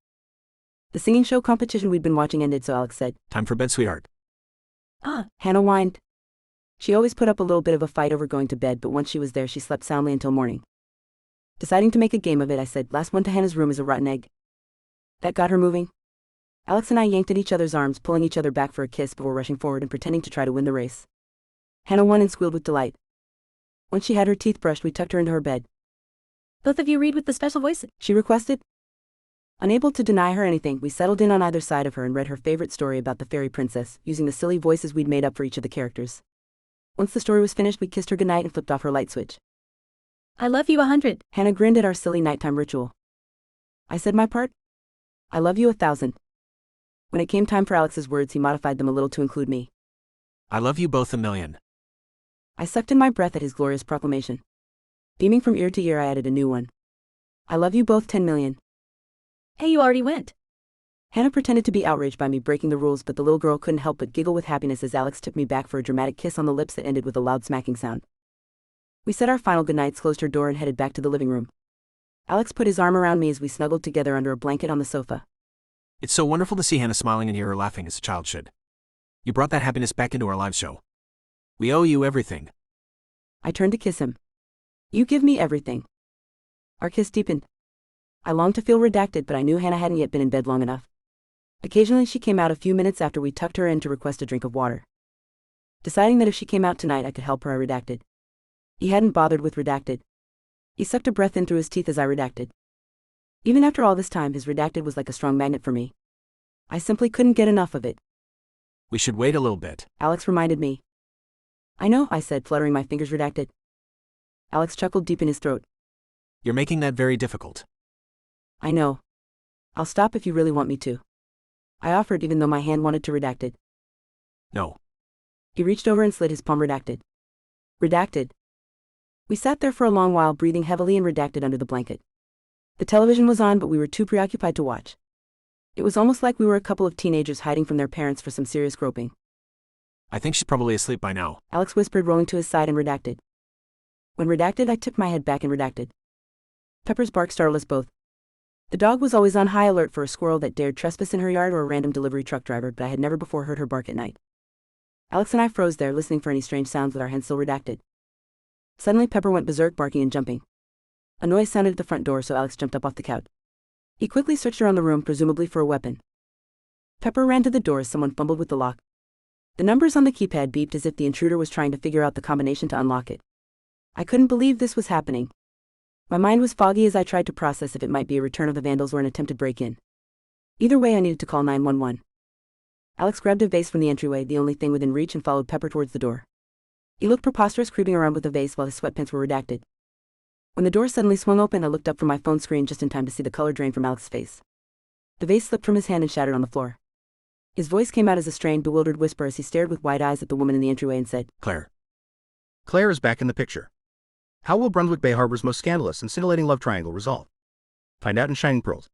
The singing show competition we'd been watching ended, so Alex said, Time for bed, sweetheart. Hannah whined. She always put up a little bit of a fight over going to bed, but once she was there, she slept soundly until morning. Deciding to make a game of it, I said, last one to Hannah's room is a rotten egg. That got her moving. Alex and I yanked at each other's arms, pulling each other back for a kiss before rushing forward and pretending to try to win the race. Hannah won and squealed with delight. Once she had her teeth brushed, we tucked her into her bed. Both of you read with the special voice, she requested. Unable to deny her anything, we settled in on either side of her and read her favorite story about the fairy princess, using the silly voices we'd made up for each of the characters. Once the story was finished, we kissed her goodnight and flipped off her light switch. I love you 100. Hannah grinned at our silly nighttime ritual. I said my part. I love you 1,000. When it came time for Alex's words, he modified them a little to include me. I love you both 1,000,000. I sucked in my breath at his glorious proclamation. Beaming from ear to ear, I added a new one. I love you both 10,000,000. Hey, you already went. Hannah pretended to be outraged by me breaking the rules, but the little girl couldn't help but giggle with happiness as Alex took me back for a dramatic kiss on the lips that ended with a loud smacking sound. We said our final goodnights, closed her door, and headed back to the living room. Alex put his arm around me as we snuggled together under a blanket on the sofa. It's so wonderful to see Hannah smiling and hear her laughing as a child should. You brought that happiness back into our live show. We owe you everything. I turned to kiss him. You give me everything. Our kiss deepened. I longed to feel redacted, but I knew Hannah hadn't yet been in bed long enough. Occasionally she came out a few minutes after we tucked her in to request a drink of water. Deciding that if she came out tonight I could help her, I redacted. He hadn't bothered with redacted. He sucked a breath in through his teeth as I redacted. Even after all this time, his redacted was like a strong magnet for me. I simply couldn't get enough of it. We should wait a little bit. Alex reminded me. I know, I said, fluttering my fingers redacted. Alex chuckled deep in his throat. You're making that very difficult. I know. I'll stop if you really want me to. I offered, even though my hand wanted to redacted. No. He reached over and slid his palm redacted. Redacted. We sat there for a long while, breathing heavily and redacted under the blanket. The television was on, but we were too preoccupied to watch. It was almost like we were a couple of teenagers hiding from their parents for some serious groping. I think she's probably asleep by now. Alex whispered, rolling to his side and redacted. When redacted, I tipped my head back and redacted. Pepper's bark startled us both. The dog was always on high alert for a squirrel that dared trespass in her yard or a random delivery truck driver, but I had never before heard her bark at night. Alex and I froze there, listening for any strange sounds with our hands still redacted. Suddenly Pepper went berserk, barking and jumping. A noise sounded at the front door, so Alex jumped up off the couch. He quickly searched around the room, presumably for a weapon. Pepper ran to the door as someone fumbled with the lock. The numbers on the keypad beeped as if the intruder was trying to figure out the combination to unlock it. I couldn't believe this was happening. My mind was foggy as I tried to process if it might be a return of the vandals or an attempted break-in. Either way, I needed to call 911. Alex grabbed a vase from the entryway, the only thing within reach, and followed Pepper towards the door. He looked preposterous, creeping around with the vase while his sweatpants were redacted. When the door suddenly swung open, I looked up from my phone screen just in time to see the color drain from Alex's face. The vase slipped from his hand and shattered on the floor. His voice came out as a strained, bewildered whisper as he stared with wide eyes at the woman in the entryway and said, Claire. Claire is back in the picture. How will Brunswick Bay Harbor's most scandalous and scintillating love triangle resolve? Find out in Shining Pearls.